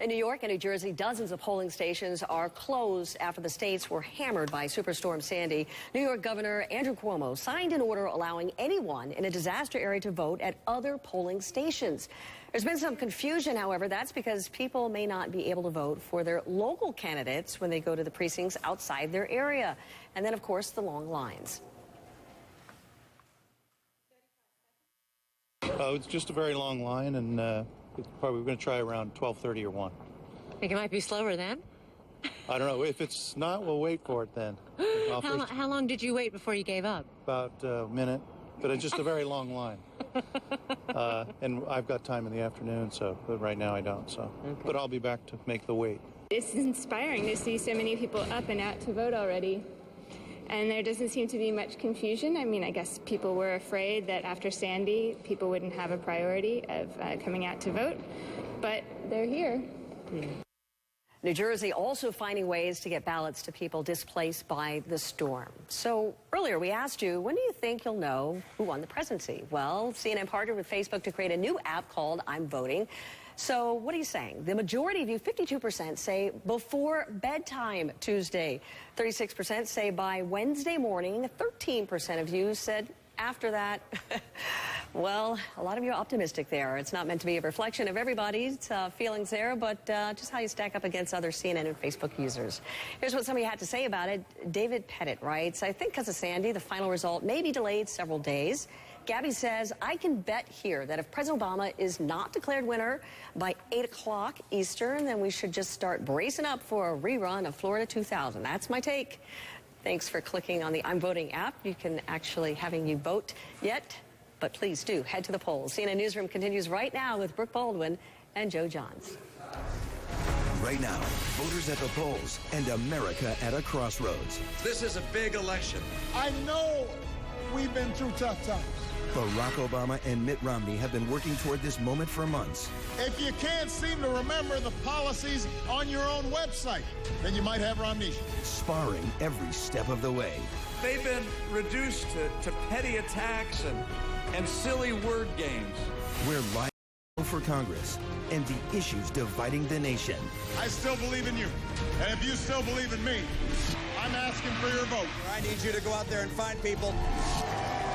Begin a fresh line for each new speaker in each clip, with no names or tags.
In New York and New Jersey, dozens of polling stations are closed after the states were hammered by Superstorm Sandy. New York Governor Andrew Cuomo signed an order allowing anyone in a disaster area to vote at other polling stations. There's been some confusion, however. That's because people may not be able to vote for their local candidates when they go to the precincts outside their area. And then, of course, the long lines.
It's just a very long line, and probably we're going to try around 12:30 or 1.
Think it might be slower then?
I don't know. If it's not, we'll wait for it then.
How long did you wait before you gave up?
About a minute, but it's just a very long line. And I've got time in the afternoon, but right now I don't. So, okay. But I'll be back to make the wait.
It's inspiring to see so many people up and out to vote already. And there doesn't seem to be much confusion. I mean, I guess people were afraid that after Sandy, people wouldn't have a priority of coming out to vote, but they're here.
New Jersey also finding ways to get ballots to people displaced by the storm. So earlier we asked you, when do you think you'll know who won the presidency? Well, CNN partnered with Facebook to create a new app called I'm Voting. So what are you saying? The majority of you, 52%, say before bedtime Tuesday. 36% say by Wednesday morning. 13% of you said after that. Well, a lot of you are optimistic there. It's not meant to be a reflection of everybody's feelings there, but just how you stack up against other CNN and Facebook users. Here's what somebody had to say about it. David Pettit writes, I think because of Sandy, the final result may be delayed several days. Gabby says, I can bet here that if President Obama is not declared winner by 8 o'clock Eastern, then we should just start bracing up for a rerun of Florida 2000. That's my take. Thanks for clicking on the I'm Voting app. You can actually having you vote yet, but please do head to the polls. CNN Newsroom continues right now with Brooke Baldwin and Joe Johns.
Right now, voters at the polls and America at a crossroads.
This is a big election.
I know we've been through tough times.
Barack Obama and Mitt Romney have been working toward this moment for months.
If you can't seem to remember the policies on your own website, then you might have amnesia.
Sparring every step of the way.
They've been reduced to petty attacks and silly word games.
We're live for Congress and the issues dividing the nation.
I still believe in you. And if you still believe in me, I'm asking for your vote.
I need you to go out there and find people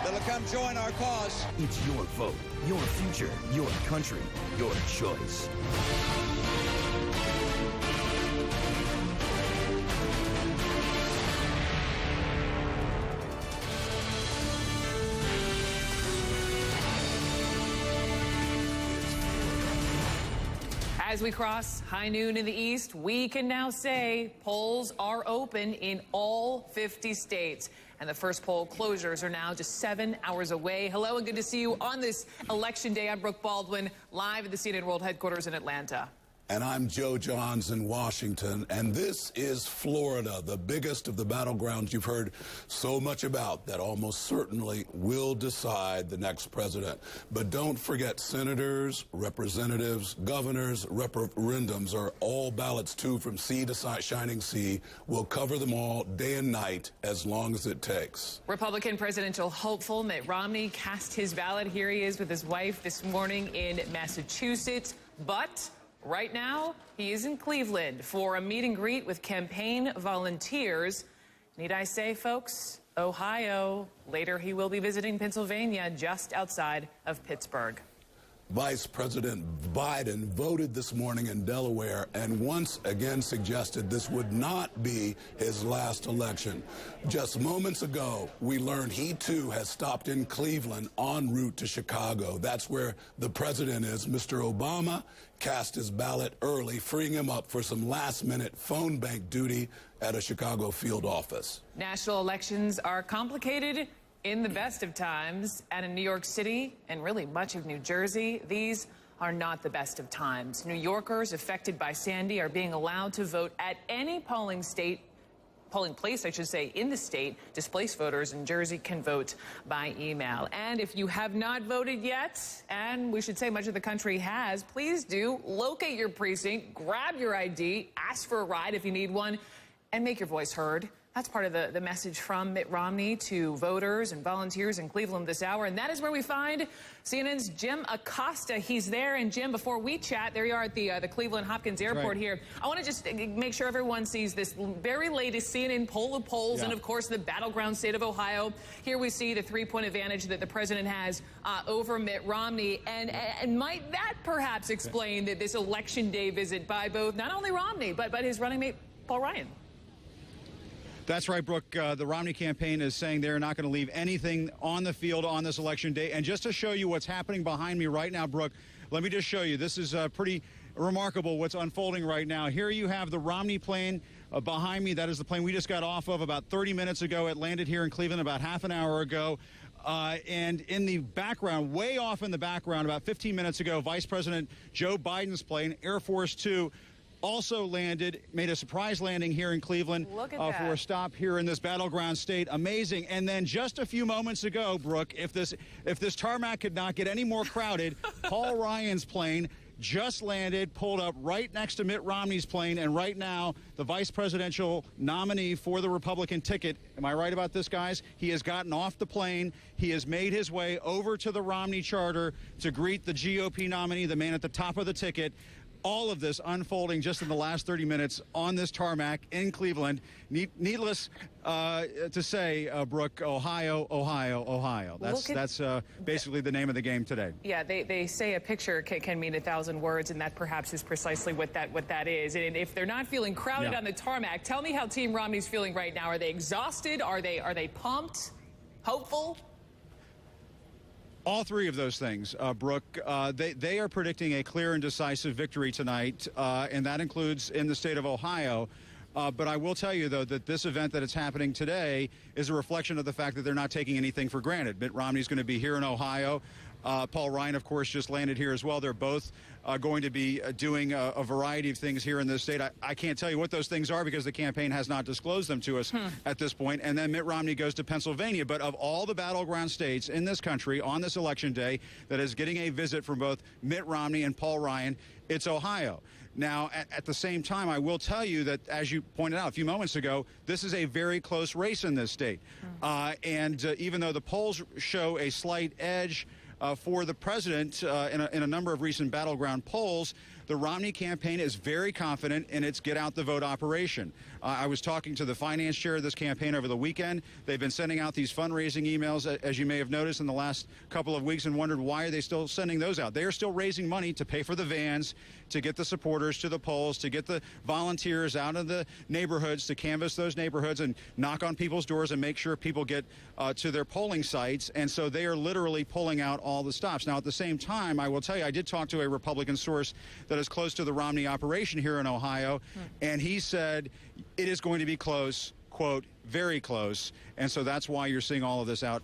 that'll come join our cause.
It's your vote, your future, your country, your choice.
As we cross high noon in the east, we can now say polls are open in all 50 states. And the first poll closures are now just 7 hours away. Hello and good to see you on this election day. I'm Brooke Baldwin, live at the CNN World Headquarters in Atlanta.
And I'm Joe Johns in Washington, and this is Florida, the biggest of the battlegrounds you've heard so much about that almost certainly will decide the next president. But don't forget, senators, representatives, governors, referendums are all ballots, too, from sea to shining sea. We'll cover them all day and night as long as it takes.
Republican presidential hopeful Mitt Romney cast his ballot. Here he is with his wife this morning in Massachusetts, but right now, he is in Cleveland for a meet and greet with campaign volunteers. Need I say, folks, Ohio. Later, he will be visiting Pennsylvania, just outside of Pittsburgh.
Vice President Biden voted this morning in Delaware and once again suggested this would not be his last election. Just moments ago, we learned he too has stopped in Cleveland en route to Chicago. That's where the president is. Mr. Obama cast his ballot early, freeing him up for some last-minute phone bank duty at a Chicago field office.
National elections are complicated in the best of times, and in New York City and really much of New Jersey, these are not the best of times. New Yorkers affected by Sandy are being allowed to vote at any polling place, I should say, in the state. Displaced voters in Jersey can vote by email. And if you have not voted yet, and we should say much of the country has, please do locate your precinct, grab your ID, ask for a ride if you need one, and make your voice heard. That's part of the message from Mitt Romney to voters and volunteers in Cleveland this hour. And that is where we find CNN's Jim Acosta. He's there. And Jim, before we chat, there you are at the Cleveland Hopkins Airport here. I want to just make sure everyone sees this very latest CNN poll of polls. And, of course, the battleground state of Ohio. Here we see the 3-point advantage that the president has over Mitt Romney. And might that perhaps explain that this Election Day visit by both not only Romney, but his running mate, Paul Ryan?
That's right, Brooke. The Romney campaign is saying they're not going to leave anything on the field on this election day. And just to show you what's happening behind me right now, Brooke, let me just show you. This is pretty remarkable what's unfolding right now. Here you have the Romney plane behind me. That is the plane we just got off of about 30 minutes ago. It landed here in Cleveland about half an hour ago. And in the background, way off in the background, about 15 minutes ago, Vice President Joe Biden's plane, Air Force Two, also landed, made a surprise landing here in Cleveland for a stop here in this battleground state. Amazing. And then just a few moments ago, Brooke, if this tarmac could not get any more crowded, Paul Ryan's plane just landed, pulled up right next to Mitt Romney's plane, and right now the vice presidential nominee for the Republican ticket, am I right about this, guys? He has gotten off the plane. He has made his way over to the Romney charter to greet the GOP nominee, the man at the top of the ticket. All of this unfolding just in the last 30 minutes on this tarmac in Cleveland. Needless to say, Brooke, Ohio, Ohio, Ohio. That's basically the name of the game today.
Yeah, they say a picture can mean 1,000 words, and that perhaps is precisely what that is. And if they're not feeling crowded on the tarmac, tell me how Team Romney's feeling right now. Are they exhausted? Are they pumped? Hopeful?
All three of those things, Brooke. They are predicting a clear and decisive victory tonight, and that includes in the state of Ohio. But I will tell you, though, that this event that is happening today is a reflection of the fact that they're not taking anything for granted. Mitt Romney's going to be here in Ohio. Paul Ryan, of course, just landed here as well. They're both going to be doing a variety of things here in this state. I can't tell you what those things are because the campaign has not disclosed them to us at this point. And then Mitt Romney goes to Pennsylvania. But of all the battleground states in this country on this election day that is getting a visit from both Mitt Romney and Paul Ryan, it's Ohio. Now, at the same time, I will tell you that, as you pointed out a few moments ago, this is a very close race in this state. And even though the polls show a slight edge for the president in a number of recent battleground polls, the Romney campaign is very confident in its get out the vote operation. I was talking to the finance chair of this campaign over the weekend. They've been sending out these fundraising emails, as you may have noticed in the last couple of weeks, and wondered why are they still sending those out. They are still raising money to pay for the vans, to get the supporters to the polls, to get the volunteers out of the neighborhoods, to canvass those neighborhoods and knock on people's doors and make sure people get to their polling sites. And so they are literally pulling out all the stops. Now, at the same time, I will tell you, I did talk to a Republican source that is close to the Romney operation here in Ohio, and he said it is going to be close, quote, very close. And so that's why you're seeing all of this out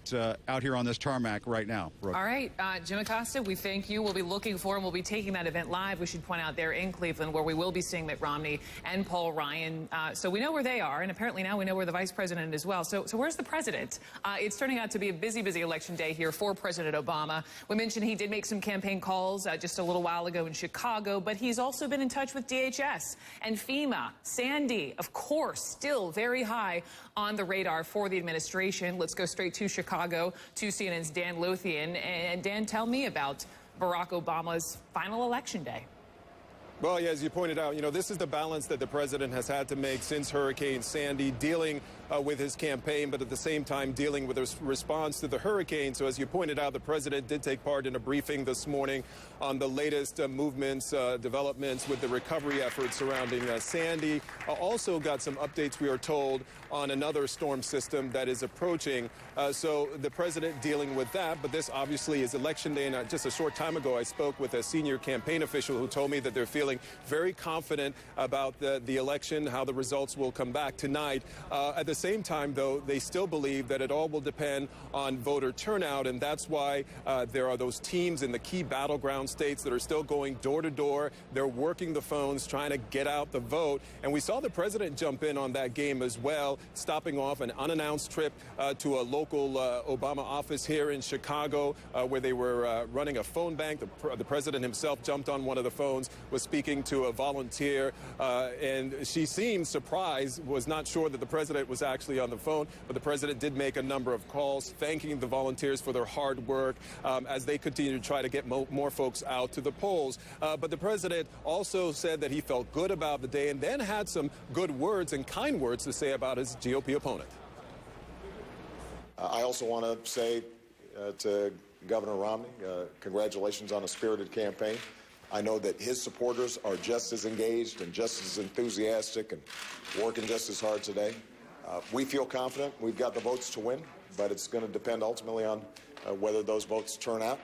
here on this tarmac right now, Brooke.
All right, Jim Acosta, we thank you. We'll be looking for and we'll be taking that event live. We should point out there in Cleveland, where we will be seeing Mitt Romney and Paul Ryan. So we know where they are, and apparently now we know where the vice president is as well. So where's the president? It's turning out to be a busy election day here for President Obama. We mentioned he did make some campaign calls just a little while ago in Chicago, but he's also been in touch with DHS and FEMA. Sandy, of course, still very high on the radar for the administration. Let's go straight to Chicago to CNN's Dan Lothian. And Dan, tell me about Barack Obama's final election day.
Well, yeah, as you pointed out, this is the balance that the president has had to make since Hurricane Sandy, dealing with his campaign, but at the same time dealing with his response to the hurricane. So as you pointed out, the president did take part in a briefing this morning on the latest movements, developments with the recovery efforts surrounding Sandy. Also got some updates, we are told, on another storm system that is approaching. So the president dealing with that, but this obviously is election day. And just a short time ago, I spoke with a senior campaign official who told me that they're feeling very confident about the election, how the results will come back tonight. At the same time, though, they still believe that it all will depend on voter turnout, and that's why there are those teams in the key battleground states that are still going door to door. They're working the phones, trying to get out the vote. And we saw the president jump in on that game as well, stopping off an unannounced trip to a local Obama office here in Chicago, where they were running a phone bank. The president himself jumped on one of the phones, was speaking to a volunteer, and she seemed surprised, was not sure that the president was actually on the phone, but the president did make a number of calls thanking the volunteers for their hard work as they continue to try to get more folks out to the polls. But the president also said that he felt good about the day and then had some good words and kind words to say about his GOP opponent.
I also want to say to Governor Romney, congratulations on a spirited campaign. I know that his supporters are just as engaged and just as enthusiastic and working just as hard today. We feel confident we've got the votes to win, but it's going to depend ultimately on whether those votes turn out.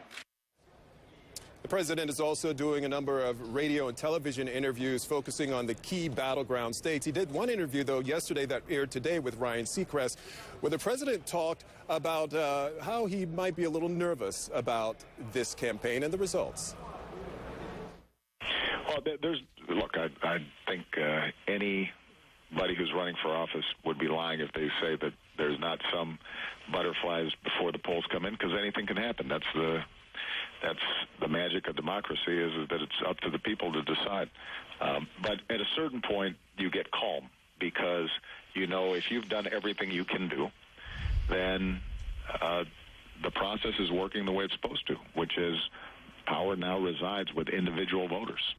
The president is also doing a number of radio and television interviews focusing on the key battleground states. He did one interview, though, yesterday that aired today with Ryan Seacrest, where the president talked about how he might be a little nervous about this campaign and the results.
Well, look, I think anybody who's running for office would be lying if they say that there's not some butterflies before the polls come in, because anything can happen. That's the magic of democracy, is that it's up to the people to decide. But at a certain point, you get calm, because you know if you've done everything you can do, then the process is working the way it's supposed to, which is power now resides with individual voters.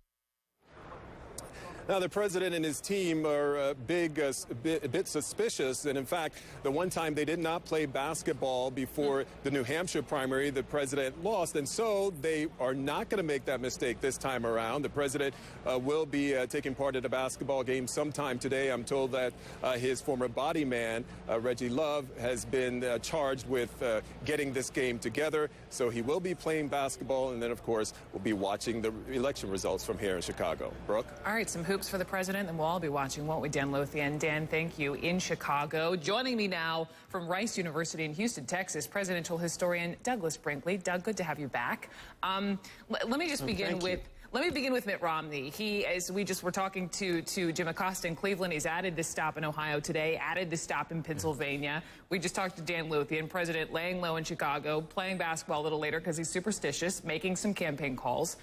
Now, the president and his team are a bit suspicious, and in fact, the one time they did not play basketball before the New Hampshire primary, the president lost, and so they are not going to make that mistake this time around. The president will be taking part in a basketball game sometime today. I'm told that his former body man, Reggie Love, has been charged with getting this game together, so he will be playing basketball, and then, of course, we'll be watching the election results from here in Chicago. Brooke?
All right, some hoops for the president, and we'll all be watching, won't we, Dan Lothian? Dan, thank you, in Chicago. Joining me now from Rice University in Houston, Texas, presidential historian Douglas Brinkley. Doug, good to have you back. Let me just begin with... Let me begin with Mitt Romney. He, as we just were talking to Jim Acosta in Cleveland, he's added this stop in Ohio today, added this stop in Pennsylvania. We just talked to Dan Lothian, president laying low in Chicago, playing basketball a little later because he's superstitious, making some campaign calls.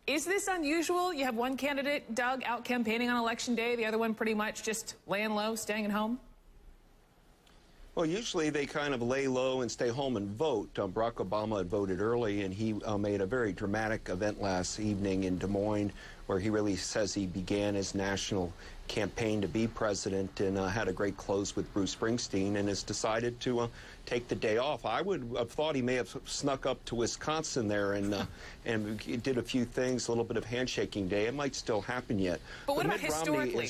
Is this unusual? You have one candidate, Doug, out campaigning on Election Day, the other one pretty much just laying low, staying at home?
Well, usually they kind of lay low and stay home and vote. Barack Obama had voted early, and he made a very dramatic event last evening in Des Moines where he really says he began his national campaign to be president and had a great close with Bruce Springsteen and has decided to take the day off. I would have thought he may have snuck up to Wisconsin there and did a few things, a little bit of handshaking day. It might still happen yet.
But what about historically?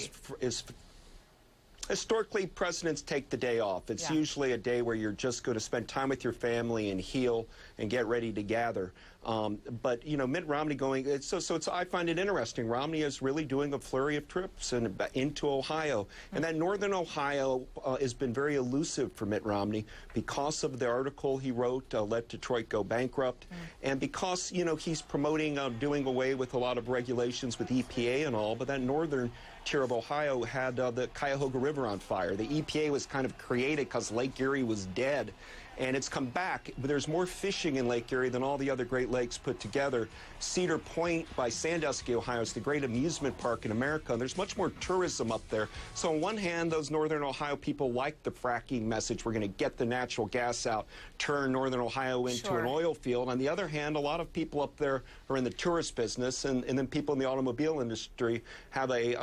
Historically, presidents take the day off. It's usually a day where you're just going to spend time with your family and heal and get ready to gather. But, you know, Mitt Romney going, I find it interesting. Romney is really doing a flurry of trips into Ohio. And that northern Ohio has been very elusive for Mitt Romney because of the article he wrote, Let Detroit Go Bankrupt, and because, you know, he's promoting doing away with a lot of regulations with EPA and all, but that northern tier of Ohio had the Cuyahoga River on fire. The EPA was kind of created because Lake Erie was dead, and it's come back. But there's more fishing in Lake Erie than all the other Great Lakes put together. Cedar Point by Sandusky, Ohio, is the great amusement park in America, and there's much more tourism up there. So on one hand, those northern Ohio people like the fracking message. We're going to get the natural gas out, turn northern Ohio into an oil field. On the other hand, a lot of people up there are in the tourist business, and then people in the automobile industry have a,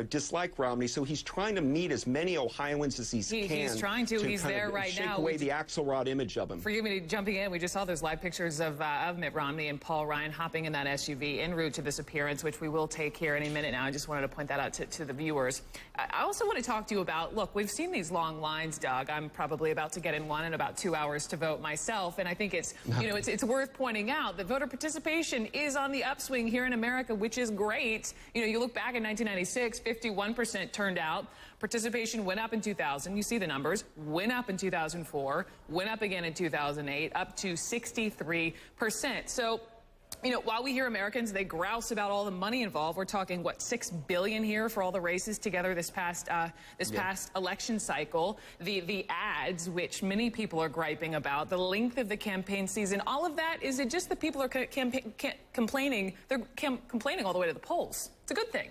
dislike Romney. So he's trying to meet as many Ohioans as he can.
He's trying to. He's there right
shake
now.
Shake away the Axelrod image of him.
Forgive me jumping in. We just saw those live pictures of Mitt Romney and Paul Ryan hopping in that SUV en route to this appearance, which we will take here any minute now. I just wanted to point that out to the viewers. I also want to talk to you about, look, we've seen these long lines, Doug. I'm probably about to get in one in about 2 hours to vote myself, and I think it's, it's worth pointing out that voter participation is on the upswing here in America, which is great. You look back in 1996, 51% turned out. Participation went up in 2000. You see the numbers. Went up in 2004. Went up again in 2008, up to 63%. So, while we hear Americans, they grouse about all the money involved. We're talking, what, $6 billion here for all the races together this past election cycle. The ads, which many people are griping about, the length of the campaign season, all of that, is it just that people are complaining? They're complaining all the way to the polls. It's a good thing.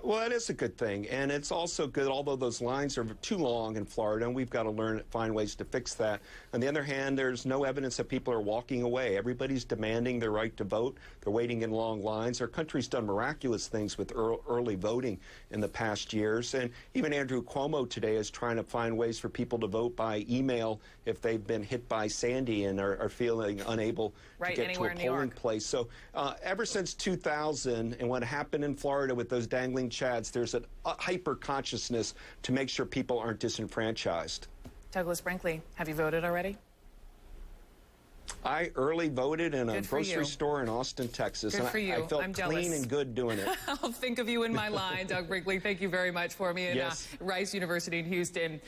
Well, that is a good thing, and it's also good, although those lines are too long in Florida, and we've got to find ways to fix that. On the other hand, there's no evidence that people are walking away. Everybody's demanding their right to vote. They're waiting in long lines. Our country's done miraculous things with early voting in the past years, and even Andrew Cuomo today is trying to find ways for people to vote by email if they've been hit by Sandy and are feeling unable to get to a polling place. So ever since 2000 and what happened in Florida with those dangling chads, there's a hyper-consciousness to make sure people aren't disenfranchised.
Douglas Brinkley, have you voted already?
I early voted in a grocery store in Austin, Texas.
Good for you.
I felt clean and good doing it.
I'll think of you in my line, Doug Brinkley. Thank you very much for me at Rice University in Houston.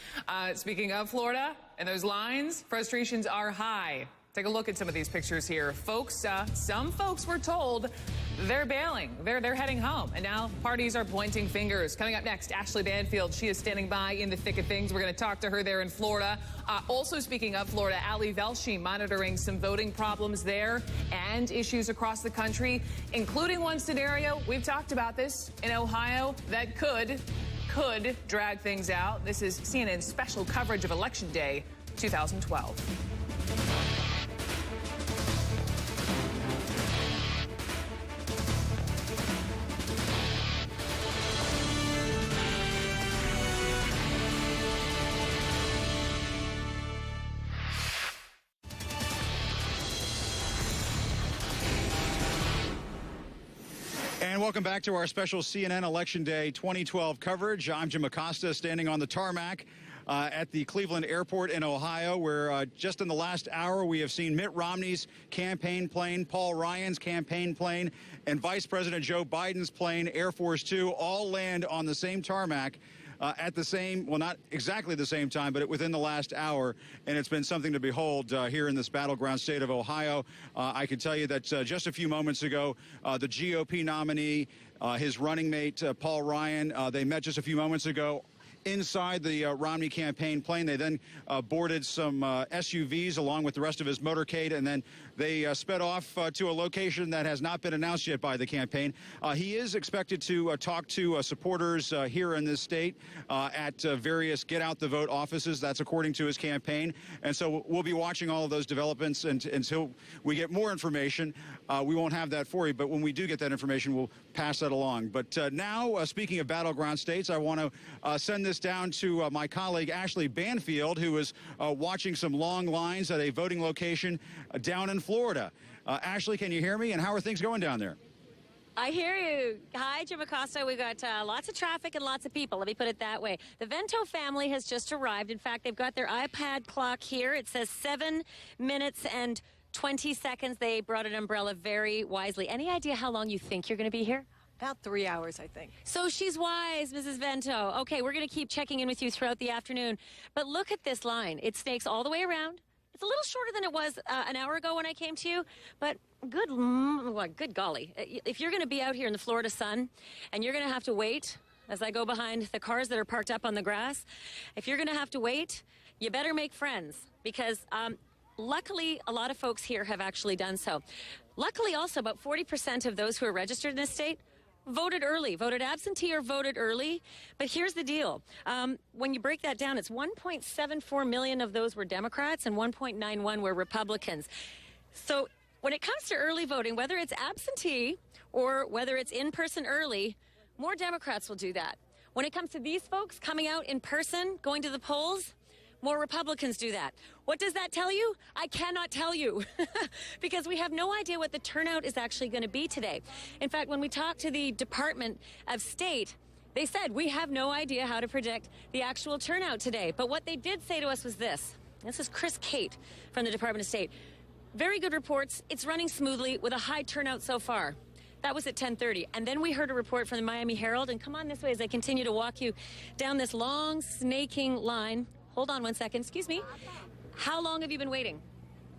Speaking of Florida and those lines, frustrations are high. Take a look at some of these pictures here. Folks, some folks were told they're bailing. They're heading home. And now parties are pointing fingers. Coming up next, Ashley Banfield. She is standing by in the thick of things. We're going to talk to her there in Florida. Also speaking of Florida, Ali Velshi monitoring some voting problems there and issues across the country, including one scenario. We've talked about this in Ohio that could drag things out. This is CNN's special coverage of Election Day 2012.
And welcome back to our special CNN Election Day 2012 coverage. I'm Jim Acosta, standing on the tarmac at the Cleveland Airport in Ohio, where just in the last hour we have seen Mitt Romney's campaign plane, Paul Ryan's campaign plane, and Vice President Joe Biden's plane, Air Force Two, all land on the same tarmac at the same, well, not exactly the same time, but within the last hour. And it's been something to behold here in this battleground state of Ohio. I can tell you that just a few moments ago, the GOP nominee, his running mate, Paul Ryan, they met just a few moments ago inside the Romney campaign plane. They then boarded some SUVs along with the rest of his motorcade, and then they sped off to a location that has not been announced yet by the campaign. He is expected to talk to supporters here in this state at various Get Out the Vote offices. That's according to his campaign. And so we'll be watching all of those developments until we get more information. We won't have that for you, but when we do get that information, we'll pass that along. But now, speaking of battleground states, I want to send this down to my colleague Ashley Banfield, who is watching some long lines at a voting location down in Florida. Ashley, can you hear me? And how are things going down there?
I hear you. Hi, Jim Acosta. We got lots of traffic and lots of people. Let me put it that way. The Vento family has just arrived. In fact, they've got their iPad clock here. It says 7 minutes and 20 seconds. They brought an umbrella very wisely. Any idea how long you think you're going to be here?
About 3 hours, I think.
So she's wise, Mrs. Vento. Okay, we're going to keep checking in with you throughout the afternoon. But look at this line. It snakes all the way around. It's a little shorter than it was an hour ago when I came to you, but good golly. If you're going to be out here in the Florida sun and you're going to have to wait, as I go behind the cars that are parked up on the grass, if you're going to have to wait, you better make friends, because luckily a lot of folks here have actually done so. Luckily also, about 40% of those who are registered in this state voted early, voted absentee or voted early. But here's the deal. When you break that down, it's 1.74 million of those were Democrats and 1.91 were Republicans. So when it comes to early voting, whether it's absentee or whether it's in-person early, more Democrats will do that. When it comes to these folks coming out in person, going to the polls, more Republicans do that. What does that tell you? I cannot tell you because we have no idea what the turnout is actually going to be today. In fact, when we talked to the Department of State, they said we have no idea how to predict the actual turnout today. But what they did say to us was this. This is Chris Kate from the Department of State. Very good reports. It's running smoothly with a high turnout so far. That was at 10:30. And then we heard a report from the Miami Herald. And come on this way as I continue to walk you down this long snaking line. Hold on one second. Excuse me. How long have you been waiting?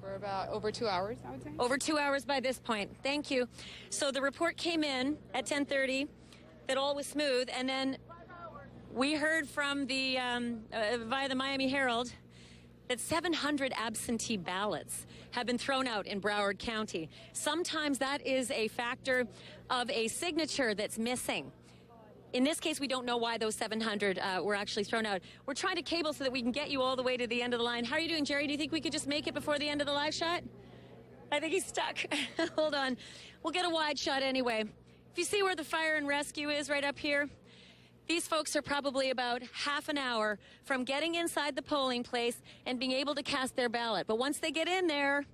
For about over 2 hours, I would say.
Over 2 hours by this point. Thank you. So the report came in at 10:30 that all was smooth. And then we heard from the via the Miami Herald that 700 absentee ballots have been thrown out in Broward County. Sometimes that is a factor of a signature that's missing. In this case, we don't know why those 700 were actually thrown out. We're trying to cable so that we can get you all the way to the end of the line. How are you doing, Jerry? Do you think we could just make it before the end of the live shot? I think he's stuck. Hold on. We'll get a wide shot anyway. If you see where the fire and rescue is right up here, these folks are probably about half an hour from getting inside the polling place and being able to cast their ballot. But once they get in there,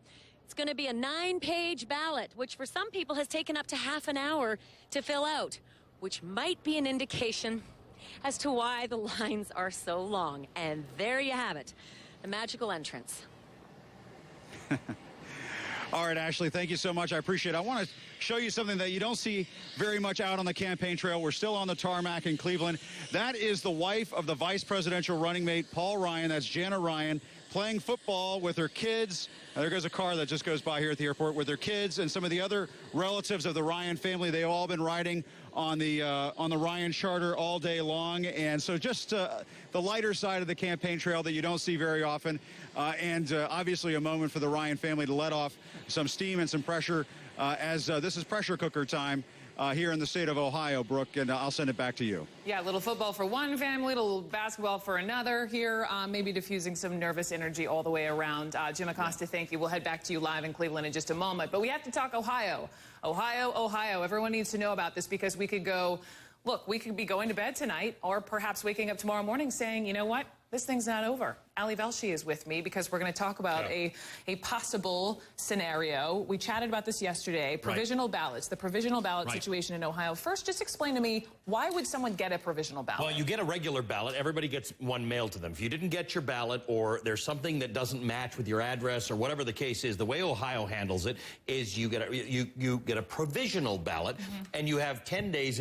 it's going to be a 9-page ballot, which for some people has taken up to half an hour to fill out, which might be an indication as to why the lines are so long. And there you have it, the magical entrance.
All right, Ashley, thank you so much. I appreciate it. I want to show you something that you don't see very much out on the campaign trail. We're still on the tarmac in Cleveland. That is the wife of the vice presidential running mate, Paul Ryan. That's Jana Ryan, playing football with her kids. There goes a car that just goes by here at the airport with their kids and some of the other relatives of the Ryan family. They've all been riding on the Ryan charter all day long. And so just the lighter side of the campaign trail that you don't see very often. And obviously a moment for the Ryan family to let off some steam and some pressure as this is pressure cooker time here in the state of Ohio, Brooke, and I'll send it back to you.
Yeah, a little football for one family, a little basketball for another here, maybe diffusing some nervous energy all the way around. Jim Acosta, thank you. We'll head back to you live in Cleveland in just a moment. But we have to talk Ohio. Ohio. Everyone needs to know about this because we could go, look, we could be going to bed tonight or perhaps waking up tomorrow morning saying, you know what? This thing's not over. Ali Velshi is with me because we're going to talk about a possible scenario. We chatted about this yesterday. Provisional ballots, the provisional ballot situation in Ohio. First, just explain to me, why would someone get a provisional ballot?
Well, you get a regular ballot. Everybody gets one mailed to them. If you didn't get your ballot or there's something that doesn't match with your address or whatever the case is, the way Ohio handles it is you get a provisional ballot and you have 10 days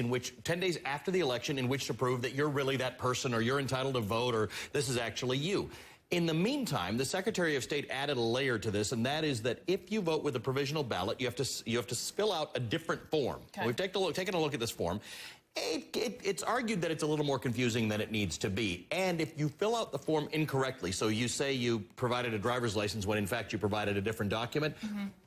after the election in which to prove that you're really that person or you're entitled to vote or this is actually you. In the meantime, the Secretary of State added a layer to this, and that is that if you vote with a provisional ballot, you have to fill out a different form. Okay. We've taken a look at this form. It's argued that it's a little more confusing than it needs to be. And if you fill out the form incorrectly, so you say you provided a driver's license when in fact you provided a different document,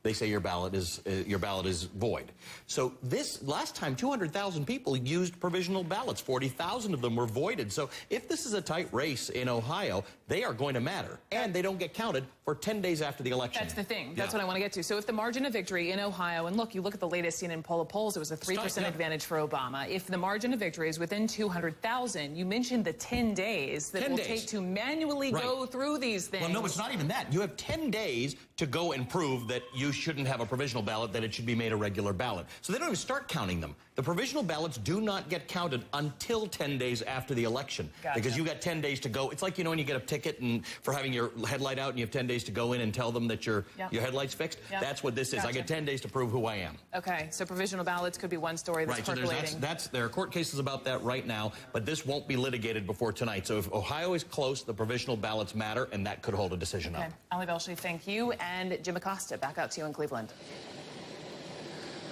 they say your ballot is void. So this last time, 200,000 people used provisional ballots. 40,000 of them were voided. So if this is a tight race in Ohio, they are going to matter, and they don't get counted for 10 days after the election.
That's the thing. That's what I want to get to. So if the margin of victory in Ohio, and look, you look at the latest CNN poll of polls, it was a 3% advantage for Obama. If the margin of victory is within 200,000, you mentioned the 10 days that it will take to manually go through these things.
Well, no, it's not even that. You have 10 days to go and prove that you shouldn't have a provisional ballot, that it should be made a regular ballot. So they don't even start counting them. The provisional ballots do not get counted until 10 days after the election. Because you got 10 days to go. It's like, you know, when you get a ticket and for having your headlight out and you have 10 days to go in and tell them that your headlight's fixed. That's what this is. I get 10 days to prove who I am.
Okay, so provisional ballots could be one story that's percolating.
So there are court cases about that right now, but this won't be litigated before tonight. So if Ohio is close, the provisional ballots matter, and that could hold a decision up.
Ali Velshi, thank you. And Jim Acosta, back out to you in Cleveland.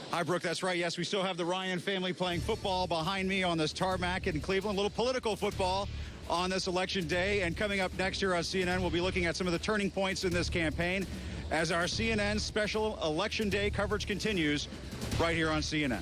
Hi, Brooke. That's right. Yes, we still have the Ryan family playing football behind me on this tarmac in Cleveland. A little political football on this election day. And coming up next year on CNN, we'll be looking at some of the turning points in this campaign as our CNN special election day coverage continues right here on CNN.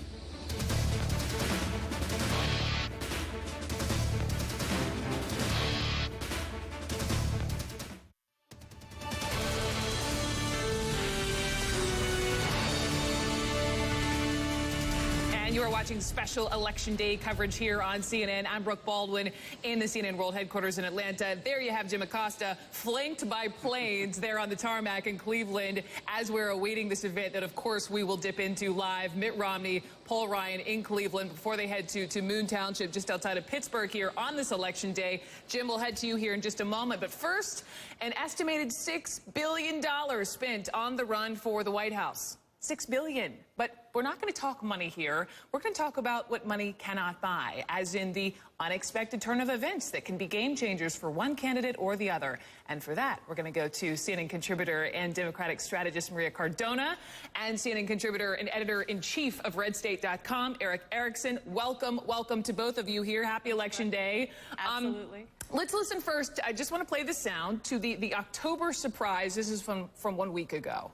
You are watching special Election Day coverage here on CNN. I'm Brooke Baldwin in the CNN World Headquarters in Atlanta. There you have Jim Acosta, flanked by planes there on the tarmac in Cleveland as we're awaiting this event that, of course, we will dip into live. Mitt Romney, Paul Ryan in Cleveland before they head to Moon Township just outside of Pittsburgh here on this Election Day. Jim, will head to you here in just a moment. But first, an estimated $6 billion spent on the run for the White House. $6 billion. But we're not going to talk money here. We're going to talk about what money cannot buy, as in the unexpected turn of events that can be game changers for one candidate or the other. And for that, we're going to go to CNN contributor and Democratic strategist Maria Cardona and CNN contributor and editor-in-chief of RedState.com, Eric Erickson. Welcome to both of you here. Happy Election Day.
Absolutely.
Let's listen first. I just want to play the sound to the October surprise. This is from 1 week ago.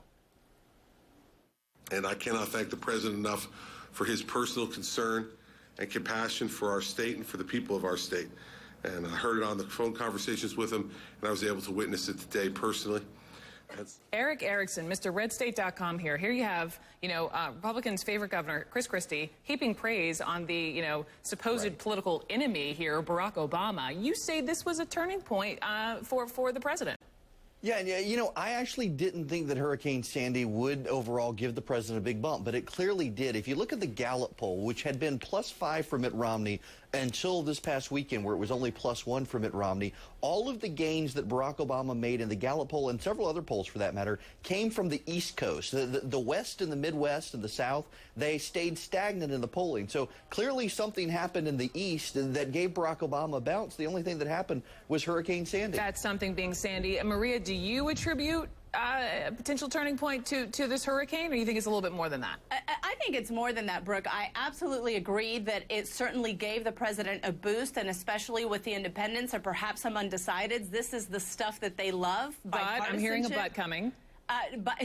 And I cannot thank the president enough for his personal concern and compassion for our state and for the people of our state. And I heard it on the phone conversations with him, and I was able to witness it today personally.
Eric Erickson, Mr. RedState.com here. Here you have, Republicans' favorite governor, Chris Christie, heaping praise on the, supposed political enemy here, Barack Obama. You say this was a turning point for the president.
Yeah, and I actually didn't think that Hurricane Sandy would overall give the president a big bump, but it clearly did. If you look at the Gallup poll, which had been +5 for Mitt Romney until this past weekend, where it was only +1 for Mitt Romney, all of the gains that Barack Obama made in the Gallup poll, and several other polls for that matter, came from the East Coast. The West and the Midwest and the South, they stayed stagnant in the polling. So clearly something happened in the East that gave Barack Obama a bounce. The only thing that happened was Hurricane Sandy.
That's something being Sandy. Maria, do you attribute a potential turning point to this hurricane, or you think it's a little bit more than that?
I think it's more than that, Brooke. I absolutely agree that it certainly gave the president a boost, and especially with the independents or perhaps some undecideds, this is the stuff that they love.
But I'm hearing a but coming.
But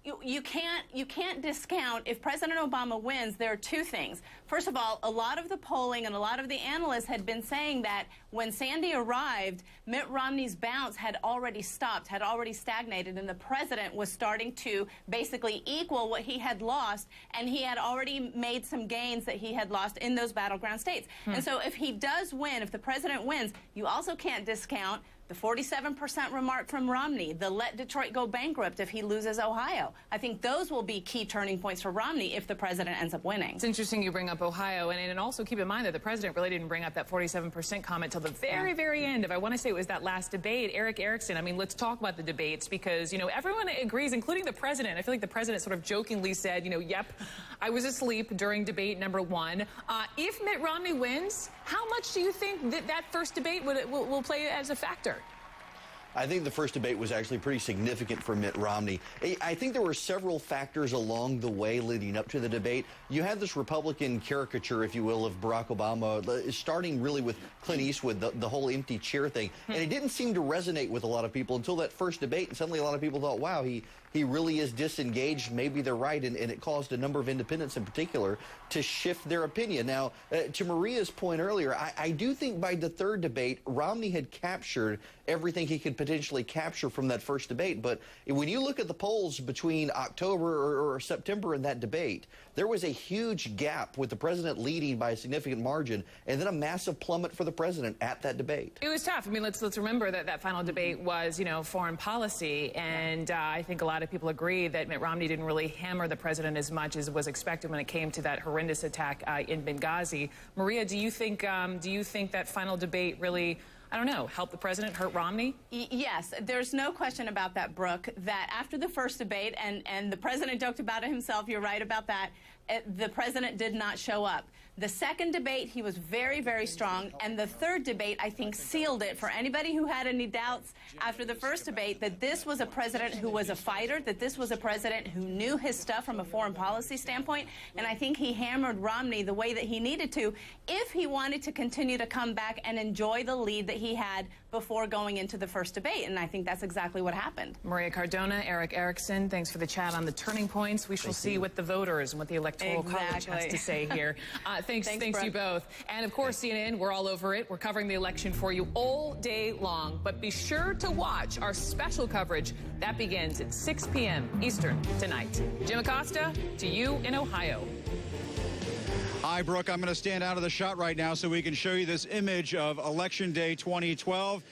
you can't discount, if President Obama wins, there are two things. First of all, a lot of the polling and a lot of the analysts had been saying that when Sandy arrived, Mitt Romney's bounce had already stopped, had already stagnated, and the president was starting to basically equal what he had lost, and he had already made some gains that he had lost in those battleground states. And so if he does win, if the president wins, you also can't discount the 47% remark from Romney, the let Detroit go bankrupt if he loses Ohio. I think those will be key turning points for Romney if the president ends up winning.
It's interesting you bring up Ohio, and also keep in mind that the president really didn't bring up that 47% comment till the very, very end. If I want to say it was that last debate, Eric Erickson, I mean, let's talk about the debates because, everyone agrees, including the president. I feel like the president sort of jokingly said, yep, I was asleep during debate number 1. If Mitt Romney wins, how much do you think that first debate will play as a factor?
I think the first debate was actually pretty significant for Mitt Romney. I think there were several factors along the way leading up to the debate. You had this Republican caricature, if you will, of Barack Obama, starting really with Clint Eastwood, the whole empty chair thing. And it didn't seem to resonate with a lot of people until that first debate. And suddenly a lot of people thought, wow, he really is disengaged. Maybe they're right. And it caused a number of independents in particular to shift their opinion. Now, to Maria's point earlier, I do think by the third debate, Romney had captured everything he could potentially capture from that first debate. But when you look at the polls between October or September and that debate, there was a huge gap with the president leading by a significant margin and then a massive plummet for the president at that debate.
It was tough. I mean, let's remember that final debate was, foreign policy. And I think a lot of people agree that Mitt Romney didn't really hammer the president as much as was expected when it came to that horrendous attack in Benghazi. Maria, do you think that final debate really, I don't know, help the president, hurt Romney?
Yes, there's no question about that, Brooke, that after the first debate, and the president joked about it himself, you're right about that, the president did not show up. The second debate, he was very, very strong, and the third debate, I think, sealed it for anybody who had any doubts after the first debate that this was a president who was a fighter, that this was a president who knew his stuff from a foreign policy standpoint, and I think he hammered Romney the way that he needed to if he wanted to continue to come back and enjoy the lead that he had before going into the first debate, and I think that's exactly what happened.
Maria Cardona, Eric Erickson, thanks for the chat on the turning points. We shall see what the voters and what the Electoral College has to say here. Thanks to you both. And of course, CNN, we're all over it. We're covering the election for you all day long. But be sure to watch our special coverage. That begins at 6 p.m. Eastern tonight. Jim Acosta, to you in Ohio.
Hi, Brooke. I'm going to stand out of the shot right now so we can show you this image of Election Day 2012.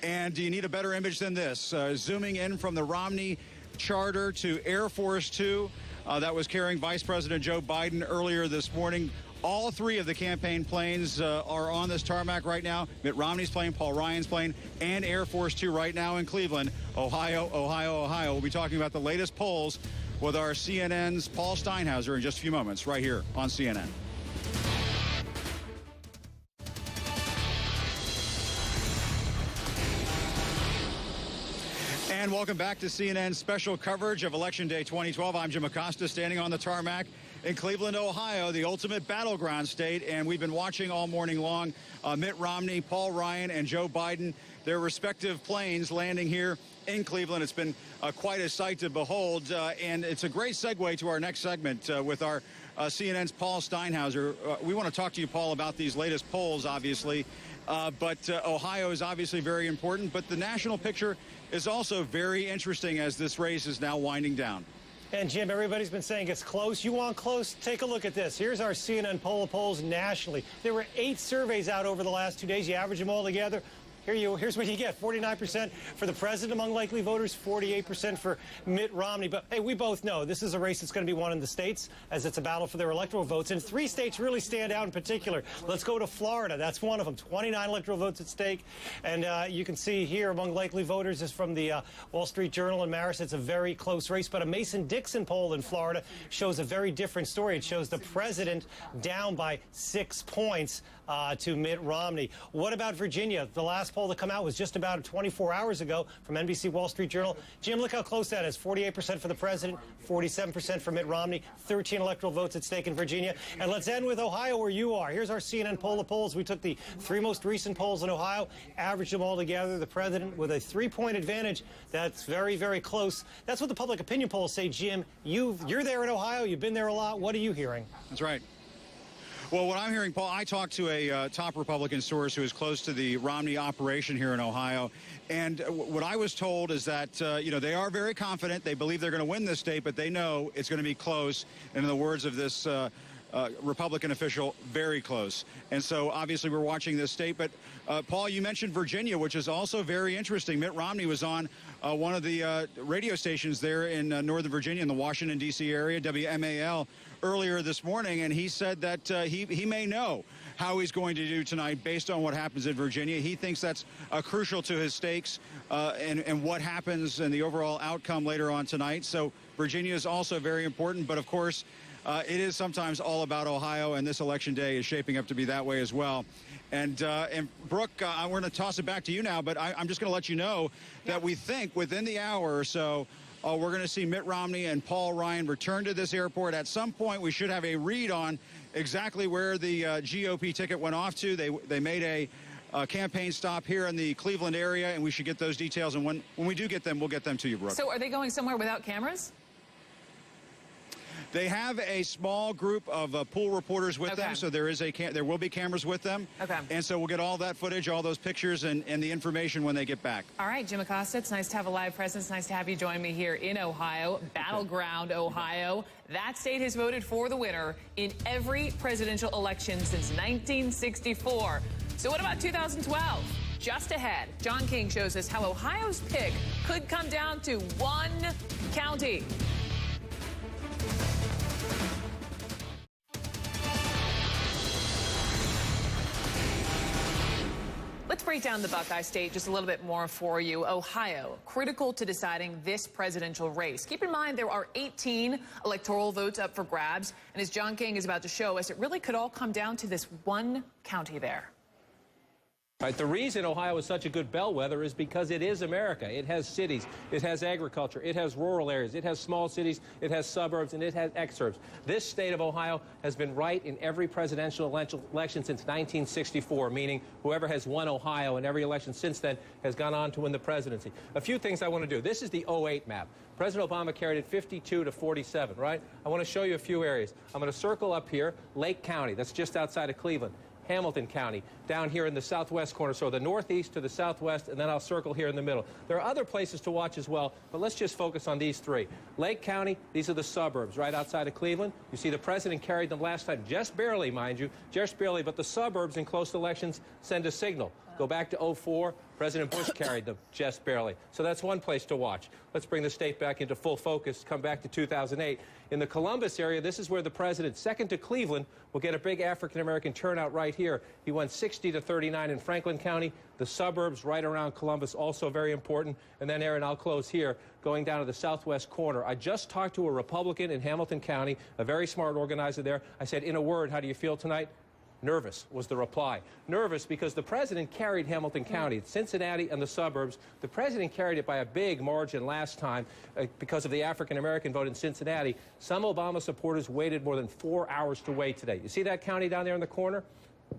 And do you need a better image than this? Zooming in from the Romney charter to Air Force Two that was carrying Vice President Joe Biden earlier this morning. All three of the campaign planes are on this tarmac right now. Mitt Romney's plane, Paul Ryan's plane, and Air Force Two right now in Cleveland, Ohio. We'll be talking about the latest polls with our CNN's Paul Steinhauser in just a few moments right here on CNN. And welcome back to CNN's special coverage of Election Day 2012. I'm Jim Acosta, standing on the tarmac in Cleveland, Ohio, the ultimate battleground state. And we've been watching all morning long Mitt Romney, Paul Ryan, and Joe Biden, their respective planes landing here in Cleveland. It's been quite a sight to behold. And it's a great segue to our next segment with our CNN's Paul Steinhauser. We want to talk to you, Paul, about these latest polls, obviously. But Ohio is obviously very important. But the national picture is also very interesting as this race is now winding down.
And, Jim, everybody's been saying it's close. You want close? Take a look at this. Here's our CNN poll of polls nationally. There were 8 surveys out over the last 2 days. You average them all together. Here's what you get. 49% for the president among likely voters, 48% for Mitt Romney. But, hey, we both know this is a race that's going to be won in the states as it's a battle for their electoral votes. And 3 states really stand out in particular. Let's go to Florida. That's one of them. 29 electoral votes at stake. And you can see here among likely voters is from the Wall Street Journal and Marist. It's a very close race. But a Mason-Dixon poll in Florida shows a very different story. It shows the president down by 6 points to Mitt Romney. What about Virginia? The last poll to come out was just about 24 hours ago from NBC Wall Street Journal. Jim, look how close that is. 48% for the president, 47% for Mitt Romney, 13 electoral votes at stake in Virginia. And let's end with Ohio, where you are. Here's our CNN poll of polls. We took the 3 most recent polls in Ohio, averaged them all together. The president with a 3-point advantage. That's very, very close. That's what the public opinion polls say, Jim. You're there in Ohio. You've been there a lot. What are you hearing?
That's right. Well, what I'm hearing, Paul, I talked to a top Republican source who is close to the Romney operation here in Ohio, and what I was told is that, you know, they are very confident. They believe they're going to win this state, but they know it's going to be close. And in the words of this Republican official, very close. And so, obviously, we're watching this state. But, Paul, you mentioned Virginia, which is also very interesting. Mitt Romney was on one of the radio stations there in Northern Virginia in the Washington, D.C. area, WMAL, earlier this morning, and he said that he may know how he's going to do tonight based on what happens in Virginia. He thinks that's crucial to his stakes and what happens and the overall outcome later on tonight. So Virginia is also very important, but of course, it is sometimes all about Ohio, and this election day is shaping up to be that way as well. And Brooke, we're going to toss it back to you now, but I'm just going to let you know that we think within the hour or so, we're going to see Mitt Romney and Paul Ryan return to this airport. At some point, we should have a read on exactly where the GOP ticket went off to. They made a campaign stop here in the Cleveland area, and we should get those details. And when we do get them, we'll get them to you, Brooke.
So are they going somewhere without cameras?
They have a small group of pool reporters with them, so there will be cameras with them. Okay. And so we'll get all that footage, all those pictures, and the information when they get back.
All right, Jim Acosta, it's nice to have a live presence. Nice to have you join me here in Ohio, battleground Ohio. That state has voted for the winner in every presidential election since 1964. So what about 2012? Just ahead, John King shows us how Ohio's pick could come down to one county. Let's break down the Buckeye State just a little bit more for you. Ohio, critical to deciding this presidential race. Keep in mind there are 18 electoral votes up for grabs. And as John King is about to show us, it really could all come down to this one county there.
Right, the reason Ohio is such a good bellwether is because it is America. It has cities, it has agriculture, it has rural areas, it has small cities, it has suburbs, and it has exurbs. This state of Ohio has been right in every presidential election since 1964, meaning whoever has won Ohio in every election since then has gone on to win the presidency. A few things I want to do. This is the 08 map. President Obama carried it 52 to 47, right? I want to show you a few areas. I'm going to circle up here, Lake County. That's just outside of Cleveland. Hamilton County, down here in the southwest corner, so the northeast to the southwest, and then I'll circle here in the middle. There are other places to watch as well, but let's just focus on these 3. Lake County, these are the suburbs right outside of Cleveland. You see the president carried them last time, just barely, mind you, just barely, but the suburbs in close elections send a signal. Go back to 04, President Bush carried them just barely. So that's one place to watch. Let's bring the state back into full focus, come back to 2008. In the Columbus area, this is where the president, second to Cleveland, will get a big African-American turnout right here. He won 60 to 39 in Franklin County. The suburbs right around Columbus also very important. And then, Aaron, I'll close here, going down to the southwest corner. I just talked to a Republican in Hamilton County, a very smart organizer there. I said, in a word, how do you feel tonight? Nervous was the reply. Nervous because the president carried Hamilton County, Cincinnati and the suburbs. The president carried it by a big margin last time because of the African-American vote in Cincinnati. Some Obama supporters waited more than 4 hours to wait today. You see that county down there in the corner?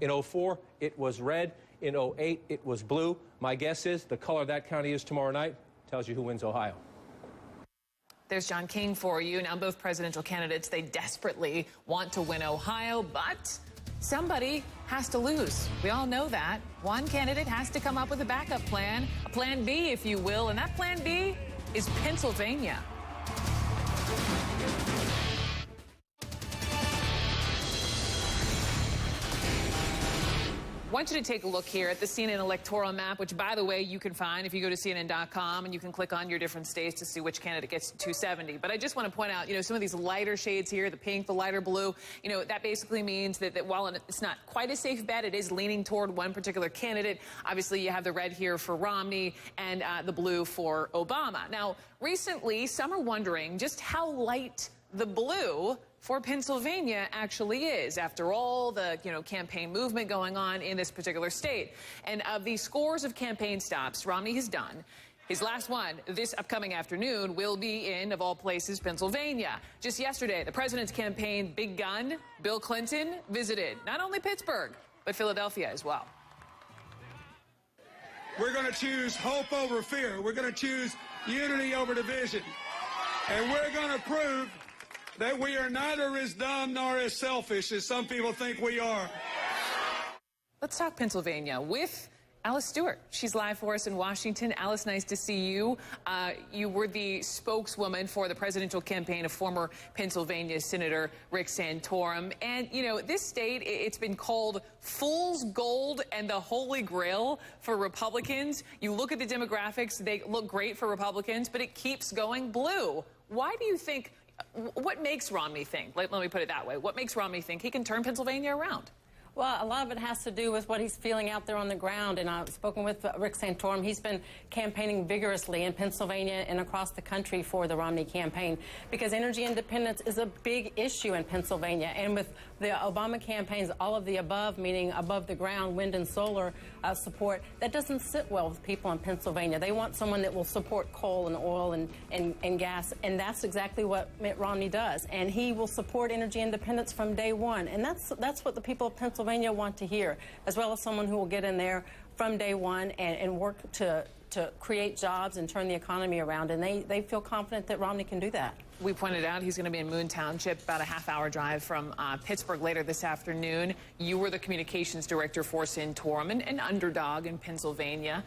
In 04, it was red. In 08, it was blue. My guess is the color that county is tomorrow night tells you who wins Ohio.
There's John King for you. Now, both presidential candidates, they desperately want to win Ohio, but somebody has to lose. We all know that. One candidate has to come up with a backup plan, a plan B, if you will, and that plan B is Pennsylvania. I want you to take a look here at the CNN electoral map, which, by the way, you can find if you go to CNN.com, and you can click on your different states to see which candidate gets to 270. But I just want to point out, some of these lighter shades here, the pink, the lighter blue, that basically means that while it's not quite a safe bet, it is leaning toward one particular candidate. Obviously, you have the red here for Romney and the blue for Obama. Now, recently, some are wondering just how light the blue for Pennsylvania actually is, after all the campaign movement going on in this particular state. And of the scores of campaign stops Romney has done, his last one this upcoming afternoon will be in, of all places, Pennsylvania. Just yesterday, the president's campaign big gun, Bill Clinton, visited not only Pittsburgh, but Philadelphia as well.
We're going to choose hope over fear. We're going to choose unity over division. And we're going to prove that we are neither as dumb nor as selfish as some people think we are.
Let's talk Pennsylvania with Alice Stewart. She's live for us in Washington. Alice, nice to see you. You were the spokeswoman for the presidential campaign of former Pennsylvania Senator Rick Santorum. And, this state, it's been called fool's gold and the holy grail for Republicans. You look at the demographics, they look great for Republicans, but it keeps going blue. Why do you think... What makes Romney think, let me put it that way, what makes Romney think he can turn Pennsylvania around?
Well, a lot of it has to do with what he's feeling out there on the ground. And I've spoken with Rick Santorum. He's been campaigning vigorously in Pennsylvania and across the country for the Romney campaign because energy independence is a big issue in Pennsylvania. And with the Obama campaigns, all of the above, meaning above the ground, wind and solar support, that doesn't sit well with people in Pennsylvania. They want someone that will support coal and oil and gas. And that's exactly what Mitt Romney does. And he will support energy independence from day one. And that's what the people of Pennsylvania want to hear, as well as someone who will get in there from day one and work to create jobs and turn the economy around. And they feel confident that Romney can do that.
We pointed out he's going to be in Moon Township, about a half-hour drive from Pittsburgh later this afternoon. You were the communications director for Santorum, an underdog in Pennsylvania.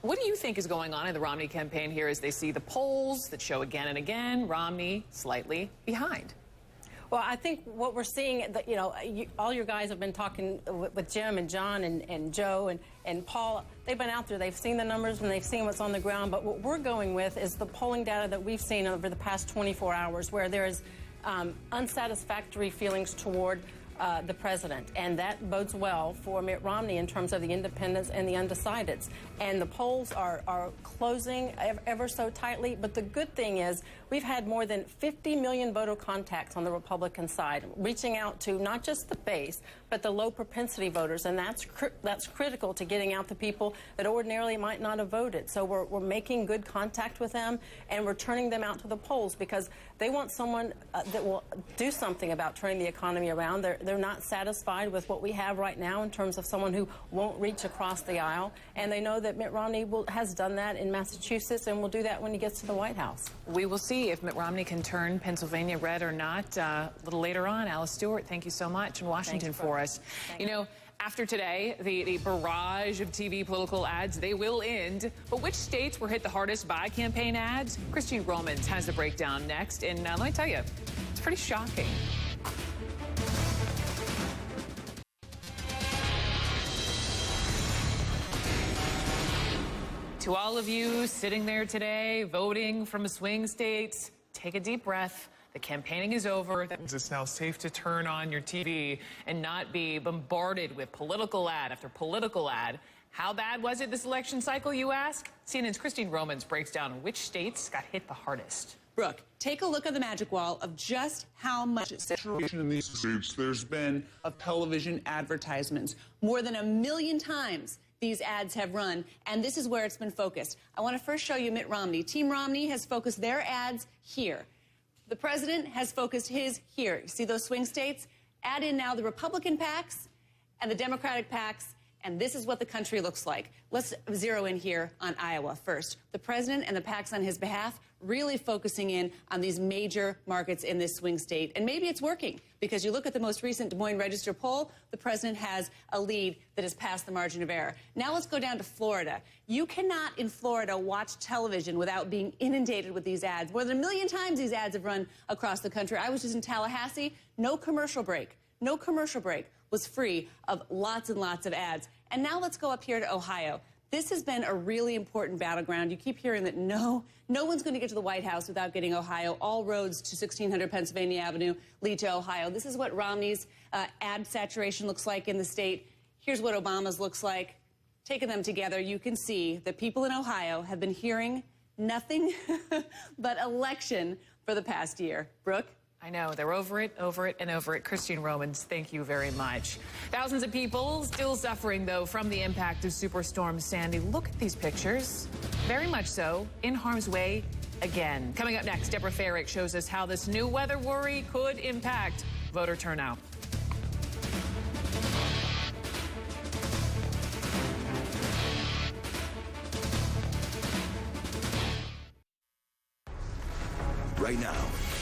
What do you think is going on in the Romney campaign here as they see the polls that show again and again Romney slightly behind?
Well, I think what we're seeing, all your guys have been talking with Jim and John and Joe and Paul. They've been out there. They've seen the numbers and they've seen what's on the ground. But what we're going with is the polling data that we've seen over the past 24 hours, where there is unsatisfactory feelings toward the president. And that bodes well for Mitt Romney in terms of the independents and the undecideds. And the polls are closing ever so tightly. But the good thing is we've had more than 50 million voter contacts on the Republican side, reaching out to not just the base, but the low propensity voters. And that's critical to getting out the people that ordinarily might not have voted. So we're making good contact with them, and we're turning them out to the polls because they want someone that will do something about turning the economy around. They're not satisfied with what we have right now in terms of someone who won't reach across the aisle. And they know that Mitt Romney has done that in Massachusetts and will do that when he gets to the White House.
We will see if Mitt Romney can turn Pennsylvania red or not. A little later on, Alice Stewart, thank you so much in Washington for us. After today, the barrage of TV political ads, they will end. But which states were hit the hardest by campaign ads? Christine Romans has the breakdown next. And let me tell you, it's pretty shocking. To all of you sitting there today, voting from swing states, take a deep breath. The campaigning is over. That means it's now safe to turn on your TV and not be bombarded with political ad after political ad. How bad was it this election cycle, you ask? CNN's Christine Romans breaks down which states got hit the hardest.
Brooke, take a look at the magic wall of just how much saturation in these states there's been of television advertisements. More than 1 million times these ads have run, and this is where it's been focused. I want to first show you Mitt Romney. Team Romney has focused their ads here. The president has focused his here. You see those swing states? Add in now the Republican PACs and the Democratic PACs, And this is what the country looks like. Let's zero in here on Iowa first. The president and the PACs on his behalf really focusing in on these major markets in this swing state. And maybe it's working, because you look at the most recent Des Moines Register poll, the president has a lead that has passed the margin of error. Now let's go down to Florida. You cannot in Florida watch television without being inundated with these ads. More than 1 million times these ads have run across the country. I was just in Tallahassee. No commercial break was free of lots and lots of ads. And now let's go up here to Ohio. This has been a really important battleground. You keep hearing that no one's going to get to the White House without getting Ohio. All roads to 1600 Pennsylvania Avenue lead to Ohio. This is what Romney's ad saturation looks like in the state. Here's what Obama's looks like. Taking them together, you can see that people in Ohio have been hearing nothing but election for the past year. Brooke?
I know. They're over it, and over it. Christine Romans, thank you very much. Thousands of people still suffering, though, from the impact of Superstorm Sandy. Look at these pictures. Very much so. In harm's way again. Coming up next, Deborah Farrick shows us how this new weather worry could impact voter turnout.
Right now,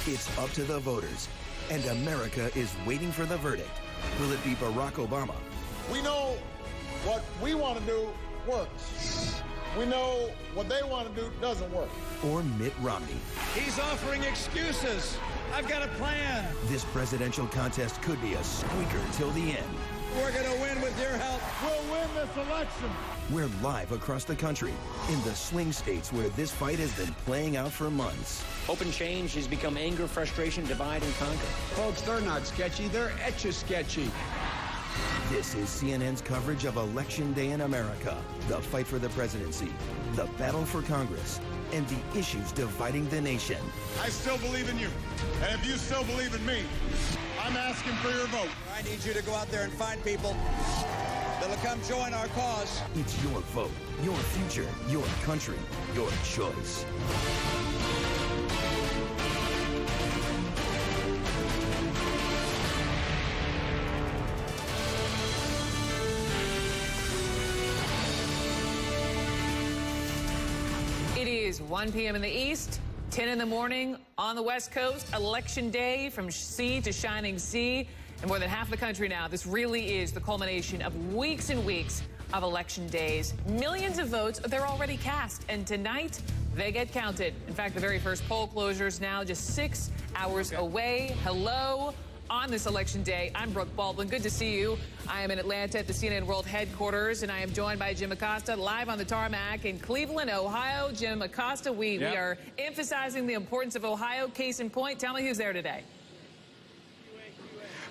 it's up to the voters, and America is waiting for the verdict. Will it be Barack Obama?
We know what we want to do works. We know what they want to do doesn't work.
Or Mitt Romney?
He's offering excuses. I've got a plan.
This presidential contest could be a squeaker till the end.
We're going to win with your help.
We'll win this election.
We're live across the country in the swing states where this fight has been playing out for months.
Hope and change has become anger, frustration, divide, and conquer.
Folks, they're not sketchy. They're etch-a-sketchy.
This is CNN's coverage of Election Day in America, the fight for the presidency, the battle for Congress, and the issues dividing the nation.
I still believe in you. And if you still believe in me, I'm asking for your vote.
I need you to go out there and find people that'll come join our cause.
It's your vote, your future, your country, your choice.
It is 1 p.m. in the East, 10 in the morning on the West Coast. Election Day from sea to shining sea. And more than half the country now, this really is the culmination of weeks and weeks of election days. Millions of votes, they're already cast. And tonight, they get counted. In fact, the very first poll closures now just 6 hours away. Hello. On this election day, I'm Brooke Baldwin. Good to see you. I am in Atlanta at the CNN World Headquarters, and I am joined by Jim Acosta live on the tarmac in Cleveland, Ohio. Jim Acosta, we are emphasizing the importance of Ohio. Case in point, tell me who's there today.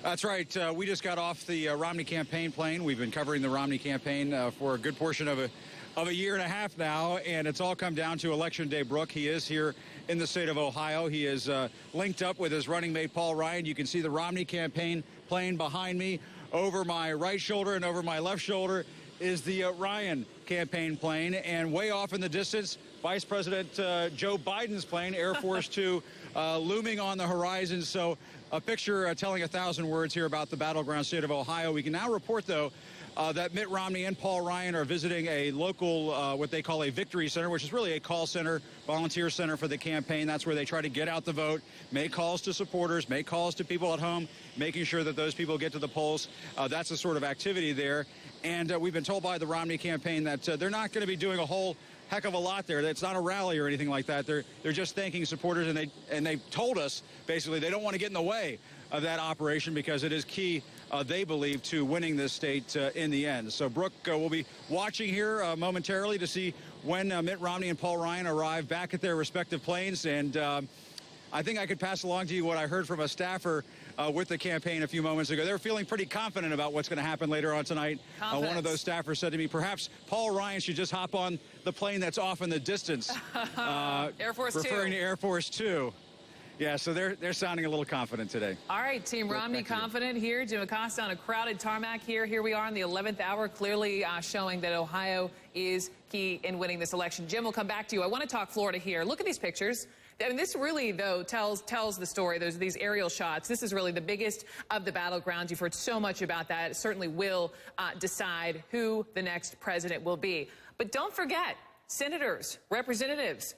That's right. We just got off the Romney campaign plane. We've been covering the Romney campaign for a good portion of a year and a half now, and it's all come down to Election Day. Brooke, he is here in the state of Ohio. He is linked up with his running mate, Paul Ryan. You can see the Romney campaign plane behind me. Over my right shoulder and over my left shoulder is the Ryan campaign plane, and way off in the distance, Vice President Joe Biden's plane, Air Force Two, looming on the horizon. So a picture telling 1,000 words here about the battleground state of Ohio. We can now report, though, that Mitt Romney and Paul Ryan are visiting a local, what they call a victory center, which is really a call center, volunteer center for the campaign. That's where they try to get out the vote, make calls to supporters, make calls to people at home, making sure that those people get to the polls. That's the sort of activity there. And we've been told by the Romney campaign that they're not going to be doing a whole heck of a lot there. It's not a rally or anything like that. They're just thanking supporters, and they told us basically they don't want to get in the way of that operation because it is key, they believe, to winning this state in the end. So, Brooke, we'll be watching here momentarily to see when Mitt Romney and Paul Ryan arrive back at their respective planes. And I think I could pass along to you what I heard from a staffer with the campaign a few moments ago. They're feeling pretty confident about what's going to happen later on tonight. One of those staffers said to me, perhaps Paul Ryan should just hop on the plane that's off in the distance.
Air Force Two.
Referring to Air Force Two. Yeah, so they're sounding a little confident today.
All right, Team Romney confident here. Jim Acosta on a crowded tarmac here. Here we are in the 11th hour, clearly showing that Ohio is key in winning this election. Jim, we'll come back to you. I want to talk Florida here. Look at these pictures. I mean, this really, though, tells the story. There's these aerial shots. This is really the biggest of the battlegrounds. You've heard so much about that. It certainly will decide who the next president will be. But don't forget, senators, representatives,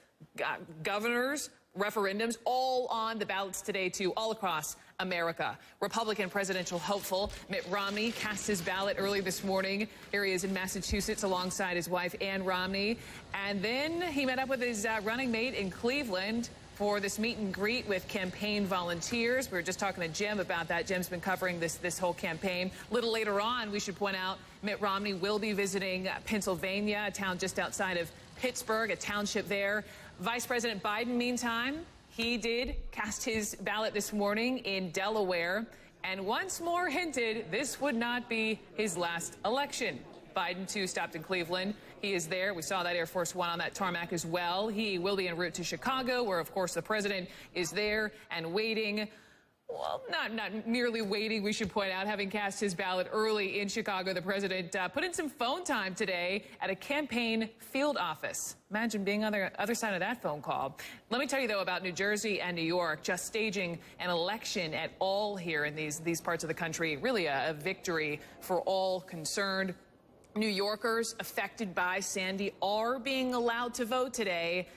governors, referendums, all on the ballots today, too, all across America. Republican presidential hopeful Mitt Romney cast his ballot early this morning. Here he is in Massachusetts alongside his wife, Ann Romney. And then he met up with his running mate in Cleveland for this meet and greet with campaign volunteers. We were just talking to Jim about that. Jim's been covering this whole campaign. A little later on, we should point out, Mitt Romney will be visiting Pennsylvania, a town just outside of Pittsburgh, a township there. Vice President Biden, meantime, he did cast his ballot this morning in Delaware and once more hinted this would not be his last election. Biden, too, stopped in Cleveland. He is there. We saw that Air Force One on that tarmac as well. He will be en route to Chicago, where, of course, the president is there and waiting. Well, not merely waiting, we should point out, having cast his ballot early in Chicago, the president put in some phone time today at a campaign field office. Imagine being on the other side of that phone call. Let me tell you, though, about New Jersey and New York, just staging an election at all here in these parts of the country. Really a victory for all concerned. New Yorkers affected by Sandy are being allowed to vote today.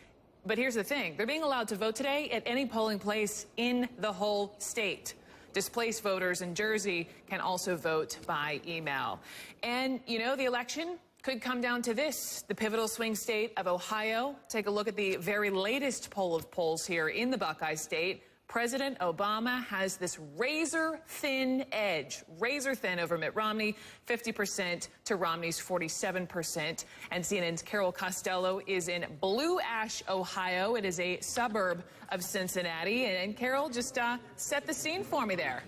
But here's the thing. They're being allowed to vote today at any polling place in the whole state. Displaced voters in Jersey can also vote by email. And, you know, the election could come down to this, the pivotal swing state of Ohio. Take a look at the very latest poll of polls here in the Buckeye State. President Obama has this razor-thin edge, razor-thin over Mitt Romney, 50% to Romney's 47%. And CNN's Carol Costello is in Blue Ash, Ohio. It is a suburb of Cincinnati. And Carol, just set the scene for me there.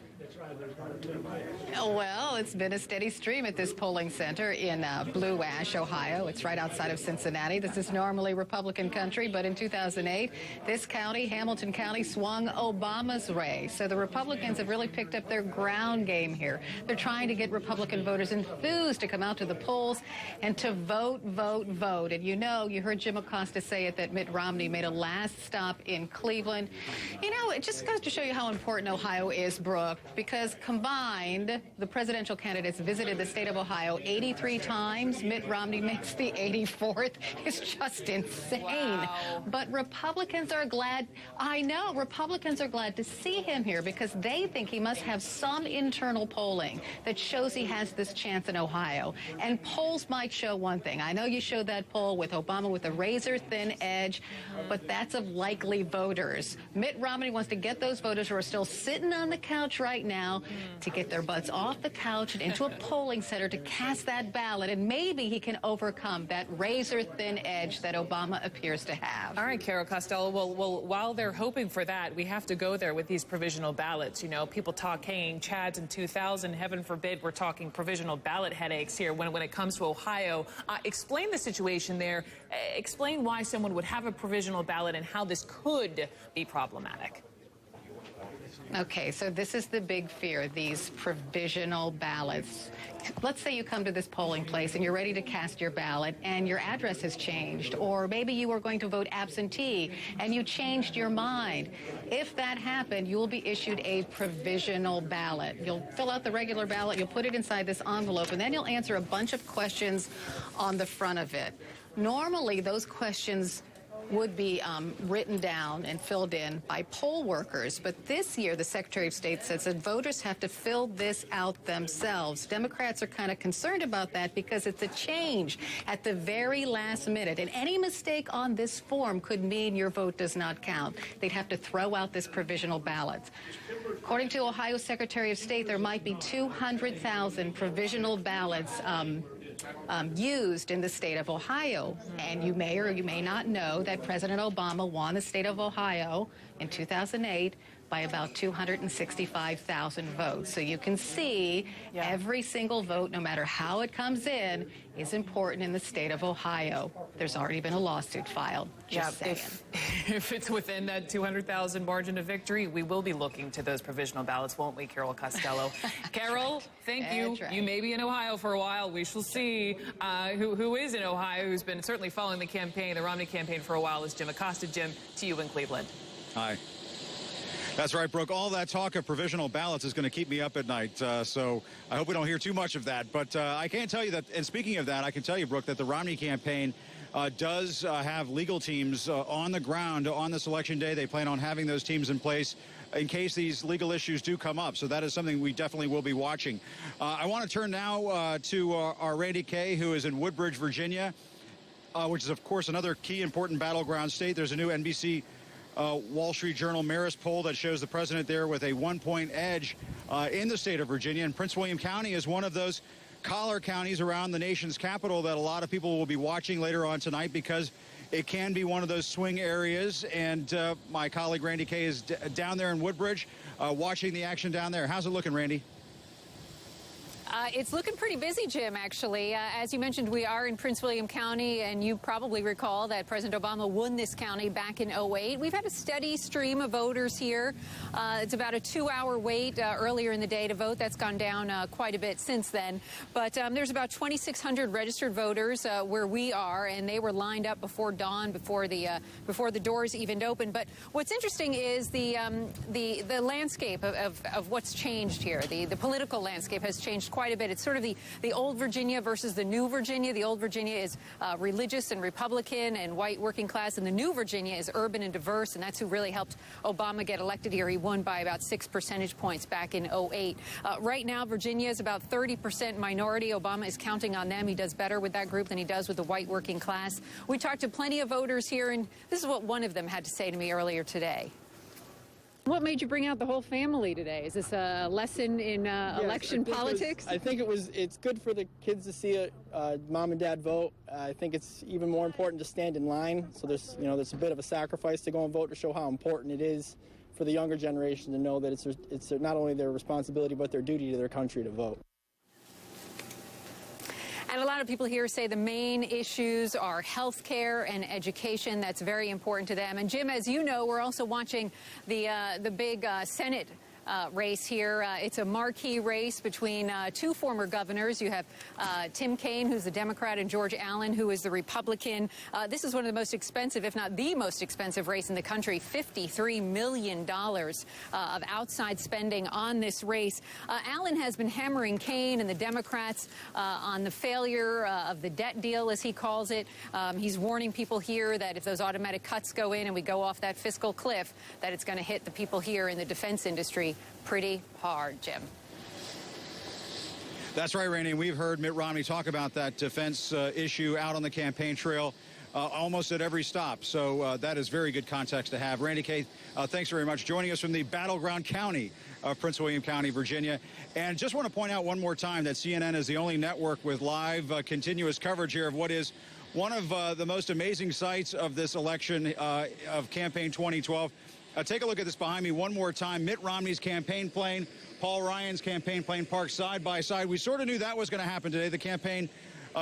Well, it's been a steady stream at this polling center in Blue Ash, Ohio. It's right outside of Cincinnati. This is normally Republican country, but in 2008, this county, Hamilton County, swung Obama's way. So the Republicans have really picked up their ground game here. They're trying to get Republican voters enthused to come out to the polls and to vote, vote, vote. And you know, you heard Jim Acosta say it, that Mitt Romney made a last stop in Cleveland. You know, it just goes to show you how important Ohio is, Brooke, because combined, the presidential candidates visited the state of Ohio 83 times. Mitt Romney makes the 84th. It's just insane.
Wow.
But Republicans are glad, I know, Republicans are glad to see him here because they think he must have some internal polling that shows he has this chance in Ohio. And polls might show one thing. I know you showed that poll with Obama with a razor-thin edge, but that's of likely voters. Mitt Romney wants to get those voters who are still sitting on the couch right now to get their butts off the couch and into a polling center to cast that ballot, and maybe he can overcome that razor-thin edge that Obama appears to have.
All right, Carol Costello. Well, while they're hoping for that, we have to go there with these provisional ballots. You know, people talk hanging chads in 2000. Heaven forbid we're talking provisional ballot headaches here when it comes to Ohio. Explain the situation there. Explain why someone would have a provisional ballot and how this could be problematic.
Okay, so this is the big fear, these provisional ballots. Let's say you come to this polling place and you're ready to cast your ballot and your address has changed, or maybe you were going to vote absentee and you changed your mind. If that happened, you will be issued a provisional ballot. You'll fill out the regular ballot, you'll put it inside this envelope, and then you'll answer a bunch of questions on the front of it. Normally, those questions would be written down and filled in by poll workers. But this year, the Secretary of State says that voters have to fill this out themselves. Democrats are kind of concerned about that because it's a change at the very last minute. And any mistake on this form could mean your vote does not count. They'd have to throw out this provisional ballot. According to Ohio Secretary of State, there might be 200,000 provisional ballots used in the state of Ohio. And you may or you may not know that President Obama won the state of Ohio in 2008 by about 265,000 votes. So you can see every single vote, no matter how it comes in, is important in the state of Ohio. There's already been a lawsuit filed. Just saying.
If it's within that 200,000 margin of victory, we will be looking to those provisional ballots, won't we, Carol Costello? Carol, thank you.
Right.
You may be in Ohio for a while. We shall see. Who is in Ohio, who's been certainly following the campaign, the Romney campaign for a while, is Jim Acosta. Jim, to you in Cleveland.
Hi. That's right, Brooke. All that talk of provisional ballots is going to keep me up at night, so I hope we don't hear too much of that. But I can tell you that, and speaking of that, I can tell you, Brooke, that the Romney campaign does have legal teams on the ground on this election day. They plan on having those teams in place in case these legal issues do come up. So that is something we definitely will be watching. I want to turn now to our Randy Kay, who is in Woodbridge, Virginia, which is, of course, another key important battleground state. There's a new NBC Wall Street Journal Marist poll that shows the president there with a 1-point edge in the state of Virginia. And Prince William County is one of those collar counties around the nation's capital that a lot of people will be watching later on tonight because it can be one of those swing areas. And my colleague Randy Kay is down there in Woodbridge watching the action down there. How's it looking, Randy?
It's looking pretty busy, Jim, actually. As you mentioned, we are in Prince William County, and you probably recall that President Obama won this county back in 2008. We've had a steady stream of voters here. It's about a 2-hour wait earlier in the day to vote. That's gone down quite a bit since then. But there's about 2,600 registered voters where we are, and they were lined up before dawn, before the doors even opened. But what's interesting is the landscape of what's changed here. The political landscape has changed quite a bit. It's sort of the old Virginia versus the new Virginia. The old Virginia is religious and Republican and white working class, and the new Virginia is urban and diverse, and that's who really helped Obama get elected here. He won by about 6 percentage points back in 2008. Right now, Virginia is about 30% minority. Obama is counting on them. He does better with that group than he does with the white working class. We talked to plenty of voters here, and this is what one of them had to say to me earlier today. What made you bring out the whole family today? Is this a lesson in election politics?
I think it's good for the kids to see mom and dad vote. I think it's even more important to stand in line. So there's a bit of a sacrifice to go and vote to show how important it is for the younger generation to know that it's not only their responsibility but their duty to their country to vote.
And a lot of people here say the main issues are health care and education. That's very important to them. And Jim, as you know, we're also watching the big Senate race here. It's a marquee race between two former governors. You have Tim Kaine, who's the Democrat, and George Allen, who is the Republican. This is one of the most expensive, if not the most expensive race in the country. $53 million of outside spending on this race. Allen has been hammering Kaine and the Democrats on the failure of the debt deal, as he calls it. He's warning people here that if those automatic cuts go in and we go off that fiscal cliff, that it's going to hit the people here in the defense industry pretty hard, Jim.
That's right, Randy. And we've heard Mitt Romney talk about that defense issue out on the campaign trail almost at every stop. So that is very good context to have. Randy Kay, thanks very much. Joining us from the battleground county of Prince William County, Virginia. And just want to point out one more time that CNN is the only network with live continuous coverage here of what is one of the most amazing sights of this election of campaign 2012. Take a look at this behind me one more time. Mitt Romney's campaign plane, Paul Ryan's campaign plane parked side by side. We sort of knew that was going to happen today. The campaign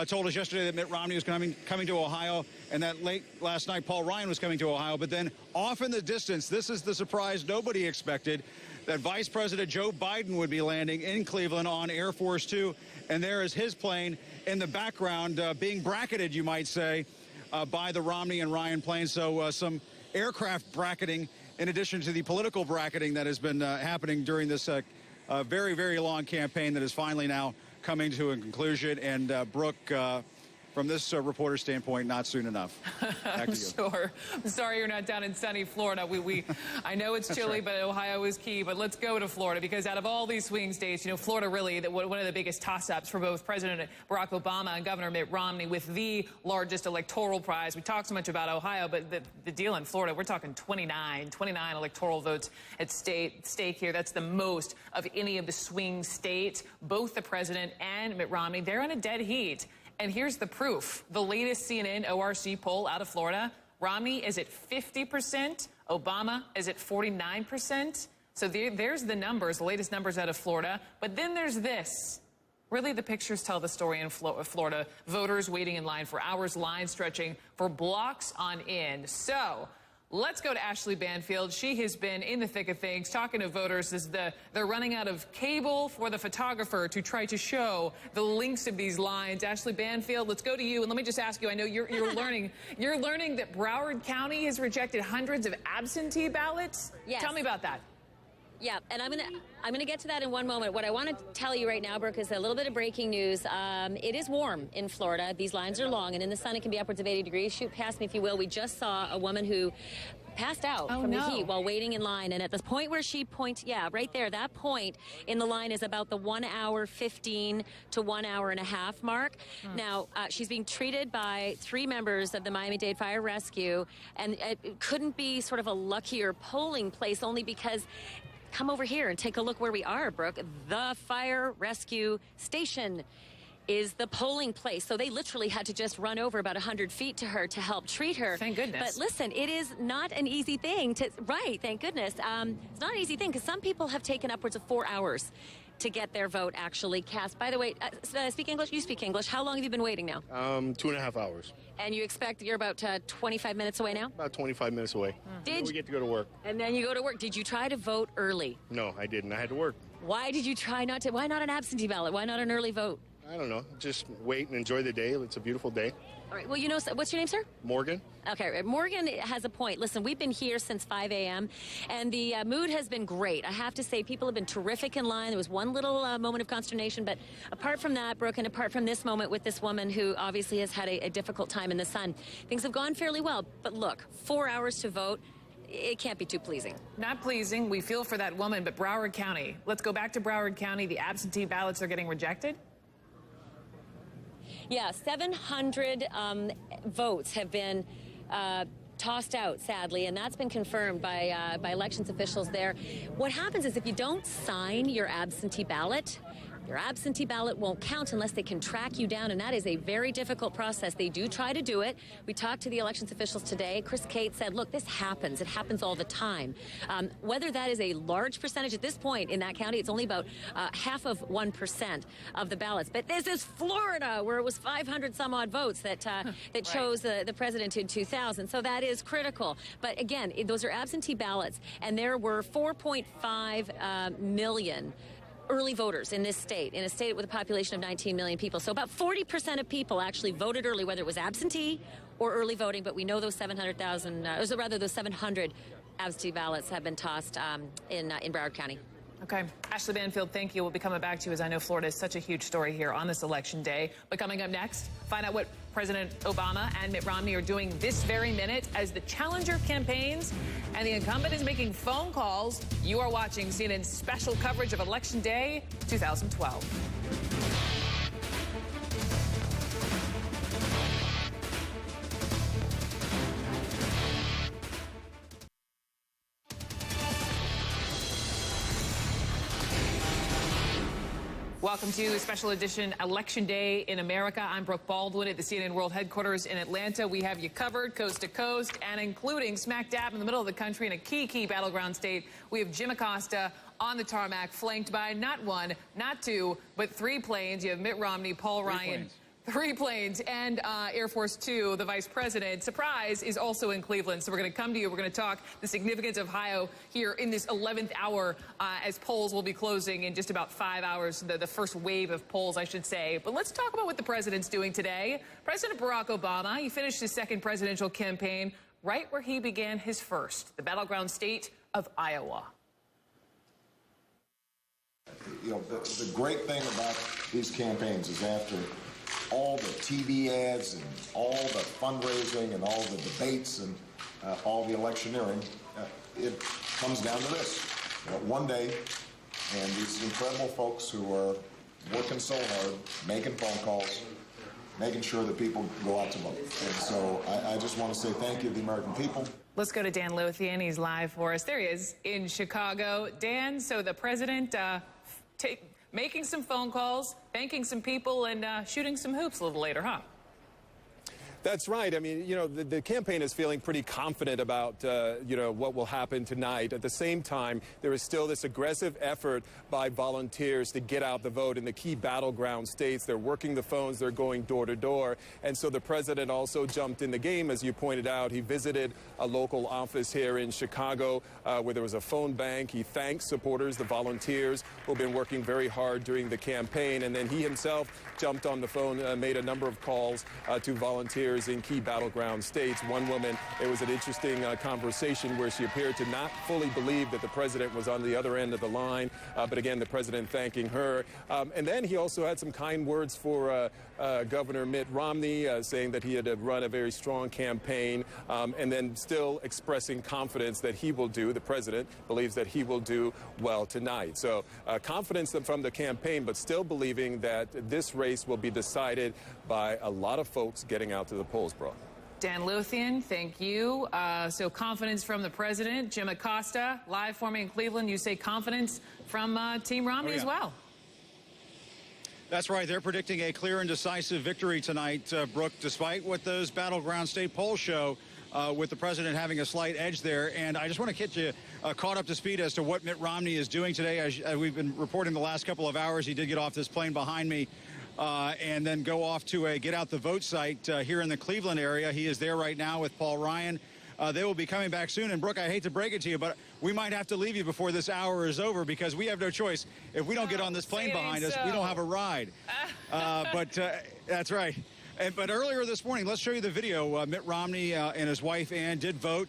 told us yesterday that Mitt Romney was coming to Ohio, and that late last night Paul Ryan was coming to Ohio. But then off in the distance, this is the surprise nobody expected, that Vice President Joe Biden would be landing in Cleveland on Air Force Two. And there is his plane in the background being bracketed, you might say, by the Romney and Ryan planes. So some aircraft bracketing in addition to the political bracketing that has been happening during this very, very long campaign that is finally now coming to a conclusion. And Brooke, from this reporter's standpoint, not soon enough. Back to you.
Sure. I'm sorry you're not down in sunny Florida. I know it's chilly, right, but Ohio is key. But let's go to Florida, because out of all these swing states, Florida really one of the biggest toss-ups for both President Barack Obama and Governor Mitt Romney, with the largest electoral prize. We talk so much about Ohio, but the deal in Florida, we're talking 29 electoral votes at stake here. That's the most of any of the swing states. Both the president and Mitt Romney, they're in a dead heat. And here's the proof. The latest CNN ORC poll out of Florida, Romney is at 50%, Obama is at 49%. So there's the numbers, the latest numbers out of Florida. But then there's this. Really, the pictures tell the story in Florida. Voters waiting in line for hours, lines stretching for blocks on end. So let's go to Ashley Banfield. She has been in the thick of things, talking to voters as they're running out of cable for the photographer to try to show the links of these lines. Ashley Banfield, let's go to you. And let me just ask you, I know you're learning that Broward County has rejected hundreds of absentee ballots.
Yes.
Tell me about that.
Yeah, and I'm gonna get to that in one moment. What I want to tell you right now, Brooke, is a little bit of breaking news. It is warm in Florida. These lines are long, and in the sun it can be upwards of 80 degrees. Shoot past me if you will. We just saw a woman who passed out from the heat while waiting in line, and at the point where she points, right there, that point in the line is about the 1 hour 15 to 1 hour and a half mark. Now, she's being treated by 3 members of the Miami-Dade Fire Rescue, and it couldn't be sort of a luckier polling place, only because come over here and take a look where we are, Brooke. The fire rescue station is the polling place. So they literally had to just run over about 100 feet to her to help treat her.
Thank goodness.
But listen, it is not an easy thing to, thank goodness. It's not an easy thing because some people have taken upwards of 4 hours to get their vote actually cast. By the way, speak English? You speak English. How long have you been waiting now?
2.5 hours.
And you expect you're about 25 minutes away now?
About 25 minutes away.
Did
we get to go to work?
And then you go to work. Did you try to vote early?
No, I didn't. I had to work.
Why did you try not to? Why not an absentee ballot? Why not an early vote?
I don't know. Just wait and enjoy the day. It's a beautiful day.
All right. Well, you know, what's your name, sir?
Morgan.
Okay. Morgan has a point. Listen, we've been here since 5 a.m. and the mood has been great. I have to say, people have been terrific in line. There was one little moment of consternation, but apart from that, Brooke, and apart from this moment with this woman who obviously has had a difficult time in the sun, things have gone fairly well. But look, 4 hours to vote. It can't be too pleasing.
Not pleasing. We feel for that woman, but Broward County. Let's go back to Broward County. The absentee ballots are getting rejected.
Yeah, 700 votes have been tossed out, sadly, and that's been confirmed by elections officials there. What happens is if you don't sign your absentee ballot won't count unless they can track you down, and that is a very difficult process. They do try to do it. We talked to the elections officials today. Chris Cate said, look, this happens. It happens all the time. Whether that is a large percentage at this point in that county, it's only about half of 1% of the ballots. But this is Florida, where it was 500 some odd votes that chose the president in 2000. So that is critical. But again, those are absentee ballots, and there were 4.5 million early voters in this state, in a state with a population of 19 million people. So about 40% of people actually voted early, whether it was absentee or early voting, but we know those 700,000, those 700 absentee ballots have been tossed in Broward County.
Okay. Ashley Banfield, thank you. We'll be coming back to you, as I know Florida is such a huge story here on this election day. But coming up next, find out what President Obama and Mitt Romney are doing this very minute as the challenger campaigns and the incumbent is making phone calls. You are watching CNN's special coverage of Election Day 2012. Welcome to a special edition Election Day in America. I'm Brooke Baldwin at the CNN World Headquarters in Atlanta. We have you covered coast to coast and including smack dab in the middle of the country in a key battleground state. We have Jim Acosta on the tarmac, flanked by not one, not two, but 3 planes. You have Mitt Romney, Paul Ryan. 3 planes and Air Force Two, the vice president. Surprise is also in Cleveland. So we're going to come to you. We're going to talk the significance of Ohio here in this 11th hour as polls will be closing in just about 5 hours, the first wave of polls, I should say. But let's talk about what the president's doing today. President Barack Obama, he finished his second presidential campaign right where he began his first, the battleground state of Iowa.
You know, the great thing about these campaigns is after all the TV ads and all the fundraising and all the debates and all the electioneering, it comes down to this. You know, one day, and these incredible folks who are working so hard, making phone calls, making sure that people go out to vote. And so I just want to say thank you to the American people.
Let's go to Dan Lothian. He's live for us. There he is in Chicago. Dan, so the president making some phone calls, thanking some people, and shooting some hoops a little later, huh?
That's right. I mean, you know, the campaign is feeling pretty confident about, you know, what will happen tonight. At the same time, there is still this aggressive effort by volunteers to get out the vote in the key battleground states. They're working the phones. They're going door to door. And so the president also jumped in the game, as you pointed out. He visited a local office here in Chicago where there was a phone bank. He thanked supporters, the volunteers, who have been working very hard during the campaign. And then he himself jumped on the phone, made a number of calls to volunteers in key battleground states. One woman, it was an interesting conversation where she appeared to not fully believe that the president was on the other end of the line. But again, the president thanking her. And then he also had some kind words for Governor Mitt Romney, saying that he had run a very strong campaign, and then still expressing confidence that he will do, the president believes that he will do well tonight. So confidence from the campaign, but still believing that this race will be decided by a lot of folks getting out to the polls, bro.
Dan Lothian, thank you. So confidence from the president. Jim Acosta, live for me in Cleveland. You say confidence from Team Romney as well.
That's right. They're predicting a clear and decisive victory tonight, Brooke, despite what those battleground state polls show, with the president having a slight edge there. And I just want to get you caught up to speed as to what Mitt Romney is doing today. As we've been reporting the last couple of hours, he did get off this plane behind me and then go off to a get out the vote site here in the Cleveland area. He is there right now with Paul Ryan. They will be coming back soon. And, Brooke, I hate to break it to you, but we might have to leave you before this hour is over because we have no choice. If we don't get on this plane behind us, we don't have a ride. That's right. But earlier this morning, let's show you the video. Mitt Romney and his wife, Ann, did vote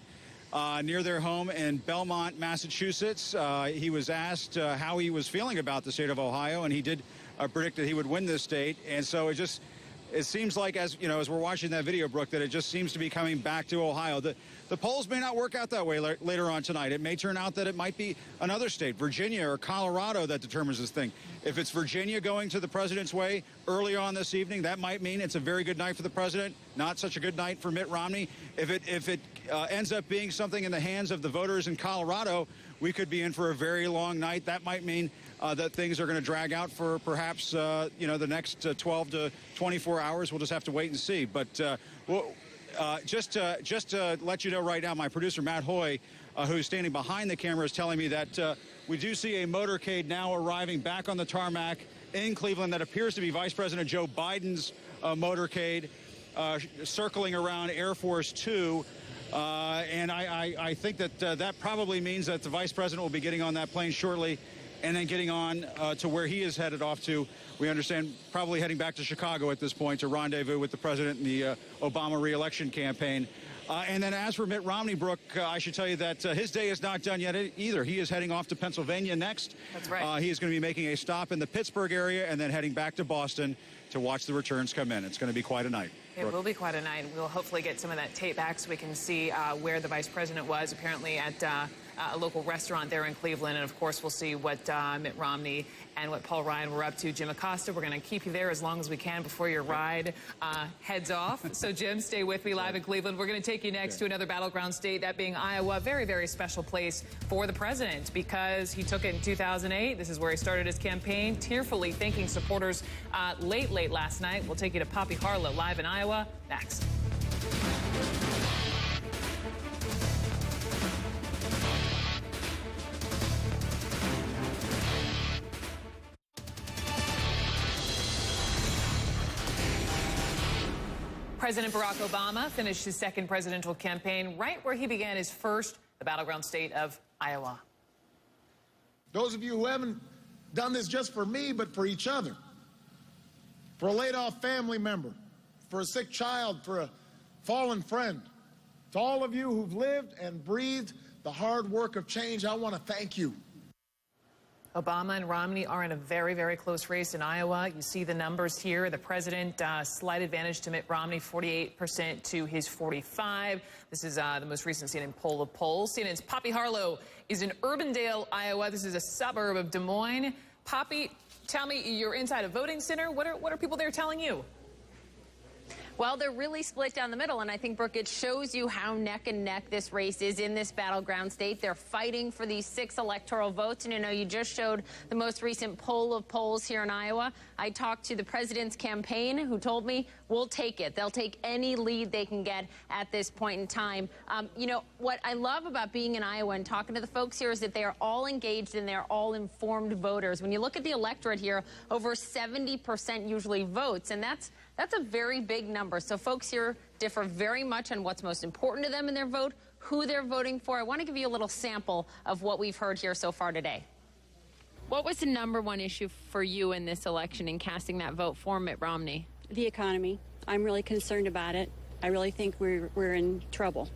near their home in Belmont, Massachusetts. He was asked how he was feeling about the state of Ohio, and he did predict that he would win this state. And so it seems like, as you know, as we're watching that video, Brooke, that it just seems to be coming back to Ohio. The polls may not work out that way later on tonight. It may turn out that it might be another state, Virginia or Colorado, that determines this thing. If it's Virginia going to the president's way early on this evening, that might mean it's a very good night for the president, not such a good night for Mitt Romney. If it ends up being something in the hands of the voters in Colorado, we could be in for a very long night. That might mean that things are going to drag out for perhaps, you know, the next 12 to 24 hours. We'll just have to wait and see. But just to let you know right now, my producer, Matt Hoy, who's standing behind the camera, is telling me that we do see a motorcade now arriving back on the tarmac in Cleveland that appears to be Vice President Joe Biden's motorcade circling around Air Force 2. And I think that that probably means that the vice president will be getting on that plane shortly and then getting on to where he is headed off to. We understand probably heading back to Chicago at this point to rendezvous with the president in the Obama re-election campaign. And then as for Mitt Romney, Brooke, I should tell you that his day is not done yet either. He is heading off to Pennsylvania next.
That's right.
He is going to be making a stop in the Pittsburgh area and then heading back to Boston to watch the returns come in. It's going to be quite a night.
It will be quite a night. We'll hopefully get some of that tape back so we can see where the vice president was, apparently at a local restaurant there in Cleveland. And, of course, we'll see what Mitt Romney and what Paul Ryan were up to. Jim Acosta, we're going to keep you there as long as we can before your ride heads off. So, Jim, stay with me live in Cleveland. We're going to take you next to another battleground state, that being Iowa. Very, very special place for the president because he took it in 2008. This is where he started his campaign, tearfully thanking supporters late last night. We'll take you to Poppy Harlow live in Iowa next. President Barack Obama finished his second presidential campaign right where he began his first, the battleground state of Iowa.
Those of you who haven't done this just for me, but for each other, for a laid-off family member, for a sick child, for a fallen friend, to all of you who've lived and breathed the hard work of change, I want to thank you.
Obama and Romney are in a very, very close race in Iowa. You see the numbers here. The president, slight advantage to Mitt Romney, 48% to his 45%. This is the most recent CNN poll of polls. CNN's Poppy Harlow is in Urbandale, Iowa. This is a suburb of Des Moines. Poppy, tell me, you're inside a voting center. What are people there telling you?
Well, they're really split down the middle, and I think, Brooke, it shows you how neck and neck this race is in this battleground state. They're fighting for these 6 electoral votes, and you just showed the most recent poll of polls here in Iowa. I talked to the president's campaign, who told me, we'll take it. They'll take any lead they can get at this point in time. What I love about being in Iowa and talking to the folks here is that they are all engaged and they're all informed voters. When you look at the electorate here, over 70% usually votes, and that's a very big number. So folks here differ very much on what's most important to them in their vote, who they're voting for. I want to give you a little sample of what we've heard here so far today. What was the #1 issue for you in this election in casting that vote for Mitt Romney?
The economy. I'm really concerned about it. I really think we're in trouble.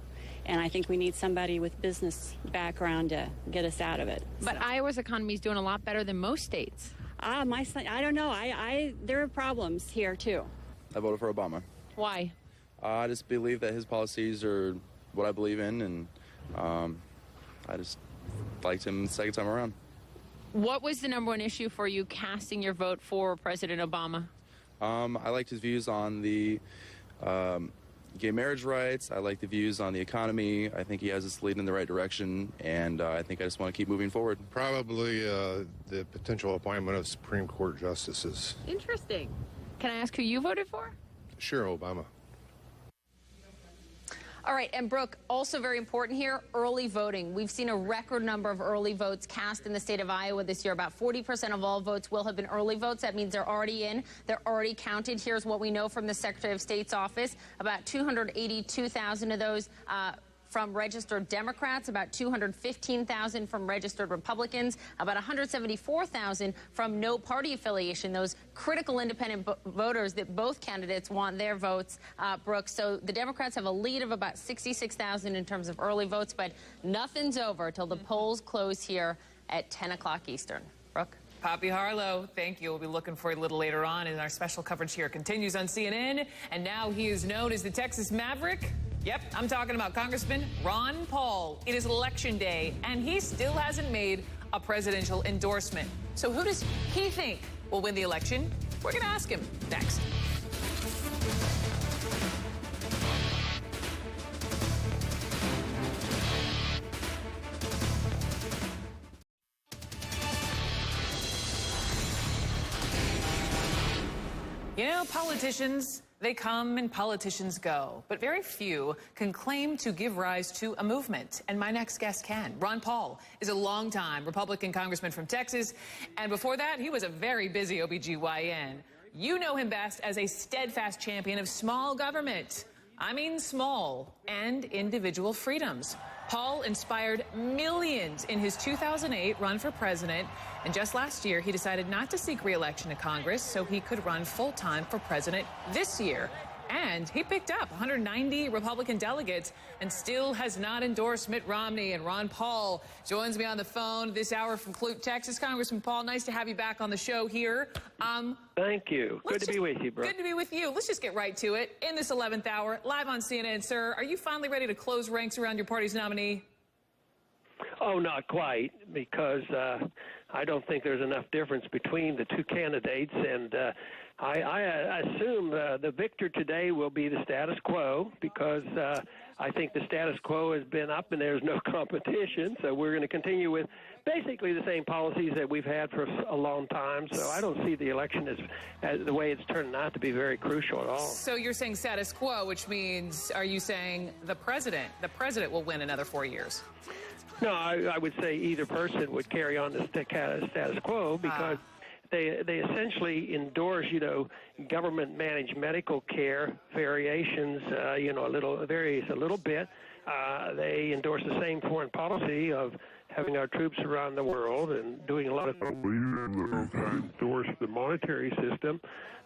And I think we need somebody with business background to get us out of it.
But Iowa's economy is doing a lot better than most states.
My son, I don't know. There are problems here, too.
I voted for Obama.
Why?
I just believe that his policies are what I believe in, and I just liked him the second time around.
What was the #1 issue for you casting your vote for President Obama?
I liked his views on the gay marriage rights. I like the views on the economy. I think he has us leading in the right direction, and I think I just want to keep moving forward.
Probably the potential appointment of Supreme Court justices.
Interesting. Can I ask who you voted for?
Sure, Obama.
All right, and Brooke, also very important here, early voting. We've seen a record number of early votes cast in the state of Iowa this year. About 40% of all votes will have been early votes. That means they're already in. They're already counted. Here's what we know from the Secretary of State's office. About 282,000 of those from registered Democrats, about 215,000 from registered Republicans, about 174,000 from no party affiliation, those critical independent voters that both candidates want their votes, Brooke. So the Democrats have a lead of about 66,000 in terms of early votes, but nothing's over till the polls close here at 10 o'clock Eastern. Brooke?
Poppy Harlow, thank you. We'll be looking for you a little later on, and our special coverage here continues on CNN. And now he is known as the Texas Maverick. Yep, I'm talking about Congressman Ron Paul. It is Election Day, and he still hasn't made a presidential endorsement. So who does he think will win the election? We're going to ask him next. You know, politicians, they come and politicians go, but very few can claim to give rise to a movement. And my next guest can. Ron Paul is a longtime Republican congressman from Texas, and before that, he was a very busy OBGYN. You know him best as a steadfast champion of small government. I mean small and individual freedoms. Paul inspired millions in his 2008 run for president, and just last year he decided not to seek re-election to Congress so he could run full-time for president this year. And he picked up 190 Republican delegates and still has not endorsed Mitt Romney. And Ron Paul joins me on the phone this hour from Clute, Texas. Congressman Paul, nice to have you back on the show here.
Thank you. Good to be with you, bro.
Good to be with you. Let's just get right to it. In this 11th hour, live on CNN, sir, are you finally ready to close ranks around your party's nominee?
Oh, not quite, because I don't think there's enough difference between the two candidates, and I assume the victor today will be the status quo, because I think the status quo has been up and there's no competition, so we're going to continue with basically the same policies that we've had for a long time, so I don't see the election as the way it's turning out to be very crucial at all.
So you're saying status quo, which means, are you saying the president will win another 4 years?
No, I would say either person would carry on the status quo, because they essentially endorse, government managed medical care variations, varies a little bit. They endorse the same foreign policy of having our troops around the world and doing a lot of things. Endorse the monetary system.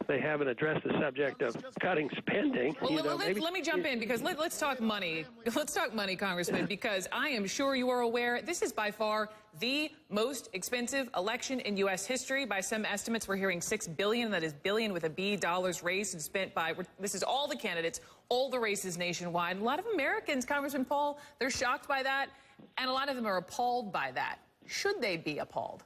They haven't addressed the subject of cutting spending.
Well, let me jump in, because let's talk money. Let's talk money, Congressman, because I am sure you are aware this is by far the most expensive election in U.S. history. By some estimates, we're hearing $6 billion, that is billion with a B, dollars raised and spent by, this is all the candidates, all the races nationwide. A lot of Americans, Congressman Paul, they're shocked by that, and a lot of them are appalled by that. Should they be appalled?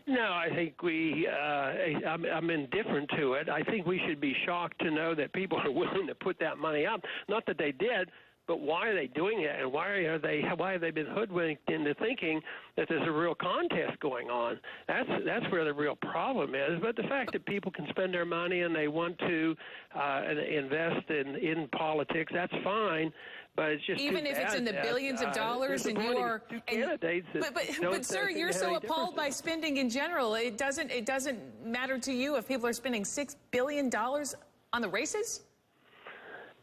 No, I think I'm indifferent to it. I think we should be shocked to know that people are willing to put that money up. Not that they did, but why are they doing it, and why have they been hoodwinked into thinking that there's a real contest going on? That's where the real problem is. But the fact that people can spend their money and they want to invest in politics, that's fine. But it's just
even if it's in the billions of dollars, and you are
candidates.
But sir, you're so appalled by spending in general. It doesn't matter to you if people are spending $6 billion on the races?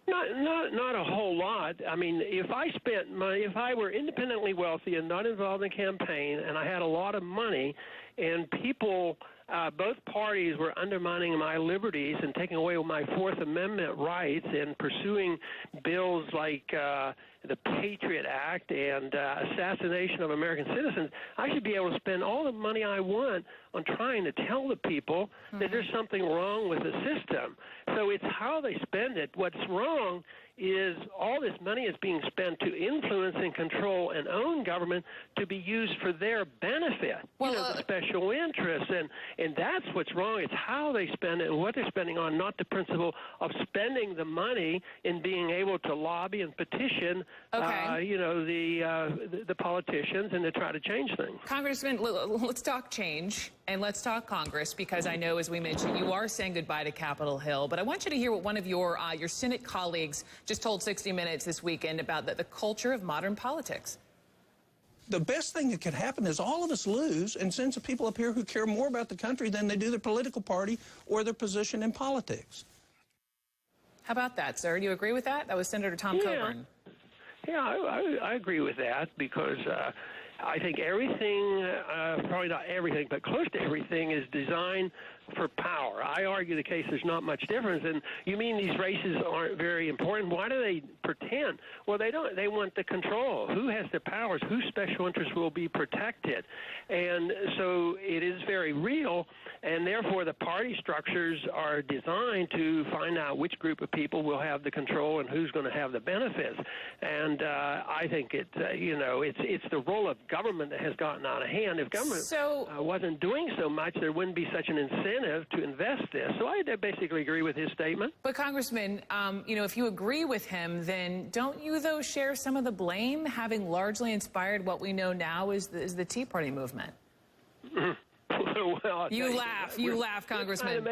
Not a whole lot. I mean, if I spent money, if I were independently wealthy and not involved in a campaign, and I had a lot of money, and people, both parties were undermining my liberties and taking away my Fourth Amendment rights and pursuing bills like the Patriot Act and assassination of American citizens, I should be able to spend all the money I want on trying to tell the people that there's something wrong with the system. So it's how they spend it. What's wrong is all this money is being spent to influence and control and own government to be used for their benefit, the special interests. And that's what's wrong. It's how they spend it and what they're spending on, not the principle of spending the money and being able to lobby and petition, the politicians and to try to change things.
Congressman, let's talk change. And let's talk Congress, because I know, as we mentioned, you are saying goodbye to Capitol Hill. But I want you to hear what one of your Senate colleagues just told 60 Minutes this weekend about the culture of modern politics.
The best thing that could happen is all of us lose and send some people up here who care more about the country than they do their political party or their position in politics.
How about that, sir? Do you agree with that? That was Senator Tom Coburn.
Yeah, I agree with that, because I think everything, probably not everything, but close to everything, is designed for power. I argue the case there's not much difference. And you mean these races aren't very important? Why do they pretend? Well, they don't. They want the control. Who has the powers? Whose special interests will be protected? And so it is very real, and therefore the party structures are designed to find out which group of people will have the control and who's going to have the benefits. And I think it's the role of government that has gotten out of hand. If government wasn't doing so much, there wouldn't be such an incentive to invest this. So I basically agree with his statement.
But Congressman, if you agree with him, then don't you, though, share some of the blame, having largely inspired what we know now is the Tea Party movement?
Well,
you laugh, Congressman.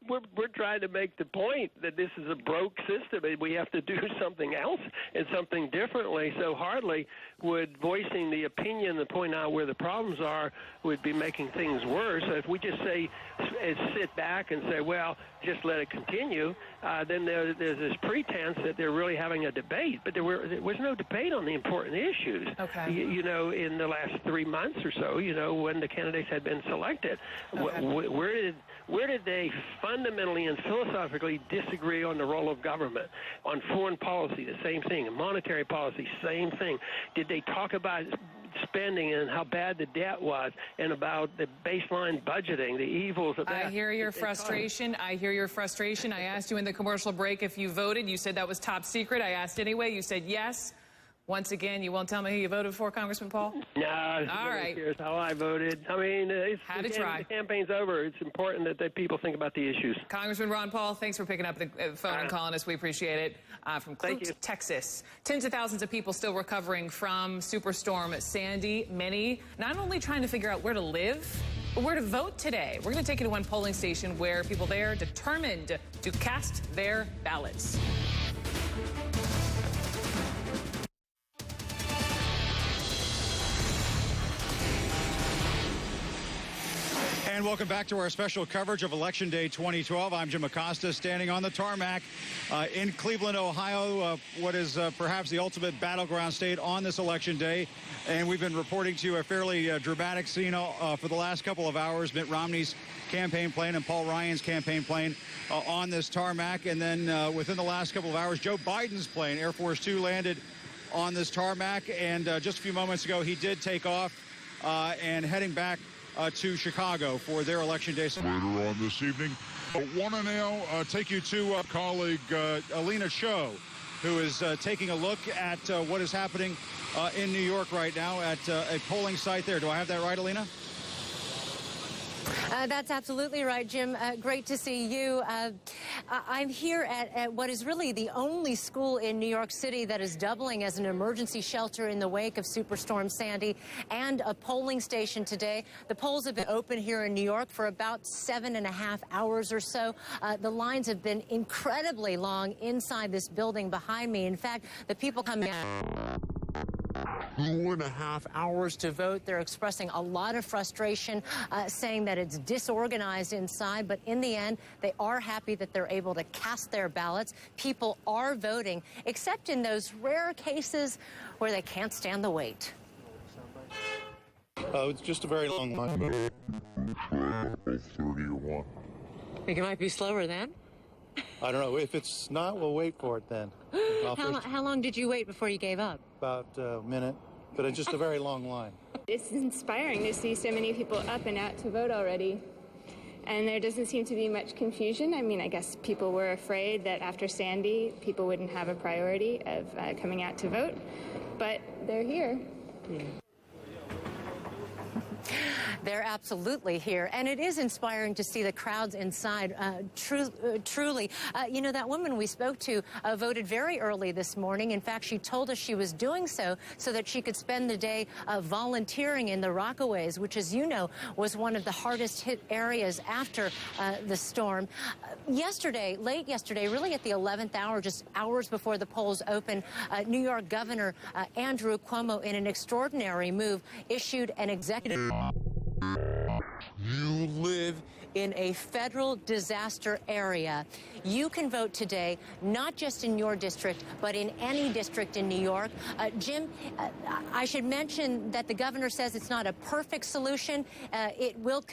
We're trying to make the point that this is a broke system and we have to do something else and something differently. So hardly would voicing the opinion and point out where the problems are would be making things worse. So if we just sit back and say, well, just let it continue, then there's this pretense that they're really having a debate. But there was no debate on the important issues.
Okay.
In the last 3 months or so, when the candidates had been selected.
Okay.
Where did they fundamentally and philosophically disagree on the role of government? On foreign policy, the same thing. On monetary policy, same thing. Did they talk about spending and how bad the debt was and about the baseline budgeting, the evils of that?
I hear your frustration. I asked you in the commercial break if you voted. You said that was top secret. I asked anyway. You said yes. Once again, you won't tell me who you voted for, Congressman Paul?
No,
all right.
Here's how I voted. I mean, the campaign's over. It's important that people think about the issues.
Congressman Ron Paul, thanks for picking up the phone and calling us. We appreciate it. From Clute, Texas. Tens of thousands of people still recovering from Superstorm Sandy. Many not only trying to figure out where to live, but where to vote today. We're going to take you to one polling station where people there are determined to cast their ballots.
And welcome back to our special coverage of Election Day 2012. I'm Jim Acosta, standing on the tarmac in Cleveland, Ohio, what is perhaps the ultimate battleground state on this election day. And we've been reporting to you a fairly dramatic scene for the last couple of hours. Mitt Romney's campaign plane and Paul Ryan's campaign plane on this tarmac. And then within the last couple of hours, Joe Biden's plane, Air Force Two, landed on this tarmac. And just a few moments ago, he did take off and heading back to Chicago for their Election Day.
Later on this evening, I want to now take you to our colleague Alina Cho, who is taking a look at what is happening in New York right now at a polling site there. Do I have that right, Alina?
That's absolutely right, Jim. Great to see you. I'm here at what is really the only school in New York City that is doubling as an emergency shelter in the wake of Superstorm Sandy, and a polling station today. The polls have been open here in New York for about 7.5 hours or so. The lines have been incredibly long inside this building behind me. In fact, the people coming out 2.5 hours to vote. They're expressing a lot of frustration, saying that it's disorganized inside, but in the end, they are happy that they're able to cast their ballots. People are voting, except in those rare cases where they can't stand the wait.
It's just a very long line. 30-1.
Think it might be slower then?
I don't know. If it's not, we'll wait for it then.
How long did you wait before you gave up?
About a minute, but it's just a very long line.
It's inspiring to see so many people up and out to vote already. And there doesn't seem to be much confusion. I mean, I guess people were afraid that after Sandy, people wouldn't have a priority of coming out to vote. But they're here.
Yeah. They're absolutely here, and it is inspiring to see the crowds inside. Truly, you know, that woman we spoke to voted very early this morning. In fact, she told us she was doing so that she could spend the day volunteering in the Rockaways, which, as you know, was one of the hardest hit areas after the storm. Late yesterday, really at the 11th hour, just hours before the polls opened, New York Governor Andrew Cuomo, in an extraordinary move, issued an executive. You live in a federal disaster area. You can vote today, not just in your district, but in any district in New York. Jim, I should mention that the governor says it's not a perfect solution. It will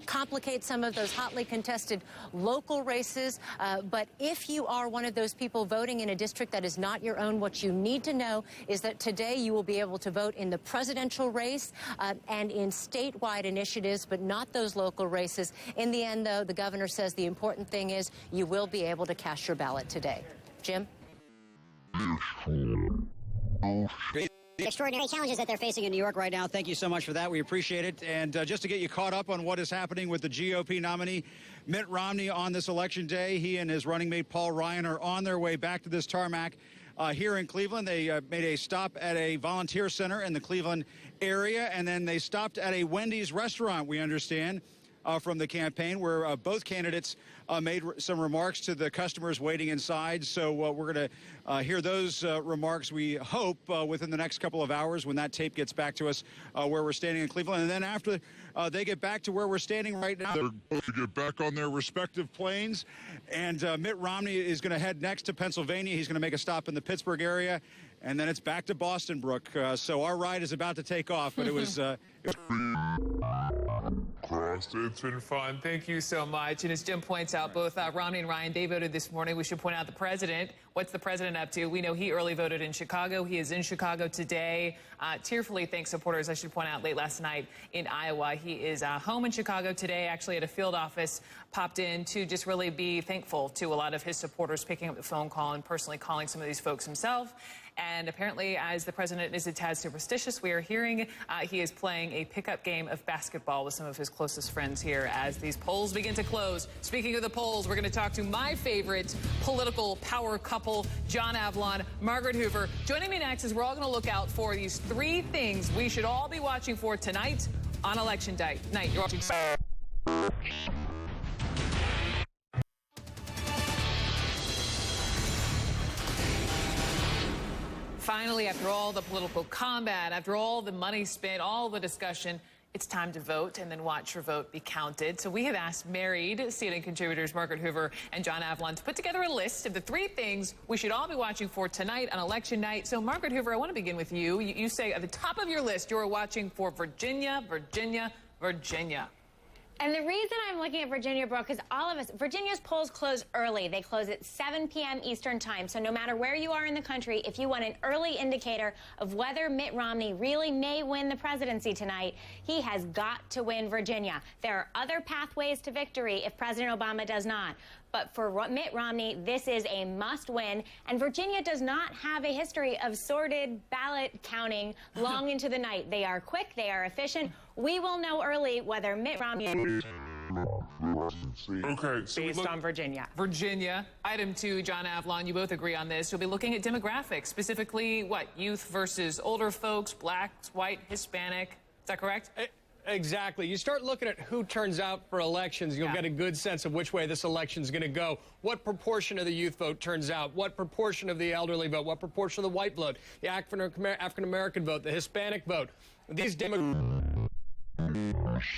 complicate some of those hotly contested local races. But if you are one of those people voting in a district that is not your own, what you need to know is that today you will be able to vote in the presidential race and in statewide initiatives, but not those local races. In the end, though, the governor says the important thing is you will be able to cast your ballot today. Jim?
The extraordinary challenges that they're facing in New York right now. Thank you so much for that. We appreciate it. And just to get you caught up on what is happening with the GOP nominee, Mitt Romney, on this election day, he and his running mate Paul Ryan are on their way back to this tarmac here in Cleveland. They made a stop at a volunteer center in the Cleveland area, and then they stopped at a Wendy's restaurant, we understand, from the campaign, where both candidates made some remarks to the customers waiting inside. So we're going to hear those remarks, we hope, within the next couple of hours when that tape gets back to us where we're standing in Cleveland. And then after they get back to where we're standing right now,
they're going to get back on their respective planes. And Mitt Romney is going to head next to Pennsylvania. He's going to make a stop in the Pittsburgh area. And then it's back to Boston, Brooke. So our ride is about to take off, but it was...
It's been fun. Thank you so much. And as Jim points out, both Romney and Ryan, they voted this morning. We should point out the president. What's the president up to? We know he early voted in Chicago. He is in Chicago today. Tearfully thanks supporters, I should point out, late last night in Iowa. He is home in Chicago today, actually at a field office, popped in to just really be thankful to a lot of his supporters, picking up the phone call and personally calling some of these folks himself. And apparently, as the president is a tad superstitious, we are hearing he is playing a pickup game of basketball with some of his closest friends here as these polls begin to close. Speaking of the polls, we're going to talk to my favorite political power couple, John Avlon, Margaret Hoover. Joining me next is we're all going to look out for these 3 things we should all be watching for tonight on Election Day. Night, you're watching. Finally, after all the political combat, after all the money spent, all the discussion, it's time to vote and then watch your vote be counted. So we have asked married CNN contributors Margaret Hoover and John Avlon to put together a list of the 3 things we should all be watching for tonight on Election Night. So Margaret Hoover, I want to begin with you. You say at the top of your list you're watching for Virginia, Virginia, Virginia.
And the reason I'm looking at Virginia, Brooke, is all of us, Virginia's polls close early. They close at 7 p.m. Eastern time. So no matter where you are in the country, if you want an early indicator of whether Mitt Romney really may win the presidency tonight, he has got to win Virginia. There are other pathways to victory if President Obama does not. But for Mitt Romney, this is a must-win. And Virginia does not have a history of sordid ballot counting long into the night. They are quick. They are efficient. we will know early whether Mitt Romney...
Okay, so based on Virginia. Virginia. Item 2, John Avlon, you both agree on this. You'll be looking at demographics, specifically what? Youth versus older folks, blacks, white, Hispanic. Is that correct?
Exactly. You start looking at who turns out for elections, you'll get a good sense of which way this election is going to go. What proportion of the youth vote turns out? What proportion of the elderly vote? What proportion of the white vote? The African-American vote? The Hispanic vote? These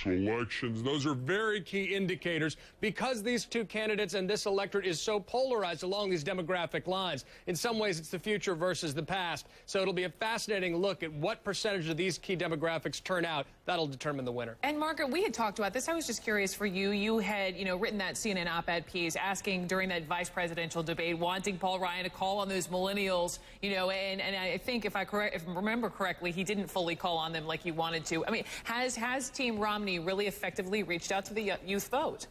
elections, those are very key indicators because these two candidates and this electorate is so polarized along these demographic lines. In some ways, it's the future versus the past. So it'll be a fascinating look at what percentage of these key demographics turn out. That'll determine the winner.
And Margaret, we had talked about this. I was just curious for you. You had, written that CNN op-ed piece asking during that vice presidential debate, wanting Paul Ryan to call on those millennials, and I think if I remember correctly, he didn't fully call on them like he wanted to. I mean, has Team Romney really effectively reached out to the youth vote?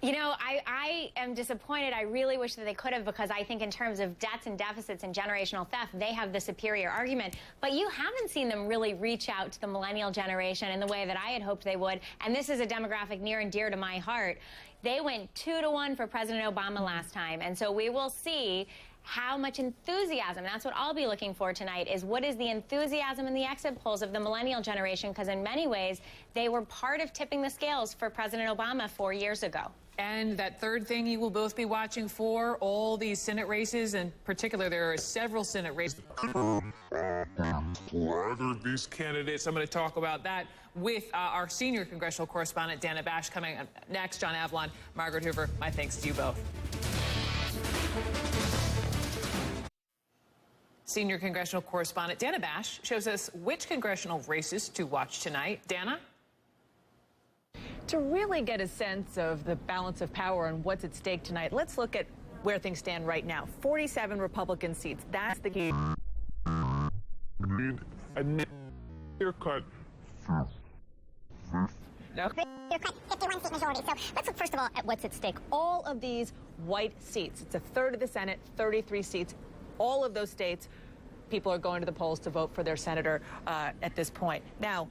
I am disappointed. I really wish that they could have, because I think in terms of debts and deficits and generational theft, they have the superior argument. But you haven't seen them really reach out to the millennial generation in the way that I had hoped they would. And this is a demographic near and dear to my heart. They went 2-1 for President Obama last time. And so we will see how much enthusiasm, that's what I'll be looking for tonight, is what is the enthusiasm in the exit polls of the millennial generation, because in many ways, they were part of tipping the scales for President Obama 4 years ago.
And that third thing you will both be watching for, all these Senate races, in particular, there are several Senate races. These candidates, I'm going to talk about that with our senior congressional correspondent, Dana Bash, coming up next. John Avlon, Margaret Hoover, my thanks to you both. Senior congressional correspondent Dana Bash shows us which congressional races to watch tonight. Dana?
To really get a sense of the balance of power and what's at stake tonight, let's look at where things stand right now. 47 Republican seats. That's the key.
Need a clear cut.
No.
51 seat majority. So let's look first of all at what's at stake.
All of these white seats, it's a third of the Senate, 33 seats. All of those states, people are going to the polls to vote for their senator at this point. Now,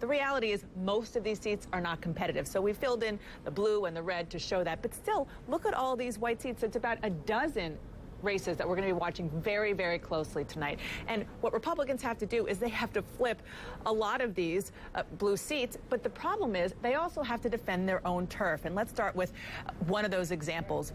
the reality is most of these seats are not competitive. So we filled in the blue and the red to show that. But still, look at all these white seats. It's about a dozen races that we're going to be watching very, very closely tonight. And what Republicans have to do is they have to flip a lot of these blue seats. But the problem is they also have to defend their own turf. And let's start with one of those examples.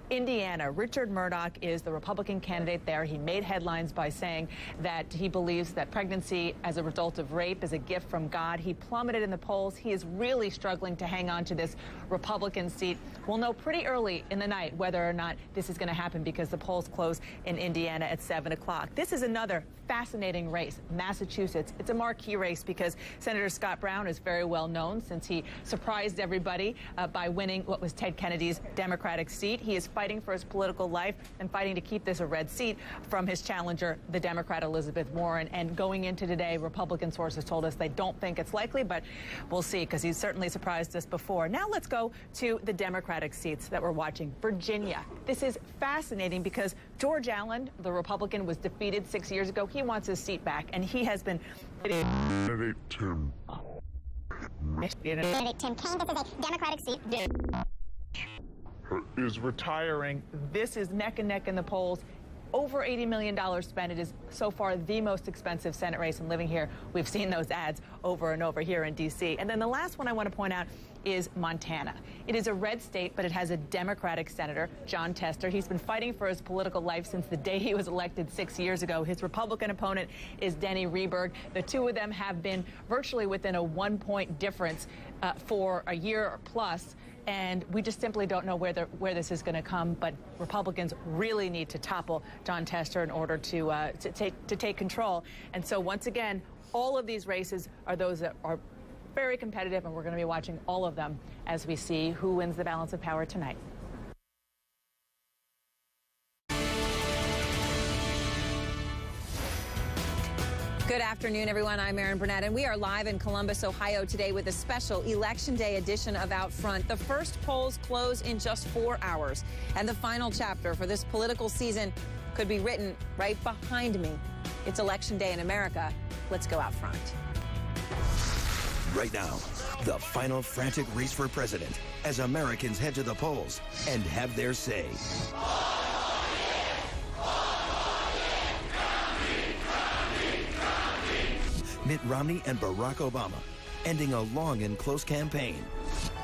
Indiana, Richard Murdoch is the Republican candidate there. He made headlines by saying that he believes that pregnancy as a result of rape is a gift from God. He plummeted in the polls. He is really struggling to hang on to this Republican seat. We'll know pretty early in the night whether or not this is going to happen because the polls close in Indiana at 7 o'clock. This is another fascinating race, Massachusetts. It's a marquee race because Senator Scott Brown is very well known since he surprised everybody by winning what was Ted Kennedy's Democratic seat. He is fighting for his political life and fighting to keep this a red seat from his challenger, the Democrat Elizabeth Warren. And going into today, Republican sources told us they don't think it's likely, but we'll see, because he's certainly surprised us before. Now let's go to the Democratic seats that we're watching. Virginia. This is fascinating because George Allen, the Republican, was defeated 6 years ago. He wants his seat back, and he has been...
Candidate Tim
Kaine, this is a Democratic seat.
Is retiring.
This is neck and neck in the polls. Over $80 million spent. It is so far the most expensive Senate race. And living here, we've seen those ads over and over here in D.C. And then the last one I want to point out is Montana. It is a red state, but it has a Democratic senator, Jon Tester. He's been fighting for his political life since the day he was elected 6 years ago. His Republican opponent is Denny Rehberg. The two of them have been virtually within a 1-point difference for a year plus. And we just simply don't know where this is going to come. But Republicans really need to topple Jon Tester in order to take control. And so once again, all of these races are those that are very competitive, and we're going to be watching all of them as we see who wins the balance of power tonight.
Good afternoon, everyone. I'm Erin Burnett, and we are live in Columbus, Ohio today with a special Election Day edition of Out Front. The first polls close in just 4 hours, and the final chapter for this political season could be written right behind me. It's Election Day in America. Let's go out front.
Right now, the final frantic race for president as Americans head to the polls and have their say. Mitt Romney and Barack Obama ending a long and close campaign.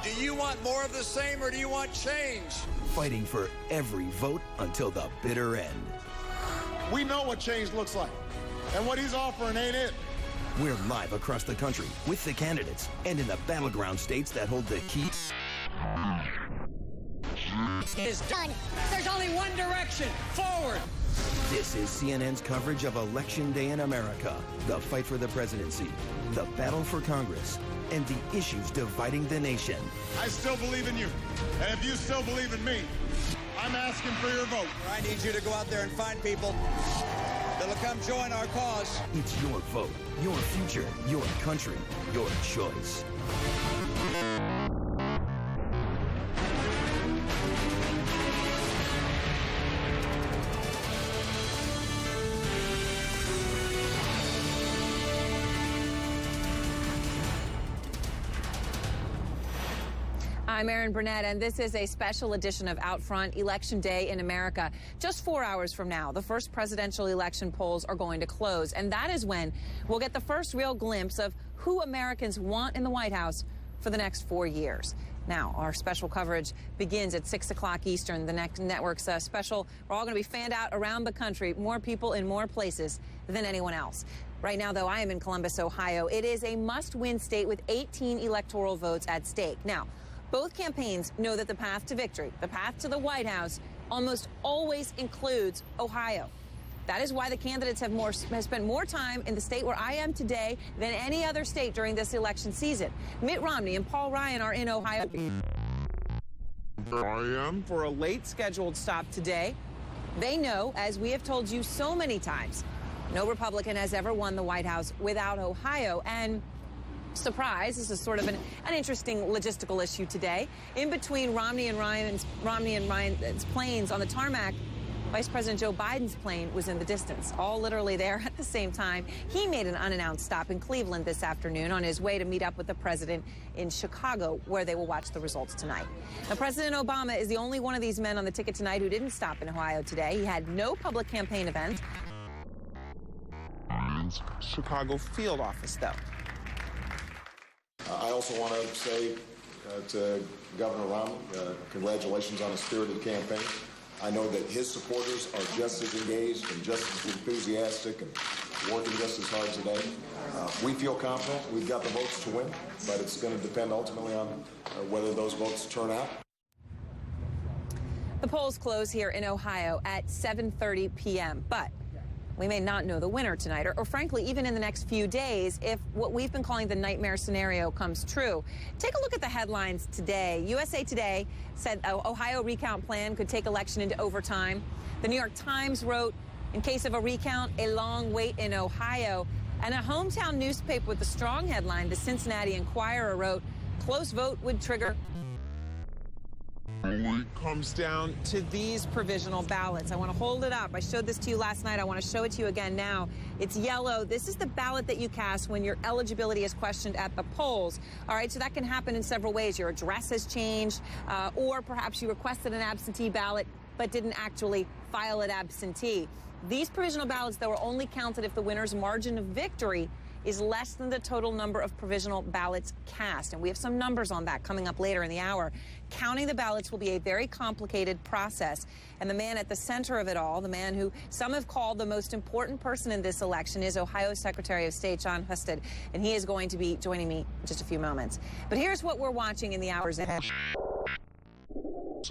Do you want more of the same or do you want change?
Fighting for every vote until the bitter end.
We know what change looks like, and what he's offering ain't it.
We're live across the country with the candidates and in the battleground states that hold the key.
It's done. There's only one direction, forward.
This is CNN's coverage of Election Day in America, the fight for the presidency, the battle for Congress, and the issues dividing the nation.
I still believe in you, and if you still believe in me, I'm asking for your vote.
I need you to go out there and find people that'll come join our cause.
It's your vote, your future, your country, your choice.
I'm Erin Burnett, and this is a special edition of Out Front, Election Day in America. Just 4 hours from now, the first presidential election polls are going to close, and that is when we'll get the first real glimpse of who Americans want in the White House for the next 4 years. Now, our special coverage begins at 6 o'clock Eastern. The next network's special. We're all going to be fanned out around the country, more people in more places than anyone else. Right now, though, I am in Columbus, Ohio. It is a must-win state with 18 electoral votes at stake. Now, both campaigns know that the path to victory, the path to the White House, almost always includes Ohio. That is why the candidates have spent more time in the state where I am today than any other state during this election season. Mitt Romney and Paul Ryan are in Ohio.
I am.
For a late scheduled stop today. They know, as we have told you so many times, no Republican has ever won the White House without Ohio. And surprise, this is sort of an interesting logistical issue today. In between Romney and Ryan's planes on the tarmac, Vice President Joe Biden's plane was in the distance, all literally there at the same time. He made an unannounced stop in Cleveland this afternoon on his way to meet up with the president in Chicago, where they will watch the results tonight. Now, President Obama is the only one of these men on the ticket tonight who didn't stop in Ohio today. He had no public campaign event.
Chicago field office, though.
I also want to say to Governor Romney, congratulations on a spirited campaign. I know that his supporters are just as engaged and just as enthusiastic and working just as hard today. We feel confident we've got the votes to win, but it's going to depend ultimately on whether those votes turn out.
The polls close here in Ohio at 7:30 p.m., but we may not know the winner tonight, or frankly, even in the next few days, if what we've been calling the nightmare scenario comes true. Take a look at the headlines today. USA Today said Ohio recount plan could take election into overtime. The New York Times wrote, in case of a recount, a long wait in Ohio. And a hometown newspaper with a strong headline, the Cincinnati Enquirer, wrote, close vote would trigger.
It comes down
to these provisional ballots. I want to hold it up. I showed this to you last night. I want to show it to you again now. It's yellow. This is the ballot that you cast when your eligibility is questioned at the polls. All right, so that can happen in several ways. Your address has changed, or perhaps you requested an absentee ballot but didn't actually file it absentee. These provisional ballots, though, are only counted if the winner's margin of victory is less than the total number of provisional ballots cast. And we have some numbers on that coming up later in the hour. Counting the ballots will be a very complicated process. And the man at the center of it all, the man who some have called the most important person in this election, is Ohio Secretary of State Jon Husted. And he is going to be joining me in just a few moments. But here's what we're watching in the hours ahead.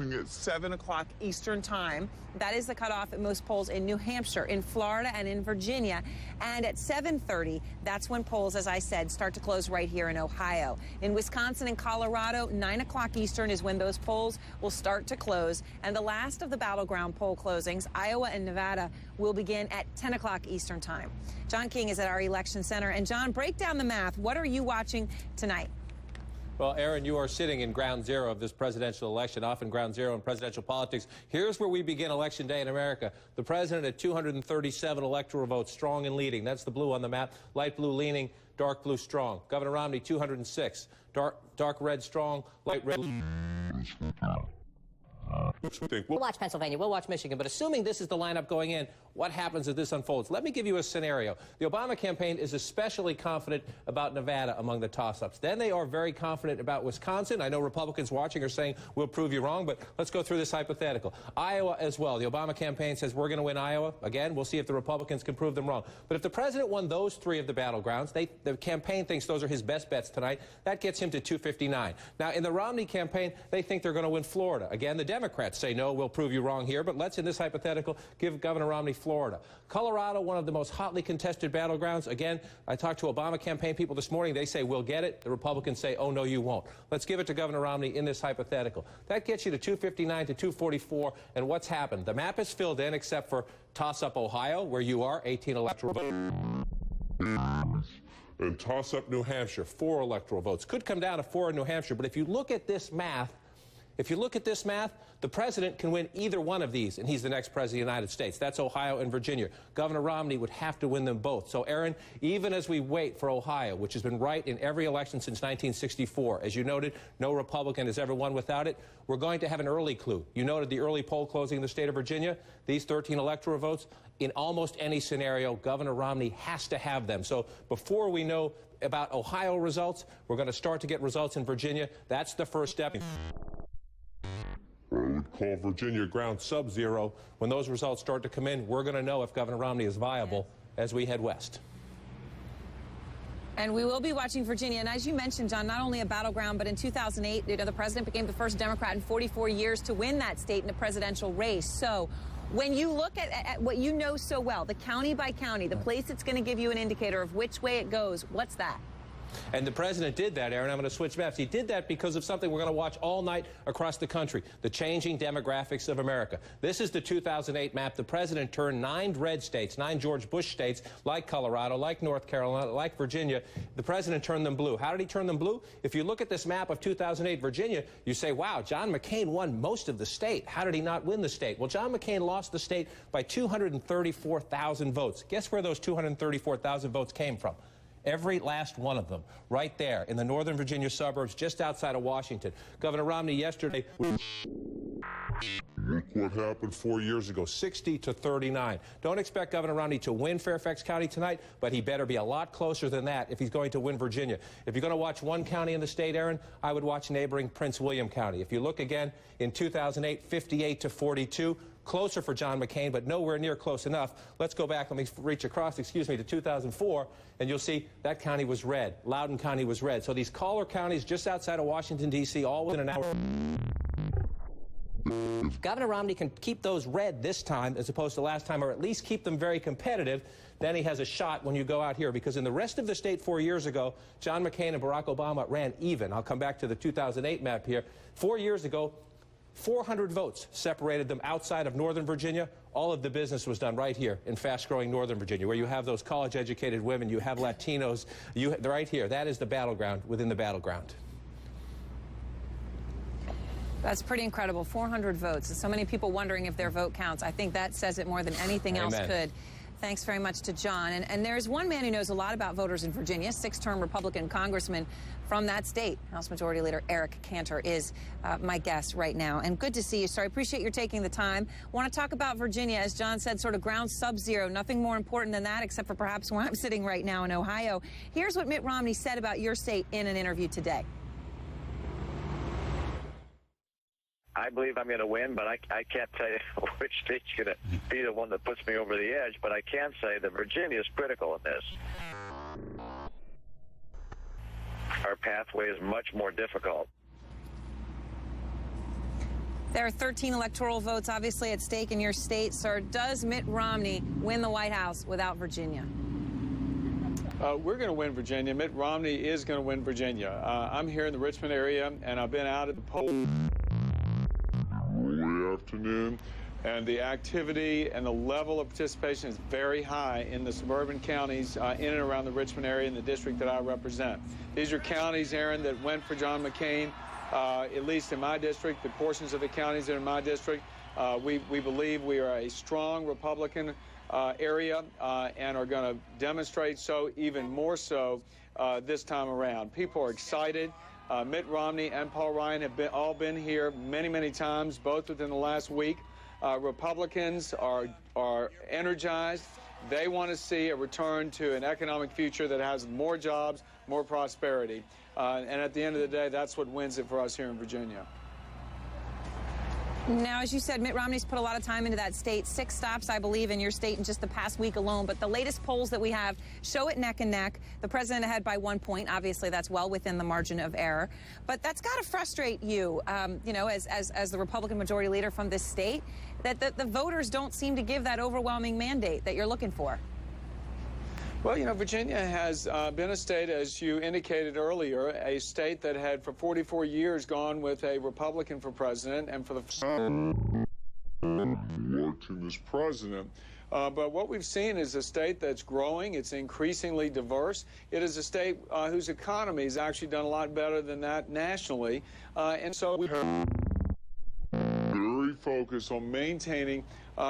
at 7 o'clock
Eastern Time. That is the cutoff at most polls in New Hampshire, in Florida, and in Virginia. And at 7:30, that's when polls, as I said, start to close right here in Ohio. In Wisconsin and Colorado, 9 o'clock Eastern is when those polls will start to close. And the last of the battleground poll closings, Iowa and Nevada, will begin at 10 o'clock Eastern Time. John King is at our election center. And John, break down the math. What are you watching tonight?
Well, Erin, you are sitting in ground zero of this presidential election, often ground zero in presidential politics. Here's where we begin Election Day in America. The president at 237 electoral votes, strong and leading. That's the blue on the map. Light blue leaning dark blue strong. Governor Romney, 206. Dark red strong, light red. We'll watch Pennsylvania, we'll watch Michigan, but assuming this is the lineup going in, what happens as this unfolds? Let me give you a scenario. The Obama campaign is especially confident about Nevada among the toss-ups. Then they are very confident about Wisconsin. I know Republicans watching are saying, we'll prove you wrong, but let's go through this hypothetical. Iowa as well. The Obama campaign says we're going to win Iowa. Again, we'll see if the Republicans can prove them wrong. But if the president won those three of the battlegrounds, the campaign thinks those are his best bets tonight. That gets him to 259. Now, in the Romney campaign, they think they're going to win Florida. Again, the Democrats say, no, we'll prove you wrong here, but let's, in this hypothetical, give Governor Romney Florida. Colorado, one of the most hotly contested battlegrounds. Again, I talked to Obama campaign people this morning. They say, we'll get it. The Republicans say, oh, no, you won't. Let's give it to Governor Romney in this hypothetical. That gets you to 259 to 244. And what's happened? The map is filled in except for toss-up Ohio, where you are, 18 electoral votes.
And toss-up New Hampshire, 4 electoral votes.
Could come down to 4 in New Hampshire, but if you look at this math, the president can win either one of these, and he's the next president of the United States. That's Ohio and Virginia. Governor Romney would have to win them both. So, Aaron, even as we wait for Ohio, which has been right in every election since 1964, as you noted, no Republican has ever won without it, we're going to have an early clue. You noted the early poll closing in the state of Virginia. These 13 electoral votes, in almost any scenario, Governor Romney has to have them. So before we know about Ohio results, we're going to start to get results in Virginia. That's the first step.
I would call Virginia ground sub-zero. When those results start to come in, we're going to know if Governor Romney is viable as we head west.
And we will be watching Virginia. And as you mentioned, John, not only a battleground, but in 2008, the president became the first Democrat in 44 years to win that state in a presidential race. So when you look at what you know so well, the county by county, the place that's going to give you an indicator of which way it goes, what's that?
And the president did that, Aaron. I'm going to switch maps. He did that because of something we're going to watch all night across the country, the changing demographics of America. This is the 2008 map. The president turned 9 red states, 9 George Bush states, like Colorado, like North Carolina, like Virginia. The president turned them blue. How did he turn them blue? If you look at this map of 2008 Virginia, you say, wow, John McCain won most of the state. How did he not win the state? Well, John McCain lost the state by 234,000 votes. Guess where those 234,000 votes came from? Every last one of them, right there in the Northern Virginia suburbs, just outside of Washington. Governor Romney yesterday.
Look what happened 4 years ago,
60 to 39. Don't expect Governor Romney to win Fairfax County tonight, but he better be a lot closer than that if he's going to win Virginia. If you're going to watch one county in the state, Aaron, I would watch neighboring Prince William County. If you look again in 2008, 58 to 42. Closer for John McCain, but nowhere near close enough. Let's go back, let me reach across, to 2004, and you'll see that county was red. Loudoun County was red. So these collar counties just outside of Washington, D.C., all within an hour. If Governor Romney can keep those red this time as opposed to last time, or at least keep them very competitive, then he has a shot when you go out here. Because in the rest of the state 4 years ago, John McCain and Barack Obama ran even. I'll come back to the 2008 map here. 4 years ago, 400 votes separated them outside of Northern Virginia. All of the business was done right here in fast-growing Northern Virginia, where you have those college-educated women, you have Latinos, right here. That is the battleground within the battleground.
That's pretty incredible. 400 votes. And so many people wondering if their vote counts. I think that says it more than anything else could. Thanks very much to John. And there's one man who knows a lot about voters in Virginia, 6-term Republican congressman from that state. House Majority Leader Eric Cantor is my guest right now. And good to see you, sir. I appreciate your taking the time. Want to talk about Virginia, as John said, sort of ground sub-zero. Nothing more important than that, except for perhaps where I'm sitting right now in Ohio. Here's what Mitt Romney said about your state in an interview today.
I believe I'm going to win, but I can't tell you which state's going to be the one that puts me over the edge. But I can say that Virginia is critical in this. Our pathway is much more difficult.
There are 13 electoral votes obviously at stake in your state. Sir, does Mitt Romney win the White House without Virginia?
We're going to win Virginia. Mitt Romney is going to win Virginia. I'm here in the Richmond area, and I've been out at the polls early afternoon, and the activity and the level of participation is very high in the suburban counties in and around the Richmond area in the district that I represent. These are counties, Aaron, that went for John McCain, at least in my district, the portions of the counties that are in my district. We believe we are a strong Republican area and are going to demonstrate so even more so this time around. People are excited. Mitt Romney and Paul Ryan have all been here many, many times, both within the last week. Republicans are energized. They want to see a return to an economic future that has more jobs, more prosperity. And at the end of the day, that's what wins it for us here in Virginia.
Now, as you said, Mitt Romney's put a lot of time into that state. 6 stops, I believe, in your state in just the past week alone. But the latest polls that we have show it neck and neck. The president ahead by 1 point. Obviously, that's well within the margin of error. But that's got to frustrate you, you know, as the Republican majority leader from this state, that the voters don't seem to give that overwhelming mandate that you're looking for.
Well, you know, Virginia has been a state, as you indicated earlier, a state that had for 44 years gone with a Republican for president and for the
electing this president.
But what we've seen is a state that's growing. It's increasingly diverse. It is a state whose economy has actually done a lot better than that nationally. And so we have
very focused on maintaining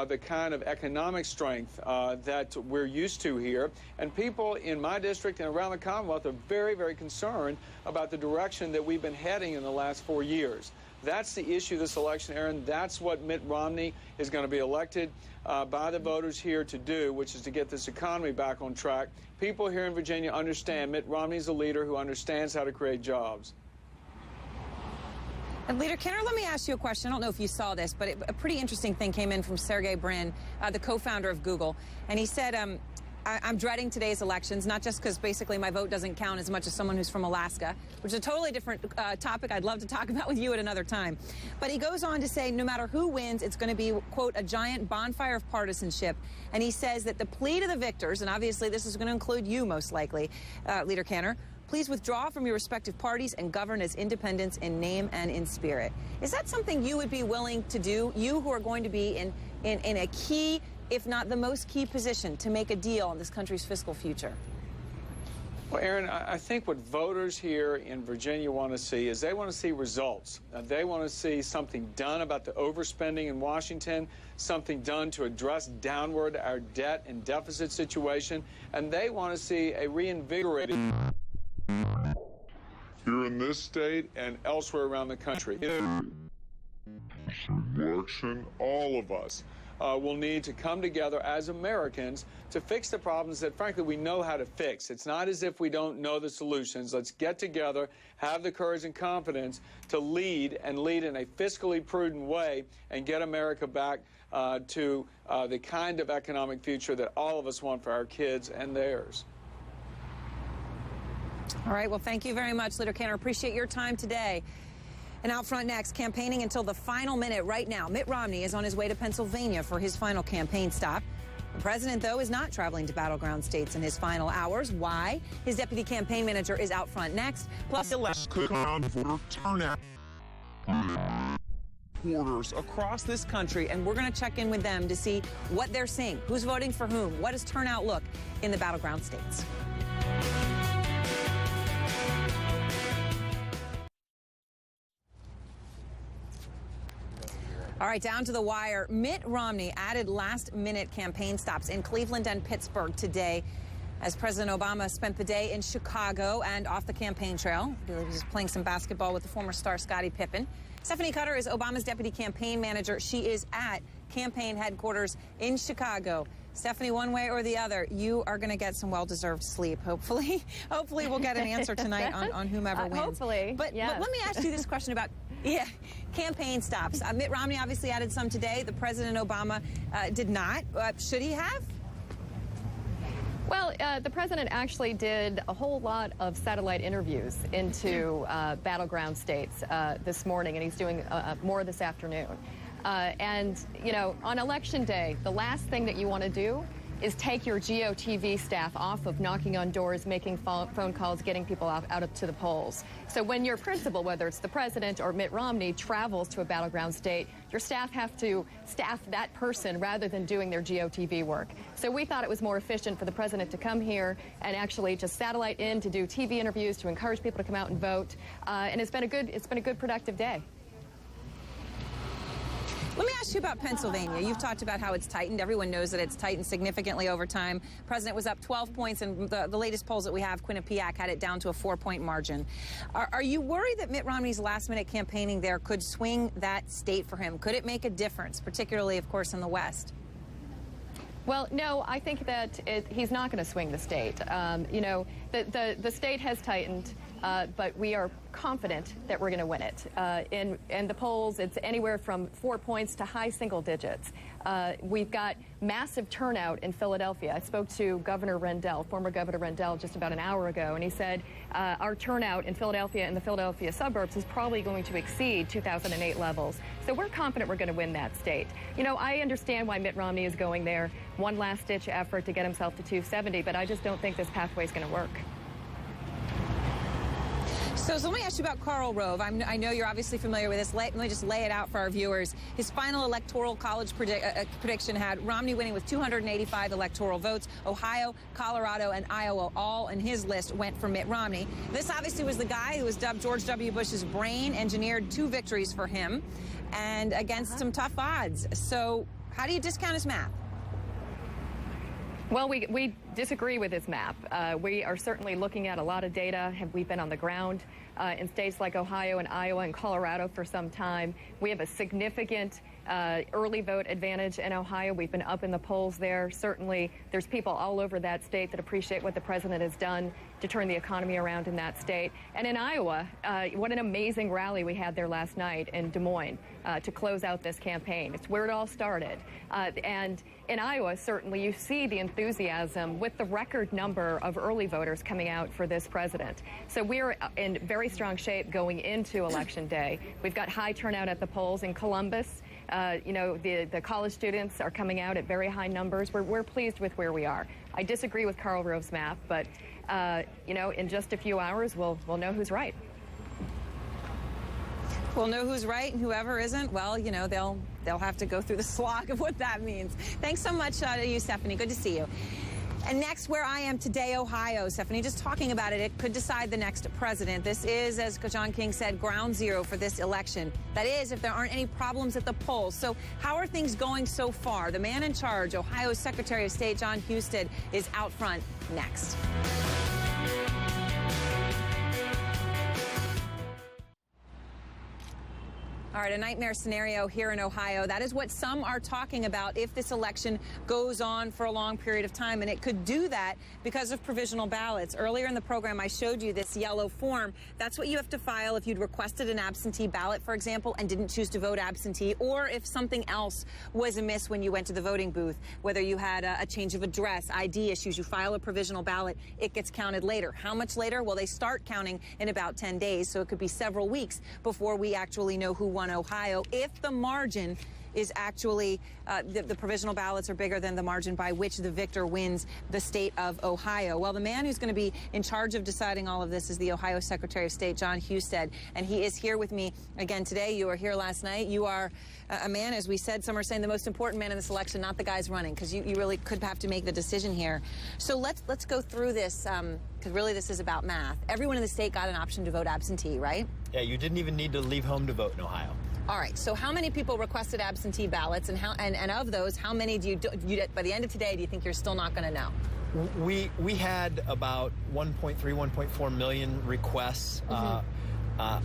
the kind of economic strength that we're used to here. And people in my district and around the Commonwealth are very, very concerned about the direction that we've been heading in the last 4 years. That's the issue this election, Aaron. That's what Mitt Romney is going to be elected by the voters here to do, which is to get this economy back on track. People here in Virginia understand Mitt Romney is a leader who understands how to create jobs.
And Leader Kenner, let me ask you a question. I don't know if you saw this, but a pretty interesting thing came in from Sergey Brin, the co-founder of Google. And he said, I'm dreading today's elections, not just because basically my vote doesn't count as much as someone who's from Alaska, which is a totally different topic I'd love to talk about with you at another time. But he goes on to say no matter who wins, it's going to be, quote, a giant bonfire of partisanship. And he says that the plea to the victors, and obviously this is going to include you most likely, Leader Kenner, please withdraw from your respective parties and govern as independents in name and in spirit. Is that something you would be willing to do, you who are going to be in a key, if not the most key position to make a deal on this country's fiscal future?
Well, Aaron, I think what voters here in Virginia want to see is they want to see results. They want to see something done about the overspending in Washington, something done to address downward our debt and deficit situation, and they want to see a reinvigorated
here in this state and elsewhere around the country. Election, all of us
will need to come together as Americans to fix the problems that, frankly, we know how to fix. It's not as if we don't know the solutions. Let's get together, have the courage and confidence to lead and lead in a fiscally prudent way and get America back to the kind of economic future that all of us want for our kids and theirs.
All right, well, thank you very much, Leader Kenner. Appreciate your time today. And out front next, campaigning until the final minute right now. Mitt Romney is on his way to Pennsylvania for his final campaign stop. The president, though, is not traveling to battleground states in his final hours. Why? His deputy campaign manager is out front next. Plus,
voter turnout reporters across this country,
and we're going to check in with them to see what they're seeing, who's voting for whom, what does turnout look in the battleground states. All right, down to the wire. Mitt Romney added last-minute campaign stops in Cleveland and Pittsburgh today as President Obama spent the day in Chicago and off the campaign trail. He was playing some basketball with the former star Scottie Pippen. Stephanie Cutter is Obama's deputy campaign manager. She is at campaign headquarters in Chicago. Stephanie, one way or the other, you are going to get some well-deserved sleep, hopefully. Hopefully we'll get an answer tonight on whomever wins.
Hopefully,
but let me ask you this question about campaign stops. Mitt Romney obviously added some today. The President Obama did not. Should he have?
Well, the president actually did a whole lot of satellite interviews into battleground states this morning, and he's doing more this afternoon. And, you know, on Election Day, the last thing that you want to do is take your GOTV staff off of knocking on doors, making phone calls, getting people out to the polls. So when your principal, whether it's the president or Mitt Romney, travels to a battleground state, your staff have to staff that person rather than doing their GOTV work. So we thought it was more efficient for the president to come here and actually just satellite in to do TV interviews to encourage people to come out and vote. And it's been a good productive day.
Let me ask you about Pennsylvania. You've talked about how it's tightened. Everyone knows that it's tightened significantly over time. President was up 12 points, and the latest polls that we have, Quinnipiac had it down to a 4-point margin. Are you worried that Mitt Romney's last-minute campaigning there could swing that state for him? Could it make a difference, particularly, of course, in the West?
Well, no, I think that he's not going to swing the state. You know, the state has tightened, but we are confident that we're going to win it. In the polls, it's anywhere from 4 points to high single digits. We've got massive turnout in Philadelphia. I spoke to Governor Rendell, former Governor Rendell, just about an hour ago, and he said our turnout in Philadelphia and the Philadelphia suburbs is probably going to exceed 2008 levels. So we're confident we're going to win that state. You know, I understand why Mitt Romney is going there, one last-ditch effort to get himself to 270, but I just don't think this pathway is going to work.
So let me ask you about Karl Rove. I know you're obviously familiar with this. Let me just lay it out for our viewers. His final electoral college prediction had Romney winning with 285 electoral votes. Ohio, Colorado, and Iowa, all in his list, went for Mitt Romney. This obviously was the guy who was dubbed George W. Bush's brain, engineered 2 victories for him, and against some tough odds. So how do you discount his math?
Well, we disagree with his map. We are certainly looking at a lot of data. We've been on the ground in states like Ohio and Iowa and Colorado for some time. We have a significant early vote advantage in Ohio. We've been up in the polls there. Certainly, there's people all over that state that appreciate what the president has done to turn the economy around in that state. And in Iowa, what an amazing rally we had there last night in Des Moines to close out this campaign. It's where it all started. And in Iowa, certainly, you see the enthusiasm with the record number of early voters coming out for this president. So we're in very strong shape going into Election Day. We've got high turnout at the polls in Columbus. You know, the college students are coming out at very high numbers. We're pleased with where we are. I disagree with Karl Rove's map, but, you know, in just a few hours, we'll know who's right.
We'll know who's right, and whoever isn't, well, you know, they'll have to go through the slog of what that means. Thanks so much to you, Stephanie. Good to see you. And next, where I am today, Ohio. Stephanie, just talking about it, it could decide the next president. This is, as John King said, ground zero for this election. That is, if there aren't any problems at the polls. So how are things going so far? The man in charge, Ohio's Secretary of State John Husted, is out front next. All right, a nightmare scenario here in Ohio. That is what some are talking about if this election goes on for a long period of time, and it could do that because of provisional ballots. Earlier in the program, I showed you this yellow form. That's what you have to file if you'd requested an absentee ballot, for example, and didn't choose to vote absentee, or if something else was amiss when you went to the voting booth, whether you had a change of address, ID issues, you file a provisional ballot, it gets counted later. How much later? Well, they start counting in about 10 days, so it could be several weeks before we actually know who won Ohio, if the margin is actually the provisional ballots are bigger than the margin by which the victor wins the state of Ohio. Well, the man who's going to be in charge of deciding all of this is the Ohio Secretary of State, John Husted, and he is here with me again today. You were here last night. You are a man, as we said, some are saying the most important man in this election, not the guys running, because you really could have to make the decision here. So let's go through this, because really this is about math. Everyone in the state got an option to vote absentee, right?
Yeah, you didn't even need to leave home to vote in Ohio.
All right, so how many people requested absentee ballots, and of those, how many do you by the end of today, do you think you're still not going to know?
We had about 1.3, 1.4 million requests.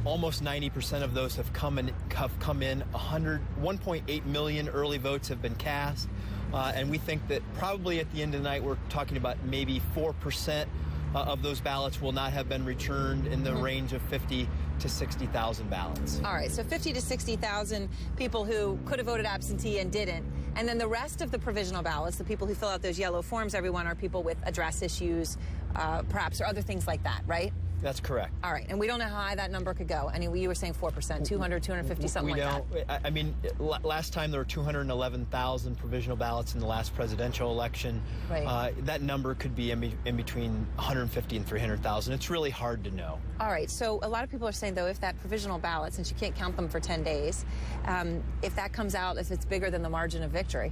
Almost 90% of those have come in. 1.8 million early votes have been cast, and we think that probably at the end of the night, we're talking about maybe 4% of those ballots will not have been returned, in the range of 50 to 60,000 ballots.
All right, so 50 to 60,000 people who could have voted absentee and didn't. And then the rest of the provisional ballots, the people who fill out those yellow forms, everyone, are people with address issues, perhaps, or other things like that, right?
That's correct.
All right, and we don't know how high that number could go. I mean, you were saying 4%, 200, 250, something like that.
We don't. I mean, last time there were 211,000 provisional ballots in the last presidential election.
Right.
That number could be in between 150 and 300,000. It's really hard to know.
All right, so a lot of people are saying, though, if that provisional ballot, since you can't count them for 10 days, if that comes out, if it's bigger than the margin of victory,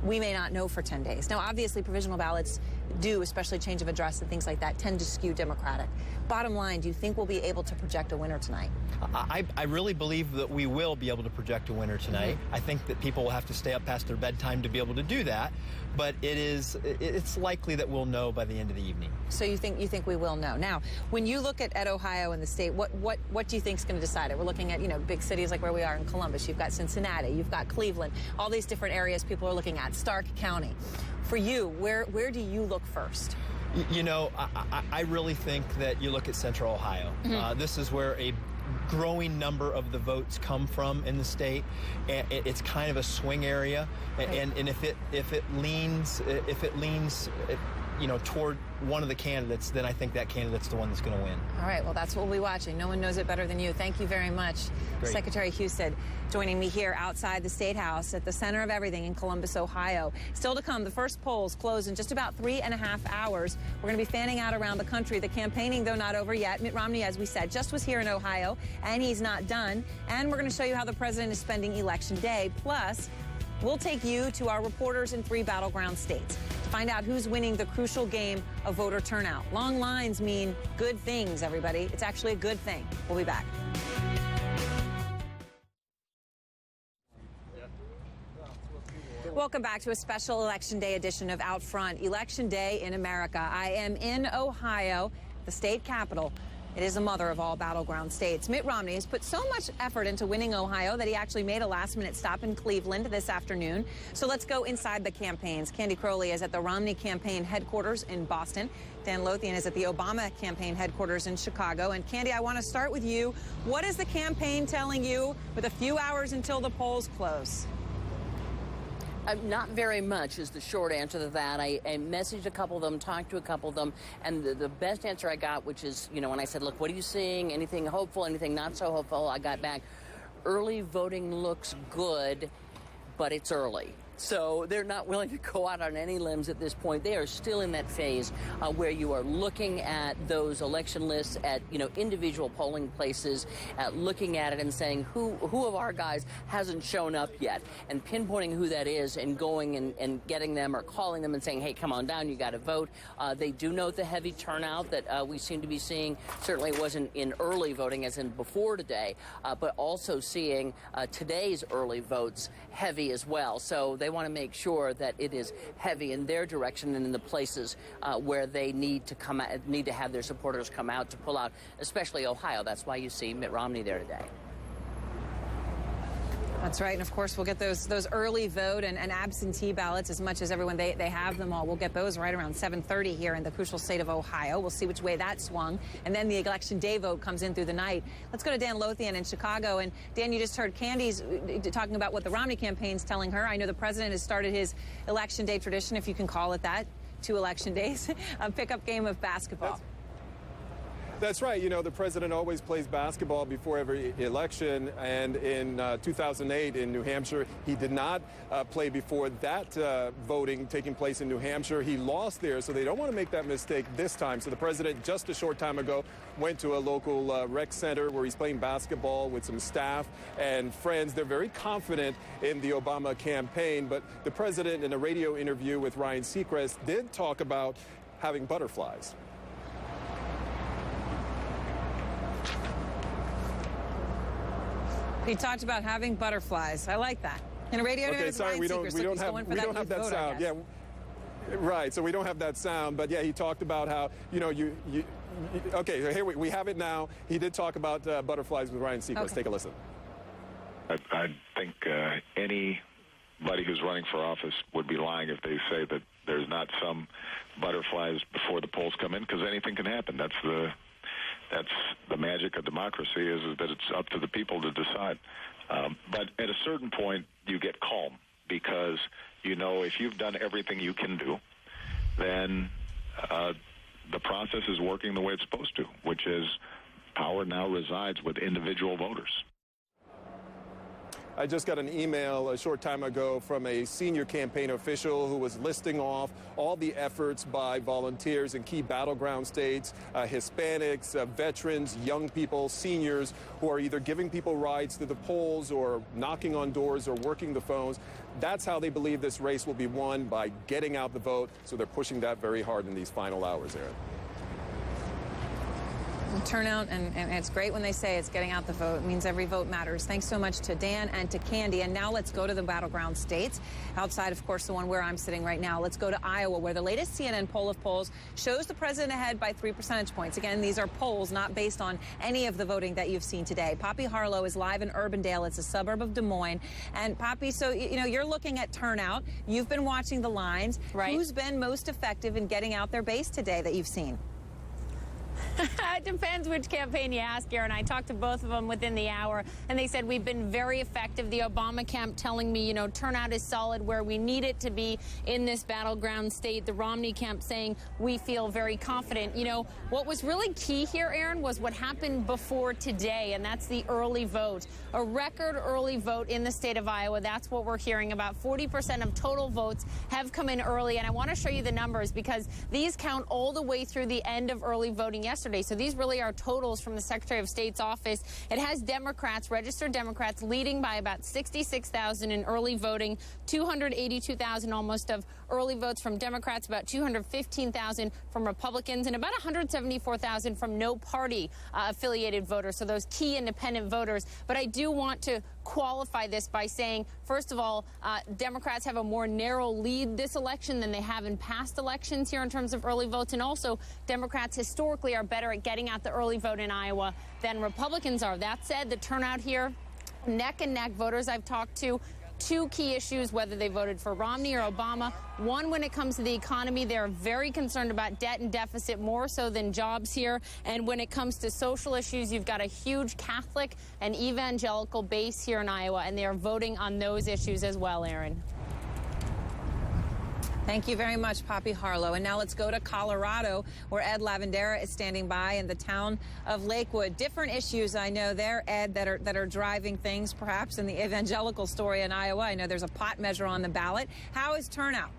we may not know for 10 days. Now, obviously, provisional ballots do, especially change of address and things like that, tend to skew Democratic. Bottom line, do you think we'll be able to project a winner tonight?
I really believe that we will be able to project a winner tonight. I think that people will have to stay up past their bedtime to be able to do that, but it's likely that we'll know by the end of the evening.
So you think we will know. Now, when you look at Ohio and the state, what do you think is going to decide it? We're looking at, big cities like where we are in Columbus. You've got Cincinnati, you've got Cleveland, all these different areas people are looking at, Stark County. For you, where do you look first?
I really think that you look at Central Ohio. This is where a growing number of the votes come from in the state, and it's kind of a swing area. And if it leans toward one of the candidates, then I think that candidate's the one that's going to win.
All right, well, that's what we'll be watching. No one knows it better than you. Thank you very much.
Great.
Secretary Husted joining me here outside the State House at the center of everything in Columbus, Ohio. Still to come, the first polls close in just about 3.5 hours. We're going to be fanning out around the country. The campaigning, though not over yet. Mitt Romney, as we said, just was here in Ohio, and he's not done. And we're going to show you how the president is spending Election Day. Plus, we'll take you to our reporters in 3 battleground states to find out who's winning the crucial game of voter turnout. Long lines mean good things, everybody. It's actually a good thing. We'll be back. Welcome back to a special Election Day edition of Out Front. Election Day in America. I am in Ohio, the state capital. It is the mother of all battleground states. Mitt Romney has put so much effort into winning Ohio that he actually made a last-minute stop in Cleveland this afternoon. So let's go inside the campaigns. Candy Crowley is at the Romney campaign headquarters in Boston. Dan Lothian is at the Obama campaign headquarters in Chicago. And Candy, I want to start with you. What is the campaign telling you with a few hours until the polls close?
Not very much is the short answer to that. I messaged a couple of them, talked to a couple of them, and the best answer I got, which is, when I said, look, what are you seeing? Anything hopeful, anything not so hopeful? I got back, early voting looks good, but it's early. So they're not willing to go out on any limbs at this point. They are still in that phase where you are looking at those election lists at, individual polling places, looking at it and saying who of our guys hasn't shown up yet, and pinpointing who that is and going and getting them or calling them and saying, hey, come on down, you got to vote. They do note the heavy turnout that we seem to be seeing. Certainly wasn't in early voting as in before today, but also seeing today's early votes heavy as well. So they want to make sure that it is heavy in their direction and in the places where they need to have their supporters come out to pull out, especially Ohio. That's why you see Mitt Romney there today.
That's right. And of course, we'll get those early vote and absentee ballots as much as everyone. They have them all. We'll get those right around 7:30 here in the crucial state of Ohio. We'll see which way that swung. And then the Election Day vote comes in through the night. Let's go to Dan Lothian in Chicago. And Dan, you just heard Candy's talking about what the Romney campaign's telling her. I know the president has started his Election Day tradition, if you can call it that, 2 election days, a pickup game of basketball.
That's right. The president always plays basketball before every election. And in 2008 in New Hampshire, he did not play before that voting taking place in New Hampshire. He lost there, so they don't want to make that mistake this time. So the president, just a short time ago, went to a local rec center where he's playing basketball with some staff and friends. They're very confident in the Obama campaign. But the president, in a radio interview with Ryan Seacrest, did talk about having butterflies.
He talked about having butterflies. I like that. In a radio interview with Ryan Seacrest,
we don't have that sound. Yeah, right. So we don't have that sound. But yeah, he talked about how okay, here we have it now. He did talk about butterflies with Ryan Seacrest. Okay. Take a listen.
I think anybody who's running for office would be lying if they say that there's not some butterflies before the polls come in, because anything can happen. That's the magic of democracy, is that it's up to the people to decide. But at a certain point, you get calm, because if you've done everything you can do, then the process is working the way it's supposed to, which is power now resides with individual voters.
I just got an email a short time ago from a senior campaign official who was listing off all the efforts by volunteers in key battleground states, Hispanics, veterans, young people, seniors, who are either giving people rides to the polls or knocking on doors or working the phones. That's how they believe this race will be won, by getting out the vote. So they're pushing that very hard in these final hours, Aaron.
Turnout, and it's great when they say it's getting out the vote. It means every vote matters. Thanks so much to Dan and to Candy. And now let's go to the battleground states, outside, of course, the one where I'm sitting right now. Let's go to Iowa, where the latest CNN poll of polls shows the president ahead by 3 percentage points. Again, these are polls not based on any of the voting that you've seen today. Poppy Harlow is live in Urbandale. It's a suburb of Des Moines. And Poppy, so, you know, you're looking at turnout. You've been watching the lines.
Right.
Who's been most effective in getting out their base today that you've seen?
It depends which campaign you ask, Aaron. I talked to both of them within the hour, and they said we've been very effective. The Obama camp telling me, you know, turnout is solid where we need it to be in this battleground state. The Romney camp saying we feel very confident. You know, what was really key here, Aaron, was what happened before today, and that's the early vote. A record early vote in the state of Iowa. That's what we're hearing about. 40% of total votes have come in early, and I want to show you the numbers because these count all the way through the end of early voting yesterday. So these really are totals from the Secretary of State's office. It has Democrats, registered Democrats, leading by about 66,000 in early voting, 282,000 almost of early votes from Democrats, about 215,000 from Republicans, and about 174,000 from no party affiliated voters, so those key independent voters. But I do want to qualify this by saying, first of all, Democrats have a more narrow lead this election than they have in past elections here in terms of early votes, and also Democrats historically are better at getting out the early vote in Iowa than Republicans are. That said, the turnout here, neck and neck. Voters I've talked to, two key issues, whether they voted for Romney or Obama. One, when it comes to the economy, they're very concerned about debt and deficit, more so than jobs here. And when it comes to social issues, you've got a huge Catholic and evangelical base here in Iowa, and they are voting on those issues as well, Aaron.
Thank you very much, Poppy Harlow. And now let's go to Colorado, where Ed Lavandera is standing by in the town of Lakewood. Different issues, I know there, Ed, that are driving things, perhaps, in the evangelical story in Iowa. I know there's a pot measure on the ballot. How is turnout?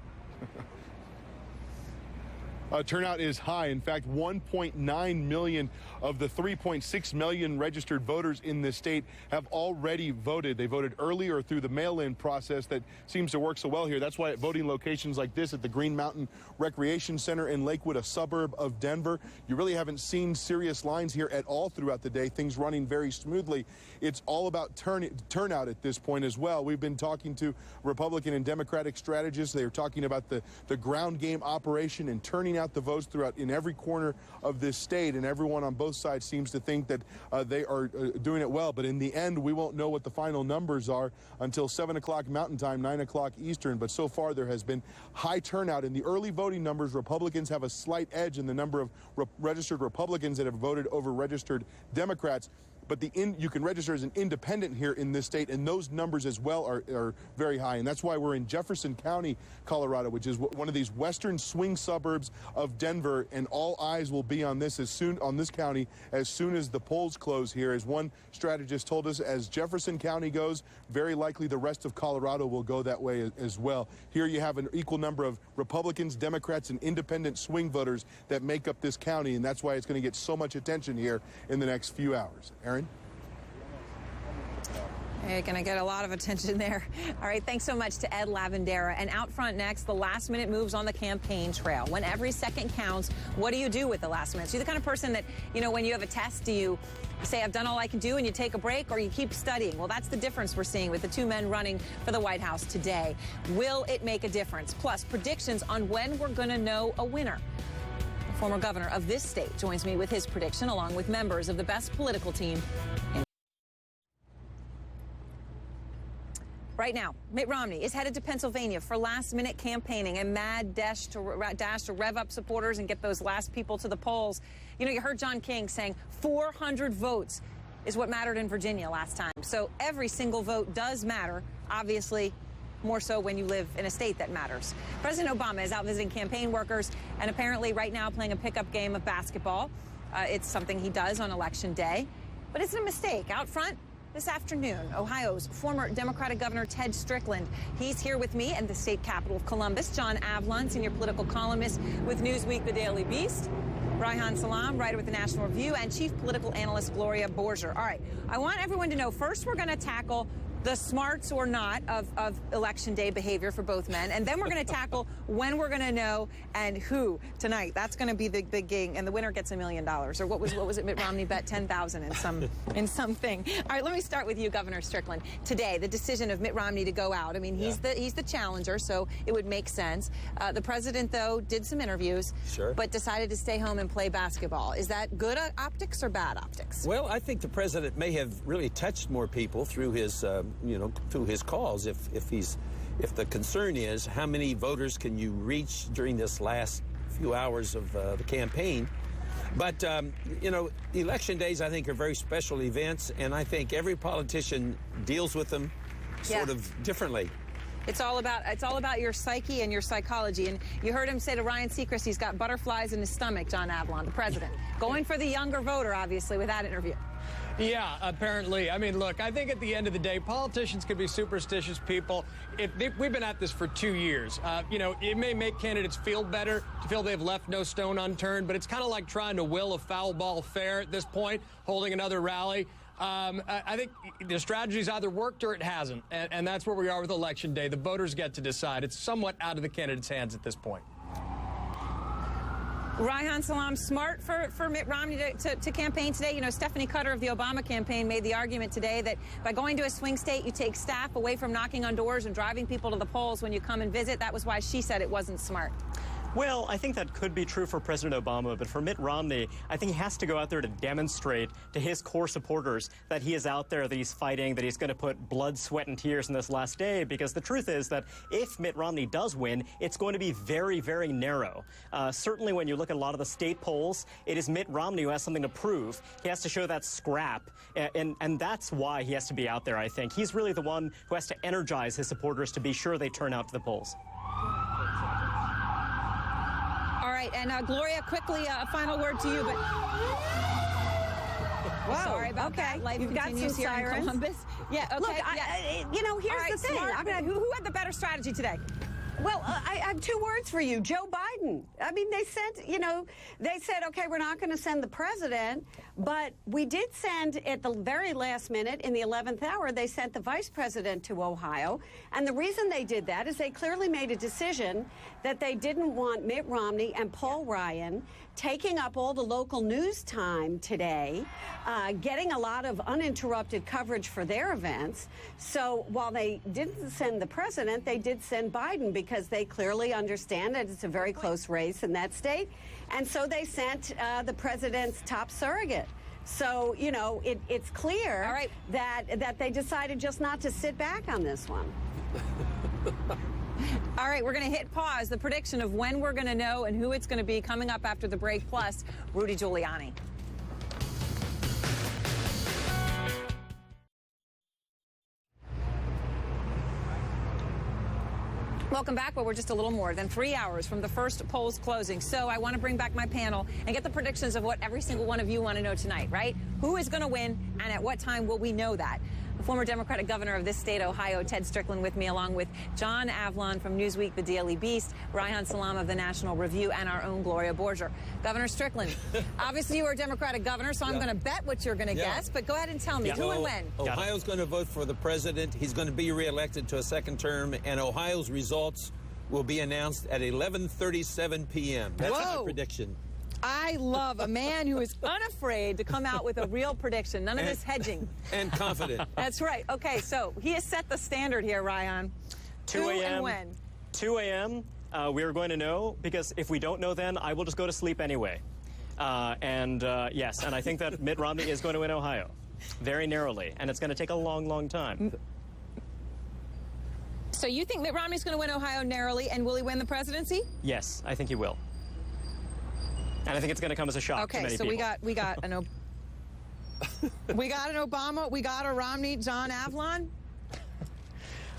Turnout is high. In fact, 1.9 million of the 3.6 million registered voters in this state have already voted. They voted earlier through the mail-in process that seems to work so well here. That's why at voting locations like this at the Green Mountain Recreation Center in Lakewood, a suburb of Denver, you really haven't seen serious lines here at all throughout the day, things running very smoothly. It's all about turnout at this point as well. We've been talking to Republican and Democratic strategists. They are talking about the ground game operation and turning out the votes throughout in every corner of this state, and everyone on both sides seems to think that they are doing it well. But in the end, we won't know what the final numbers are until 7 o'clock Mountain Time, 9 o'clock Eastern. But so far, there has been high turnout. In the early voting numbers, Republicans have a slight edge in the number of registered Republicans that have voted over registered Democrats. But you can register as an independent here in this state, and those numbers as well are very high. And that's why we're in Jefferson County, Colorado, which is one of these western swing suburbs of Denver, and all eyes will be on this on this county as soon as the polls close here. As one strategist told us, as Jefferson County goes, very likely the rest of Colorado will go that way as well. Here you have an equal number of Republicans, Democrats, and independent swing voters that make up this county, and that's why it's going to get so much attention here in the next few hours. Aaron?
You're going to get a lot of attention there. All right, thanks so much to Ed Lavandera. And out front next, the last-minute moves on the campaign trail. When every second counts, what do you do with the last minute? So you're the kind of person that, you know, when you have a test, do you say, I've done all I can do, and you take a break, or you keep studying? Well, that's the difference we're seeing with the two men running for the White House today. Will it make a difference? Plus, predictions on when we're going to know a winner. The former governor of this state joins me with his prediction, along with members of the best political team. Right now, Mitt Romney is headed to Pennsylvania for last-minute campaigning, a mad dash to rev up supporters and get those last people to the polls. You know, you heard John King saying 400 votes is what mattered in Virginia last time. So every single vote does matter, obviously, more so when you live in a state that matters. President Obama is out visiting campaign workers and apparently right now playing a pickup game of basketball. It's something he does on Election Day, but it's a mistake. Out front, this afternoon, Ohio's former Democratic Governor Ted Strickland. He's here with me in the state capital of Columbus. John Avlon, senior political columnist with Newsweek, The Daily Beast. Reihan Salam, writer with the National Review, and chief political analyst Gloria Borger. All right, I want everyone to know, first we're going to tackle the smarts or not of Election Day behavior for both men. And then we're going to tackle when we're going to know and who tonight. That's going to be the big game. And the winner gets $1 million. Or what was it? Mitt Romney bet 10,000 in something. All right, let me start with you, Governor Strickland. Today, the decision of Mitt Romney to go out. I mean, he's the challenger, so it would make sense. The president, though, did some interviews, but decided to stay home and play basketball. Is that good optics or bad optics?
Well, I think the president may have really touched more people through his through his calls. If the concern is how many voters can you reach during this last few hours of the campaign. But, election days, I think, are very special events, and I think every politician deals with them sort of differently.
It's all about your psyche and your psychology. And you heard him say to Ryan Seacrest he's got butterflies in his stomach, John Avlon, the president. Going for the younger voter, obviously, with that interview.
Yeah, apparently. I mean, look, I think at the end of the day, politicians can be superstitious people. We've been at this for 2 years. It may make candidates feel better to feel they've left no stone unturned, but it's kind of like trying to will a foul ball fair at this point, holding another rally. I think the strategy's either worked or it hasn't, and that's where we are with Election Day. The voters get to decide. It's somewhat out of the candidate's hands at this point.
Reihan Salam, smart for Mitt Romney to campaign today. You know, Stephanie Cutter of the Obama campaign made the argument today that by going to a swing state, you take staff away from knocking on doors and driving people to the polls when you come and visit. That was why she said it wasn't smart.
Well, I think that could be true for President Obama, but for Mitt Romney, I think he has to go out there to demonstrate to his core supporters that he is out there, that he's fighting, that he's going to put blood, sweat, and tears in this last day, because the truth is that if Mitt Romney does win, it's going to be very, very narrow. Certainly when you look at a lot of the state polls, it is Mitt Romney who has something to prove. He has to show that scrap, and that's why he has to be out there, I think. He's really the one who has to energize his supporters to be sure they turn out to the polls.
All right, and Gloria, quickly, a final word to you. But
Whoa,
sorry about that. Life
You've got some
continues here in
sirens.
Columbus. Yeah, okay.
Look, here's the thing.
Who had the better strategy today?
Well, I have two words for you. Joe Biden. I mean, they said, okay, we're not going to send the president, but we did send at the very last minute, in the 11th hour, they sent the vice president to Ohio. And the reason they did that is they clearly made a decision that they didn't want Mitt Romney and Paul Ryan taking up all the local news time today, getting a lot of uninterrupted coverage for their events. So while they didn't send the president, they did send Biden because they clearly understand that it's a very close race in that state. And so they sent the president's top surrogate. So, it's clear that they decided just not to sit back on this one.
All right, we're going to hit pause. The prediction of when we're going to know and who it's going to be coming up after the break, plus Rudy Giuliani. Welcome back. Well, we're just a little more than 3 hours from the first polls closing. So I want to bring back my panel and get the predictions of what every single one of you want to know tonight, right? Who is going to win and at what time will we know that? The former Democratic governor of this state, Ohio, Ted Strickland, with me, along with John Avlon from Newsweek, The Daily Beast, Reihan Salam of the National Review, and our own Gloria Borger. Governor Strickland, obviously you are a Democratic governor, so I'm going to bet what you're going to guess, but go ahead and tell me who and when.
Ohio's going to vote for the president. He's going to be reelected to a second term, and Ohio's results will be announced at 11:37 p.m. That's my prediction.
I love a man who is unafraid to come out with a real prediction. None of this hedging.
And confident.
That's right. Okay, so he has set the standard here, Reihan.
2 a.m.
and when?
2 a.m. We are going to know, because if we don't know then, I will just go to sleep anyway. Yes, and I think that Mitt Romney is going to win Ohio. Very narrowly. And it's going to take a long, long time.
So you think Mitt Romney's going to win Ohio narrowly, and will he win the presidency?
Yes, I think he will. And I think it's going to come as a shock to many people.
Okay, so we got an Obama, we got a Romney, John Avlon.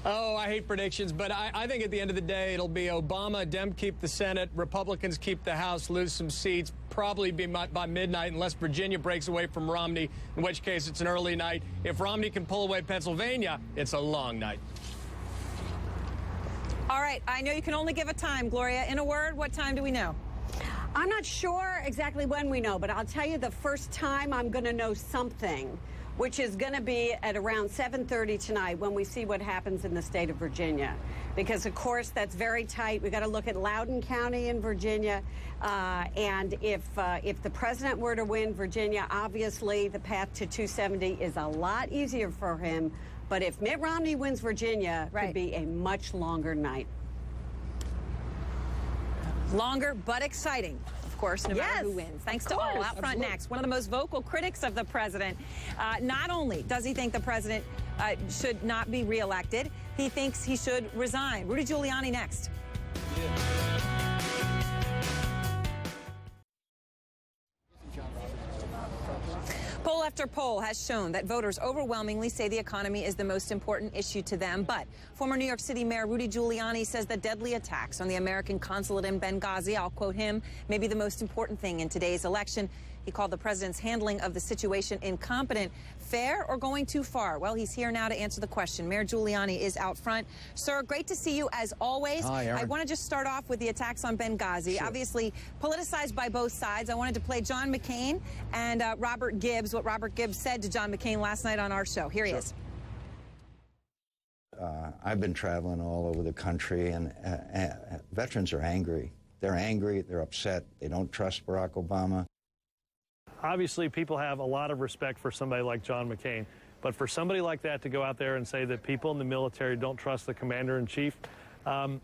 Oh, I hate predictions, but I think at the end of the day, it'll be Obama, Dem keep the Senate, Republicans keep the House, lose some seats. probably be by midnight unless Virginia breaks away from Romney, in which case it's an early night. If Romney can pull away Pennsylvania, it's a long night.
All right, I know you can only give a time, Gloria. In a word, what time do we know?
I'm not sure exactly when we know, but I'll tell you the first time I'm going to know something, which is going to be at around 7:30 tonight when we see what happens in the state of Virginia. Because, of course, that's very tight. We've got to look at Loudoun County in Virginia. And if the president were to win Virginia, obviously the path to 270 is a lot easier for him. But if Mitt Romney wins Virginia, it could be a much longer night.
Longer but exciting, of course, no matter who wins. Thanks to all. Out front next, one of the most vocal critics of the president. Not only does he think the president should not be reelected, he thinks he should resign. Rudy Giuliani next. Poll after poll has shown that voters overwhelmingly say the economy is the most important issue to them. But former New York City Mayor Rudy Giuliani says the deadly attacks on the American consulate in Benghazi, I'll quote him, may be the most important thing in today's election. He called the president's handling of the situation incompetent. Fair or going too far? Well, he's here now to answer the question. Mayor Giuliani is out front. Sir, great to see you as always.
Hi, Aaron.
I want to just start off with the attacks on Benghazi.
Sure.
Obviously politicized by both sides. I wanted to play John McCain and Robert Gibbs, what Robert Gibbs said to John McCain last night on our show. Here he is.
I've been traveling all over the country, and veterans are angry. They're angry. They're upset. They don't trust Barack Obama.
Obviously, people have a lot of respect for somebody like John McCain, but for somebody like that to go out there and say that people in the military don't trust the commander-in-chief,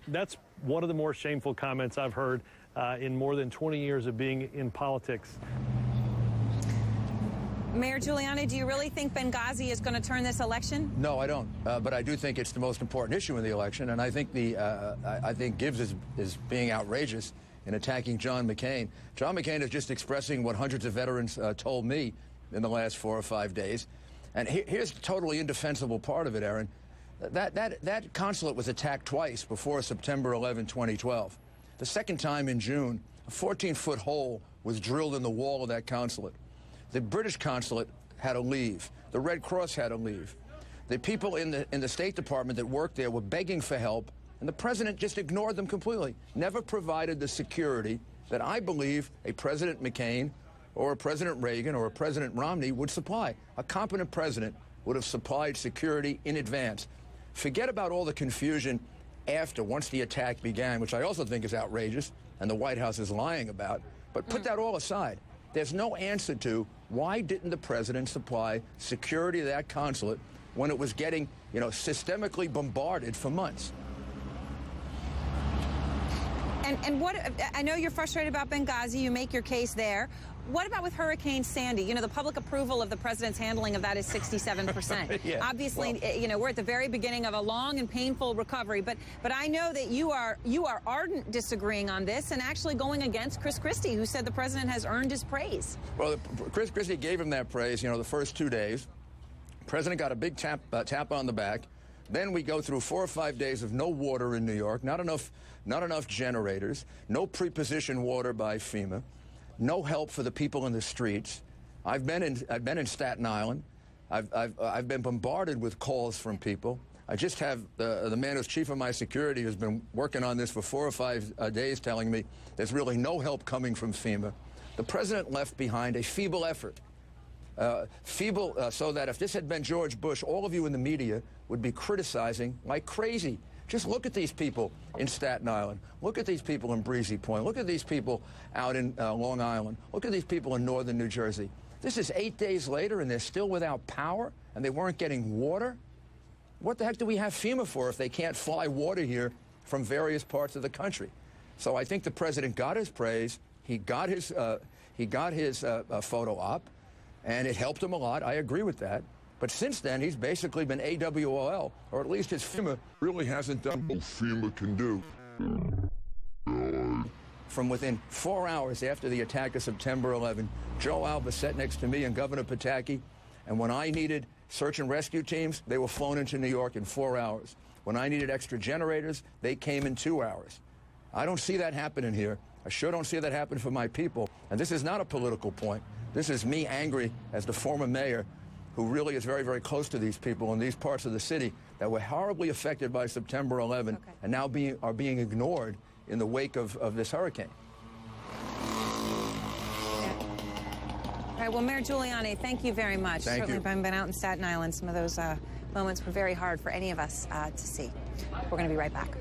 that's one of the more shameful comments I've heard in more than 20 years of being in politics.
Mayor Giuliani, do you really think Benghazi is going to turn this election?
No, I don't. But I do think it's the most important issue in the election, and I think I think Gibbs is being outrageous in attacking John McCain. John McCain is just expressing what hundreds of veterans told me in the last 4 or 5 days. And here's the totally indefensible part of it, Aaron. That consulate was attacked twice before September 11, 2012. The second time in June, a 14-foot hole was drilled in the wall of that consulate. The British consulate had to leave. The Red Cross had to leave. The people in the State Department that worked there were begging for help, and the president just ignored them completely. Never provided the security that I believe a President McCain or a President Reagan or a President Romney would supply. A competent president would have supplied security in advance. Forget about all the confusion after, once the attack began, which I also think is outrageous, and the White House is lying about. But put that all aside. There's no answer to why didn't the president supply security to that consulate when it was getting, systemically bombarded for months.
And what, I know you're frustrated about Benghazi. You make your case there. What about with Hurricane Sandy? The public approval of the president's handling of that is 67%.
Yeah,
Obviously, we're at the very beginning of a long and painful recovery. But I know that you are ardent disagreeing on this and actually going against Chris Christie, who said the president has earned his praise.
Well, Chris Christie gave him that praise, the first 2 days. President got a big tap on the back. Then we go through 4 or 5 days of no water in New York, not enough generators, no prepositioned water by FEMA, no help for the people in the streets. I've been in Staten Island. I've been bombarded with calls from people. I just have the man who's chief of my security has been working on this for 4 or 5 days, telling me there's really no help coming from FEMA. The president left behind a feeble effort. So that if this had been George Bush, all of you in the media would be criticizing like crazy. Just look at these people in Staten Island. Look at these people in Breezy Point. Look at these people out in Long Island. Look at these people in northern New Jersey. This is 8 days later, and they're still without power, and they weren't getting water? What the heck do we have FEMA for if they can't fly water here from various parts of the country? So I think the president got his praise. He got his photo op. And it helped him a lot. I agree with that. But since then, he's basically been AWOL, or at least his FEMA really hasn't done what FEMA can do. From within 4 hours after the attack of September 11, Joe Alba sat next to me and Governor Pataki, and when I needed search and rescue teams, they were flown into New York in 4 hours. When I needed extra generators, they came in 2 hours. I don't see that happening here. I sure don't see that happen for my people. And this is not a political point. This is me angry as the former mayor who really is very, very close to these people in these parts of the city that were horribly affected by September 11 and now are being ignored in the wake of this hurricane.
All right, well, Mayor Giuliani, thank you very much.
Thank
Certainly,
you.
having been out in Staten Island, some of those moments were very hard for any of us to see. We're going to be right back.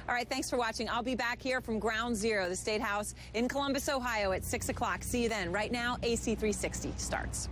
All right, thanks for watching. I'll be back here from Ground Zero, the State House in Columbus, Ohio at 6 o'clock. See you then. Right now, AC 360 starts.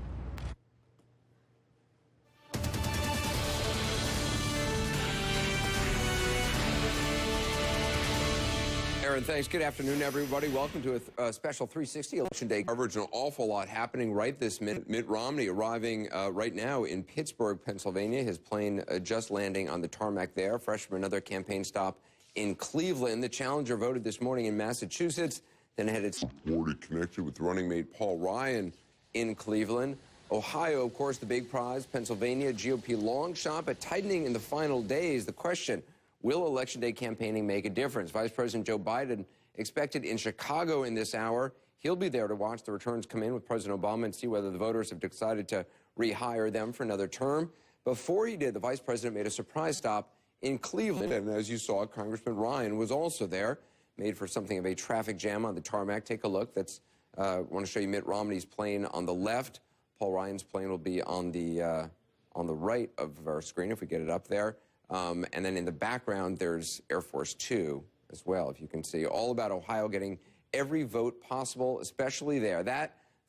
Aaron, thanks. Good afternoon, everybody. Welcome to a special 360 Election Day coverage. An awful lot happening right this minute. Mitt Romney arriving right now in Pittsburgh, Pennsylvania. His plane just landing on the tarmac there, fresh from another campaign stop in Cleveland. The challenger voted this morning in Massachusetts, then headed already connected with running mate Paul Ryan in Cleveland. Ohio, of course, the big prize. Pennsylvania, GOP long shot, but tightening in the final days. The question, will Election Day campaigning make a difference? Vice President Joe Biden expected in Chicago in this hour. He'll be there to watch the returns come in with President Obama and see whether the voters have decided to rehire them for another term. Before he did, the vice president made a surprise stop in Cleveland. And as you saw, Congressman Ryan was also there, made for something of a traffic jam on the tarmac. Take a look. That's I want to show you Mitt Romney's plane on the left. Paul Ryan's plane will be on the right of our screen if we get it up there. And then in the background, there's Air Force Two as well, if you can see. All about Ohio getting every vote possible, especially there.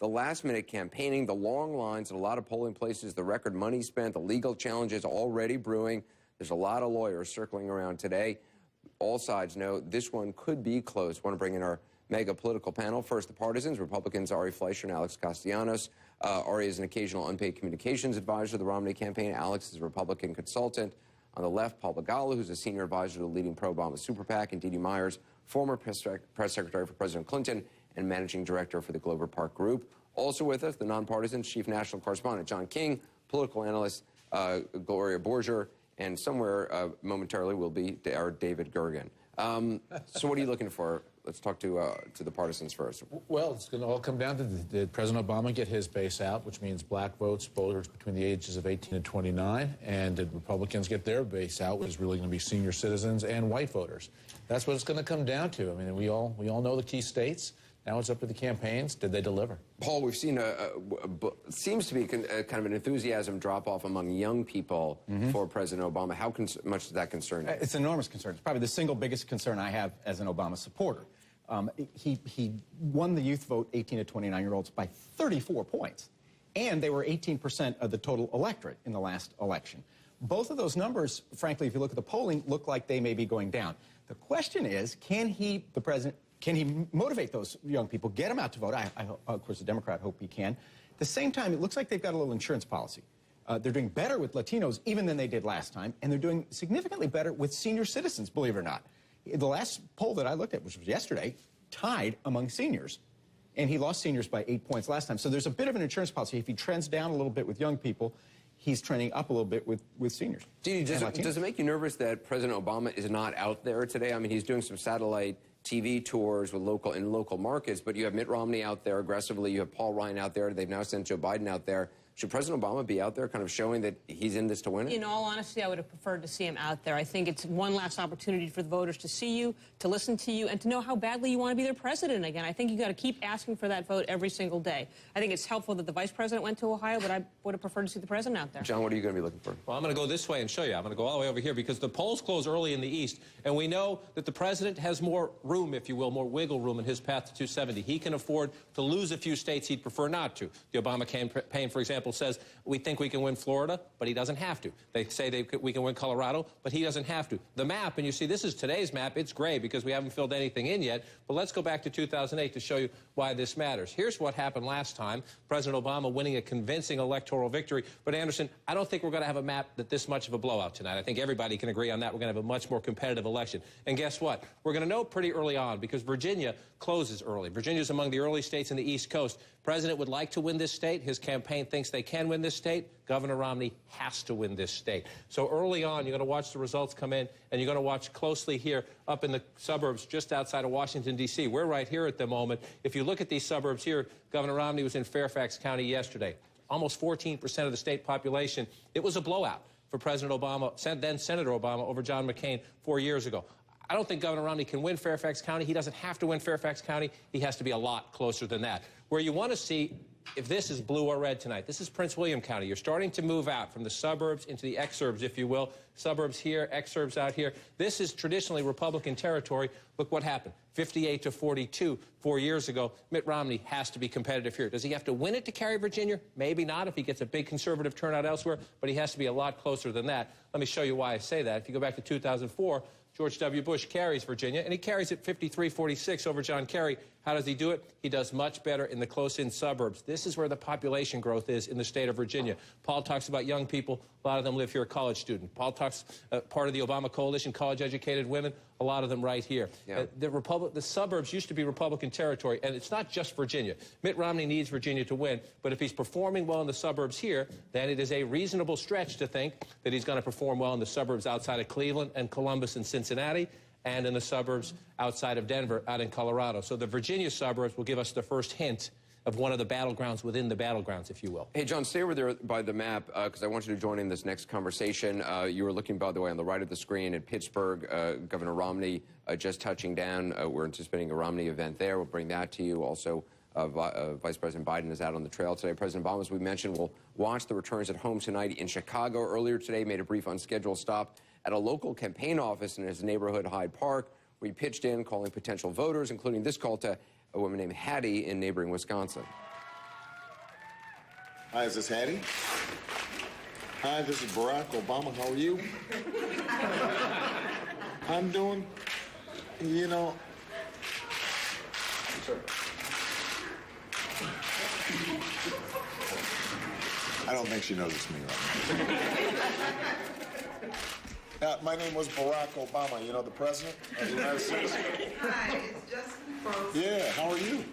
The last-minute campaigning, the long lines at a lot of polling places, the record money spent, the legal challenges already brewing. There's a lot of lawyers circling around today. All sides know this one could be close. I want to bring in our mega political panel. First, the partisans, Republicans Ari Fleischer and Alex Castellanos. Ari is an occasional unpaid communications advisor to the Romney campaign. Alex is a Republican consultant. On the left, Paul Begala, who's a senior advisor to the leading pro-Obama super PAC, and Dee Dee Myers, former press secretary for President Clinton and managing director for the Glover Park Group. Also with us, the nonpartisan chief national correspondent, John King, political analyst, Gloria Borger, and somewhere momentarily will be our David Gergen. So what are you looking for? Let's talk to the partisans first.
Well, it's going to all come down to did President Obama get his base out, which means black votes, voters between the ages of 18 and 29, and did Republicans get their base out, which is really going to be senior citizens and white voters. That's what it's going to come down to. I mean, we all know the key states. Now it's up to the campaigns. Did they deliver?
Paul, we've seen seems to be kind of an enthusiasm drop-off among young people for President Obama. How much does that concern you?
It's an enormous concern. It's probably the single biggest concern I have as an Obama supporter. He won the youth vote, 18 to 29-year-olds, by 34 points. And they were 18% of the total electorate in the last election. Both of those numbers, frankly, if you look at the polling, look like they may be going down. The question is, can he motivate those young people, get them out to vote? I, of course, a Democrat, hope he can. At the same time, it looks like they've got a little insurance policy. They're doing better with Latinos even than they did last time, and they're doing significantly better with senior citizens, believe it or not. The last poll that I looked at, which was yesterday, tied among seniors. And he lost seniors by 8 points last time. So there's a bit of an insurance policy. If he trends down a little bit with young people, he's trending up a little bit with seniors.
Does it make you nervous that President Obama is not out there today? I mean, he's doing some satellite TV tours with local markets, but you have Mitt Romney out there aggressively. You have Paul Ryan out there. They've now sent Joe Biden out there. Should President Obama be out there kind of showing that he's in this to win it?
In all honesty, I would have preferred to see him out there. I think it's one last opportunity for the voters to see you, to listen to you, and to know how badly you want to be their president again. I think you've got to keep asking for that vote every single day. I think it's helpful that the vice president went to Ohio, but I would have preferred to see the president out there.
John, what are you going to be looking for?
Well, I'm going to go this way and show you. I'm going to go all the way over here because the polls close early in the East, and we know that the president has more room, if you will, more wiggle room in his path to 270. He can afford to lose a few states he'd prefer not to. The Obama campaign, for example, says we think we can win Florida, but he doesn't have to. They say we can win Colorado, but he doesn't have to. The map, and you see this is today's map, it's gray because we haven't filled anything in yet, but let's go back to 2008 to show you why this matters. Here's what happened last time. President Obama winning a convincing electoral victory. But Anderson, I don't think we're going to have a map that this much of a blowout tonight. I think everybody can agree on that. We're going to have a much more competitive election. And guess what? We're going to know pretty early on because Virginia closes early. Virginia's among the early states in the East Coast. President would like to win this state. His campaign thinks they can win this state. Governor Romney has to win this state. So early on, you're going to watch the results come in, and you're going to watch closely here up in the suburbs just outside of Washington, D.C. We're right here at the moment. If you look at these suburbs here, Governor Romney was in Fairfax County yesterday. Almost 14% of the state population. It was a blowout for President Obama, then Senator Obama, over John McCain 4 years ago. I don't think Governor Romney can win Fairfax County. He doesn't have to win Fairfax County. He has to be a lot closer than that. Where you want to see if this is blue or red tonight, this is Prince William County. You're starting to move out from the suburbs into the exurbs, if you will. Suburbs here, exurbs out here. This is traditionally Republican territory. Look what happened. 58 to 42 4 years ago. Mitt Romney has to be competitive here. Does he have to win it to carry Virginia? Maybe not if he gets a big conservative turnout elsewhere, but he has to be a lot closer than that. Let me show you why I say that. If you go back to 2004, George W. Bush carries Virginia, and he carries it 53-46 over John Kerry. How does he do it? He does much better in the close-in suburbs. This is where the population growth is in the state of Virginia. Paul talks about young people. A lot of them live here, college student. Paul talks part of the Obama coalition, college-educated women. A lot of them right here.
Yeah.
The suburbs used to be Republican territory, and it's not just Virginia. Mitt Romney needs Virginia to win, but if he's performing well in the suburbs here, then it is a reasonable stretch to think that he's going to perform well in the suburbs outside of Cleveland and Columbus and Cincinnati, and in the suburbs outside of Denver, out in Colorado. So the Virginia suburbs will give us the first hint of one of the battlegrounds within the battlegrounds, if you will.
Hey, John, stay over there by the map, because I want you to join in this next conversation. You were looking, by the way, on the right of the screen at Pittsburgh. Governor Romney just touching down. We're anticipating a Romney event there. We'll bring that to you. Also, Vice President Biden is out on the trail today. President Obama, as we mentioned, will watch the returns at home tonight in Chicago. Earlier today, made a brief unscheduled stop at a local campaign office in his neighborhood, Hyde Park, where he pitched in, calling potential voters, including this call to a woman named Hattie in neighboring Wisconsin.
Hi, is this Hattie? Hi, this is Barack Obama. How are you? I'm doing, you know... I don't think she knows it's me right now. My name was Barack Obama, you know, the president of the United States.
Hi, it's Justin Frost.
Yeah, how are you?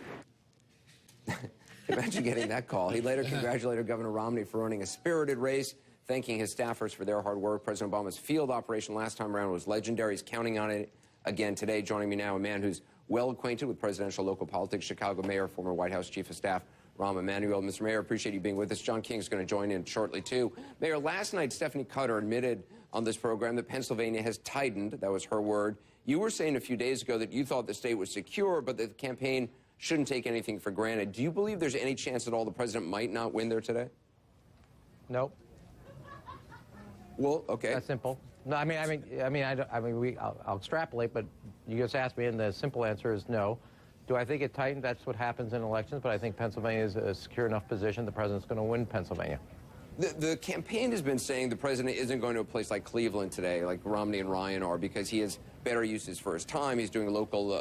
Imagine getting that call. He later congratulated Governor Romney for running a spirited race, thanking his staffers for their hard work. President Obama's field operation last time around was legendary. He's counting on it again today. Joining me now, a man who's well acquainted with presidential local politics, Chicago Mayor, former White House Chief of Staff, Rahm Emanuel. Mr. Mayor, appreciate you being with us. John King is going to join in shortly, too. Mayor, last night, Stephanie Cutter admitted on this program that Pennsylvania has tightened. That was her word. You were saying a few days ago that you thought the state was secure, but that the campaign shouldn't take anything for granted. Do you believe there's any chance at all the president might not win there today?
Nope.
Well, okay.
That's simple. No, I'll extrapolate, but you just asked me, and the simple answer is no. Do I think it tightened? That's what happens in elections, but I think Pennsylvania is a secure enough position the president's going to win Pennsylvania.
The campaign has been saying the president isn't going to a place like Cleveland today, like Romney and Ryan are, because he has better uses for his time. He's doing a local,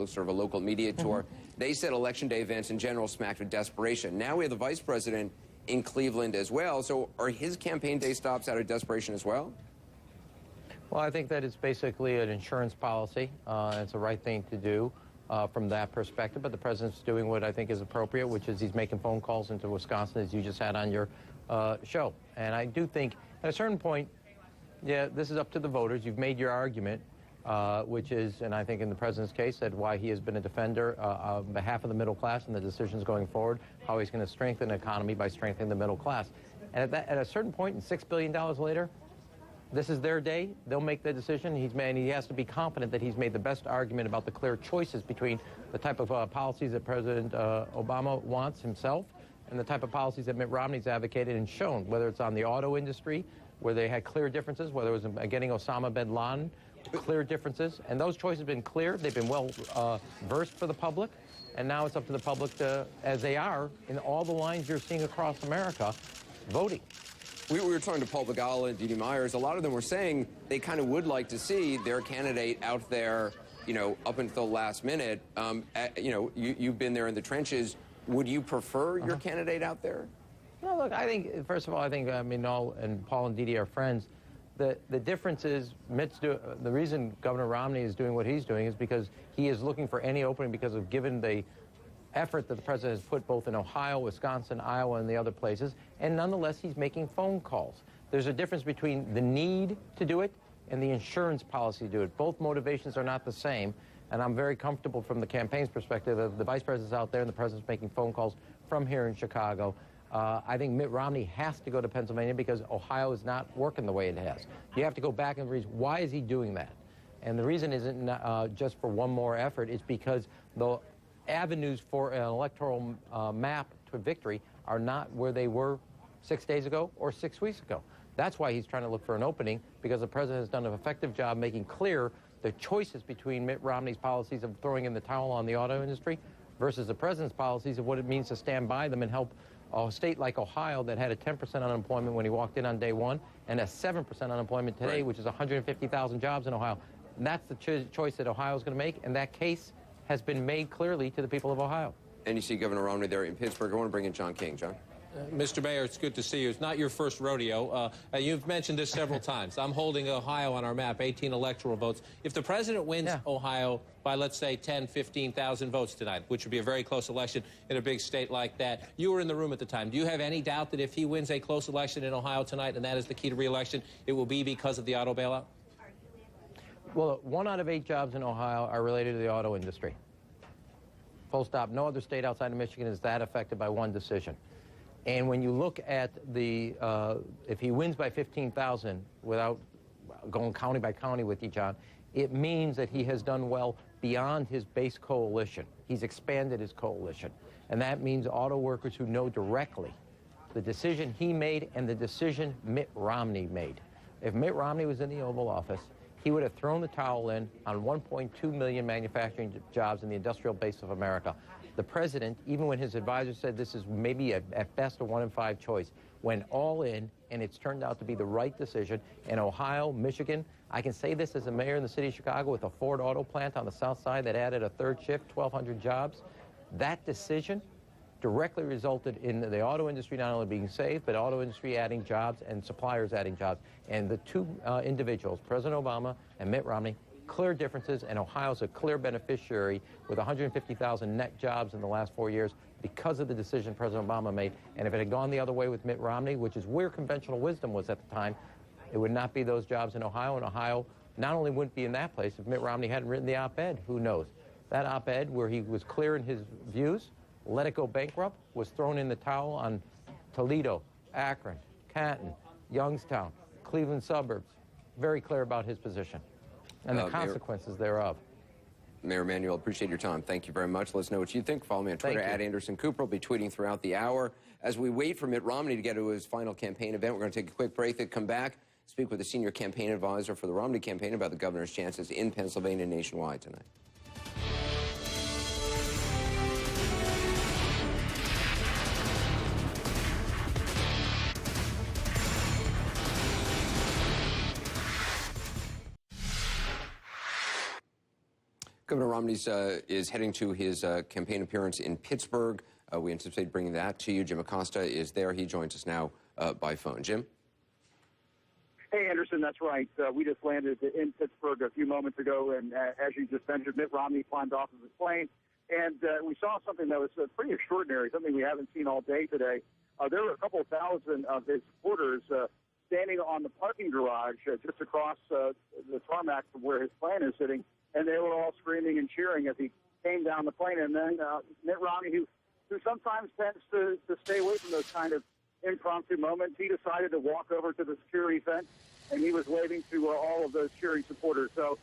sort of a local media tour. They said Election Day events in general smacked of desperation. Now we have the vice president in Cleveland as well. So are his campaign day stops out of desperation as well?
Well, I think that it's basically an insurance policy. It's the right thing to do from that perspective. But the president's doing what I think is appropriate, which is he's making phone calls into Wisconsin, as you just had on your show. And I do think at a certain point, yeah, this is up to the voters. You've made your argument, which is, and I think in the president's case, that why he has been a defender on behalf of the middle class and the decisions going forward, how he's going to strengthen the economy by strengthening the middle class. And at a certain point, and $6 billion later, this is their day. They'll make the decision. He has to be confident that he's made the best argument about the clear choices between the type of policies that President Obama wants himself and the type of policies that Mitt Romney's advocated and shown, whether it's on the auto industry, where they had clear differences, whether it was getting Osama bin Laden, clear differences. And those choices have been clear. They've been well versed for the public. And now it's up to the public to, as they are in all the lines you're seeing across America, voting.
We were talking to Paul Begala and Dee Myers. A lot of them were saying they kind of would like to see their candidate out there, you know, up until the last minute. You know, you've been there in the trenches. Would you prefer your candidate out there?
No, look, I think, first of all, and Paul and Dee are friends. The difference is the reason Governor Romney is doing what he's doing is because he is looking for any opening because of given the effort that the president has put both in Ohio, Wisconsin, Iowa, and the other places, and nonetheless he's making phone calls. There's a difference between the need to do it and the insurance policy to do it. Both motivations are not the same, and I'm very comfortable from the campaign's perspective of the vice president's out there and the president's making phone calls from here in Chicago. I think Mitt Romney has to go to Pennsylvania because Ohio is not working the way it has. You have to go back and reason, why is he doing that? And the reason isn't just for one more effort, it's because the avenues for an electoral map to victory are not where they were 6 days ago or 6 weeks ago. That's why he's trying to look for an opening, because the president has done an effective job making clear the choices between Mitt Romney's policies of throwing in the towel on the auto industry versus the president's policies of what it means to stand by them and help a state like Ohio that had a 10% unemployment when he walked in on day one and a 7% unemployment today, which is 150,000 jobs in Ohio. And that's the choice that Ohio is going to make, and that case has been made clearly to the people of Ohio.
And you see Governor Romney there in Pittsburgh. I want to bring in John King. John?
Mr. Mayor, it's good to see you. It's not your first rodeo. You've mentioned this several times. I'm holding Ohio on our map, 18 electoral votes. If the president wins Ohio by, let's say, 10, 15,000 votes tonight, which would be a very close election in a big state like that, you were in the room at the time. Do you have any doubt that if he wins a close election in Ohio tonight, and that is the key to re-election, it will be because of the auto bailout?
Well, 1 out of 8 jobs in Ohio are related to the auto industry. Full stop. No other state outside of Michigan is that affected by one decision. And when you look at the, if he wins by 15,000 without going county by county with you, John, it means that he has done well beyond his base coalition. He's expanded his coalition. And that means auto workers who know directly the decision he made and the decision Mitt Romney made. If Mitt Romney was in the Oval Office, he would have thrown the towel in on 1.2 million manufacturing jobs in the industrial base of America. The president, even when his advisor said this is maybe at best a 1 in 5 choice, went all in, and it's turned out to be the right decision. In Ohio, Michigan, I can say this as a mayor in the city of Chicago with a Ford auto plant on the south side that added a 3rd shift, 1,200 jobs. That decision directly resulted in the auto industry not only being saved, but auto industry adding jobs and suppliers adding jobs. And the two individuals, President Obama and Mitt Romney, clear differences, and Ohio's a clear beneficiary with 150,000 net jobs in the last 4 years because of the decision President Obama made. And if it had gone the other way with Mitt Romney, which is where conventional wisdom was at the time, it would not be those jobs in Ohio, and Ohio not only wouldn't be in that place if Mitt Romney hadn't written the op-ed, who knows. That op-ed where he was clear in his views, let it go bankrupt, was thrown in the towel on Toledo, Akron, Canton, Youngstown, Cleveland suburbs, very clear about his position and the consequences thereof.
Mayor Emanuel, appreciate your time. Thank you very much. Let us know what you think. Follow me on Twitter at Anderson Cooper. I'll be tweeting throughout the hour. As we wait for Mitt Romney to get to his final campaign event, we're going to take a quick break, then come back, speak with the senior campaign advisor for the Romney campaign about the governor's chances in Pennsylvania and nationwide tonight. Governor Romney is heading to his campaign appearance in Pittsburgh. We anticipate bringing that to you. Jim Acosta is there. He joins us now by phone. Jim?
Hey, Anderson, that's right. We just landed in Pittsburgh a few moments ago, and as you just mentioned, Mitt Romney climbed off of his plane, and we saw something that was pretty extraordinary, something we haven't seen all day today. There were a couple of thousand of his supporters standing on the parking garage just across the tarmac from where his plane is sitting, and they were all screaming and cheering as he came down the plane. And then Mitt Romney, who sometimes tends to stay away from those kind of impromptu moments, he decided to walk over to the security fence, and he was waving to all of those cheering supporters. So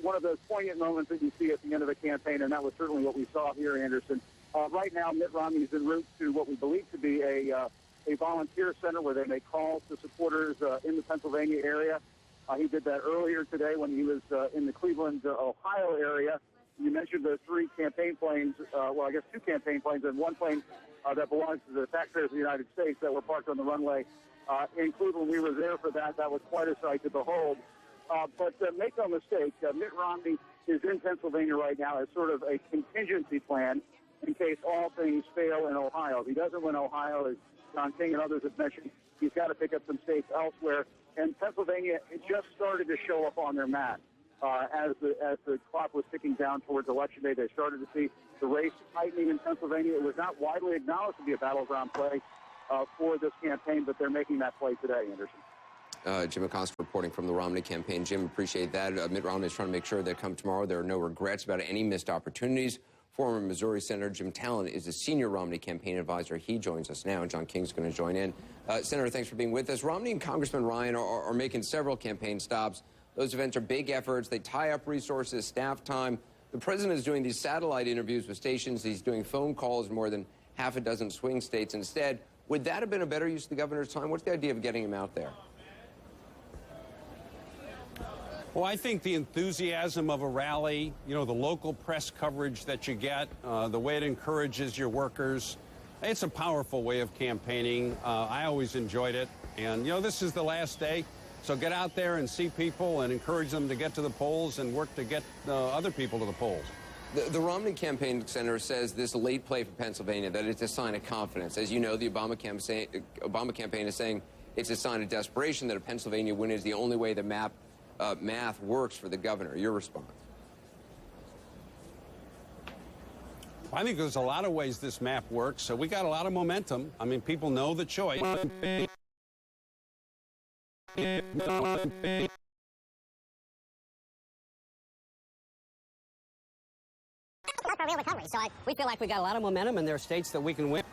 one of those poignant moments that you see at the end of a campaign, and that was certainly what we saw here, Anderson. Right now, Mitt Romney is en route to what we believe to be a volunteer center where they make calls to supporters in the Pennsylvania area. He did that earlier today when he was in the Cleveland, Ohio area. You mentioned the 3 campaign planes, well, I guess 2 campaign planes and 1 plane that belongs to the taxpayers of the United States that were parked on the runway in Cleveland. We were there for that. That was quite a sight to behold. But make no mistake, Mitt Romney is in Pennsylvania right now as sort of a contingency plan in case all things fail in Ohio. If he doesn't win Ohio, as John King and others have mentioned, he's got to pick up some states elsewhere. And Pennsylvania, it just started to show up on their map. As the clock was ticking down towards Election Day, they started to see the race tightening in Pennsylvania. It was not widely acknowledged to be a battleground play for this campaign, but they're making that play today, Anderson.
Jim Acosta reporting from the Romney campaign. Jim, appreciate that. Mitt Romney is trying to make sure that come tomorrow there are no regrets about any missed opportunities. Former Missouri Senator Jim Talent is a senior Romney campaign advisor. He joins us now, and John King's going to join in. Senator, thanks for being with us. Romney and Congressman Ryan are making several campaign stops. Those events are big efforts. They tie up resources, staff time. The president is doing these satellite interviews with stations. He's doing phone calls in more than half a dozen swing states instead. Would that have been a better use of the governor's time? What's the idea of getting him out there?
Well, I think the enthusiasm of a rally, you know, the local press coverage that you get, the way it encourages your workers, it's a powerful way of campaigning. I always enjoyed it. And, you know, this is the last day. So get out there and see people and encourage them to get to the polls and work to get other people to the polls.
The Romney campaign, Senator, says this late play for Pennsylvania, that it's a sign of confidence. As you know, the Obama campaign is saying it's a sign of desperation, that a Pennsylvania win is the only way the math works for the governor. Your response?
I think there's a lot of ways this map works. So we got a lot of momentum. I mean, people know the choice.
Real recovery. So we feel like we got a lot of momentum, and there are states that we can win.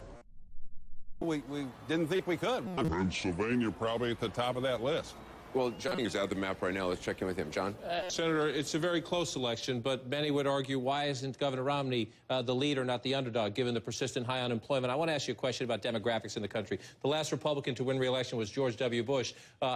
We didn't think we could.
Pennsylvania probably at the top of that list.
Well, John is out the map right now. Let's check in with him. John?
Senator, it's a very close election, but many would argue, why isn't Governor Romney the leader, not the underdog, given the persistent high unemployment? I want to ask you a question about demographics in the country. The last Republican to win re-election was George W. Bush.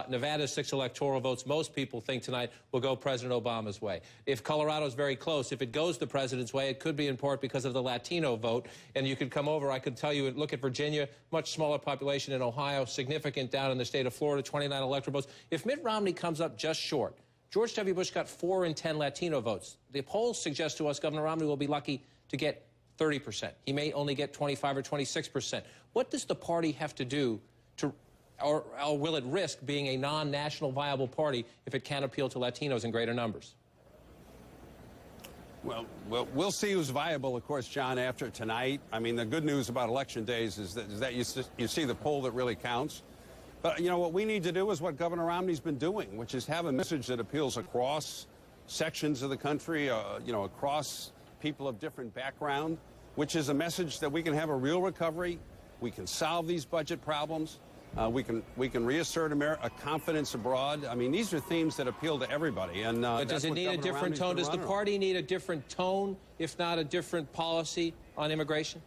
Nevada's 6 electoral votes, most people think tonight will go President Obama's way. If Colorado's very close, if it goes the president's way, it could be in part because of the Latino vote. And you could come over, I could tell you, look at Virginia, much smaller population in Ohio, significant down in the state of Florida, 29 electoral votes. If Mitt Romney comes up just short, George W. Bush got 4 in 10 Latino votes. The polls suggest to us Governor Romney will be lucky to get 30%. He may only get 25 or 26%. What does the party have to do to, or will it risk being a non-national viable party if it can't appeal to Latinos in greater numbers?
Well, we'll see who's viable, of course, John, after tonight. I mean, the good news about Election days is that you see the poll that really counts. But, you know, what we need to do is what Governor Romney's been doing, which is have a message that appeals across sections of the country, you know, across people of different background, which is a message that we can have a real recovery, we can solve these budget problems, we can reassert a confidence abroad. I mean, these are themes that appeal to everybody. And
but does it need a different tone? Does the party need a different tone, if not a different policy on immigration?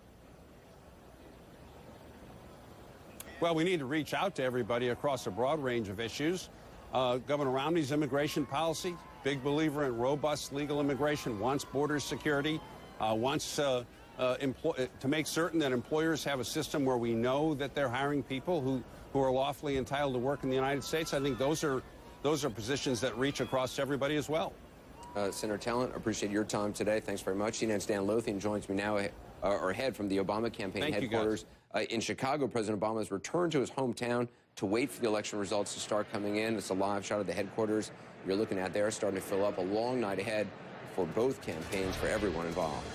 Well, we need to reach out to everybody across a broad range of issues. Governor Romney's immigration policy, big believer in robust legal immigration, wants border security, wants to make certain that employers have a system where we know that they're hiring people who are lawfully entitled to work in the United States. I think those are positions that reach across to everybody as well.
Senator Talent, appreciate your time today. Thanks very much. CNN's Dan Lothian joins me now, or head from the Obama campaign headquarters in Chicago. President Obama has returned to his hometown to wait for the election results to start coming in. It's a live shot of the headquarters you're looking at there, starting to fill up. A long night ahead for both campaigns, for everyone involved.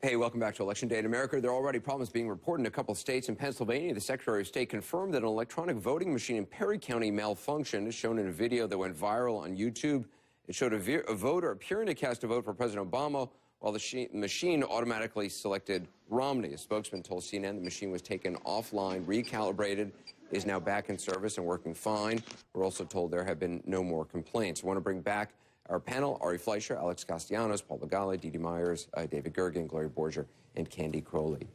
Hey, welcome back to Election Day in America. There are already problems being reported in a couple of states. In Pennsylvania, the Secretary of State confirmed that an electronic voting machine in Perry County malfunctioned, as shown in a video that went viral on YouTube. It showed a voter appearing to cast a vote for President Obama, while the machine automatically selected Romney. A spokesman told CNN the machine was taken offline, recalibrated, is now back in service and working fine. We're also told there have been no more complaints. I want to bring back our panel: Ari Fleischer, Alex Castellanos, Paul Begale, Dee Dee Myers, David Gergen, Gloria Borger, and Candy Crowley.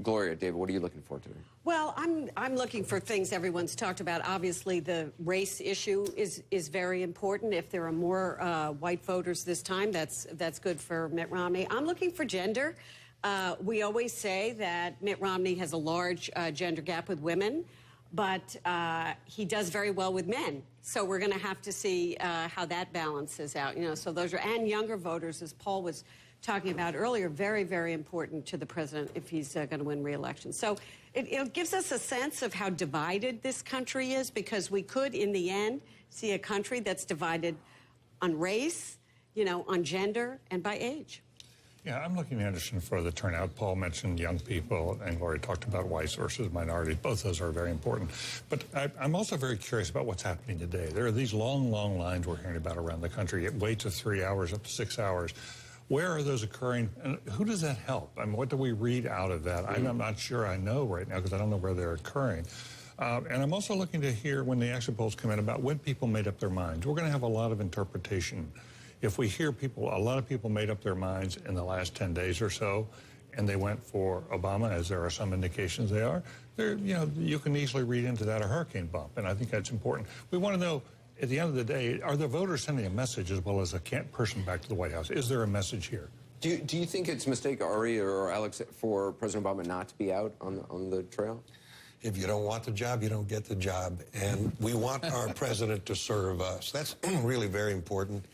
Gloria, David, what are you looking for today?
Well, I'm looking for things everyone's talked about. Obviously, the race issue is very important. If there are more white voters this time, that's good for Mitt Romney. I'm looking for gender. We always say that Mitt Romney has a large gender gap with women, but he does very well with men. So we're going to have to see how that balances out. You know, so those are, and younger voters, as Paul was talking about earlier, very, very important to the president if he's going to win re-election. So it gives us a sense of how divided this country is, because we could, in the end, see a country that's divided on race, you know, on gender, and by age.
Yeah, I'm looking, Anderson, for the turnout. Paul mentioned young people, and Lori talked about whites versus minorities. Both those are very important. But I'm also very curious about what's happening today. There are these long, long lines we're hearing about around the country. Waits of 3 hours, up to 6 hours. Where are those occurring, and who does that help? I mean, what do we read out of that? I'm not sure I know right now, because I don't know where they're occurring. And I'm also looking to hear, when the exit polls come in, about when people made up their minds. We're going to have a lot of interpretation. If we hear a lot of people made up their minds in the last 10 days or so, and they went for Obama, as there are some indications they are, you know, you can easily read into that a hurricane bump, and I think that's important. We want to know, at the end of the day, are the voters sending a message as well as a person back to the White House? Is there a message here?
Do you think it's a mistake, Ari or Alex, for President Obama not to be out on the trail?
If you don't want the job, you don't get the job. And we want our president to serve us. That's really very important.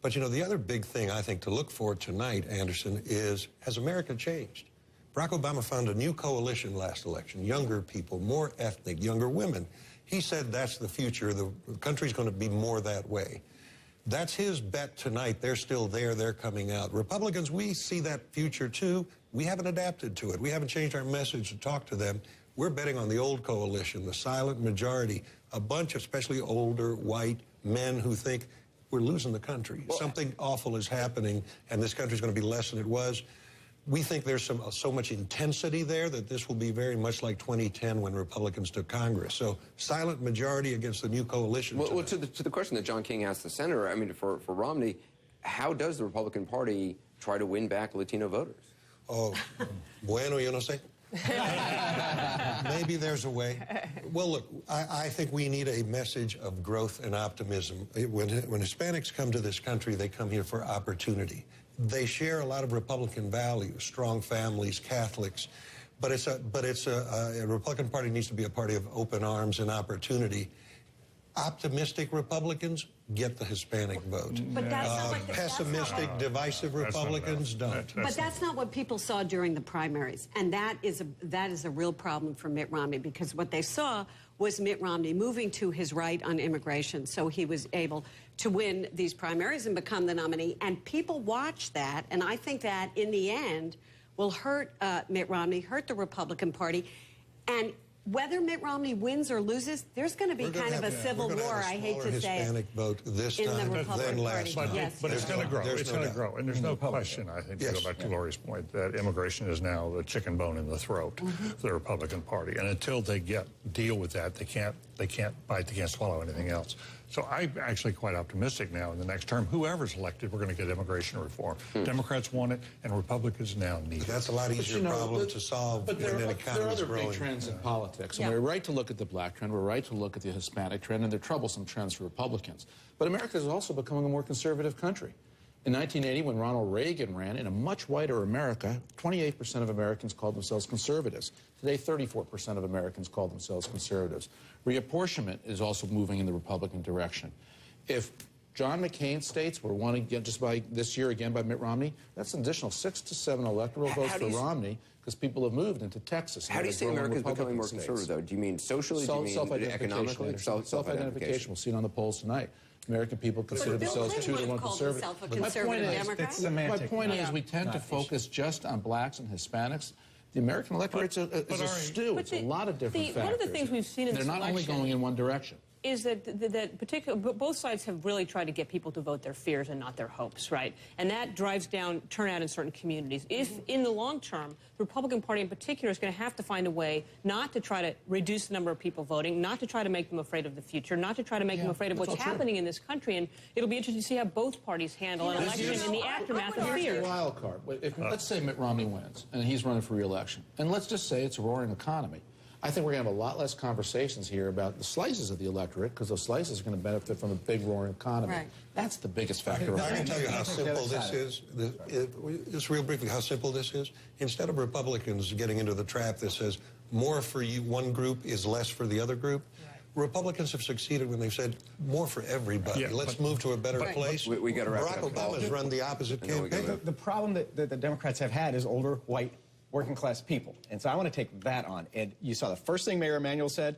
But, you know, the other big thing I think to look for tonight, Anderson, is, has America changed? Barack Obama found a new coalition last election, younger people, more ethnic, younger women. He said that's the future. The country's going to be more that way. That's his bet tonight. They're still there. They're coming out. Republicans, we see that future, too. We haven't adapted to it. We haven't changed our message to talk to them. We're betting on the old coalition, the silent majority, a bunch of especially older white men who think we're losing the country. Well, something awful is happening, and this country's going to be less than it was. We think there's so much intensity there that this will be very much like 2010 when Republicans took Congress. So silent majority against the new coalition.
Well, to the question that John King asked the senator, I mean, for Romney, how does the Republican Party try to win back Latino voters?
Oh, bueno, yo no sé. Maybe there's a way. Well, look, I think we need a message of growth and optimism. When Hispanics come to this country, they come here for opportunity. They share a lot of Republican values, strong families, Catholics, but a Republican Party needs to be a party of open arms and opportunity. Optimistic Republicans get the Hispanic vote.
But that's not what
pessimistic, divisive Republicans don't.
But that's not what people saw during the primaries, and that is a real problem for Mitt Romney, because what they saw was Mitt Romney moving to his right on immigration, so he was able to win these primaries and become the nominee. And people watched that, and I think that in the end will hurt Mitt Romney, hurt the Republican Party, and whether Mitt Romney wins or loses, there's going to be kind of a civil war, I hate to say
Hispanic vote this time than last time.
But it's going to grow. It's going to grow. And there's no question, I think, to go back to Lori's point, that immigration is now the chicken bone in the throat for the Republican Party. And until they deal with that, they can't bite, they can't swallow anything else. So I'm actually quite optimistic now in the next term. Whoever's elected, we're going to get immigration reform. Democrats want it, and Republicans now need it.
That's a lot easier problem to solve when an economy is growing.
There are other big trends in politics. And we're right to look at the black trend, we're right to look at the Hispanic trend, and they're troublesome trends for Republicans. But America is also becoming a more conservative country. In 1980, when Ronald Reagan ran, in a much whiter America, 28% of Americans called themselves conservatives. Today, 34% of Americans call themselves conservatives. Reapportionment is also moving in the Republican direction. If John McCain's states were won again just by this year again by Mitt Romney, that's an additional 6 to 7 electoral votes for Romney, because people have moved into Texas.
How do you say America is becoming more conservative, though? Do you mean socially? Do you mean economically?
Self-identification. We'll see it on the polls tonight. American people consider themselves 2 to 1 conservative. My point is we tend to focus just on blacks and Hispanics. The American electorate is a stew. It's a lot of different factors.
One of the things we've seen in this election...
They're not only going in one direction.
Is both sides have really tried to get people to vote their fears and not their hopes, right? And that drives down turnout in certain communities. If, in the long term, the Republican Party in particular is going to have to find a way not to try to reduce the number of people voting, not to try to make them afraid of the future, not to try to make them afraid of what's happening in this country. And it'll be interesting to see how both parties handle an election in the aftermath of fear.
Here's the wild card. Let's say Mitt Romney wins, and he's running for re-election. And let's just say it's a roaring economy. I think we're going to have a lot less conversations here about the slices of the electorate, because those slices are going to benefit from a big roaring economy. Right. That's the biggest factor.
I can tell you how simple this is. Just real briefly, how simple this is. Instead of Republicans getting into the trap that says more for you, one group is less for the other group, Republicans have succeeded when they've said more for everybody.
Yeah,
Let's move to a better place.
We got to wrap
Barack
it up.
Obama's run the opposite campaign.
The problem that the Democrats have had is older, white, working class people. And so I want to take that on. And you saw the first thing Mayor Emanuel said,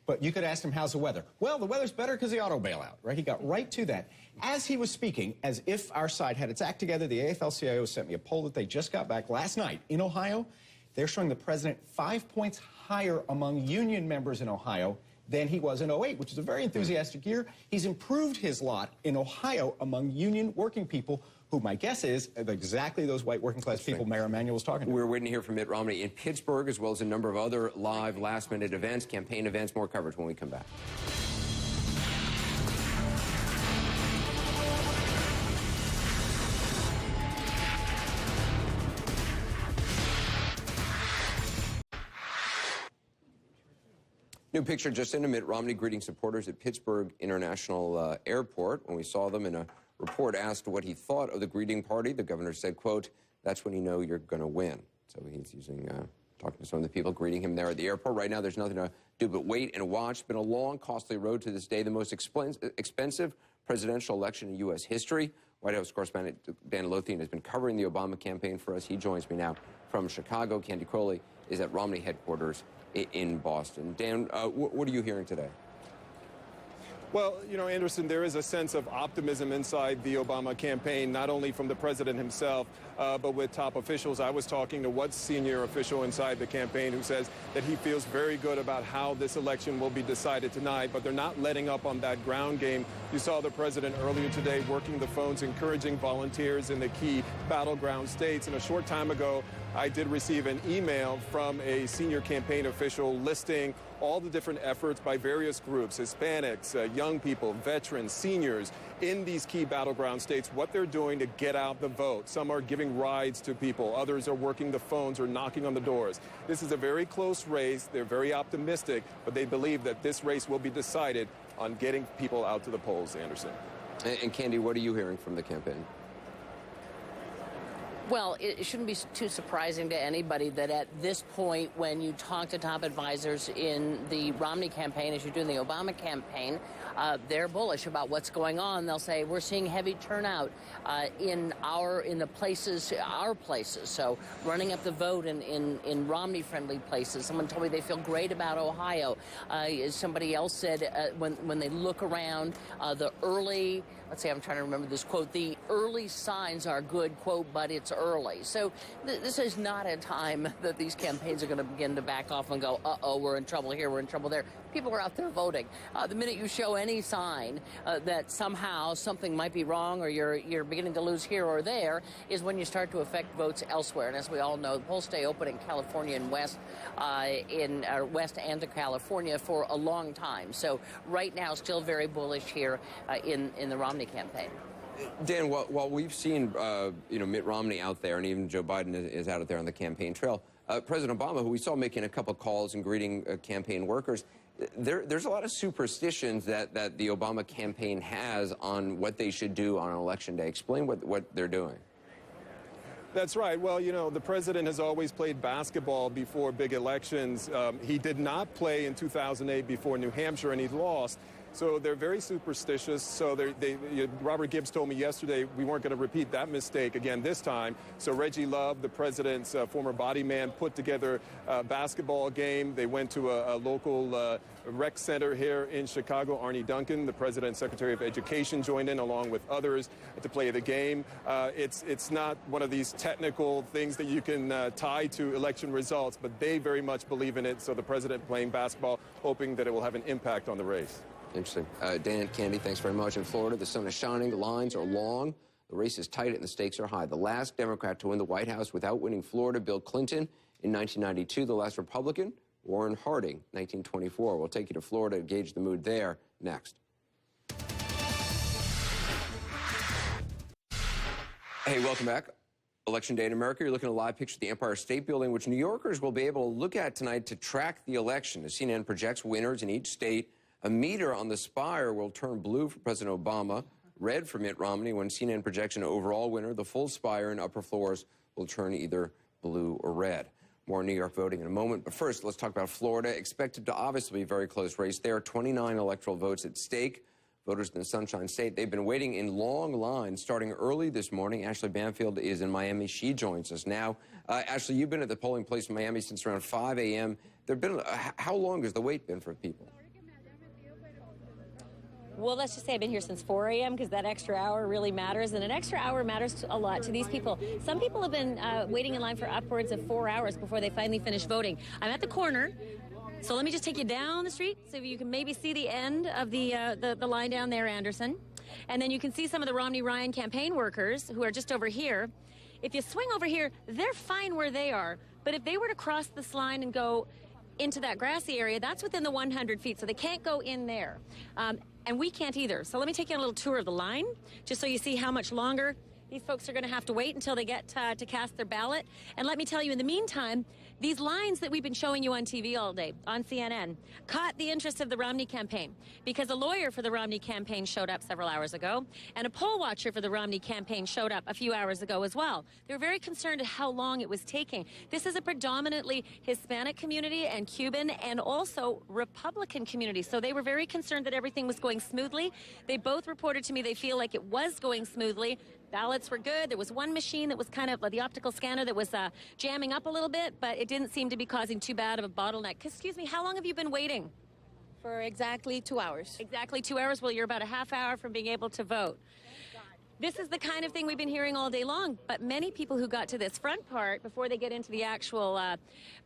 but you could ask him, how's the weather? Well, the weather's better because the auto bailout, right? He got right to that. As he was speaking, as if our side had its act together, the AFL-CIO sent me a poll that they just got back last night in Ohio. They're showing the president 5 points higher among union members in Ohio than he was in 08, which is a very enthusiastic year. He's improved his lot in Ohio among union working people, who my guess is exactly those white working class people Mayor Emanuel was talking to.
We're waiting to hear from Mitt Romney in Pittsburgh, as well as a number of other live last-minute events, campaign events. More coverage when we come back. New picture just in, Mitt Romney greeting supporters at Pittsburgh International Airport. When we saw them in a report asked what he thought of the greeting party, the governor said, quote, "That's when you know you're going to win." So he's using, talking to some of the people greeting him there at the airport. Right now, there's nothing to do but wait and watch. It's been a long, costly road to this day, the most expensive presidential election in U.S. history. White House correspondent Dan Lothian has been covering the Obama campaign for us. He joins me now from Chicago. Candy Crowley is at Romney headquarters in Boston. Dan, what are you hearing today?
Well, you know, Anderson, there is a sense of optimism inside the Obama campaign, not only from the president himself, but with top officials. I was talking to one senior official inside the campaign who says that he feels very good about how this election will be decided tonight, but they're not letting up on that ground game. You saw the president earlier today working the phones, encouraging volunteers in the key battleground states. And a short time ago, I did receive an email from a senior campaign official listing all the different efforts by various groups, Hispanics, young people, veterans, seniors, in these key battleground states, what they're doing to get out the vote. Some are giving rides to people. Others are working the phones or knocking on the doors. This is a very close race. They're very optimistic, but they believe that this race will be decided on getting people out to the polls, Anderson.
And Candy, what are you hearing from the campaign?
Well, it shouldn't be too surprising to anybody that at this point, when you talk to top advisors in the Romney campaign, as you do in the Obama campaign, they're bullish about what's going on. They'll say, we're seeing heavy turnout in the places, our places. So running up the vote in Romney-friendly places. Someone told me they feel great about Ohio. Somebody else said when they look around, the early, let's see, I'm trying to remember this quote, the early signs are good, quote, but it's early. So this is not a time that these campaigns are going to begin to back off and go, uh-oh, we're in trouble here, we're in trouble there. People are out there voting. The minute you show any sign that somehow something might be wrong or you're beginning to lose here or there is when you start to affect votes elsewhere. And as we all know, the polls stay open in California and West and to California for a long time. So right now, still very bullish here in the Romney campaign.
Dan, while we've seen Mitt Romney out there, and even Joe Biden is out there on the campaign trail, President Obama, who we saw making a couple calls and greeting campaign workers, there's a lot of superstitions that the Obama campaign has on what they should do on election day. Explain what they're doing.
That's right. Well, you know, the president has always played basketball before big elections. He did not play in 2008 before New Hampshire, and he lost. So they're very superstitious. So Robert Gibbs told me yesterday we weren't going to repeat that mistake again this time. So Reggie Love, the president's former body man, put together a basketball game. They went to a local rec center here in Chicago. Arnie Duncan, the president's secretary of education, joined in along with others to play the game. It's not one of these technical things that you can tie to election results, but they very much believe in it. So the president playing basketball, hoping that it will have an impact on the race.
Interesting. Dan, Candy, thanks very much. In Florida, the sun is shining, the lines are long, the race is tight, and the stakes are high. The last Democrat to win the White House without winning Florida, Bill Clinton, in 1992. The last Republican, Warren Harding, 1924. We'll take you to Florida to gauge the mood there next. Hey, welcome back. Election day in America. You're looking at a live picture of the Empire State Building, which New Yorkers will be able to look at tonight to track the election. As CNN projects winners in each state, a meter on the spire will turn blue for President Obama, red for Mitt Romney. When CNN projects an overall winner, the full spire and upper floors will turn either blue or red. More New York voting in a moment. But first, let's talk about Florida. Expected to obviously be a very close race there. 29 electoral votes at stake. Voters in the Sunshine State, they've been waiting in long lines starting early this morning. Ashley Banfield is in Miami. She joins us now. Ashley, you've been at the polling place in Miami since around 5 a.m. How long has the wait been for people?
Well, let's just say I've been here since 4 a.m. because that extra hour really matters, and an extra hour matters a lot to these people. Some people have been waiting in line for upwards of 4 hours before they finally finish voting. I'm at the corner, so let me just take you down the street so you can maybe see the end of the line down there, Anderson. And then you can see some of the Romney-Ryan campaign workers who are just over here. If you swing over here, they're fine where they are, but if they were to cross this line and go into that grassy area, that's within the 100 feet, so they can't go in there. And we can't either. So let me take you on a little tour of the line, just so you see how much longer these folks are going to have to wait until they get to cast their ballot. And let me tell you, in the meantime, these lines that we've been showing you on TV all day, on CNN, caught the interest of the Romney campaign because a lawyer for the Romney campaign showed up several hours ago, and a poll watcher for the Romney campaign showed up a few hours ago as well. They were very concerned at how long it was taking. This is a predominantly Hispanic community and Cuban and also Republican community, so they were very concerned that everything was going smoothly. They both reported to me they feel like it was going smoothly. Ballots were good. There was one machine that was kind of the optical scanner that was jamming up a little bit, but it didn't seem to be causing too bad of a bottleneck. Excuse me, how long have you been waiting?
For exactly 2 hours.
Exactly 2 hours? Well, you're about a half hour from being able to vote. This is the kind of thing we've been hearing all day long, but many people who got to this front part before they get into the actual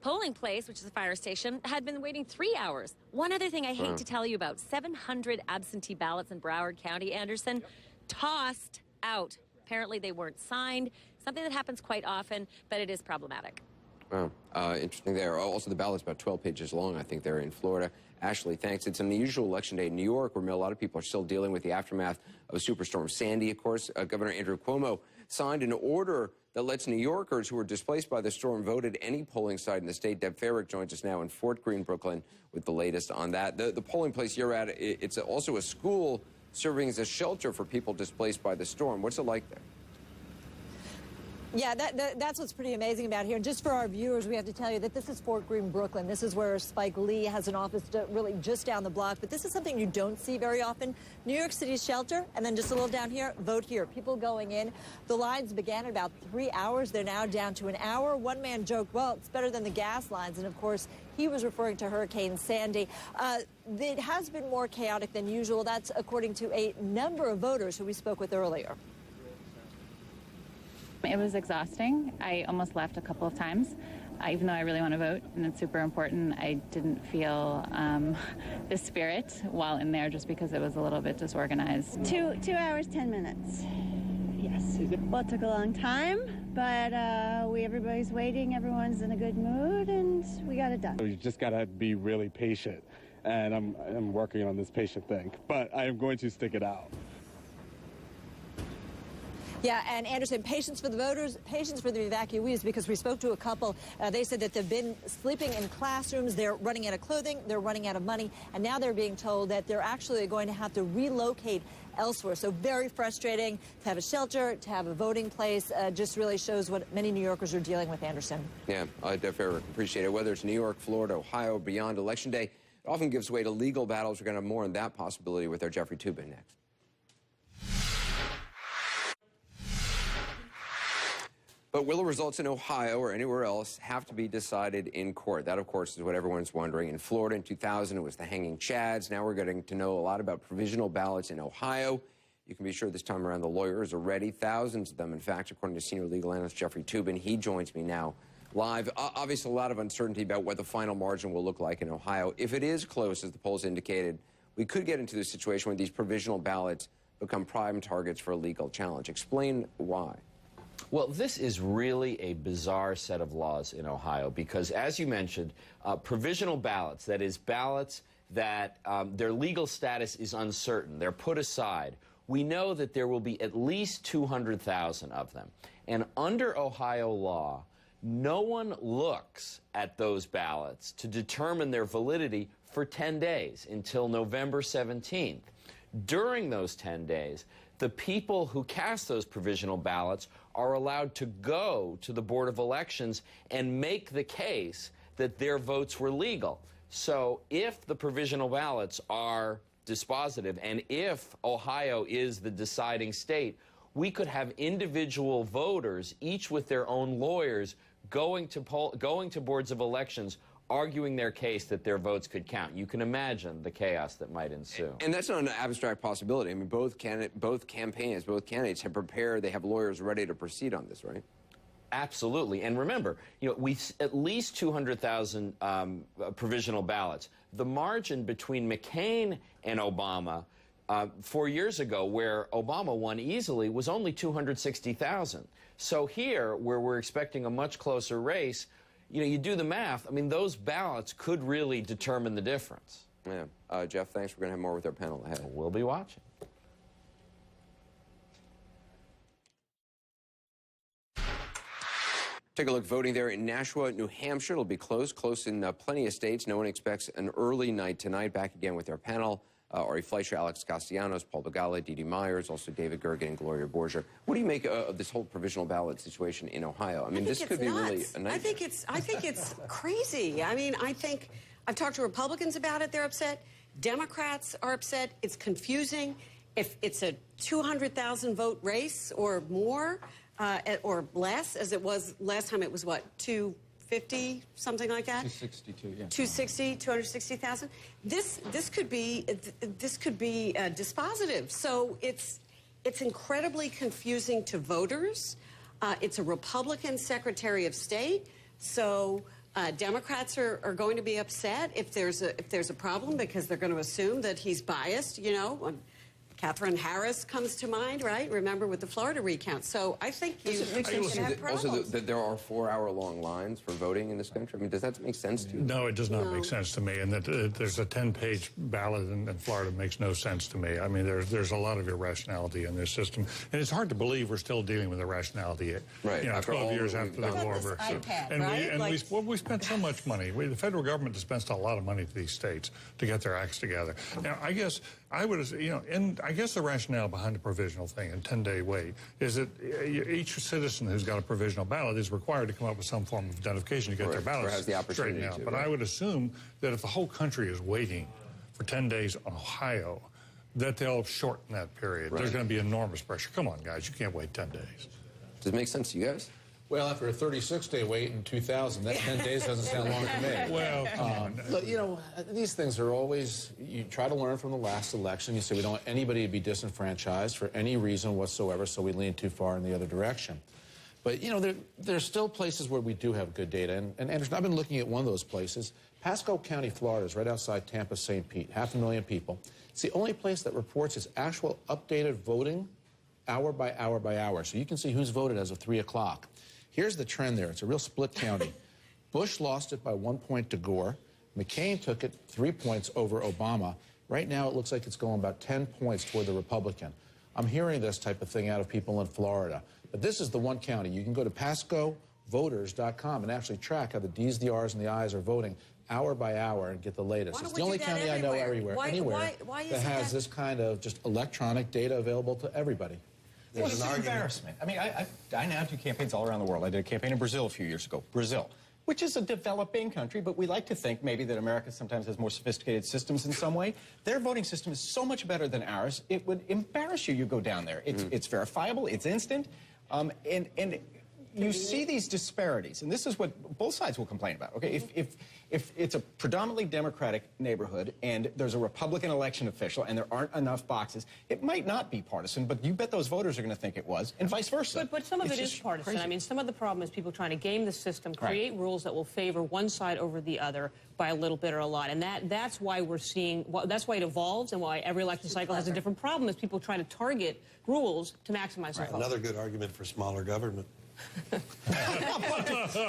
polling place, which is a fire station, had been waiting 3 hours. One other thing I hate to tell you about, 700 absentee ballots in Broward County, Anderson, tossed out. Apparently they weren't signed, something that happens quite often, but it is problematic.
Wow, interesting there. Also, the ballot's about 12 pages long, I think, there in Florida. Ashley, thanks. It's an unusual election day in New York, where a lot of people are still dealing with the aftermath of Superstorm Sandy, of course. Governor Andrew Cuomo signed an order that lets New Yorkers who were displaced by the storm vote at any polling site in the state. Deb Farrick joins us now in Fort Greene, Brooklyn, with the latest on that. The polling place you're at, it's also a school serving as a shelter for people displaced by the storm. What's it like there?
Yeah, that's what's pretty amazing about here. And just for our viewers, we have to tell you that this is Fort Greene, Brooklyn. This is where Spike Lee has an office really just down the block. But this is something you don't see very often. New York City's shelter, and then just a little down here, vote here. People going in. The lines began at about 3 hours. They're now down to an hour. One man joked, well, it's better than the gas lines. And, of course, he was referring to Hurricane Sandy. It has been more chaotic than usual. That's according to a number of voters who we spoke with earlier.
It was exhausting. I almost left a couple of times, even though I really want to vote, and it's super important. I didn't feel the spirit while in there just because it was a little bit disorganized.
2 hours, 10 minutes. Yes. Well, it took a long time, but everybody's waiting. Everyone's in a good mood, and we got it done.
You just got to be really patient, and I'm working on this patient thing, but I am going to stick it out.
Yeah, and Anderson, patience for the voters, patience for the evacuees, because we spoke to a couple. They said that they've been sleeping in classrooms. They're running out of clothing. They're running out of money. And now they're being told that they're actually going to have to relocate elsewhere. So very frustrating to have a shelter, to have a voting place. Just really shows what many New Yorkers are dealing with, Anderson.
Yeah, I definitely appreciate it. Whether it's New York, Florida, Ohio, beyond Election Day, it often gives way to legal battles. We're going to have more on that possibility with our Jeffrey Toobin next. But will the results in Ohio or anywhere else have to be decided in court? That, of course, is what everyone's wondering. In Florida in 2000, it was the hanging chads. Now we're getting to know a lot about provisional ballots in Ohio. You can be sure this time around the lawyers are ready. Thousands of them, in fact, according to senior legal analyst Jeffrey Toobin. He joins me now live. Obviously, a lot of uncertainty about what the final margin will look like in Ohio. If it is close, as the polls indicated, we could get into the situation where these provisional ballots become prime targets for a legal challenge. Explain why.
Well, this is really a bizarre set of laws in Ohio because, as you mentioned, provisional ballots, that is, ballots that their legal status is uncertain, they're put aside. We know that there will be at least 200,000 of them. And under Ohio law, no one looks at those ballots to determine their validity for 10 days until November 17th. During those 10 days, the people who cast those provisional ballots are allowed to go to the Board of Elections and make the case that their votes were legal. So if the provisional ballots are dispositive, and if Ohio is the deciding state, we could have individual voters, each with their own lawyers, going to boards of elections, arguing their case that their votes could count. You can imagine the chaos that might ensue.
And that's not an abstract possibility. I mean, both campaigns, both candidates have prepared. They have lawyers ready to proceed on this, right?
Absolutely. And remember, we've at least 200,000 provisional ballots. The margin between McCain and Obama 4 years ago, where Obama won easily, was only 260,000. So here, where we're expecting a much closer race, you do the math. I mean, those ballots could really determine the difference.
Yeah. Jeff, thanks. We're going to have more with our panel ahead.
We'll be watching.
Take a look. Voting there in Nashua, New Hampshire. It'll be close in plenty of states. No one expects an early night tonight. Back again with our panel. Ari Fleischer, Alex Castellanos, Paul Begala, Dee Dee Myers, also David Gergen and Gloria Borger. What do you make of this whole provisional ballot situation in Ohio? I mean, this could be really a nightmare.
I think it's crazy. I mean, I've talked to Republicans about it. They're upset. Democrats are upset. It's confusing. If it's a 200,000 vote race or more or less, as it was last time, it was what, 250, something like that?
262, yeah.
260,000. This could be dispositive. So it's incredibly confusing to voters. It's a Republican Secretary of State, so Democrats are going to be upset if there's a problem, because they're going to assume that he's biased. Catherine Harris comes to mind, right? Remember, with the Florida recount. So I think you can have problems.
Also, that there are 4-hour-long lines for voting in this country. I mean, does that make sense to you?
No, it does not make sense to me. And that there's a 10-page ballot in Florida makes no sense to me. I mean, there's a lot of irrationality in this system. And it's hard to believe we're still dealing with irrationality,
right,
12 years after the war. We spent so much money. The federal government has spent a lot of money to these states to get their acts together. Now, I guess I guess the rationale behind the provisional thing and 10-day wait is that each citizen who's got a provisional ballot is required to come up with some form of identification to get their ballots straightened out. But I would assume that if the whole country is waiting for 10 days on Ohio, that they'll shorten that period. There's going to be enormous pressure. Come on, guys, you can't wait 10 days.
Does it make sense to you guys?
Well, after a 36-day wait in 2000, that 10 days doesn't sound long to me.
Well,
look, these things are always, you try to learn from the last election. You say we don't want anybody to be disenfranchised for any reason whatsoever, so we lean too far in the other direction. But, there's still places where we do have good data. And Anderson, I've been looking at one of those places. Pasco County, Florida is right outside Tampa, St. Pete, 500,000 people. It's the only place that reports its actual updated voting hour by hour by hour. So you can see who's voted as of 3 o'clock. Here's the trend there. It's a real split county. Bush lost it by 1 point to Gore. McCain took it 3 points over Obama. Right now, it looks like it's going about 10 points toward the Republican. I'm hearing this type of thing out of people in Florida. But this is the one county. You can go to PascoVoters.com and actually track how the D's, the R's, and the I's are voting hour by hour and get the latest. It's the only county I know anywhere that has this kind of just electronic data available to everybody.
Well, it's an embarrassment. I mean, I now do campaigns all around the world. I did a campaign in Brazil a few years ago. Brazil, which is a developing country, but we like to think maybe that America sometimes has more sophisticated systems in some way. Their voting system is so much better than ours, it would embarrass you. You go down there. It's verifiable. It's instant. And you see these disparities, and this is what both sides will complain about. Okay, if it's a predominantly Democratic neighborhood and there's a Republican election official and there aren't enough boxes, it might not be partisan, but you bet those voters are going to think it was, and vice versa.
But some of it is partisan.
Crazy.
I mean, some of the problem is people trying to game the system, create rules that will favor one side over the other by a little bit or a lot, and that's why we're seeing. That's why it evolves, and why every election cycle has a different problem. Is people trying to target rules to maximize their vote.
Another good argument for smaller government.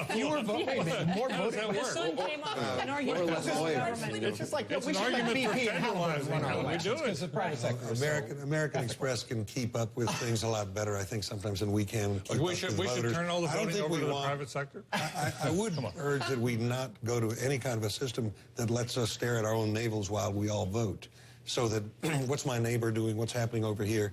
Fewer voting, more voting.
The son came up with an argument for government.
It's just like
it's
we
an
should let
argument
BP
for
and Halliburton run our elections because the private sector.
American Express can keep up with things a lot better, I think, sometimes than we can.
We should turn all the voting over to the private sector?
I would urge that we not go to any kind of a system that lets us stare at our own navels while we all vote. So that what's my neighbor doing, what's happening over here,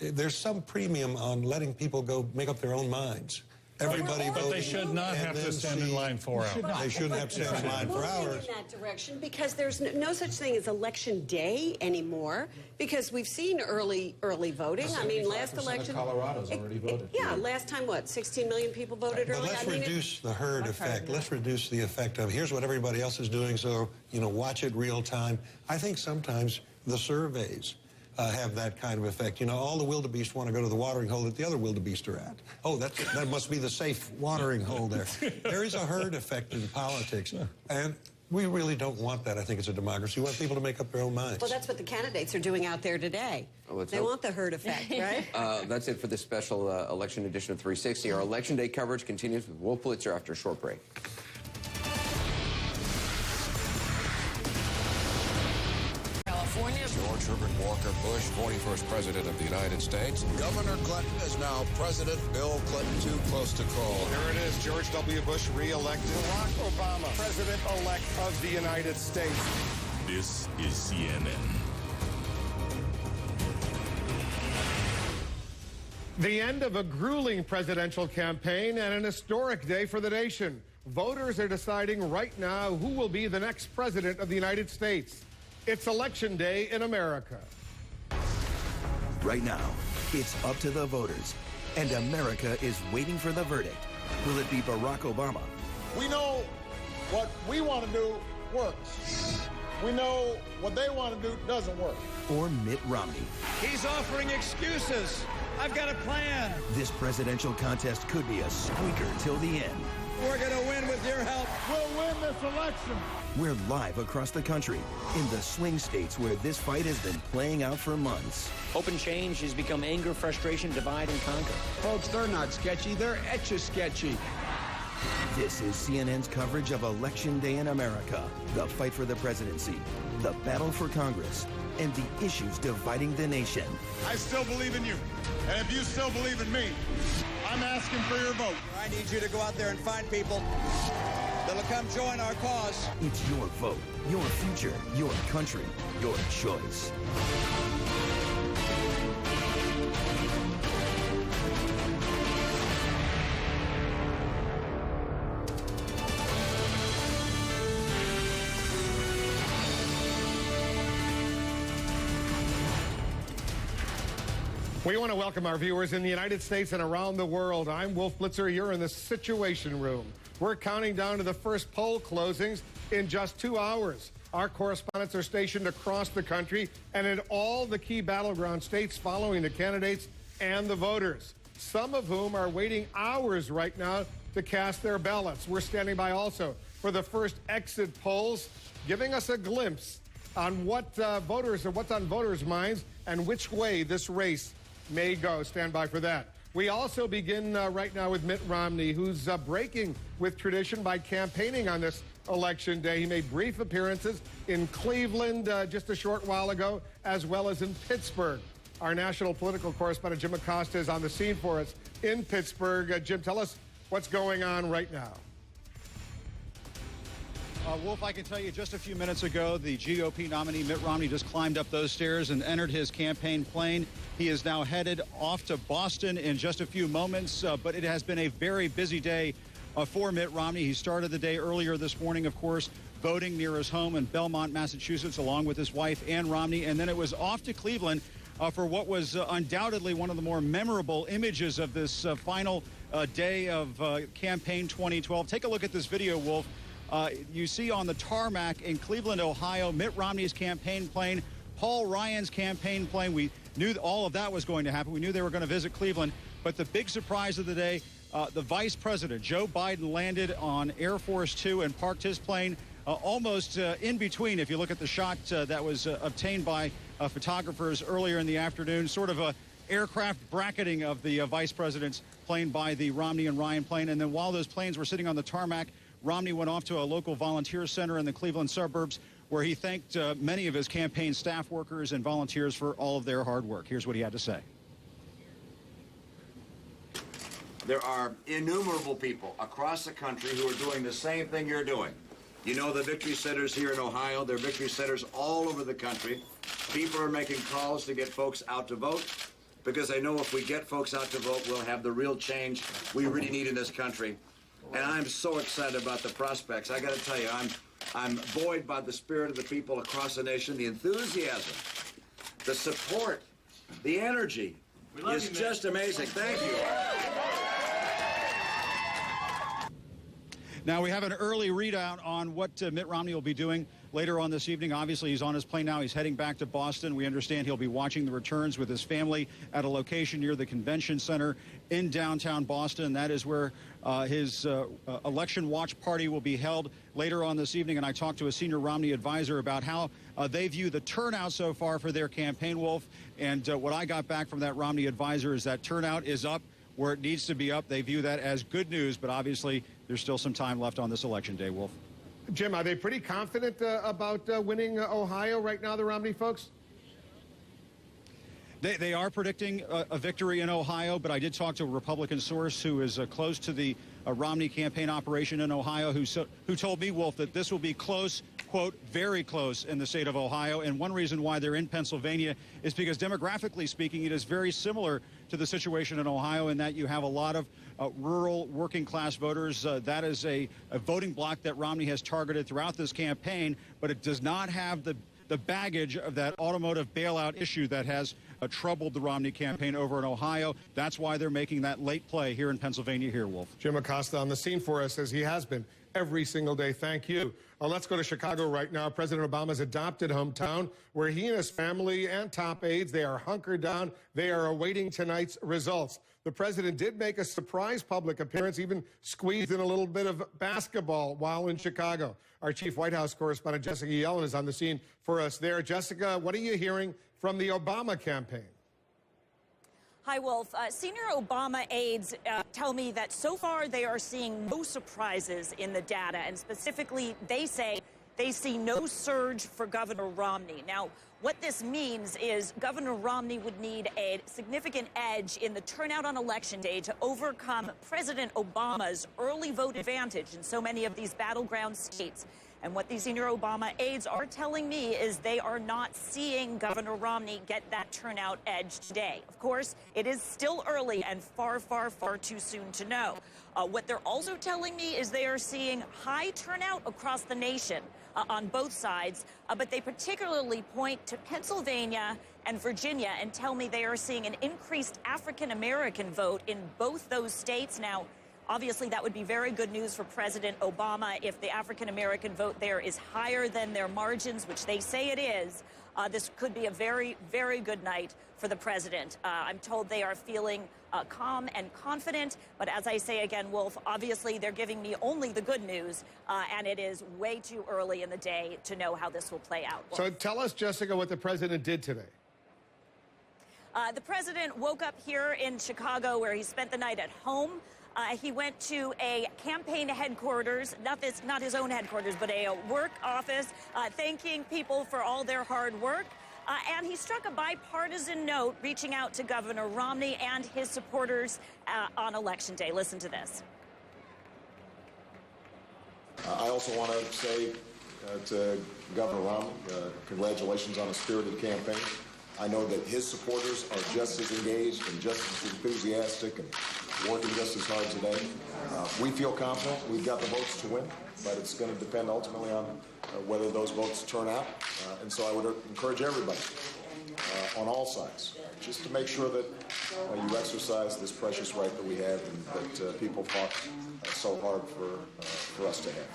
there's some premium on letting people go make up their own minds. Everybody voting.
But they should not have to stand in line 4 hours.
They shouldn't have to stand in line for hours.
In that direction, because there's no such thing as election day anymore, because we've seen early voting. I mean, last election,
Colorado's already voted.
Yeah, last time, what, 16 million people voted early?
But let's reduce the herd effect. Let's reduce the effect of here's what everybody else is doing, so, you know, watch it real time. I think sometimes the surveys have that kind of effect. You know, all the wildebeest want to go to the watering hole that the other wildebeest are at. Oh, that must be the safe watering hole there. There is a herd effect in politics, and we really don't want that, I think, as a democracy. We want people to make up their own minds.
Well, that's what the candidates are doing out there today. They want the herd effect, right?
That's it for this special election edition of 360. Our Election Day coverage continues with Wolf Blitzer after a short break.
California's George Herbert Walker Bush, 41st President of the United States. Governor Clinton is now President Bill Clinton, too close to call.
There it is, George W. Bush re-elected. Barack Obama, President-elect of the United States.
This is CNN.
The end of a grueling presidential campaign and an historic day for the nation. Voters are deciding right now who will be the next president of the United States. It's Election Day in America.
Right now, it's up to the voters, and America is waiting for the verdict. Will it be Barack Obama?
We know what we want to do works. We know what they want to do doesn't work.
Or Mitt Romney?
He's offering excuses. I've got a plan.
This presidential contest could be a squeaker till the end.
We're going to win with your help. We'll win this election.
We're live across the country in the swing states where this fight has been playing out for months.
Open change has become anger, frustration, divide, and conquer.
Folks, they're not sketchy. They're etch-a-sketchy.
This is CNN's coverage of Election Day in America, the fight for the presidency, the battle for Congress, and the issues dividing the nation.
I still believe in you. And if you still believe in me, I'm asking for your vote. I need you to go out there and find people that'll come join our cause.
It's your vote, your future, your country, your choice.
We want to welcome our viewers in the United States and around the world. I'm Wolf Blitzer. You're in the Situation Room. We're counting down to the first poll closings in just 2 hours. Our correspondents are stationed across the country and in all the key battleground states following the candidates and the voters, some of whom are waiting hours right now to cast their ballots. We're standing by also for the first exit polls, giving us a glimpse on what's on voters' minds and which way this race may go. Stand by for that. We also begin right now with Mitt Romney, who's breaking with tradition by campaigning on this election day. He made brief appearances in Cleveland just a short while ago, as well as in Pittsburgh. Our national political correspondent, Jim Acosta, is on the scene for us in Pittsburgh. Jim, tell us what's going on right now.
Wolf, I can tell you just a few minutes ago, the GOP nominee Mitt Romney just climbed up those stairs and entered his campaign plane. He is now headed off to Boston in just a few moments, but it has been a very busy day for Mitt Romney. He started the day earlier this morning, of course, voting near his home in Belmont, Massachusetts, along with his wife, Ann Romney, and then it was off to Cleveland for what was undoubtedly one of the more memorable images of this final day of campaign 2012. Take a look at this video, Wolf. You see on the tarmac in Cleveland, Ohio, Mitt Romney's campaign plane, Paul Ryan's campaign plane. We knew all of that was going to happen. We knew they were going to visit Cleveland. But the big surprise of the day, the vice president, Joe Biden, landed on Air Force 2 and parked his plane almost in between. If you look at the shot that was obtained by photographers earlier in the afternoon, sort of a aircraft bracketing of the vice president's plane by the Romney and Ryan plane. And then while those planes were sitting on the tarmac, Romney went off to a local volunteer center in the Cleveland suburbs where he thanked many of his campaign staff workers and volunteers for all of their hard work. Here's what he had to say.
There are innumerable people across the country who are doing the same thing you're doing. You know the victory centers here in Ohio. There are victory centers all over the country. People are making calls to get folks out to vote. because I know if we get folks out to vote, we'll have the real change we really need in this country. And I'm so excited about the prospects. I got to tell you, I'm buoyed by the spirit of the people across the nation, the enthusiasm, the support, the energy is just amazing. Thank you.
Now, we have an early readout on what Mitt Romney will be doing later on this evening. Obviously, he's on his plane now. He's heading back to Boston. We understand he'll be watching the returns with his family at a location near the convention center in downtown Boston. That is where his election watch party will be held later on this evening. And I talked to a senior Romney advisor about how they view the turnout so far for their campaign, Wolf. And what I got back from that Romney advisor is that turnout is up where it needs to be up. They view that as good news, but obviously there's still some time left on this election day, Wolf.
Jim, are they pretty confident about winning Ohio right now, the Romney folks?
They are predicting a victory in Ohio, but I did talk to a Republican source who is close to the Romney campaign operation in Ohio who told me, Wolf, that this will be close, quote, very close in the state of Ohio. And one reason why they're in Pennsylvania is because demographically speaking, it is very similar to the situation in Ohio in that you have a lot of rural working class voters. That is a voting bloc that Romney has targeted throughout this campaign, but it does not have the baggage of that automotive bailout issue that has troubled the Romney campaign over in Ohio. That's why they're making that late play here in Pennsylvania here, Wolf.
Jim Acosta on the scene for us, as he has been every single day. Thank you. Let's go to Chicago right now. President Obama's adopted hometown, where he and his family and top aides, they are hunkered down. They are awaiting tonight's results. The president did make a surprise public appearance, even squeezed in a little bit of basketball while in Chicago. Our chief White House correspondent, Jessica Yellen, is on the scene for us there. Jessica, what are you hearing from the Obama campaign?
Hi, Wolf. Senior Obama aides tell me that so far they are seeing no surprises in the data, and specifically they say they see no surge for Governor Romney. Now, what this means is Governor Romney would need a significant edge in the turnout on Election Day to overcome President Obama's early vote advantage in so many of these battleground states. And what these senior Obama aides are telling me is they are not seeing Governor Romney get that turnout edge today. Of course, it is still early and far, far, far too soon to know. What they're also telling me is they are seeing high turnout across the nation on both sides, but they particularly point to Pennsylvania and Virginia and tell me they are seeing an increased African-American vote in both those states. Now, obviously, that would be very good news for President Obama if the African-American vote there is higher than their margins, which they say it is. This could be a very, very good night for the president. I'm told they are feeling calm and confident. But as I say again, Wolf, obviously they're giving me only the good news, and it is way too early in the day to know how this will play out. Wolf.
So tell us, Jessica, what the president did today.
The president woke up here in Chicago, where he spent the night at home. He went to a campaign headquarters, not his own headquarters, but a work office, thanking people for all their hard work. And he struck a bipartisan note reaching out to Governor Romney and his supporters on Election Day. Listen to this.
I also want to say to Governor Romney, congratulations on a spirited campaign. I know that his supporters are just as engaged and just as enthusiastic and working just as hard today. We feel confident we've got the votes to win, but it's going to depend ultimately on whether those votes turn out. And so I would encourage everybody on all sides just to make sure that you exercise this precious right that we have and that people fought so hard for us to have.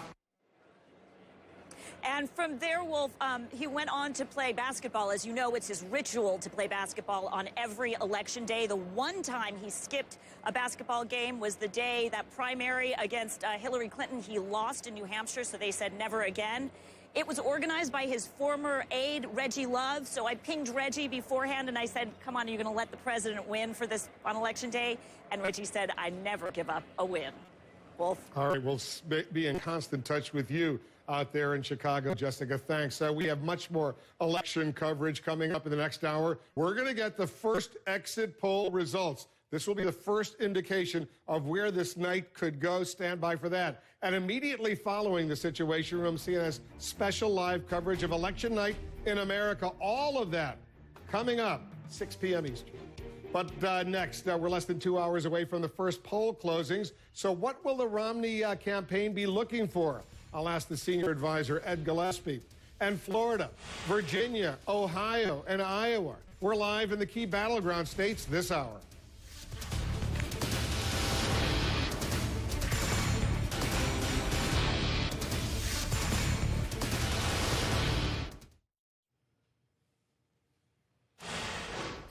And from there, Wolf, he went on to play basketball. As you know, it's his ritual to play basketball on every election day. The one time he skipped a basketball game was the day that primary against Hillary Clinton. He lost in New Hampshire, so they said never again. It was organized by his former aide, Reggie Love. So I pinged Reggie beforehand, and I said, come on, are you going to let the president win for this on Election Day? And Reggie said, I never give up a win. Wolf?
All right, we'll be in constant touch with you out there in Chicago, Jessica. Thanks. We have much more election coverage coming up in the next hour. We're going to get the first exit poll results. This will be the first indication of where this night could go. Stand by for that. And immediately following the Situation Room, CNN's special live coverage of Election Night in America. All of that coming up 6 p.m. Eastern. But next, we're less than 2 hours away from the first poll closings. So what will the Romney campaign be looking for? I'll ask the senior advisor, Ed Gillespie. And Florida, Virginia, Ohio, and Iowa. We're live in the key battleground states this hour.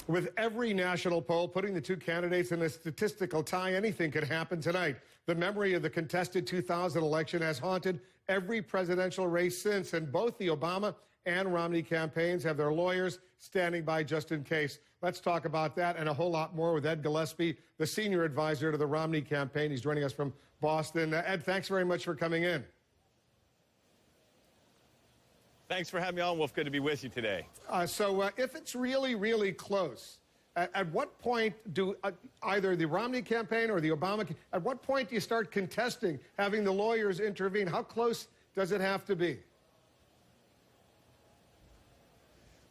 With every national poll putting the two candidates in a statistical tie, anything could happen tonight. The memory of the contested 2000 election has haunted every presidential race since, and both the Obama and Romney campaigns have their lawyers standing by just in case. Let's talk about that and a whole lot more with Ed Gillespie, the senior advisor to the Romney campaign. He's joining us from Boston. Ed, thanks very much for coming in.
Thanks for having me on, Wolf. Good to be with you today.
So if it's really, really close, at what point do either the Romney campaign or the Obama, at what point do you start contesting, having the lawyers intervene? How close does it have to be?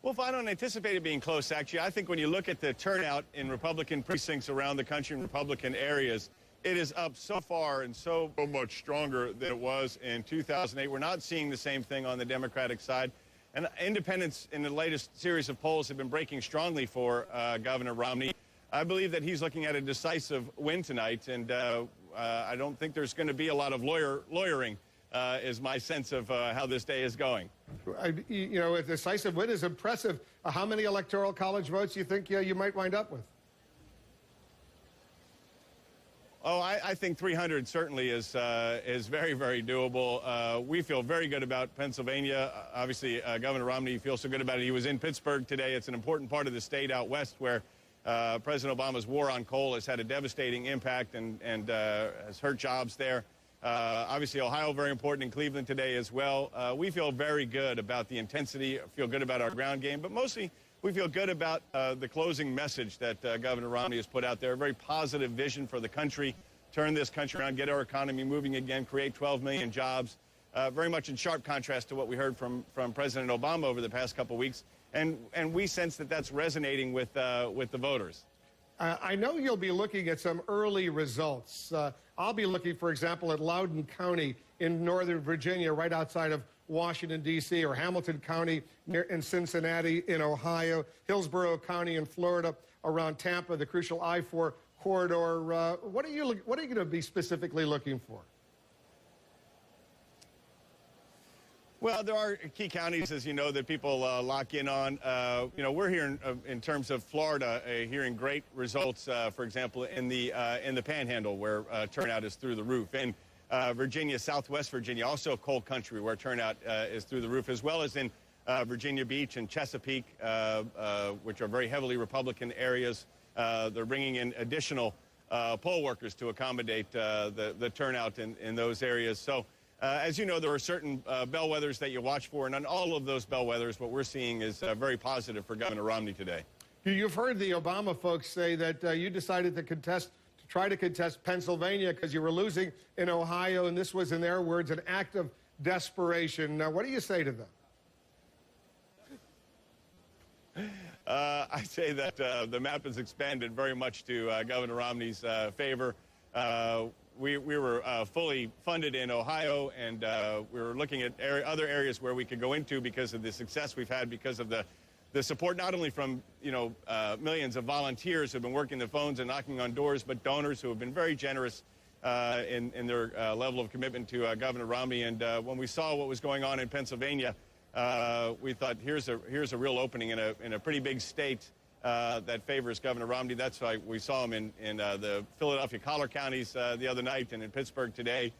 Wolf, I don't anticipate it being close, actually. I think when you look at the turnout in Republican precincts around the country in Republican areas, it is up so far and so much stronger than it was in 2008. We're not seeing the same thing on the Democratic side. And independents in the latest series of polls have been breaking strongly for Governor Romney. I believe that he's looking at a decisive win tonight, and I don't think there's going to be a lot of lawyering, is my sense of how this day is going.
You know, a decisive win is impressive. How many electoral college votes do you think you might wind up with?
Oh, I think 300 certainly is very, very doable. We feel very good about Pennsylvania. Obviously, Governor Romney feels so good about it. He was in Pittsburgh today. It's an important part of the state out west where President Obama's war on coal has had a devastating impact and has hurt jobs there. Obviously, Ohio, very important in Cleveland today as well. We feel very good about the intensity, feel good about our ground game, but mostly we feel good about the closing message that Governor Romney has put out there, a very positive vision for the country, turn this country around, get our economy moving again, create 12 million jobs, very much in sharp contrast to what we heard from President Obama over the past couple weeks. And we sense that that's resonating with the voters.
I know you'll be looking at some early results. I'll be looking, for example, at Loudoun County in Northern Virginia, right outside of Washington, D.C., or Hamilton County in Cincinnati in Ohio, Hillsborough County in Florida, around Tampa, the crucial I-4 corridor. What are you going to be specifically looking for?
Well, there are key counties, as you know, that people lock in on. You know, we're here in terms of Florida, hearing great results, for example, in the Panhandle, where turnout is through the roof. And Virginia, Southwest Virginia, also coal country, where turnout is through the roof, as well as in Virginia Beach and Chesapeake, which are very heavily Republican areas. They're bringing in additional poll workers to accommodate the turnout in those areas. So, as you know, there are certain bellwethers that you watch for, and on all of those bellwethers, what we're seeing is very positive for Governor Romney today.
You've heard the Obama folks say that you decided to try to contest Pennsylvania because you were losing in Ohio, and this was, in their words, an act of desperation. What do you say to them?
I say that the map has expanded very much to Governor Romney's favor. We were fully funded in Ohio, and we were looking at other areas where we could go into because of the success we've had, because of the support not only from, millions of volunteers who have been working the phones and knocking on doors, but donors who have been very generous in their level of commitment to Governor Romney. And when we saw what was going on in Pennsylvania, we thought here's a real opening in a pretty big state that favors Governor Romney. That's why we saw him in the Philadelphia collar counties the other night and in Pittsburgh today.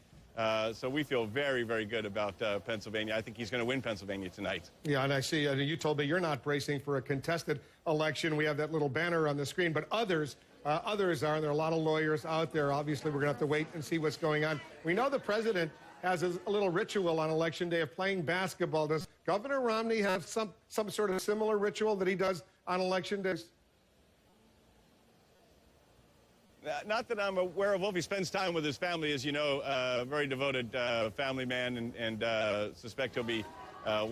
So we feel very, very good about Pennsylvania. I think he's going to win Pennsylvania tonight.
Yeah, and I see you told me you're not bracing for a contested election. We have that little banner on the screen, but others are, and there are a lot of lawyers out there. Obviously, we're going to have to wait and see what's going on. We know the president has a little ritual on Election Day of playing basketball. Does Governor Romney have some sort of similar ritual that he does on Election days?
Not that I'm aware of. Wolf, he spends time with his family, as you know, very devoted family man, and suspect he'll be, now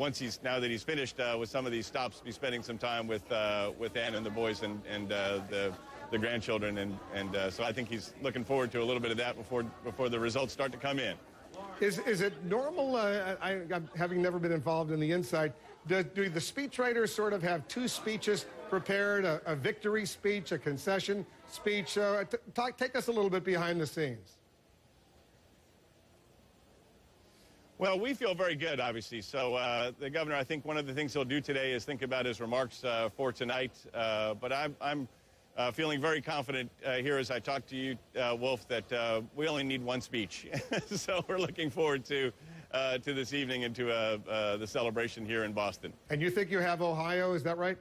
that he's finished with some of these stops, be spending some time with Ann and the boys and the the grandchildren, and so I think he's looking forward to a little bit of that before the results start to come in.
Is it normal, having never been involved in the inside, do the speechwriters sort of have two speeches prepared, a victory speech, a concession speech? Take us a little bit behind the scenes.
Well, we feel very good, obviously. So the governor, I think one of the things he'll do today is think about his remarks for tonight. But I'm feeling very confident here as I talk to you, Wolf, that we only need one speech. So we're looking forward to this evening and to the celebration here in Boston.
And you think you have Ohio, is that right?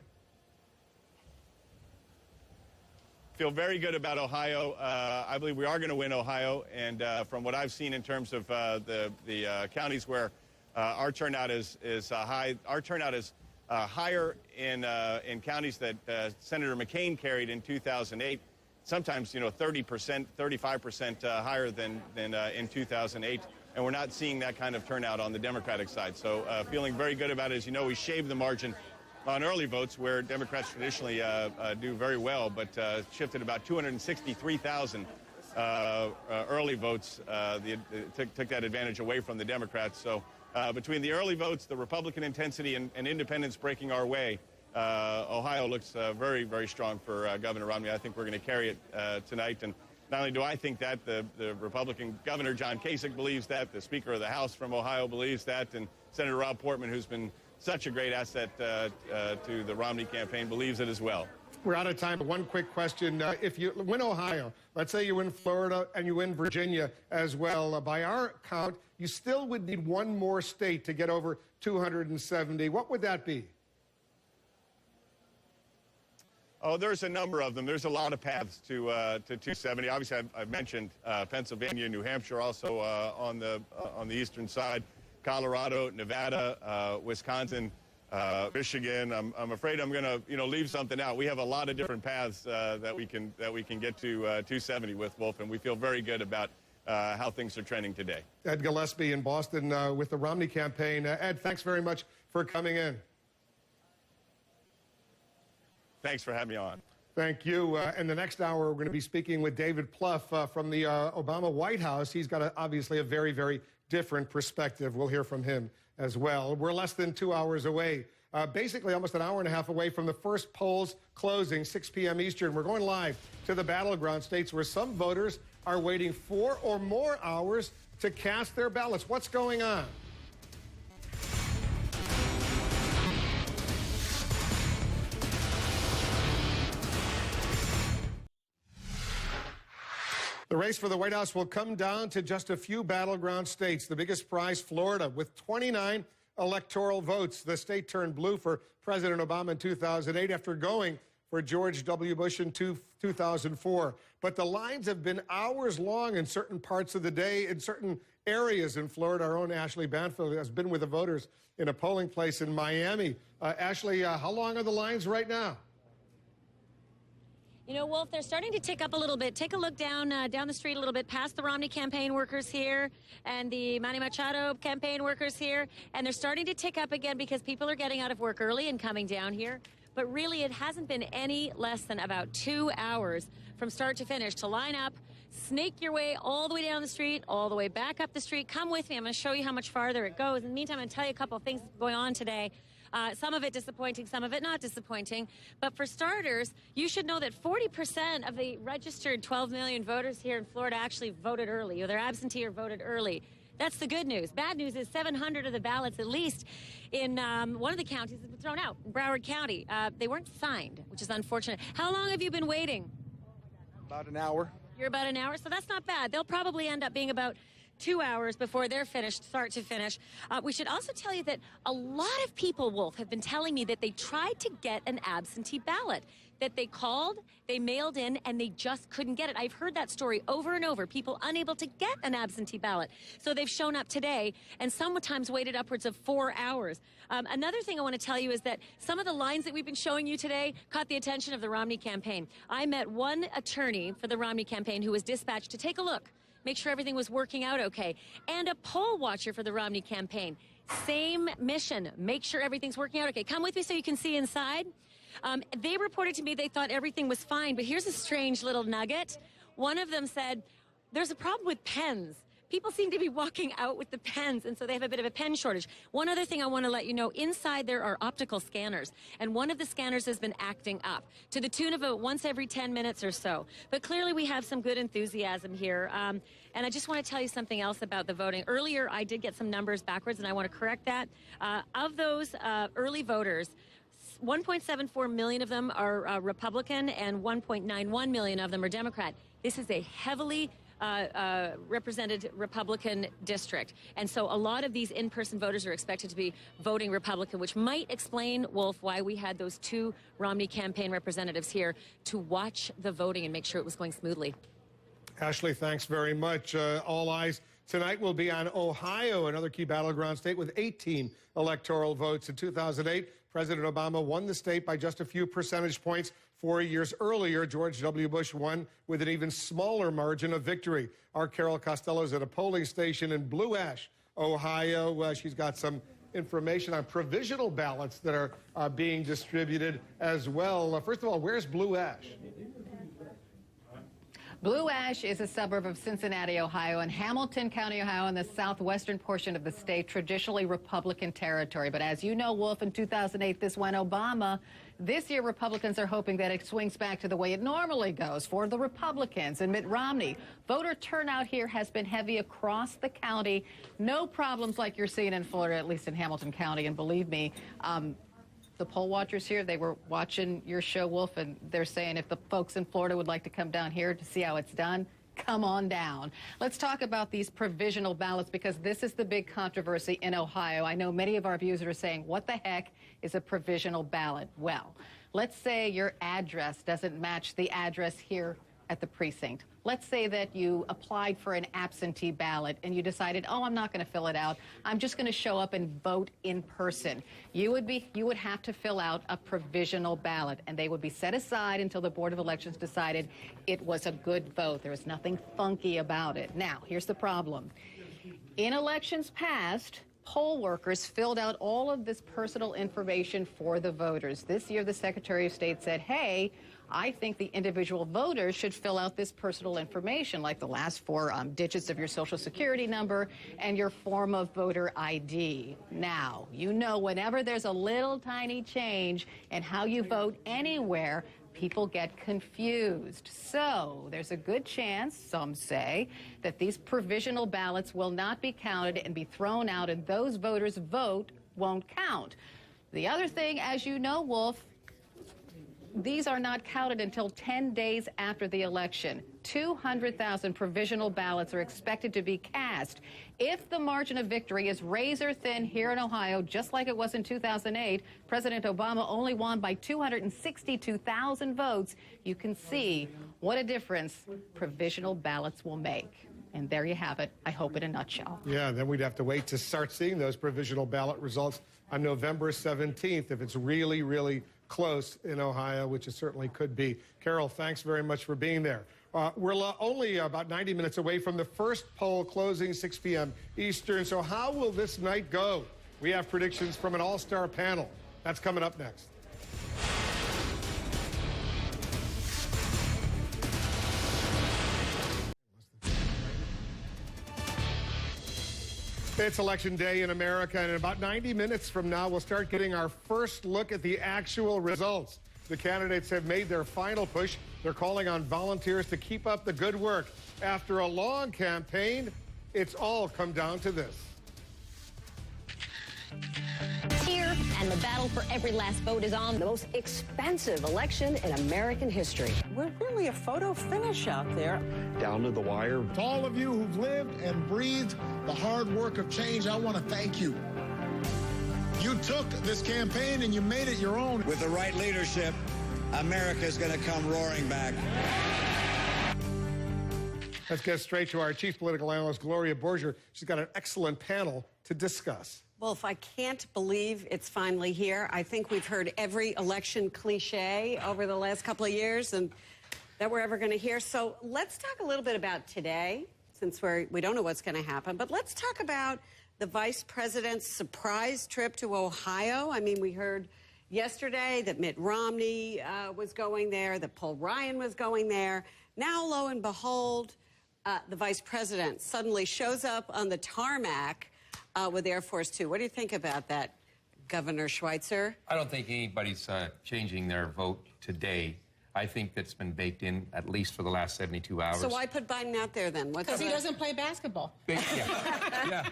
Feel very good about Ohio. I believe we are going to win Ohio, and from what I've seen in terms of the counties where our turnout is high, our turnout is higher in counties that Senator McCain carried in 2008. Sometimes, 30%, 35% higher than in 2008, and we're not seeing that kind of turnout on the Democratic side. So feeling very good about it. As you know, we shaved the margin on early votes, where Democrats traditionally do very well, but shifted about 263,000 early votes. Took that advantage away from the Democrats. So between the early votes, the Republican intensity, and independents breaking our way, Ohio looks very, very strong for Governor Romney. I think we're going to carry it tonight. And not only do I think that, the Republican Governor John Kasich believes that, the Speaker of the House from Ohio believes that, and Senator Rob Portman, who's been such a great asset to the Romney campaign, believes it as well.
We're out of time. One quick question. If you win Ohio, let's say you win Florida and you win Virginia as well, by our count, you still would need one more state to get over 270. What would that be?
Oh, there's a number of them. There's a lot of paths to 270. Obviously, I've mentioned Pennsylvania, New Hampshire, also on the eastern side. Colorado, Nevada, Wisconsin, Michigan. I'm afraid I'm going to leave something out. We have a lot of different paths that we can get to 270 with, Wolf, and we feel very good about how things are trending today.
Ed Gillespie in Boston with the Romney campaign. Ed, thanks very much for coming in.
Thanks for having me on.
Thank you. In the next hour, we're going to be speaking with David Plouffe from the Obama White House. He's got obviously a very, very different perspective. We'll hear from him as well. We're less than 2 hours away, basically almost an hour and a half away from the first polls closing, 6 p.m. Eastern. We're going live to the battleground states where some voters are waiting 4 or more hours to cast their ballots. What's going on? The race for the White House will come down to just a few battleground states. The biggest prize, Florida, with 29 electoral votes. The state turned blue for President Obama in 2008 after going for George W. Bush in 2004. But the lines have been hours long in certain parts of the day, in certain areas in Florida. Our own Ashley Banfield has been with the voters in a polling place in Miami. Ashley, how long are the lines right now?
You know, Wolf, they're starting to tick up a little bit. Take a look down the street a little bit past the Romney campaign workers here and the Manny Machado campaign workers here. And they're starting to tick up again because people are getting out of work early and coming down here. But really, it hasn't been any less than about 2 hours from start to finish to line up, snake your way all the way down the street, all the way back up the street. Come with me. I'm going to show you how much farther it goes. In the meantime, I'm going to tell you a couple of things going on today. Some of it disappointing, some of it not disappointing. But for starters, you should know that 40% of the registered 12 million voters here in Florida actually voted early, or they're absentee or voted early. That's the good news. Bad news is 700 of the ballots, at least in one of the counties, have been thrown out, Broward County. They weren't signed, which is unfortunate. How long have you been waiting?
About an hour.
You're about an hour, so that's not bad. They'll probably end up being about 2 hours before they're finished, start to finish. We should also tell you that a lot of people, Wolf, have been telling me that they tried to get an absentee ballot, that they called, they mailed in, and they just couldn't get it. I've heard that story over and over, people unable to get an absentee ballot. So they've shown up today and sometimes waited upwards of 4 hours. Another thing I want to tell you is that some of the lines that we've been showing you today caught the attention of the Romney campaign. I met one attorney for the Romney campaign who was dispatched to take a look, make sure everything was working out okay, and a poll watcher for the Romney campaign. Same mission, make sure everything's working out okay. Come with me so you can see inside. They reported to me they thought everything was fine, but here's a strange little nugget. One of them said, there's a problem with pens. People seem to be walking out with the pens, and so they have a bit of a pen shortage. One other thing I want to let you know, inside there are optical scanners, and one of the scanners has been acting up to the tune of once every 10 minutes or so. But clearly we have some good enthusiasm here. And I just want to tell you something else about the voting. Earlier, I did get some numbers backwards, and I want to correct that. Of those early voters, 1.74 million of them are Republican, and 1.91 million of them are Democrat. This is a heavily represented Republican district. And so a lot of these in-person voters are expected to be voting Republican, which might explain, Wolf, why we had those 2 Romney campaign representatives here to watch the voting and make sure it was going smoothly.
Ashley, thanks very much. All eyes tonight will be on Ohio, another key battleground state with 18 electoral votes. In 2008, President Obama won the state by just a few percentage points. 4 years earlier, George W. Bush won with an even smaller margin of victory. Our Carol Costello is at a polling station in Blue Ash, Ohio. She's got some information on provisional ballots that are being distributed as well. First of all, where's Blue Ash?
Blue Ash is a suburb of Cincinnati, Ohio, and Hamilton County, Ohio, in the southwestern portion of the state, traditionally Republican territory. But as you know, Wolf, in 2008, this went Obama. This year, Republicans are hoping that it swings back to the way it normally goes for the Republicans and Mitt Romney. Voter turnout here has been heavy across the county. No problems like you're seeing in Florida, at least in Hamilton County. And believe me, the poll watchers here, they were watching your show, Wolf, and they're saying if the folks in Florida would like to come down here to see how it's done, come on down. Let's talk about these provisional ballots, because this is the big controversy in Ohio. I know many of our viewers are saying, what the heck is a provisional ballot? Well, let's say your address doesn't match the address here at the precinct. Let's say that you applied for an absentee ballot and you decided, oh, I'm not going to fill it out. I'm just going to show up and vote in person. You would have to fill out a provisional ballot, and they would be set aside until the Board of Elections decided it was a good vote. There was nothing funky about it. Now, here's the problem. In elections past, poll workers filled out all of this personal information for the voters. This year, the Secretary of State said, hey, I think the individual voters should fill out this personal information, like the last 4 digits of your Social Security number and your form of voter ID. Now, you know, whenever there's a little tiny change in how you vote anywhere, people get confused. So there's a good chance, some say, that these provisional ballots will not be counted and be thrown out, and those voters' vote won't count. The other thing, as you know, Wolf, these are not counted until 10 days after the election. 200,000 provisional ballots are expected to be cast. If the margin of victory is razor thin here in Ohio, just like it was in 2008, President Obama only won by 262,000 votes. You can see what a difference provisional ballots will make. And there you have it, I hope, in a nutshell.
Yeah, then we'd have to wait to start seeing those provisional ballot results on November 17th if it's really, really close in Ohio, which it certainly could be. Carol, thanks very much for being there. We're only about 90 minutes away from the first poll closing, 6 p.m. Eastern. So how will this night go? We have predictions from an all-star panel. That's coming up next. It's Election Day in America, and in about 90 minutes from now, we'll start getting our first look at the actual results. The candidates have made their final push. They're calling on volunteers to keep up the good work. After a long campaign, it's all come down to this.
Here, and the battle for every last vote is on. The most expensive election in American history.
We're really a photo finish out there.
Down to the wire.
To all of you who've lived and breathed the hard work of change, I want to thank you. You took this campaign and you made it your own.
With the right leadership, America's going to come roaring back.
Let's get straight to our chief political analyst, Gloria Borger. She's got an excellent panel to discuss.
Wolf, I can't believe it's finally here. I think we've heard every election cliche over the last couple of years and that we're ever going to hear. So let's talk a little bit about today, since we don't know what's going to happen. But let's talk about the vice president's surprise trip to Ohio. I mean, we heard, yesterday that Mitt Romney was going there, that Paul Ryan was going there. Now, lo and behold, the vice president suddenly shows up on the tarmac with Air Force Two. What do you think about that, Governor Schweitzer?
I don't think anybody's changing their vote today. I think that's been baked in at least for the last 72 hours.
So why put Biden out there then?
Because he doesn't play basketball.
Yeah.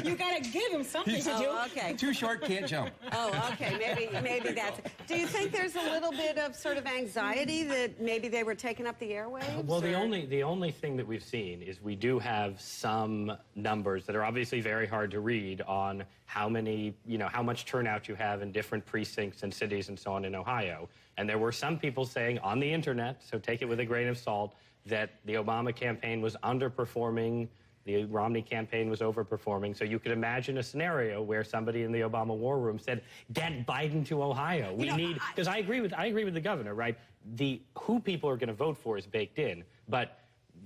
You got to give him something to do.
Oh, okay.
Too short, can't jump.
Oh, okay. Maybe that's it. Do you think there's a little bit of sort of anxiety that maybe they were taking up the airwaves?
Well, the only thing that we've seen is we do have some numbers that are obviously very hard to read on how many, how much turnout you have in different precincts and cities and so on in Ohio. And there were some people saying on the internet, so take it with a grain of salt, that the Obama campaign was underperforming, the Romney campaign was overperforming. So you could imagine a scenario where somebody in the Obama war room said, "Get Biden to Ohio. We need," because I agree with the governor, right? The who people are going to vote for is baked in, but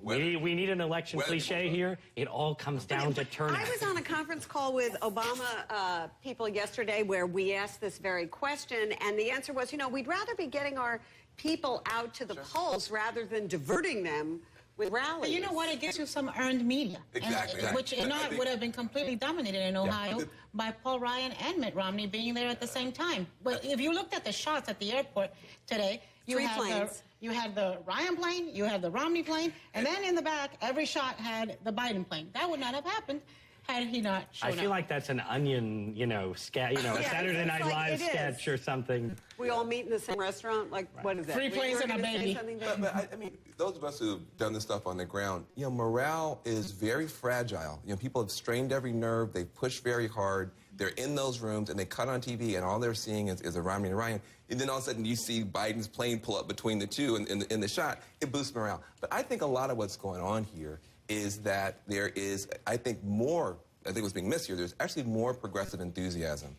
we need an election cliche here. It all comes down to turnout.
I was on a conference call with Obama people yesterday where we asked this very question, and the answer was, we'd rather be getting our people out to the polls rather than diverting them with rallies.
But you know what? It gives you some earned media.
Exactly.
Which would have been completely dominated in Ohio by Paul Ryan and Mitt Romney being there at the same time. But if you looked at the shots at the airport today, you had the Ryan plane, you had the Romney plane, and then in the back, every shot had the Biden plane. That would not have happened had he not shown up.
I feel like that's an Onion, a Saturday Night Live sketch or something.
We all meet in the same restaurant? Like, what is that?
3 planes and a baby.
But I mean, those of us who have done this stuff on the ground, morale is very fragile. People have strained every nerve. They've pushed very hard. They're in those rooms, and they cut on TV, and all they're seeing is a Romney and Ryan. And then all of a sudden, you see Biden's plane pull up between the two in the shot. It boosts morale. But I think a lot of what's going on here is that there is, I think what's being missed here, there's actually more progressive enthusiasm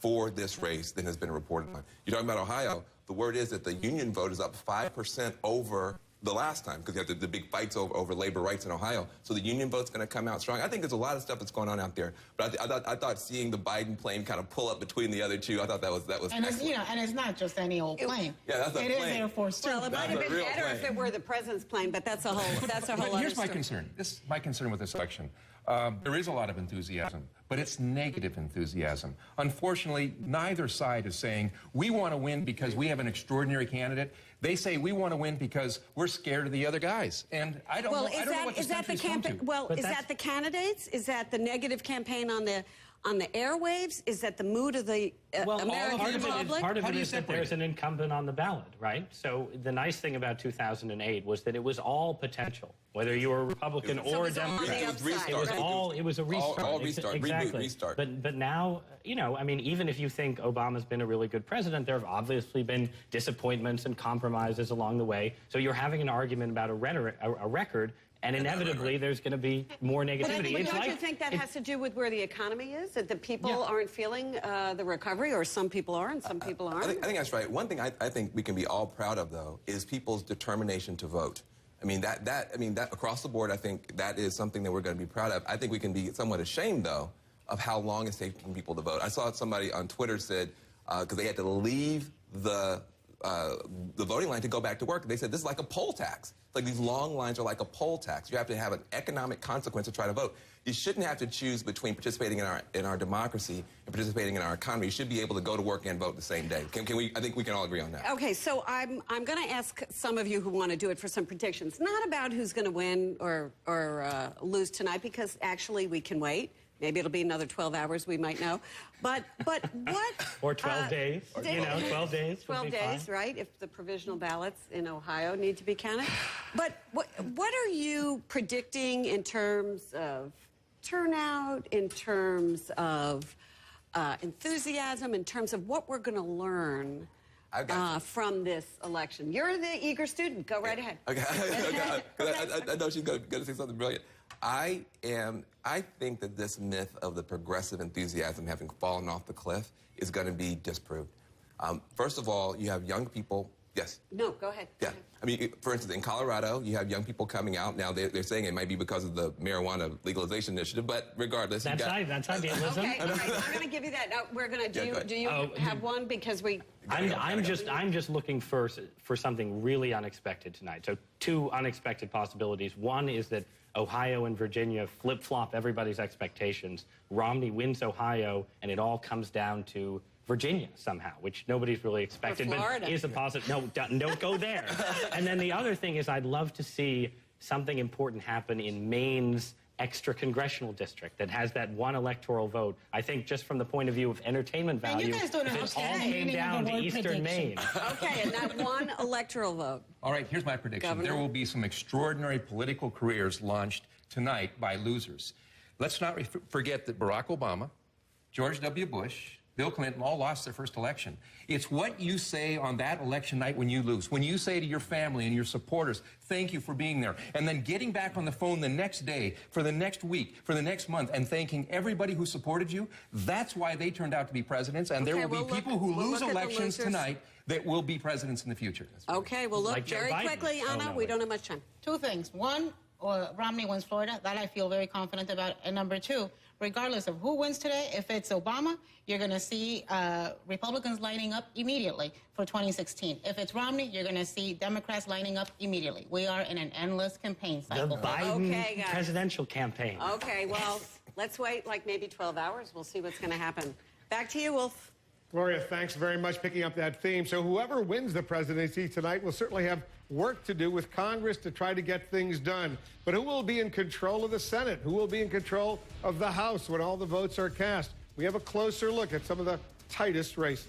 for this race than has been reported on. You're talking about Ohio. The word is that the union vote is up 5% over the last time, because you have the big fights over labor rights in Ohio. So the union vote's going to come out strong. I think there's a lot of stuff that's going on out there. But I thought seeing the Biden plane kind of pull up between the other two, I thought that was
and
excellent.
And it's not just any old plane.
Yeah, that's a plane.
It is Air Force Two.
Well, it might have been better if it were the president's plane, but that's a whole other
Here's my
story.
concern. My concern with this election. There is a lot of enthusiasm, but it's negative enthusiasm. Unfortunately, neither side is saying, we want to win because we have an extraordinary candidate. They say we want to win because we're scared of the other guys. And I don't know what this country's come to.
Well, is that the candidates? Is that the negative campaign on the airwaves? Is that the mood of the American public?
Part of it is that there's an incumbent on the ballot, right? So the nice thing about 2008 was that it was all potential. Whether you were a Republican or a Democrat, it was a restart.
All restart,
exactly.
restart.
But now, even if you think Obama's been a really good president, there have obviously been disappointments and compromises along the way. So you're having an argument about a record. And inevitably, there's going to be more negativity.
But don't you think that has to do with where the economy is? That the people aren't feeling the recovery, or some people are and some people aren't?
I think that's right. One thing I think we can be all proud of, though, is people's determination to vote. I mean, that across the board, I think that is something that we're going to be proud of. I think we can be somewhat ashamed, though, of how long it's taking people to vote. I saw somebody on Twitter said, because they had to leave the voting line to go back to work, they said this is like a poll tax. Like, these long lines are like a poll tax. You have to have an economic consequence to try to vote. You shouldn't have to choose between participating in our democracy and participating in our economy. You should be able to go to work and vote the same day. Can we? I think we can all agree on that.
Okay, so I'm going to ask some of you who want to do it for some predictions, not about who's going to win or lose tonight, because actually we can wait. Maybe it'll be another 12 hours, we might know. But what...
Or 12 days. 12 days.
12 days, right, if the provisional ballots in Ohio need to be counted. But what are you predicting in terms of turnout, in terms of enthusiasm, in terms of what we're going to learn from this election? You're the eager student. Go right ahead.
Okay. I know she's going to say something brilliant. I think that this myth of the progressive enthusiasm having fallen off the cliff is going to be disproved. First of all, you have young people Yes.
No, go ahead.
Yeah. I mean, for instance, in Colorado, you have young people coming out. Now, they're saying it might be because of the marijuana legalization initiative, but regardless.
That's idealism.
Okay, all right, I'm going to give you that. We're going to, do you have one? Because
I'm just looking for something really unexpected tonight. So 2 unexpected possibilities. One is that Ohio and Virginia flip-flop everybody's expectations. Romney wins Ohio, and it all comes down to Virginia somehow, which nobody's really expected, but is a positive. No, don't go there. And then the other thing is I'd love to see something important happen in Maine's extra congressional district that has that 1 electoral vote. I think just from the point of view of entertainment value, if it all came down to Eastern Maine.
Okay, and that 1 electoral vote.
All right, here's my prediction.
Governor?
There will be some extraordinary political careers launched tonight by losers. Let's not forget that Barack Obama, George W. Bush, Bill Clinton all lost their first election. It's what you say on that election night when you lose. When you say to your family and your supporters, thank you for being there. And then getting back on the phone the next day, for the next week, for the next month, and thanking everybody who supported you. That's why they turned out to be presidents. And there will be people who lose elections tonight that will be presidents in the future.
Okay, well, look, very quickly, Anna, we don't have much time.
2 things. 1, Romney wins Florida. That I feel very confident about. And number 2, regardless of who wins today, if it's Obama, you're going to see Republicans lining up immediately for 2016. If it's Romney, you're going to see Democrats lining up immediately. We are in an endless campaign cycle.
The Biden presidential campaign.
Okay, well, let's wait like maybe 12 hours. We'll see what's going to happen. Back to you, Wolf.
Gloria, thanks very much picking up that theme. So whoever wins the presidency tonight will certainly have work to do with Congress to try to get things done. But who will be in control of the Senate? Who will be in control of the House when all the votes are cast? We have a closer look at some of the tightest races.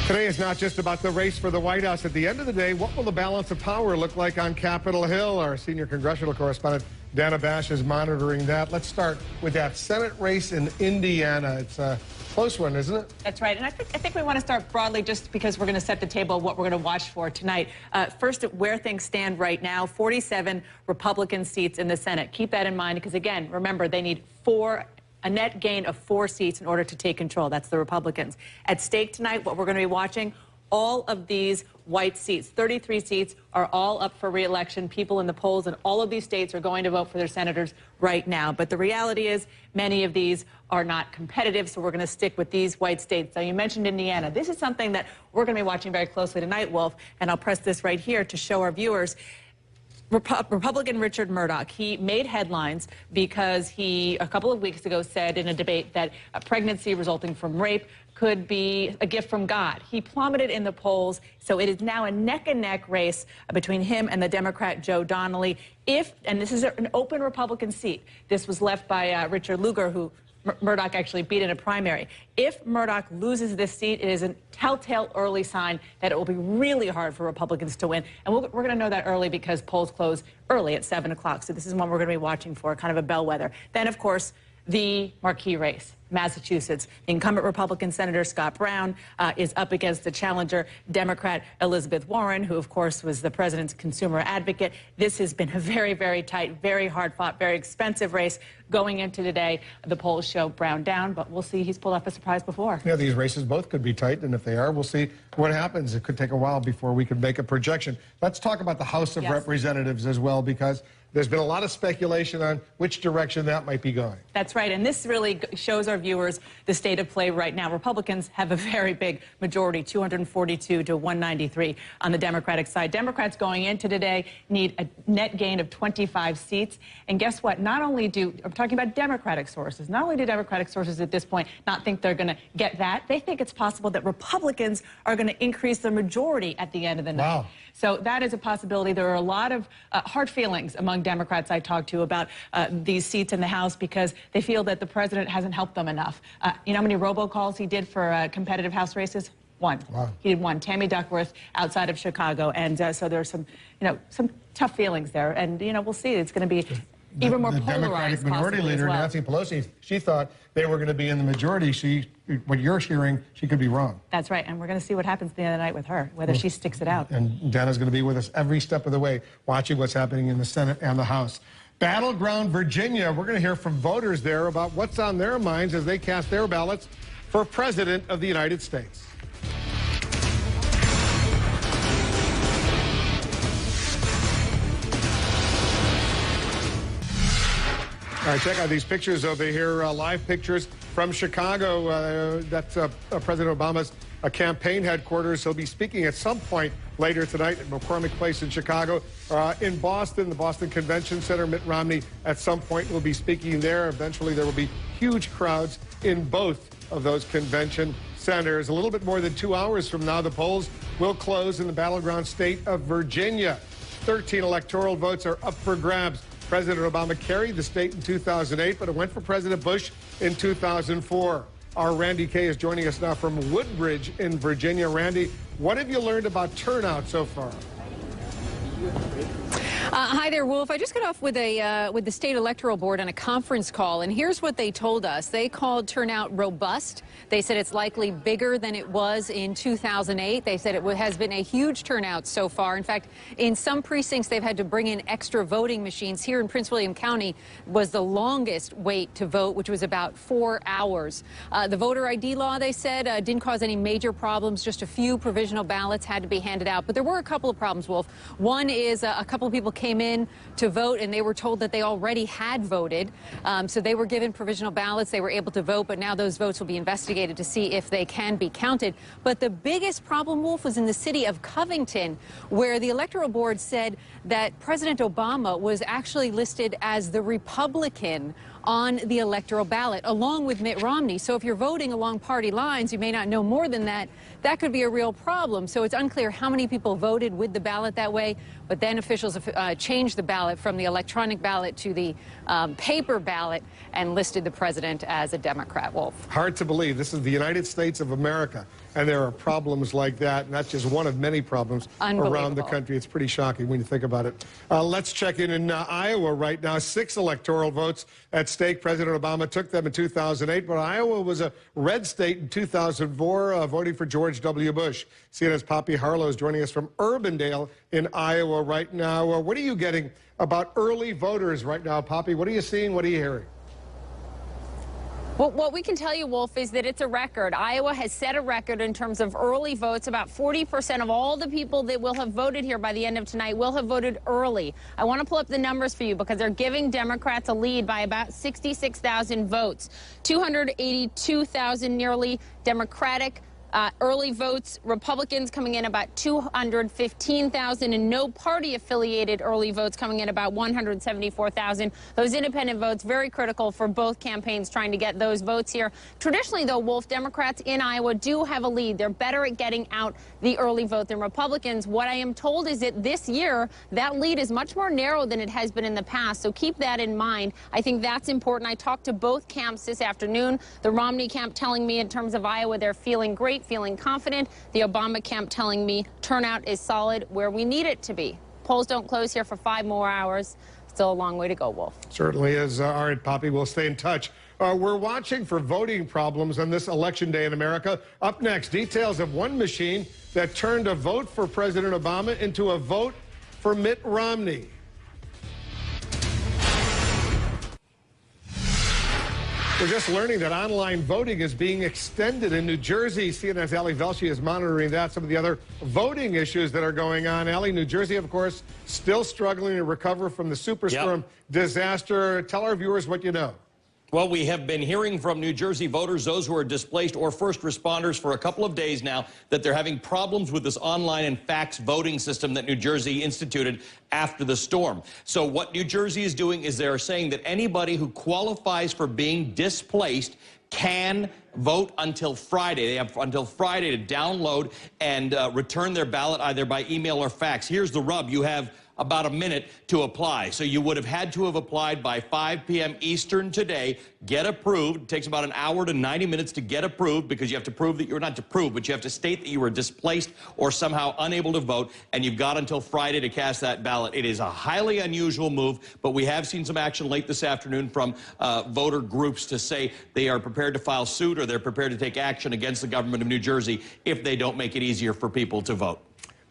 Today is not just about the race for the White House. At the end of the day, what will the balance of power look like on Capitol Hill? Our senior congressional correspondent, Dana Bash, is monitoring that. Let's start with that Senate race in Indiana. It's a close one, isn't it?
That's right. And I think we want to start broadly just because we're going to set the table what we're going to watch for tonight. First, where things stand right now, 47 Republican seats in the Senate. Keep that in mind because, again, remember, they need a net gain of 4 seats in order to take control. That's the Republicans. At stake tonight, what we're going to be watching, all of these white seats, 33 seats, are all up for re-election. People in the polls in all of these states are going to vote for their senators right now. But the reality is many of these are not competitive, so we're going to stick with these white states. Now, you mentioned Indiana. This is something that we're going to be watching very closely tonight, Wolf, and I'll press this right here to show our viewers. Republican Richard Murdoch, he made headlines because he, a couple of weeks ago, said in a debate that a pregnancy resulting from rape could be a gift from God. He plummeted in the polls, so it is now a neck-and-neck race between him and the Democrat Joe Donnelly. And this is an open Republican seat. This was left by Richard Lugar, who Murdoch actually beat in a primary. If Murdoch loses this seat, it is a telltale early sign that it will be really hard for Republicans to win. And we're going to know that early because polls close early at 7 o'clock. So this is one we're going to be watching for, kind of a bellwether. Then, of course, the marquee race, Massachusetts. The incumbent Republican Senator Scott Brown is up against the challenger Democrat Elizabeth Warren, who, of course, was the president's consumer advocate. This has been a very, very tight, very hard-fought, very expensive race going into today. The polls show Brown down, but we'll see. He's pulled off a surprise before.
Yeah, these races both could be tight, and if they are, we'll see what happens. It could take a while before we can make a projection. Let's talk about the House of Representatives as well, because there's been a lot of speculation on which direction that might be going.
That's right, and this really shows our viewers the state of play right now. Republicans have a very big majority, 242 to 193 on the Democratic side. Democrats going into today need a net gain of 25 seats. And guess what? Not only I'm talking about Democratic sources, not only do Democratic sources at this point not think they're going to get that, they think it's possible that Republicans are going to increase their majority at the end of the night.
Wow.
So that is a possibility. There are a lot of hard feelings among Democrats I talked to about these seats in the House because they feel that the president hasn't helped them enough. You know how many robocalls he did for competitive House races? 1. Wow. He did 1. Tammy Duckworth outside of Chicago. And so there's some tough feelings there. And, we'll see. It's going to be even more polarized.
The Democratic Minority Leader, Nancy Pelosi, she thought they were going to be in the majority. What you're hearing, she could be wrong.
That's right. And we're going to see what happens at the end of the night with her, whether she sticks it out.
And Dana's going to be with us every step of the way, watching what's happening in the Senate and the House. Battleground Virginia. We're going to hear from voters there about what's on their minds as they cast their ballots for President of the United States. All right, check out these pictures over here, live pictures from Chicago. That's President Obama's campaign headquarters. He'll be speaking at some point later tonight at McCormick Place in Chicago. In Boston, the Boston Convention Center, Mitt Romney at some point will be speaking there. Eventually, there will be huge crowds in both of those convention centers. A little bit more than 2 hours from now, the polls will close in the battleground state of Virginia. 13 electoral votes are up for grabs. President Obama carried the state in 2008, but it went for President Bush in 2004. Our Randy Kay is joining us now from Woodbridge in Virginia. Randy, what have you learned about turnout so far?
Hi there, Wolf. I just got off with the state electoral board on a conference call, and here's what they told us. They called turnout robust. They said it's likely bigger than it was in 2008. They said it has been a huge turnout so far. In fact, in some precincts, they've had to bring in extra voting machines. Here in Prince William County was the longest wait to vote, which was about 4 hours. The voter ID law, they said, didn't cause any major problems. Just a few provisional ballots had to be handed out. But there were a couple of problems, Wolf. One is a couple of people came in to vote, and they were told that they already had voted. So they were given provisional ballots. They were able to vote, but now those votes will be investigated to see if they can be counted. But the biggest problem, Wolf, was in the city of Covington, where the electoral board said that President Obama was actually listed as the Republican on the electoral ballot, along with Mitt Romney. So if you're voting along party lines, you may not know more than that. That could be a real problem. So it's unclear how many people voted with the ballot that way. But then officials changed the ballot from the electronic ballot to the paper ballot and listed the president as a Democrat, Wolf.
Hard to believe. This is the United States of America, and there are problems like that, not just one of many problems around the country. It's pretty shocking when you think about it. Let's check in Iowa right now. 6 electoral votes at stake. President Obama took them in 2008, but Iowa was a red state in 2004, voting for George W. Bush. CNN's Poppy Harlow is joining us from Urbandale in Iowa right now. What are you getting about early voters right now, Poppy? What are you seeing? What are you hearing?
Well, what we can tell you, Wolf, is that it's a record. Iowa has set a record in terms of early votes. About 40% of all the people that will have voted here by the end of tonight will have voted early. I want to pull up the numbers for you because they're giving Democrats a lead by about 66,000 votes. 282,000 nearly Democratic early votes. Republicans coming in about 215,000, and no party-affiliated early votes coming in about 174,000. Those independent votes, very critical for both campaigns trying to get those votes here. Traditionally, though, Wolf, Democrats in Iowa do have a lead. They're better at getting out the early vote than Republicans. What I am told is that this year, that lead is much more narrow than it has been in the past, so keep that in mind. I think that's important. I talked to both camps this afternoon. The Romney camp telling me in terms of Iowa, they're feeling great, feeling confident. The Obama camp telling me turnout is solid where we need it to be. Polls don't close here for 5 more hours. Still a long way to go, Wolf.
Certainly is. All right, Poppy, we'll stay in touch. We're watching for voting problems on this election day in America. Up next, details of one machine that turned a vote for President Obama into a vote for Mitt Romney. We're just learning that online voting is being extended in New Jersey. CNN's Ali Velshi is monitoring that. Some of the other voting issues that are going on. Ali, New Jersey, of course, still struggling to recover from the superstorm disaster. Tell our viewers what you know.
Well, we have been hearing from New Jersey voters, those who are displaced or first responders, for a couple of days now, that they're having problems with this online and fax voting system that New Jersey instituted after the storm. So what New Jersey is doing is they're saying that anybody who qualifies for being displaced can vote until Friday. They have until Friday to download and return their ballot either by email or fax. Here's the rub. You have about a minute to apply. So you would have had to have applied by 5 p.m. Eastern today, get approved. It takes about an hour to 90 minutes to get approved because you have to prove that you're not to prove, but you have to state that you were displaced or somehow unable to vote, and you've got until Friday to cast that ballot. It is a highly unusual move, but we have seen some action late this afternoon from voter groups to say they are prepared to file suit or they're prepared to take action against the government of New Jersey if they don't make it easier for people to vote.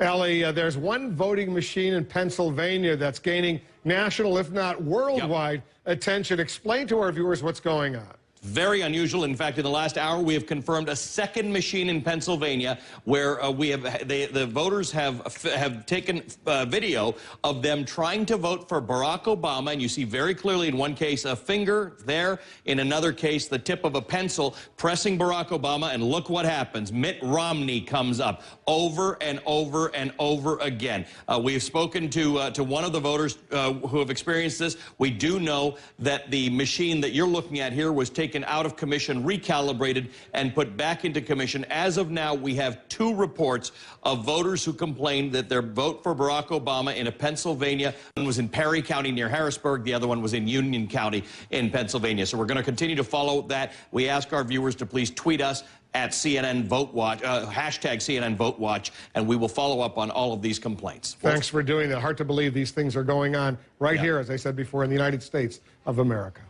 Ellie, there's one voting machine in Pennsylvania that's gaining national, if not worldwide, attention. Explain to our viewers what's going on.
Very unusual. In fact, in the last hour, we have confirmed a second machine in Pennsylvania where the voters have taken video of them trying to vote for Barack Obama, and you see very clearly in one case a finger there, in another case the tip of a pencil pressing Barack Obama, and look what happens. Mitt Romney comes up over and over and over again. We have spoken to one of the voters who have experienced this. We do know that the machine that you're looking at here was taken out of commission, recalibrated, and put back into commission. As of now, we have 2 reports of voters who complained that their vote for Barack Obama in Pennsylvania, one was in Perry County near Harrisburg, the other one was in Union County in Pennsylvania. So we're going to continue to follow that. We ask our viewers to please tweet us at CNN Vote Watch, hashtag CNN Vote Watch, and we will follow up on all of these complaints.
Thanks for doing that. Hard to believe these things are going on right here, as I said before, in the United States of America.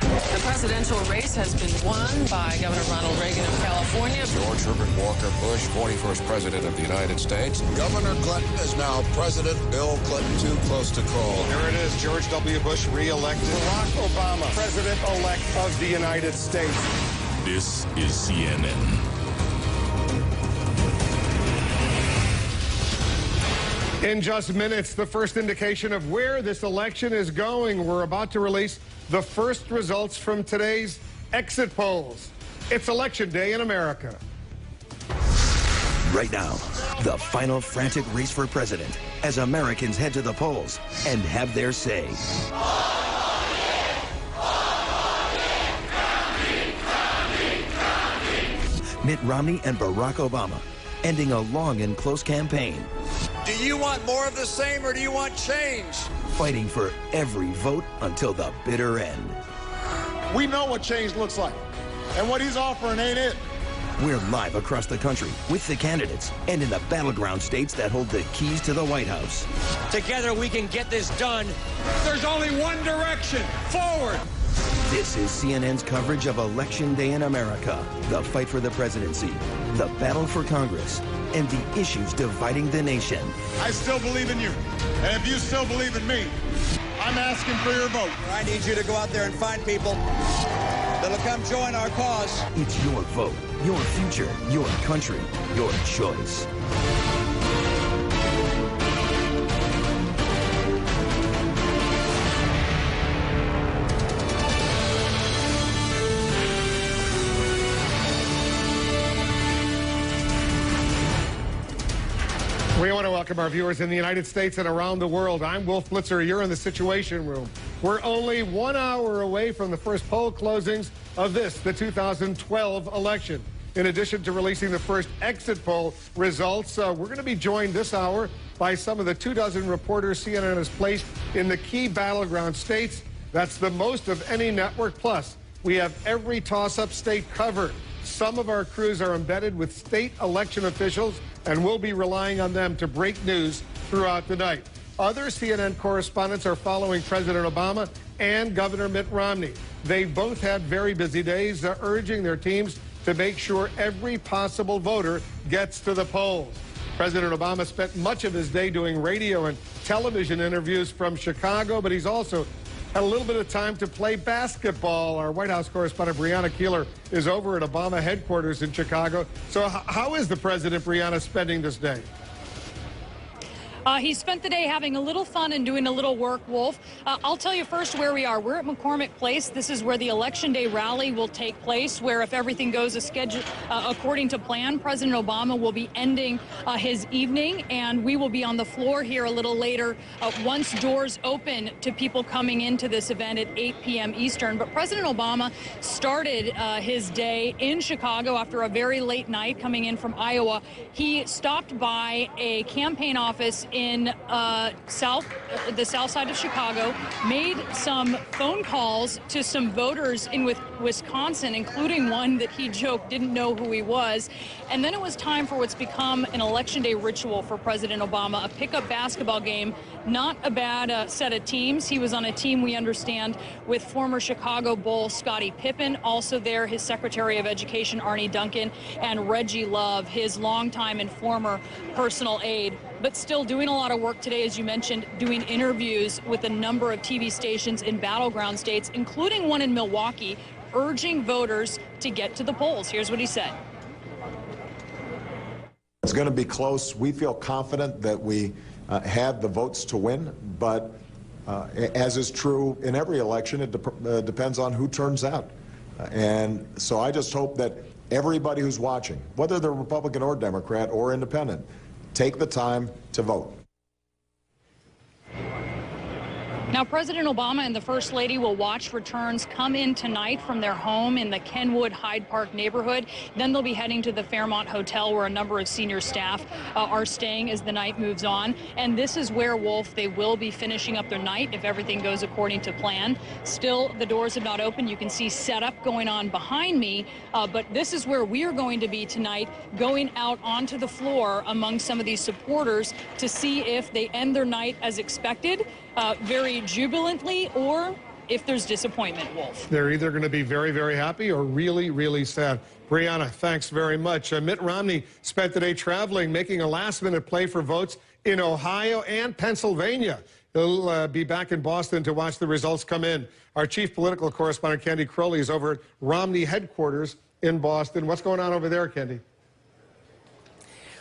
The presidential race has been won by Governor Ronald Reagan of California.
George Herbert Walker Bush, 41st President of the United States. Governor Clinton is now President Bill Clinton, too close to call.
There it is, George W. Bush re-elected. Barack Obama, President-elect of the United States.
This is CNN.
In just minutes, the first indication of where this election is going. We're about to release the first results from today's exit polls. It's Election Day in America.
Right now, the final frantic race for president as Americans head to the polls and have their say. Mitt Romney and Barack Obama ending a long and close campaign.
Do you want more of the same or do you want change?
Fighting for every vote until the bitter end.
We know what change looks like, and what he's offering ain't it.
We're live across the country with the candidates and in the battleground states that hold the keys to the White House.
Together we can get this done. There's only one direction, forward.
This is CNN's coverage of Election Day in America, the fight for the presidency, the battle for Congress, and the issues dividing the nation.
I still believe in you, and if you still believe in me, I'm asking for your vote.
I need you to go out there and find people that'll come join our cause.
It's your vote, your future, your country, your choice.
We want to welcome our viewers in the United States and around the world. I'm Wolf Blitzer. You're in the Situation Room. We're only 1 hour away from the first poll closings of the 2012 election. In addition to releasing the first exit poll results, we're going to be joined this hour by some of the 24 reporters CNN has placed in the key battleground states. That's the most of any network. Plus, we have every toss-up state covered. Some of our crews are embedded with state election officials, and we'll be relying on them to break news throughout the night. Other CNN correspondents are following President Obama and Governor Mitt Romney. They both had very busy days, urging their teams to make sure every possible voter gets to the polls. President Obama spent much of his day doing radio and television interviews from Chicago, but he's also had a little bit of time to play basketball. Our White House correspondent, Brianna Keeler, is over at Obama headquarters in Chicago. So how is the president, Brianna, spending this day?
He spent the day having a little fun and doing a little work, Wolf. I'll tell you first where we are. We're at McCormick Place. This is where the Election Day rally will take place, where if everything goes according to plan, President Obama will be ending his evening, and we will be on the floor here a little later once doors open to people coming into this event at 8 p.m. Eastern. But President Obama started his day in Chicago after a very late night coming in from Iowa. He stopped by a campaign office in the south side of Chicago, made some phone calls to some voters in Wisconsin, including one that he joked didn't know who he was. And then it was time for what's become an Election Day ritual for President Obama, a pickup basketball game. Not a bad set of teams. He was on a team, we understand, with former Chicago Bull Scottie Pippen, also there his Secretary of Education Arnie Duncan, and Reggie Love, his longtime and former personal aide. But still doing a lot of work today, as you mentioned, doing interviews with a number of TV stations in battleground states, including one in Milwaukee, urging voters to get to the polls. Here's what he said.
It's going to be close. We feel confident that we have the votes to win, but as is true in every election, it depends on who turns out. And so I just hope that everybody who's watching, whether they're Republican or Democrat or independent, take the time to vote.
Now, President Obama and the First Lady will watch returns come in tonight from their home in the Kenwood Hyde Park neighborhood. Then they'll be heading to the Fairmont Hotel, where a number of senior staff are staying as the night moves on. And this is where, Wolf, they will be finishing up their night if everything goes according to plan. Still, the doors have not opened. You can see setup going on behind me. But this is where we are going to be tonight, going out onto the floor among some of these supporters to see if they end their night as expected, very jubilantly, or if there's disappointment, Wolf.
They're either going to be very, very happy or really, really sad. Brianna, thanks very much. Mitt Romney spent the day traveling, making a last-minute play for votes in Ohio and Pennsylvania. He'll be back in Boston to watch the results come in. Our chief political correspondent, Candy Crowley, is over at Romney headquarters in Boston. What's going on over there, Candy?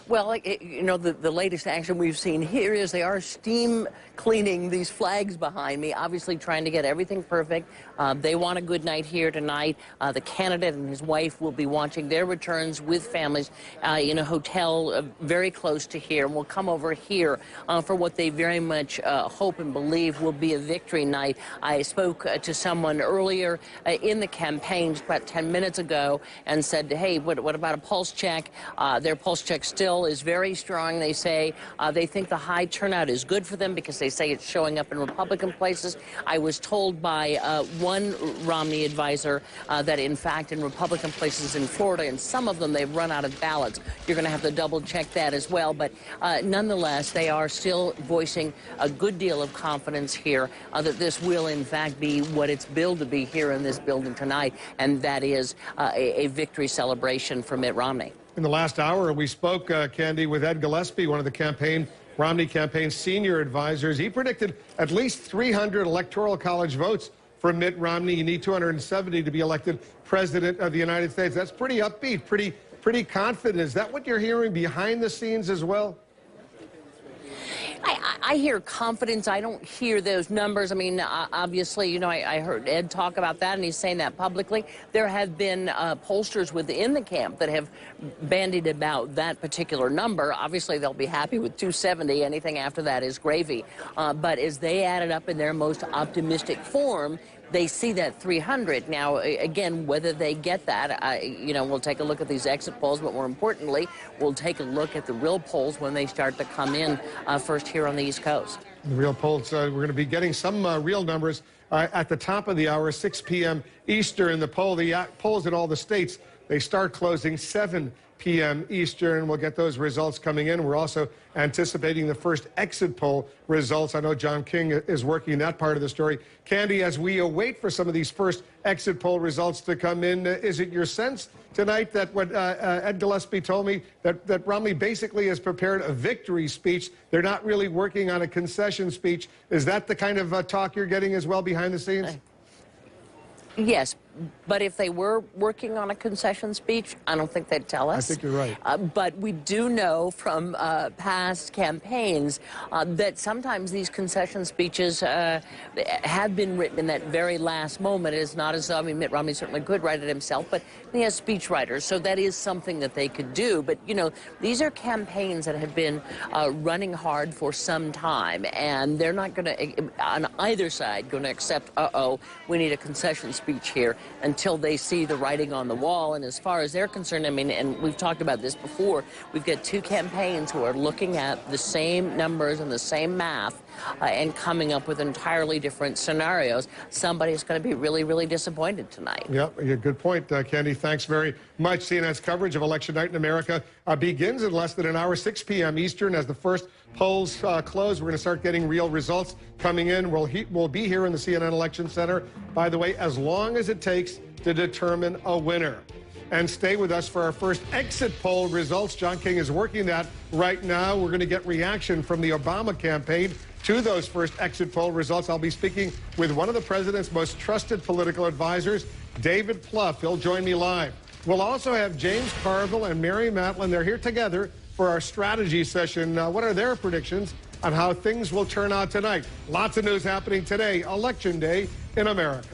Well, you know, the latest action we've seen here is they are steam cleaning these flags behind me, obviously trying to get everything perfect. They want a good night here tonight. The candidate and his wife will be watching their returns with families in a hotel very close to here. And we'll come over here for what they very much hope and believe will be a victory night. I spoke to someone earlier in the campaign, about 10 minutes ago, and said, hey, what about a pulse check? Their pulse check still is very strong. They say they think the high turnout is good for them because they say it's showing up in Republican places. I was told by one Romney advisor that, in fact, in Republican places in Florida, and some of them, they've run out of ballots. You're going to have to double check that as well. But nonetheless, they are still voicing a good deal of confidence here that this will, in fact, be what it's billed to be here in this building tonight, and that is a victory celebration for Mitt Romney.
In the last hour, we spoke, Candy, with Ed Gillespie, one of the Romney campaign's senior advisors. He predicted at least 300 Electoral College votes for Mitt Romney. You need 270 to be elected president of the United States. That's pretty upbeat, pretty confident. Is that what you're hearing behind the scenes as well?
I hear confidence. I don't hear those numbers. I mean, obviously, you know, I heard Ed talk about that, and he's saying that publicly. There have been pollsters within the camp that have bandied about that particular number. Obviously, they'll be happy with 270. Anything after that is gravy. But as they add it up in their most optimistic form, they see that 300. Now, again, whether they get that, you know, we'll take a look at these exit polls, but more importantly, we'll take a look at the real polls when they start to come in first here on the East Coast.
The real polls, we're going to be getting some real numbers at the top of the hour, 6 p.m. Eastern. The polls in all the states, they start closing 7 p.m. Eastern. We'll get those results coming in. We're also anticipating the first exit poll results. I know John King is working that part of the story. Candy, as we await for some of these first exit poll results to come in, is it your sense tonight that what Ed Gillespie told me, that Romney basically has prepared a victory speech? They're not really working on a concession speech. Is that the kind of talk you're getting as well behind the scenes?
Yes, but if they were working on a concession speech, I don't think they'd tell us.
I think you're right.
But we do know from past campaigns that sometimes these concession speeches have been written in that very last moment. It's not as though, I mean, Mitt Romney certainly could write it himself, but he has speechwriters, so that is something that they could do. But, you know, these are campaigns that have been running hard for some time, and they're not going to, on either side, going to accept, we need a concession speech here. until they see the writing on the wall. And as far as they're concerned, I mean, and we've talked about this before, we've got two campaigns who are looking at the same numbers and the same math and coming up with entirely different scenarios. Somebody's going to be really, really disappointed tonight.
Yep, yeah, good point, Candy. Thanks very much. CNN's coverage of Election Night in America begins in less than an hour, 6 p.m. Eastern, as the first polls close. We're going to start getting real results coming in. We'll be here in the CNN Election Center, by the way, as long as it takes to determine a winner. And stay with us for our first exit poll results. John King is working that right now. We're going to get reaction from the Obama campaign to those first exit poll results. I'll be speaking with one of the president's most trusted political advisors, David Plouffe. He'll join me live. We'll also have James Carville and Mary Matlin. They're here together for our strategy session. What are their predictions on how things will turn out tonight? Lots of news happening today, Election Day in America.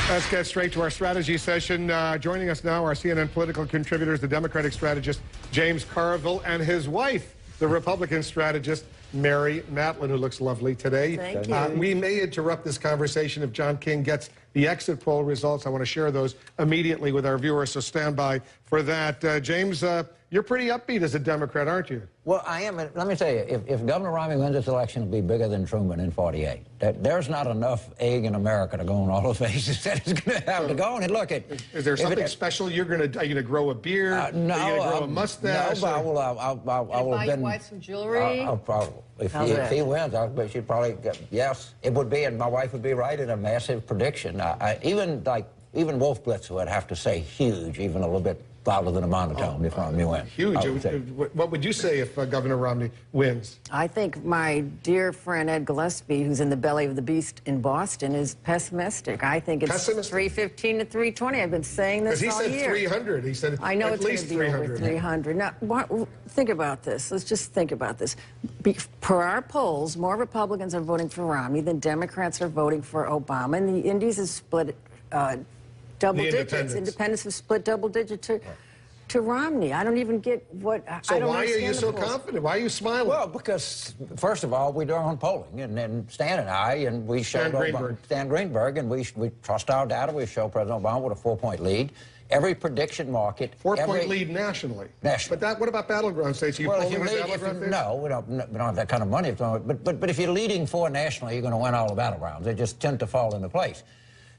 Let's get straight to our strategy session. Joining us now, our CNN political contributors, the Democratic strategist James Carville and his wife, the Republican strategist Mary Matlin, who looks lovely today.
Thank you.
We may interrupt this conversation if John King gets the exit poll results. I want to share those immediately with our viewers, so stand by for that. James, you're pretty upbeat as a Democrat, aren't you?
Well, I am. Let me tell you, if Governor Romney wins this election, it'll be bigger than Truman in '48. There's not enough egg in America to go on all those bases that it's going to have to go on. And look,
is there something special you're going to? Are you going to grow a beard?
No,
are you going to grow a mustache?
No, but I will.
Buy your wife some jewelry.
If he wins, I bet she'd probably. Yes, it would be, and my wife would be right in a massive prediction. Even Wolf Blitzer would have to say huge, even a little bit louder than a monotone if Romney wins.
Huge. What would you say if Governor Romney wins?
I think my dear friend Ed Gillespie, who's in the belly of the beast in Boston, is pessimistic. I think it's 315 to 320. I've been saying this all year.
He said 300. He said
I know
at
it's going to be over 300. Now, think about this. Let's just think about this. Per our polls, more Republicans are voting for Romney than Democrats are voting for Obama, and the Indies is split double digits. Independents have split double digits to Romney. I don't even get what.
So
I don't
why are you so confident? Why are you smiling?
Well, because first of all, we do our own polling, and then Stan and I, and we showed Stan Greenberg, and we trust our data. We show President Obama with a 4-point lead. Every prediction market.
4-point lead nationally. But what about battleground states? Are you polling battleground states?
No, we don't have that kind of money. But if you're leading 4 nationally, you're going to win all the battlegrounds. They just tend to fall into place.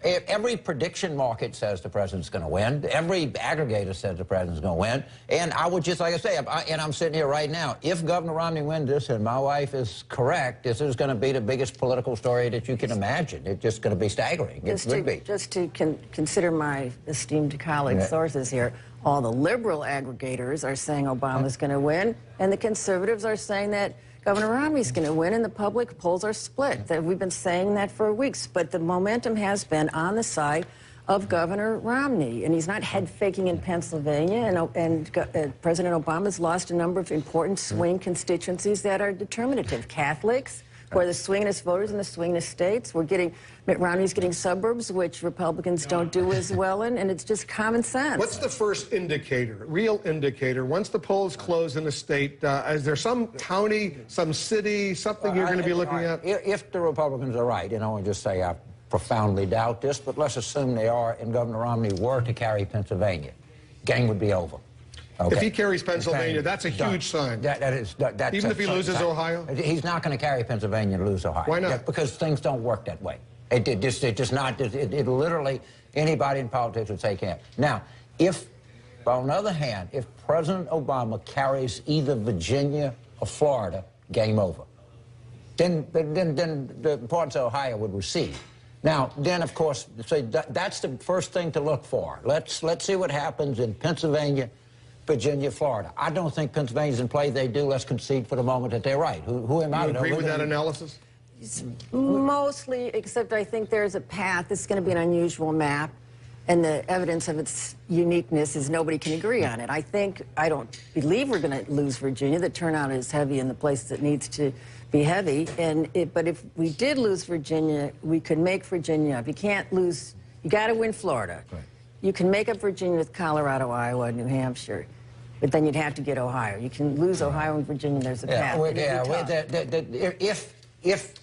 Every prediction market says the president's going to win. Every aggregator says the president's going to win. And I would just, like I say, and I'm sitting here right now, if Governor Romney wins this and my wife is correct, this is going to be the biggest political story that you can imagine. It's just going to be staggering. Just
to consider my esteemed colleague sources here, all the liberal aggregators are saying Obama's going to win, and the conservatives are saying that Governor Romney's going to win, and the public polls are split. We've been saying that for weeks, but the momentum has been on the side of Governor Romney, and he's not head-faking in Pennsylvania, and President Obama's lost a number of important swing constituencies that are determinative. Catholics, who are the swingingest voters in the swingingest states. Mitt Romney's getting suburbs, which Republicans don't do as well in, and it's just common sense.
What's the first indicator, real indicator? Once the polls close in the state, is there some county, some city, something you're going to be looking at?
If the Republicans are right, and I want to just say I profoundly doubt this, but let's assume they are, and Governor Romney were to carry Pennsylvania, game would be over. Okay.
If he carries Pennsylvania, that's a huge sign. Even if he loses Ohio?
He's not going to carry Pennsylvania and lose Ohio.
Why not?
Because things don't work that way. It literally, anybody in politics would say can't. Now, on the other hand, if President Obama carries either Virginia or Florida, game over. Then the parts of Ohio would recede. Now, then, of course, that's the first thing to look for. Let's see what happens in Pennsylvania, Virginia, Florida. I don't think Pennsylvania's in play. They do. Let's concede for the moment that they're right. Who am I to know?
You agree with that analysis?
Mostly, except I think there's a path. It's going to be an unusual map, and the evidence of its uniqueness is nobody can agree on it. I don't believe we're going to lose Virginia. The turnout is heavy in the places it needs to be heavy. But if we did lose Virginia, we could make Virginia up. You can't lose. You got to win Florida. Right. You can make up Virginia with Colorado, Iowa, New Hampshire. But then you'd have to get Ohio. You can lose Ohio and Virginia. There's a path.
If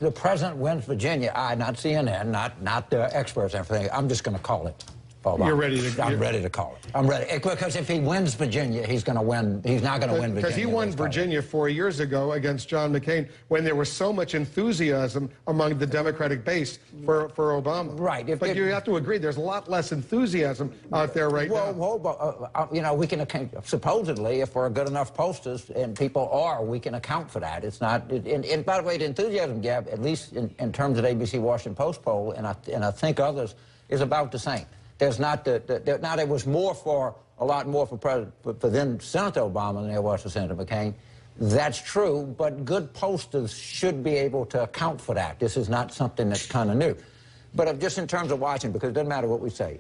the president wins Virginia, not CNN, not the experts and everything, I'm just going to call it.
You're ready to...
I'm ready to call it. I'm ready. Because if he wins Virginia, he's going to win. He's not going to win Virginia.
Because he won Virginia 4 years ago against John McCain when there was so much enthusiasm among the Democratic base for Obama.
Right.
But you have to agree, there's a lot less enthusiasm out there right now.
Well, you know, we can supposedly, if we're good enough posters, and people are, we can account for that. It's not. And by the way, the enthusiasm gap, at least in terms of the ABC Washington Post poll, and I think others, is about the same. There's not now there was a lot more for then Senator Obama than there was for Senator McCain. That's true, but good posters should be able to account for that. This is not something that's kind of new. But just in terms of Washington, because it doesn't matter what we say.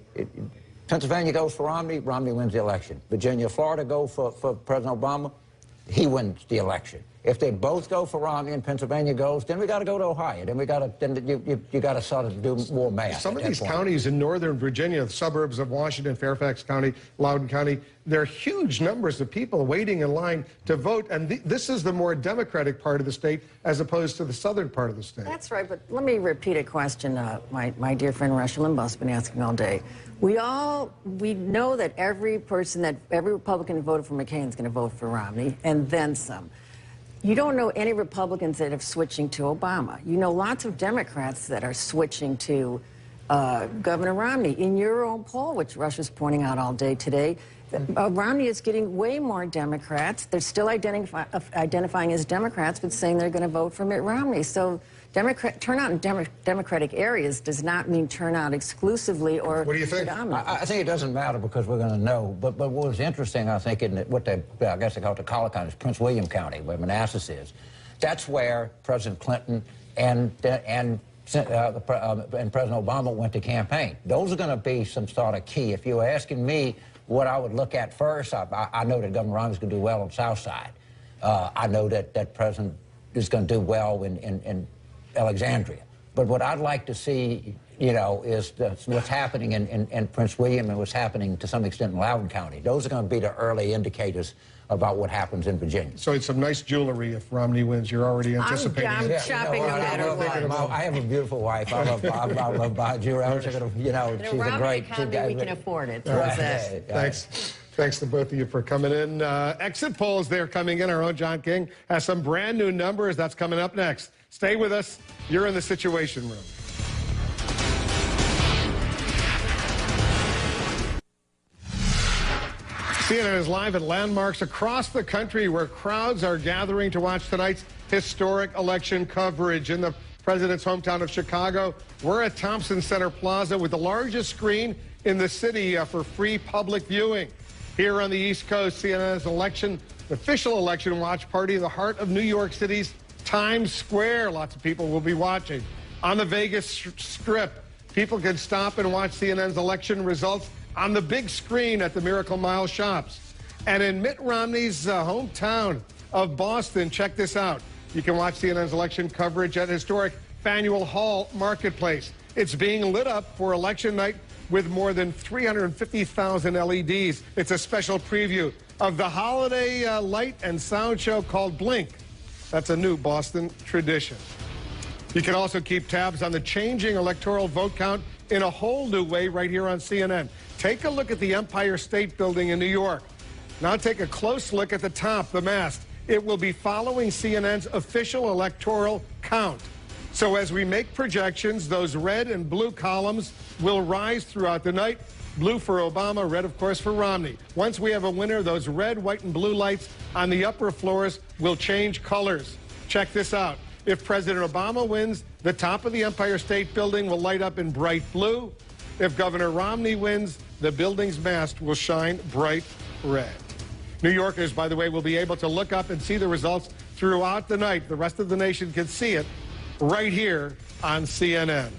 Pennsylvania goes for Romney, Romney wins the election. Virginia, Florida go for President Obama, he wins the election. If they both go for Romney and Pennsylvania goes, then we got to go to Ohio. Then you got to sort of do more math.
Some of these counties in northern Virginia, the suburbs of Washington, Fairfax County, Loudoun County, there are huge numbers of people waiting in line to vote, and this is the more Democratic part of the state as opposed to the southern part of the state.
That's right, but let me repeat a question my dear friend Rush Limbaugh's been asking all day. We know that every Republican who voted for McCain is going to vote for Romney, and then some. You don't know any Republicans that are switching to Obama. You know lots of Democrats that are switching to Governor Romney. In your own poll, which Rush was pointing out all day today, Romney is getting way more Democrats. They're still identifying as Democrats, but saying they're going to vote for Mitt Romney. So turnout in Democratic areas does not mean turnout exclusively or
what do you think?
I think it doesn't matter because we're going to know. But what was interesting, I think, in I guess they call it the Collar County, Prince William County, where Manassas is. That's where President Clinton and President Obama went to campaign. Those are going to be some sort of key. If you were asking me what I would look at first, I know that Governor Romney's going to do well on the South Side. I know that President is going to do well in Alexandria. But what I'd like to see, you know, is what's happening in Prince William and what's happening to some extent in Loudoun County. Those are going to be the early indicators about what happens in Virginia.
So it's some nice jewelry if Romney wins. You're already anticipating
I'm
it.
shopping no matter what.
I have a beautiful wife. I love buying jewelry. I wish I could have, you know, she's a great...
We can afford it.
Thanks to both of you for coming in. Exit polls, they're coming in. Our own John King has some brand new numbers. That's coming up next. Stay with us. You're in the Situation Room. CNN is live at landmarks across the country where crowds are gathering to watch tonight's historic election coverage. In the president's hometown of Chicago, we're at Thompson Center Plaza with the largest screen in the city for free public viewing. Here on the East Coast, CNN's official election watch party in the heart of New York City's Times Square. Lots of people will be watching. On the Vegas Strip, people can stop and watch CNN's election results on the big screen at the Miracle Mile shops. And in Mitt Romney's hometown of Boston, check this out. You can watch CNN's election coverage at historic Faneuil Hall Marketplace. It's being lit up for election night with more than 350,000 LEDs. It's a special preview of the holiday light and sound show called Blink. That's a new Boston tradition. You can also keep tabs on the changing electoral vote count in a whole new way right here on CNN. Take a look at the Empire State Building in New York. Now take a close look at the top, the mast. It will be following CNN's official electoral count. So as we make projections, those red and blue columns will rise throughout the night. Blue for Obama, red, of course, for Romney. Once we have a winner, those red, white, and blue lights on the upper floors will change colors. Check this out. If President Obama wins, the top of the Empire State Building will light up in bright blue. If Governor Romney wins, the building's mast will shine bright red. New Yorkers, by the way, will be able to look up and see the results throughout the night. The rest of the nation can see it right here on CNN.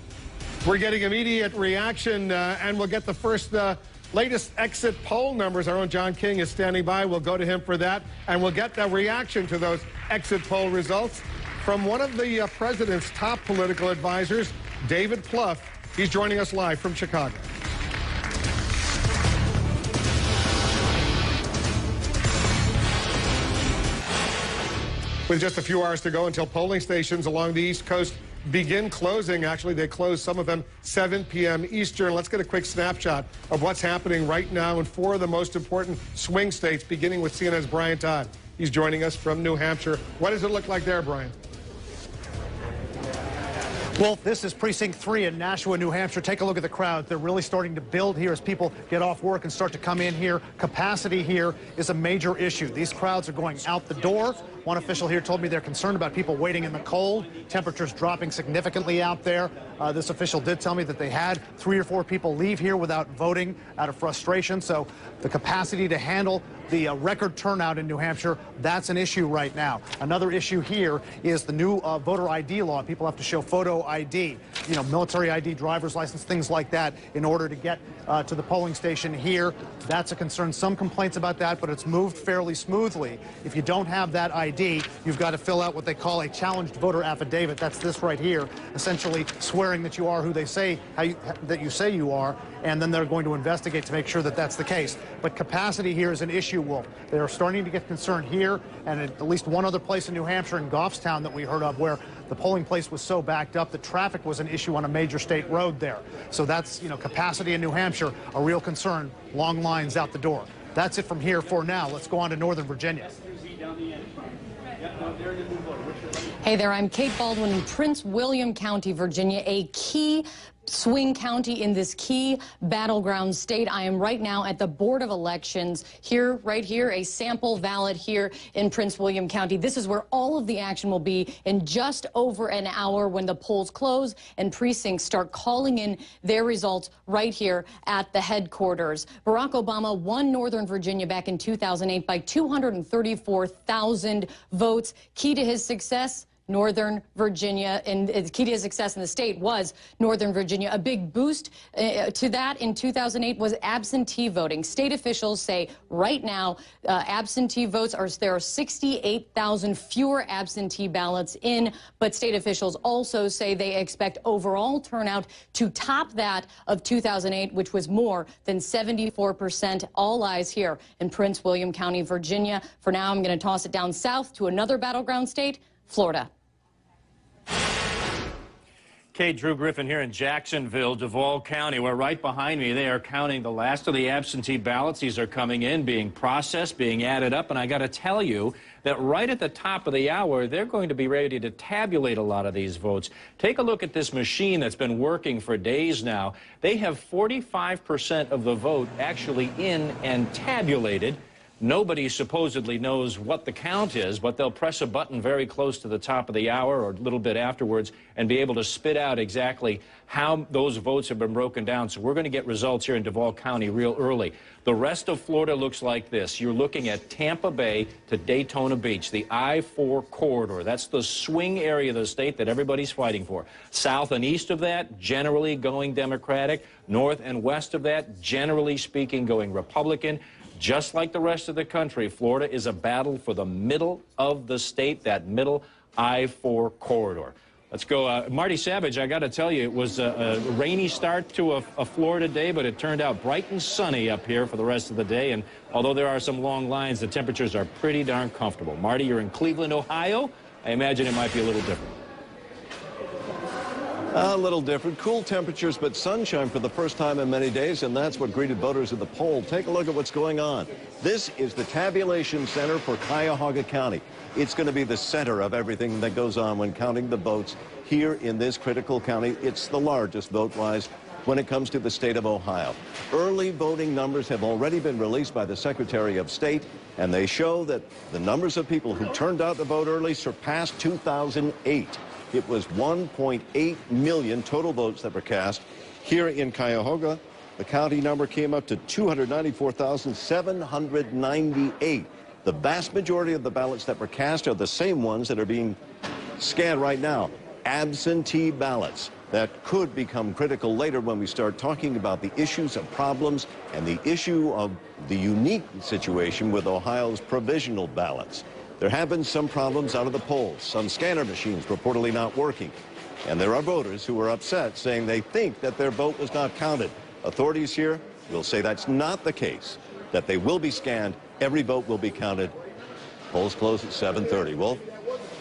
We're getting immediate reaction, and we'll get the first latest exit poll numbers. Our own John King is standing by. We'll go to him for that, and we'll get the reaction to those exit poll results from one of the president's top political advisors, David Plouffe. He's joining us live from Chicago. With just a few hours to go until polling stations along the East Coast begin closing. Actually, they close some of them 7 p.m. Eastern. Let's get a quick snapshot of what's happening right now in 4 of the most important swing states, beginning with CNN's Brian Todd. He's joining us from New Hampshire. What does it look like there, Brian?
Well, this is Precinct 3 in Nashua, New Hampshire. Take a look at the crowd. They're really starting to build here as people get off work and start to come in here. Capacity here is a major issue. These crowds are going out the door. One official here told me they're concerned about people waiting in the cold. Temperatures dropping significantly out there. This official did tell me that they had 3 or 4 people leave here without voting out of frustration. So the capacity to handle the record turnout in New Hampshire, that's an issue right now. Another issue here is the new voter ID law. People have to show photo ID, you know, military ID, driver's license, things like that in order to get to the polling station here. That's a concern. Some complaints about that, but it's moved fairly smoothly. If you don't have that ID, you've got to fill out what they call a challenged voter affidavit. That's this right here, essentially swearing that you are who they say, that you say you are, and then they're going to investigate to make sure that that's the case. But capacity here is an issue, Wolf. They're starting to get concerned here and at least one other place in New Hampshire, in Goffstown, that we heard of, where the polling place was so backed up that traffic was an issue on a major state road there. So that's, you know, capacity in New Hampshire, a real concern, long lines out the door. That's it from here for now. Let's go on to Northern Virginia.
Hey there, I'm Kate Baldwin in Prince William County, Virginia, a key swing county in this key battleground state. I am right now at the Board of Elections here, right here, a sample ballot here in Prince William County. This is where all of the action will be in just over an hour when the polls close and precincts start calling in their results right here at the headquarters. Barack Obama won Northern Virginia back in 2008 by 234,000 votes. Key to his success, Northern Virginia, and the key to his success in the state was Northern Virginia. A big boost to that in 2008 was absentee voting. State officials say right now absentee votes there are 68,000 fewer absentee ballots in, but state officials also say they expect overall turnout to top that of 2008, which was more than 74%. All eyes here in Prince William County, Virginia. For now, I'm going to toss it down south to another battleground state, Florida.
Kate, Drew Griffin here in Jacksonville, Duval County, where right behind me they are counting the last of the absentee ballots. These are coming in, being processed, being added up, and I got to tell you that right at the top of the hour, they're going to be ready to tabulate a lot of these votes. Take a look at this machine that's been working for days now. They have 45% of the vote actually in and tabulated. Nobody supposedly knows what the count is, but they'll press a button very close to the top of the hour or a little bit afterwards and be able to spit out exactly how those votes have been broken down. So we're going to get results here in Duval County real early. The rest of Florida looks like this. You're looking at Tampa Bay to Daytona Beach, the I-4 corridor. That's the swing area of the state that everybody's fighting for. South and east of that, generally going Democratic. North and west of that, generally speaking, going Republican. Just like the rest of the country, Florida is a battle for the middle of the state, that middle I-4 corridor. Let's go. Marty Savage, I got to tell you, it was a rainy start to a Florida day, but it turned out bright and sunny up here for the rest of the day. And although there are some long lines, the temperatures are pretty darn comfortable. Marty, you're in Cleveland, Ohio. I imagine it might be a little different.
A little different. Cool temperatures, but sunshine for the first time in many days, and that's what greeted voters at the poll. Take a look at what's going on. This is the tabulation center for Cuyahoga County. It's going to be the center of everything that goes on when counting the votes here in this critical county. It's the largest vote-wise when it comes to the state of Ohio. Early voting numbers have already been released by the Secretary of State, and they show that the numbers of people who turned out to vote early surpassed 2008. It was 1.8 million total votes that were cast. Here in Cuyahoga, the county number came up to 294,798. The vast majority of the ballots that were cast are the same ones that are being scanned right now. Absentee ballots that could become critical later when we start talking about the issues of problems and the issue of the unique situation with Ohio's provisional ballots. There have been some problems out of the polls, some scanner machines reportedly not working. And there are voters who are upset, saying they think that their vote was not counted. Authorities here will say that's not the case, that they will be scanned, every vote will be counted. Polls close at 7:30. Wolf?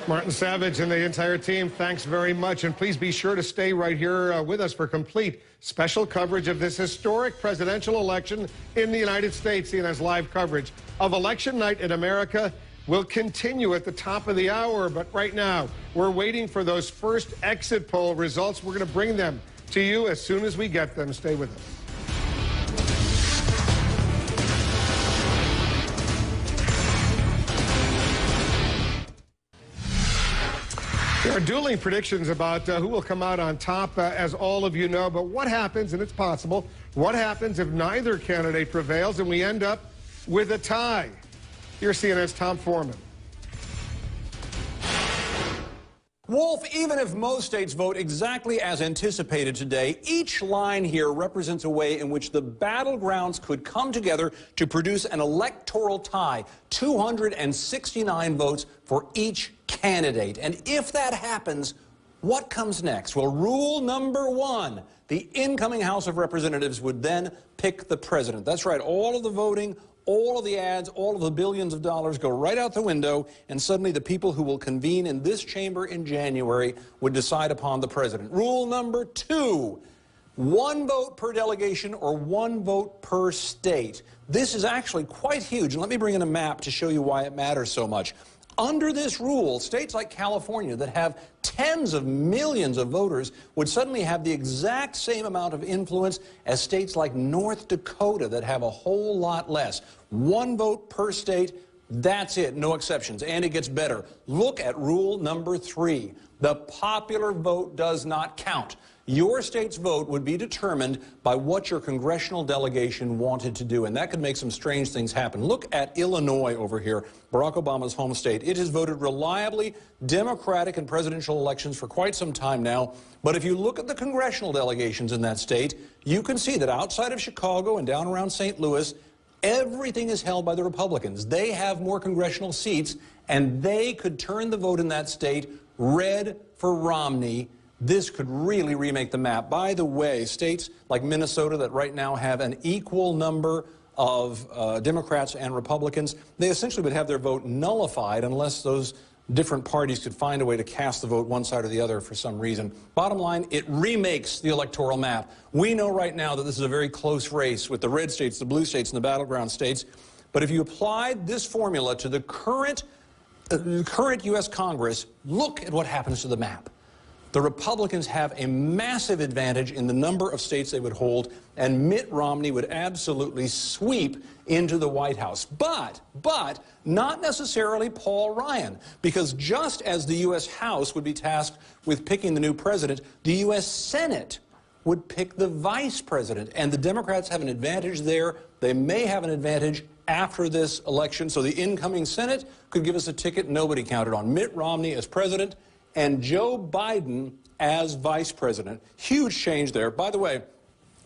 Martin Savage and the entire team, thanks very much. And please be sure to stay right here with us for complete special coverage of this historic presidential election in the United States. CNN's live coverage of election night in America will continue at the top of the hour. But right now, we're waiting for those first exit poll results. We're going to bring them to you as soon as we get them. Stay with us. There are dueling predictions about who will come out on top, as all of you know. But what happens, and it's possible, what happens if neither candidate prevails and we end up with a tie? Here's CNN's Tom Foreman.
Wolf, even if most states vote exactly as anticipated today, each line here represents a way in which the battlegrounds could come together to produce an electoral tie, 269 votes for each candidate. And if that happens, what comes next? Well, rule number one, the incoming House of Representatives would then pick the president. That's right, all of the voting, all of the ads, all of the billions of dollars go right out the window, and suddenly the people who will convene in this chamber in January would decide upon the president. Rule number two, one vote per delegation or one vote per state. This is actually quite huge, and let me bring in a map to show you why it matters so much. Under this rule, states like California that have tens of millions of voters would suddenly have the exact same amount of influence as states like North Dakota that have a whole lot less. One vote per state, that's it, no exceptions. And it gets better. Look at rule number three. The popular vote does not count. Your state's vote would be determined by what your congressional delegation wanted to do, and that could make some strange things happen. Look at Illinois over here, Barack Obama's home state. It has voted reliably Democratic in presidential elections for quite some time now, but if you look at the congressional delegations in that state, you can see that outside of Chicago and down around St. Louis, everything is held by the Republicans. They have more congressional seats, and they could turn the vote in that state red for Romney. This could really remake the map. By the way, states like Minnesota that right now have an equal number of Democrats and Republicans, they essentially would have their vote nullified unless those different parties could find a way to cast the vote one side or the other for some reason. Bottom line, it remakes the electoral map. We know right now that this is a very close race with the red states, the blue states, and the battleground states. But if you applied this formula to the current U.S. Congress, look at what happens to the map. The Republicans have a massive advantage in the number of states they would hold, and Mitt Romney would absolutely sweep into the White House. But not necessarily Paul Ryan, because just as the U.S. House would be tasked with picking the new president, the U.S. Senate would pick the vice president, and the Democrats have an advantage there. They may have an advantage after this election, so the incoming Senate could give us a ticket nobody counted on. Mitt Romney as president, and Joe Biden as vice president. Huge change there. By the way,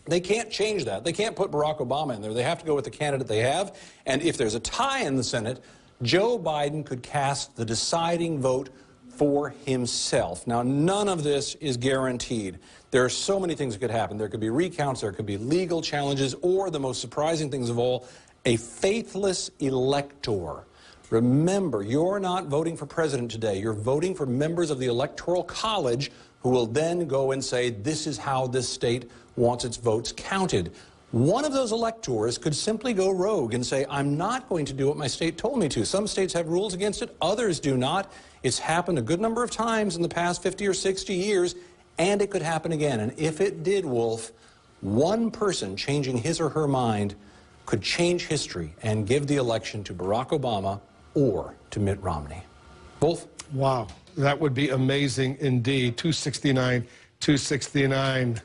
they can't change that. They can't put Barack Obama in there. They have to go with the candidate they have. And if there's a tie in the Senate, Joe Biden could cast the deciding vote for himself. Now, none of this is guaranteed. There are so many things that could happen. There could be recounts, there could be legal challenges, or the most surprising things of all, a faithless elector. Remember, you're not voting for president today. You're voting for members of the Electoral College who will then go and say, this is how this state wants its votes counted. One of those electors could simply go rogue and say, I'm not going to do what my state told me to. Some states have rules against it, others do not. It's happened a good number of times in the past 50 or 60 years, and it could happen again. And if it did, Wolf, one person changing his or her mind could change history and give the election to Barack Obama or to Mitt Romney. Wolf?
Wow, that would be amazing indeed. 269, 269.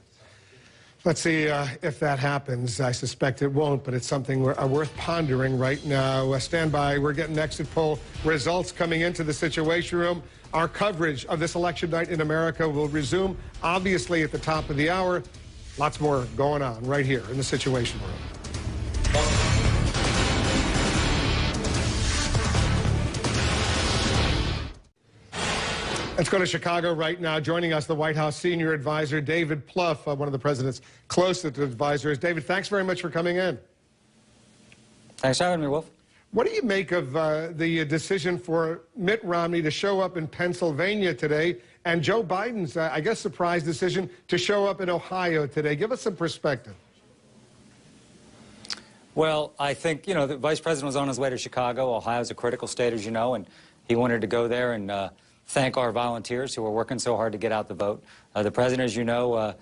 Let's see if that happens. I suspect it won't, but it's something worth pondering right now. Stand by. We're getting exit poll results coming into the Situation Room. Our coverage of this election night in America will resume, obviously, at the top of the hour. Lots more going on right here in the Situation Room. Let's go to Chicago right now. Joining us, the White House senior advisor, David Plouffe, one of the president's closest advisors. David, thanks very much for coming in.
Thanks for having me, Wolf.
What do you make of the decision for Mitt Romney to show up in Pennsylvania today and Joe Biden's, I guess, surprise decision to show up in Ohio today? Give us some perspective.
Well, I think, you know, the vice president was on his way to Chicago. Ohio's a critical state, as you know, and he wanted to go there and thank our volunteers who are working so hard to get out the vote. The president, as you know,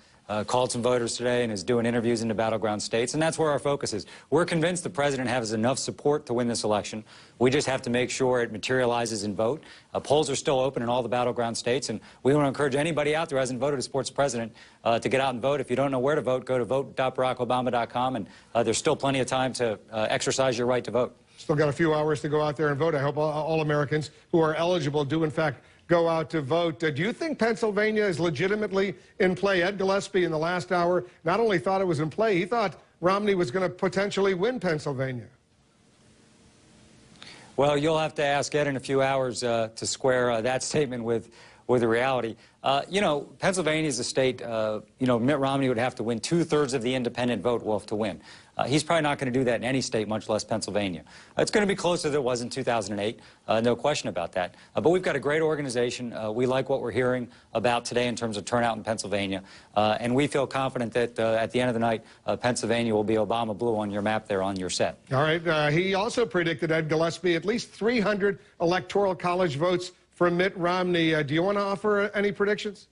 called some voters today and is doing interviews in the battleground states, and that's where our focus is. We're convinced the president has enough support to win this election. We just have to make sure it materializes in vote. Polls are still open in all the battleground states, and we want to encourage anybody out there who hasn't voted to support the president to get out and vote. If you don't know where to vote, go to vote.barackobama.com, and there's still plenty of time to exercise your right to vote.
Still got a few hours to go out there and vote. I hope all Americans who are eligible do, in fact, go out to vote. Do you think Pennsylvania is legitimately in play? Ed Gillespie in the last hour not only thought it was in play, he thought Romney was going to potentially win Pennsylvania.
Well, you'll have to ask Ed in a few hours to square that statement with the reality. You know, Pennsylvania is a state, you know, Mitt Romney would have to win 2/3 of the independent vote, Wolf, to win. He's probably not going to do that in any state, much less Pennsylvania. It's going to be closer than it was in 2008, no question about that. But we've got a great organization. We like what we're hearing about today in terms of turnout in Pennsylvania. And we feel confident that at the end of the night, Pennsylvania will be Obama blue on your map there on your set.
All right. He also predicted, Ed Gillespie, at least 300 electoral college votes for Mitt Romney. Do you want to offer any predictions?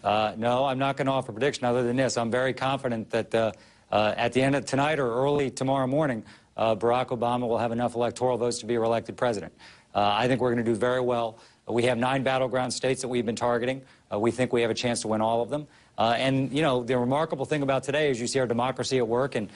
No, I'm not going to offer a prediction other than this. I'm very confident that at the end of tonight or early tomorrow morning, Barack Obama will have enough electoral votes to be elected president. I think we're going to do very well. We have 9 battleground states that we've been targeting. We think we have a chance to win all of them. And, you know, the remarkable thing about today is you see our democracy at work and,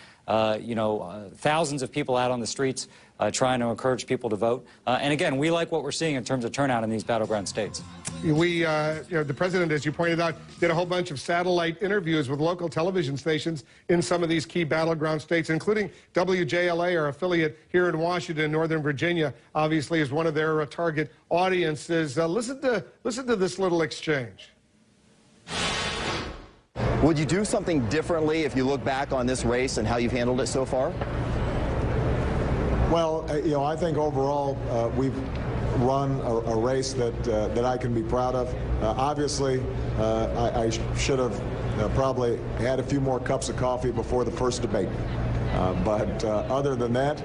you know, thousands of people out on the streets trying to encourage people to vote. And, again, we like what we're seeing in terms of turnout in these battleground states.
You know, the president, as you pointed out, did a whole bunch of satellite interviews with local television stations in some of these key battleground states, including WJLA, our affiliate here in Washington, Northern Virginia, obviously is one of their target audiences. Listen to this little exchange.
Would you do something differently if you look back on this race and how you've handled it so far?
Well, you know, I think overall we've run a race that I can be proud of. Obviously, I should have probably had a few more cups of coffee before the first debate. But other than that,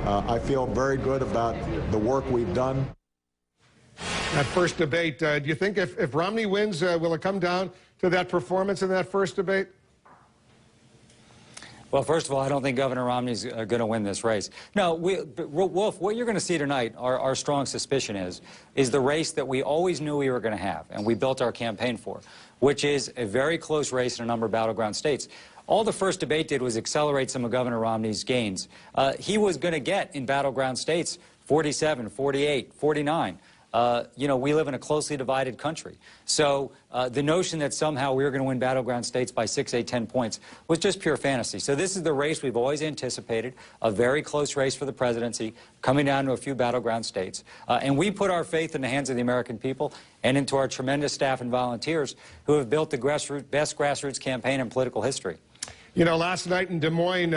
I feel very good about the work we've done.
That first debate, do you think if Romney wins, will it come down to that performance in that first debate?
Well, first of all, I don't think Governor Romney's going to win this race. No, Wolf, what you're going to see tonight, our strong suspicion is the race that we always knew we were going to have, and we built our campaign for, which is a very close race in a number of battleground states. All the first debate did was accelerate some of Governor Romney's gains. He was going to get in battleground states 47, 48, 49. You know, we live in a closely divided country. So the notion that somehow we were going to win battleground states by 6, 8, 10 points was just pure fantasy. So this is the race we've always anticipated, a very close race for the presidency, coming down to a few battleground states. And we put our faith in the hands of the American people and into our tremendous staff and volunteers who have built the best grassroots campaign in political history.
You know, last night in Des Moines,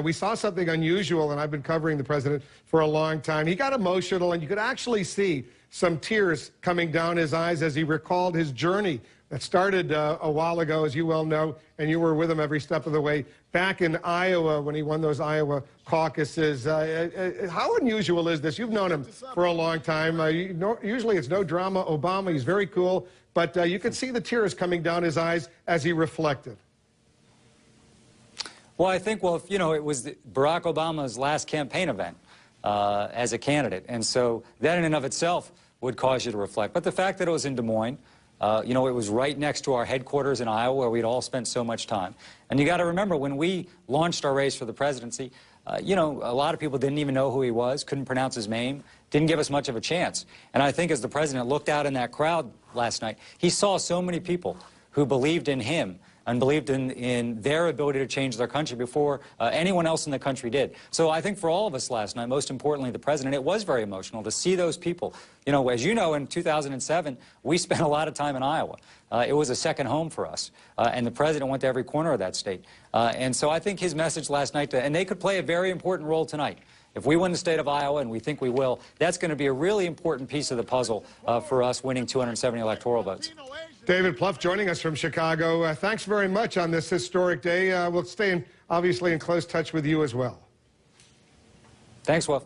we saw something unusual, and I've been covering the president for a long time. He got emotional, and you could actually see some tears coming down his eyes as he recalled his journey that started a while ago, as you well know, and you were with him every step of the way, back in Iowa when he won those Iowa caucuses. How unusual is this? You've known him for a long time. Usually it's no drama. Obama, he's very cool, but you could see the tears coming down his eyes as he reflected.
Well, I think, well, you know, it was Barack Obama's last campaign event as a candidate, and so that in and of itself would cause you to reflect. But the fact that it was in Des Moines, you know, it was right next to our headquarters in Iowa where we'd all spent so much time. And you got to remember, when we launched our race for the presidency, you know, a lot of people didn't even know who he was, couldn't pronounce his name, didn't give us much of a chance. And I think as the president looked out in that crowd last night, he saw so many people who believed in him, and believed in their ability to change their country before anyone else in the country did. So I think for all of us last night, most importantly the president, it was very emotional to see those people. You know, as you know, in 2007, we spent a lot of time in Iowa. It was a second home for us, and the president went to every corner of that state. And so I think his message last night, and they could play a very important role tonight. If we win the state of Iowa, and we think we will, that's going to be a really important piece of the puzzle for us winning 270 electoral votes.
David Plouffe joining us from Chicago. Thanks very much on this historic day. We'll stay, obviously, in close touch with you as well.
Thanks, Wolf.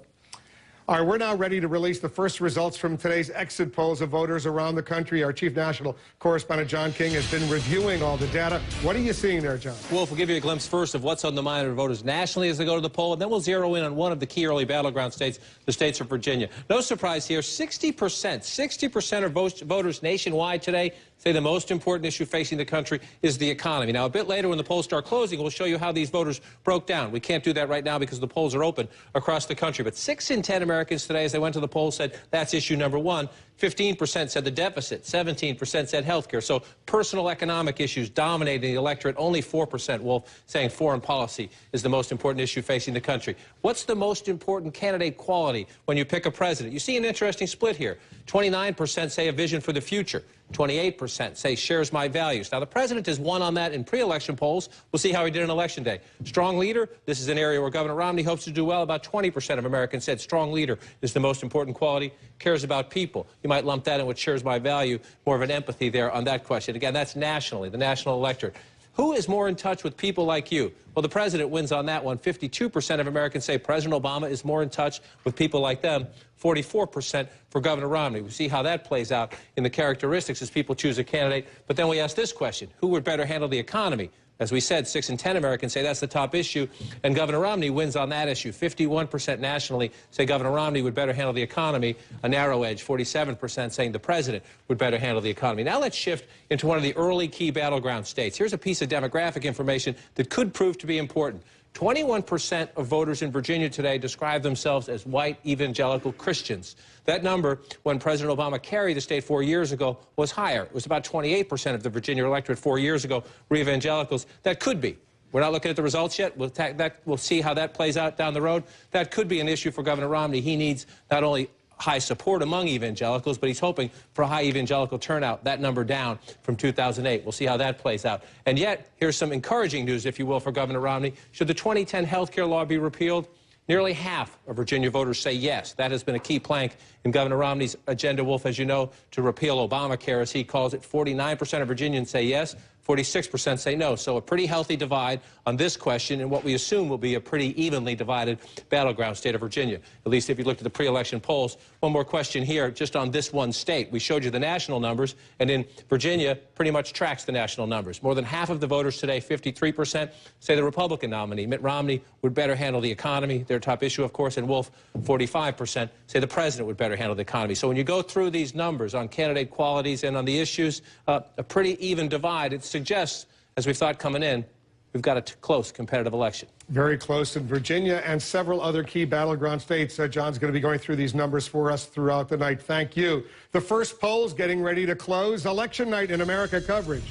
All right, we're now ready to release the first results from today's exit polls of voters around the country. Our chief national correspondent, John King, has been reviewing all the data. What are you seeing there, John?
Wolf, we'll give you a glimpse first of what's on the mind of voters nationally as they go to the poll, and then we'll zero in on one of the key early battleground states, the states of Virginia. No surprise here, 60% of voters nationwide today say the most important issue facing the country is the economy. Now, a bit later when the polls start closing, we'll show you how these voters broke down. We can't do that right now because the polls are open across the country. But 6 in 10 Americans today, as they went to the polls, said that's issue number one. 15% said the deficit. 17% said health care. So personal economic issues dominating the electorate. Only 4%, Wolf, saying foreign policy is the most important issue facing the country. What's the most important candidate quality when you pick a president? You see an interesting split here. 29% say a vision for the future. 28% say shares my values. Now, the president has won on that in pre-election polls. We'll see how he did on Election Day. Strong leader, this is an area where Governor Romney hopes to do well. About 20% of Americans said strong leader is the most important quality. Cares about people. You might lump that in with shares my value, more of an empathy there on that question. Again, that's nationally, the national electorate. Who is more in touch with people like you? Well, the president wins on that one. 52% of Americans say President Obama is more in touch with people like them. 44% for Governor Romney. We see how that plays out in the characteristics as people choose a candidate. But then we ask this question: who would better handle the economy? As we said, 6 in 10 Americans say that's the top issue, and Governor Romney wins on that issue. 51% nationally say Governor Romney would better handle the economy. A narrow edge, 47% saying the president would better handle the economy. Now let's shift into one of the early key battleground states. Here's a piece of demographic information that could prove to be important. 21% of voters in Virginia today describe themselves as white evangelical Christians. That number, when President Obama carried the state 4 years ago, was higher. It was about 28% of the Virginia electorate 4 years ago were evangelicals. That could be. We're not looking at the results yet. We'll see how that plays out down the road. That could be an issue for Governor Romney. He needs not only high support among evangelicals, but he's hoping for a high evangelical turnout. That number down from 2008. We'll see how that plays out. And yet, here's some encouraging news, if you will, for Governor Romney. Should the 2010 health care law be repealed? Nearly half of Virginia voters say yes. That has been a key plank in Governor Romney's agenda, Wolf, as you know, to repeal Obamacare, as he calls it. 49% of Virginians say yes. 46% say no. So a pretty healthy divide on this question in what we assume will be a pretty evenly divided battleground state of Virginia, at least if you looked at the pre-election polls. One more question here, just on this one state. We showed you the national numbers, and in Virginia, pretty much tracks the national numbers. More than half of the voters today, 53%, say the Republican nominee, Mitt Romney, would better handle the economy, their top issue, of course, and Wolf, 45%, say the president would better handle the economy. So when you go through these numbers on candidate qualities and on the issues, a pretty even divide. It suggests, as we thought coming in, we've got a close competitive election.
Very close in Virginia and several other key battleground states. John's going to be going through these numbers for us throughout the night. Thank you. The first polls getting ready to close. Election night in America coverage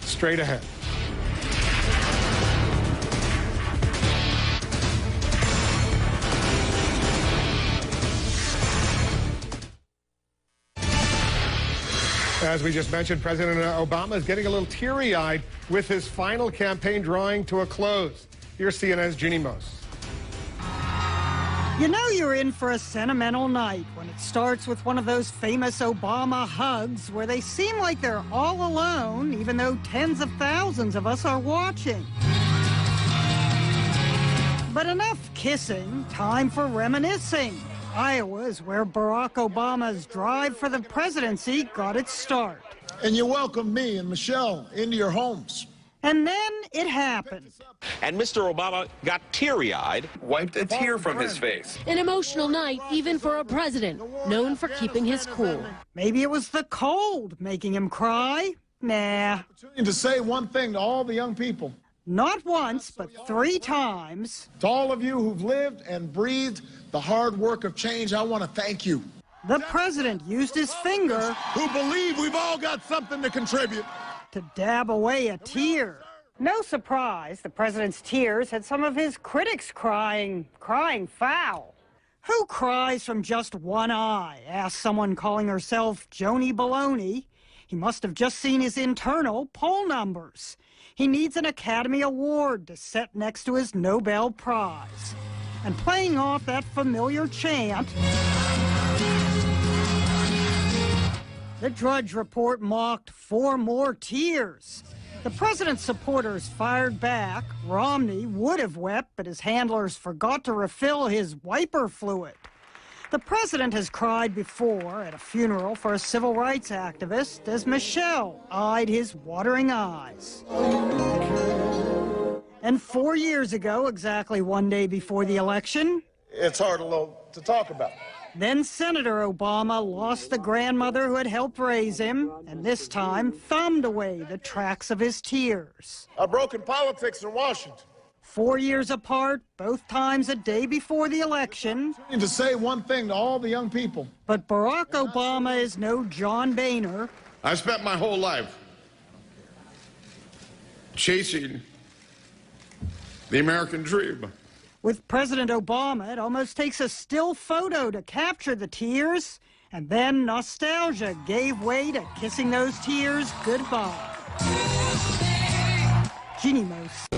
straight ahead. As we just mentioned, President Obama is getting a little teary-eyed with his final campaign drawing to a close. Here's CNN's Ginny Mose.
You know you're in for a sentimental night when it starts with one of those famous Obama hugs where they seem like they're all alone, even though tens of thousands of us are watching. But enough kissing, time for reminiscing. Iowa is where Barack Obama's drive for the presidency got its start.
And you welcomed me and Michelle into your homes.
And then it happened.
And Mr. Obama got teary-eyed,
wiped a tear from his face.
An emotional night even for a president known for keeping his cool.
Maybe it was the cold making him cry. Nah.
To say one thing to all the young people.
Not once, but 3 times.
To all of you who've lived and breathed the hard work of change, I want to thank you.
The president used his finger.
Who believe we've all got something to contribute.
to dab away a tear. No surprise, the president's tears had some of his critics crying foul. Who cries from just one eye? Asked someone calling herself Joni Baloney. He must have just seen his internal poll numbers. He needs an Academy Award to set next to his Nobel Prize. And playing off that familiar chant, the Drudge Report mocked 4 more tears. The president's supporters fired back. Romney would have wept, but his handlers forgot to refill his wiper fluid. The president has cried before at a funeral for a civil rights activist as Michelle eyed his watering eyes. And 4 years ago, exactly one day before the election,
it's hard to talk about.
Then Senator Obama lost the grandmother who had helped raise him, and this time thumbed away the tracks of his tears.
I've broken politics in Washington.
4 years apart, both times a day before the election.
I need to say one thing to all the young people.
But Barack Obama is no John Boehner.
I spent my whole life chasing the American dream.
With President Obama, it almost takes a still photo to capture the tears, and then nostalgia gave way to kissing those tears goodbye. Jeannie Mose.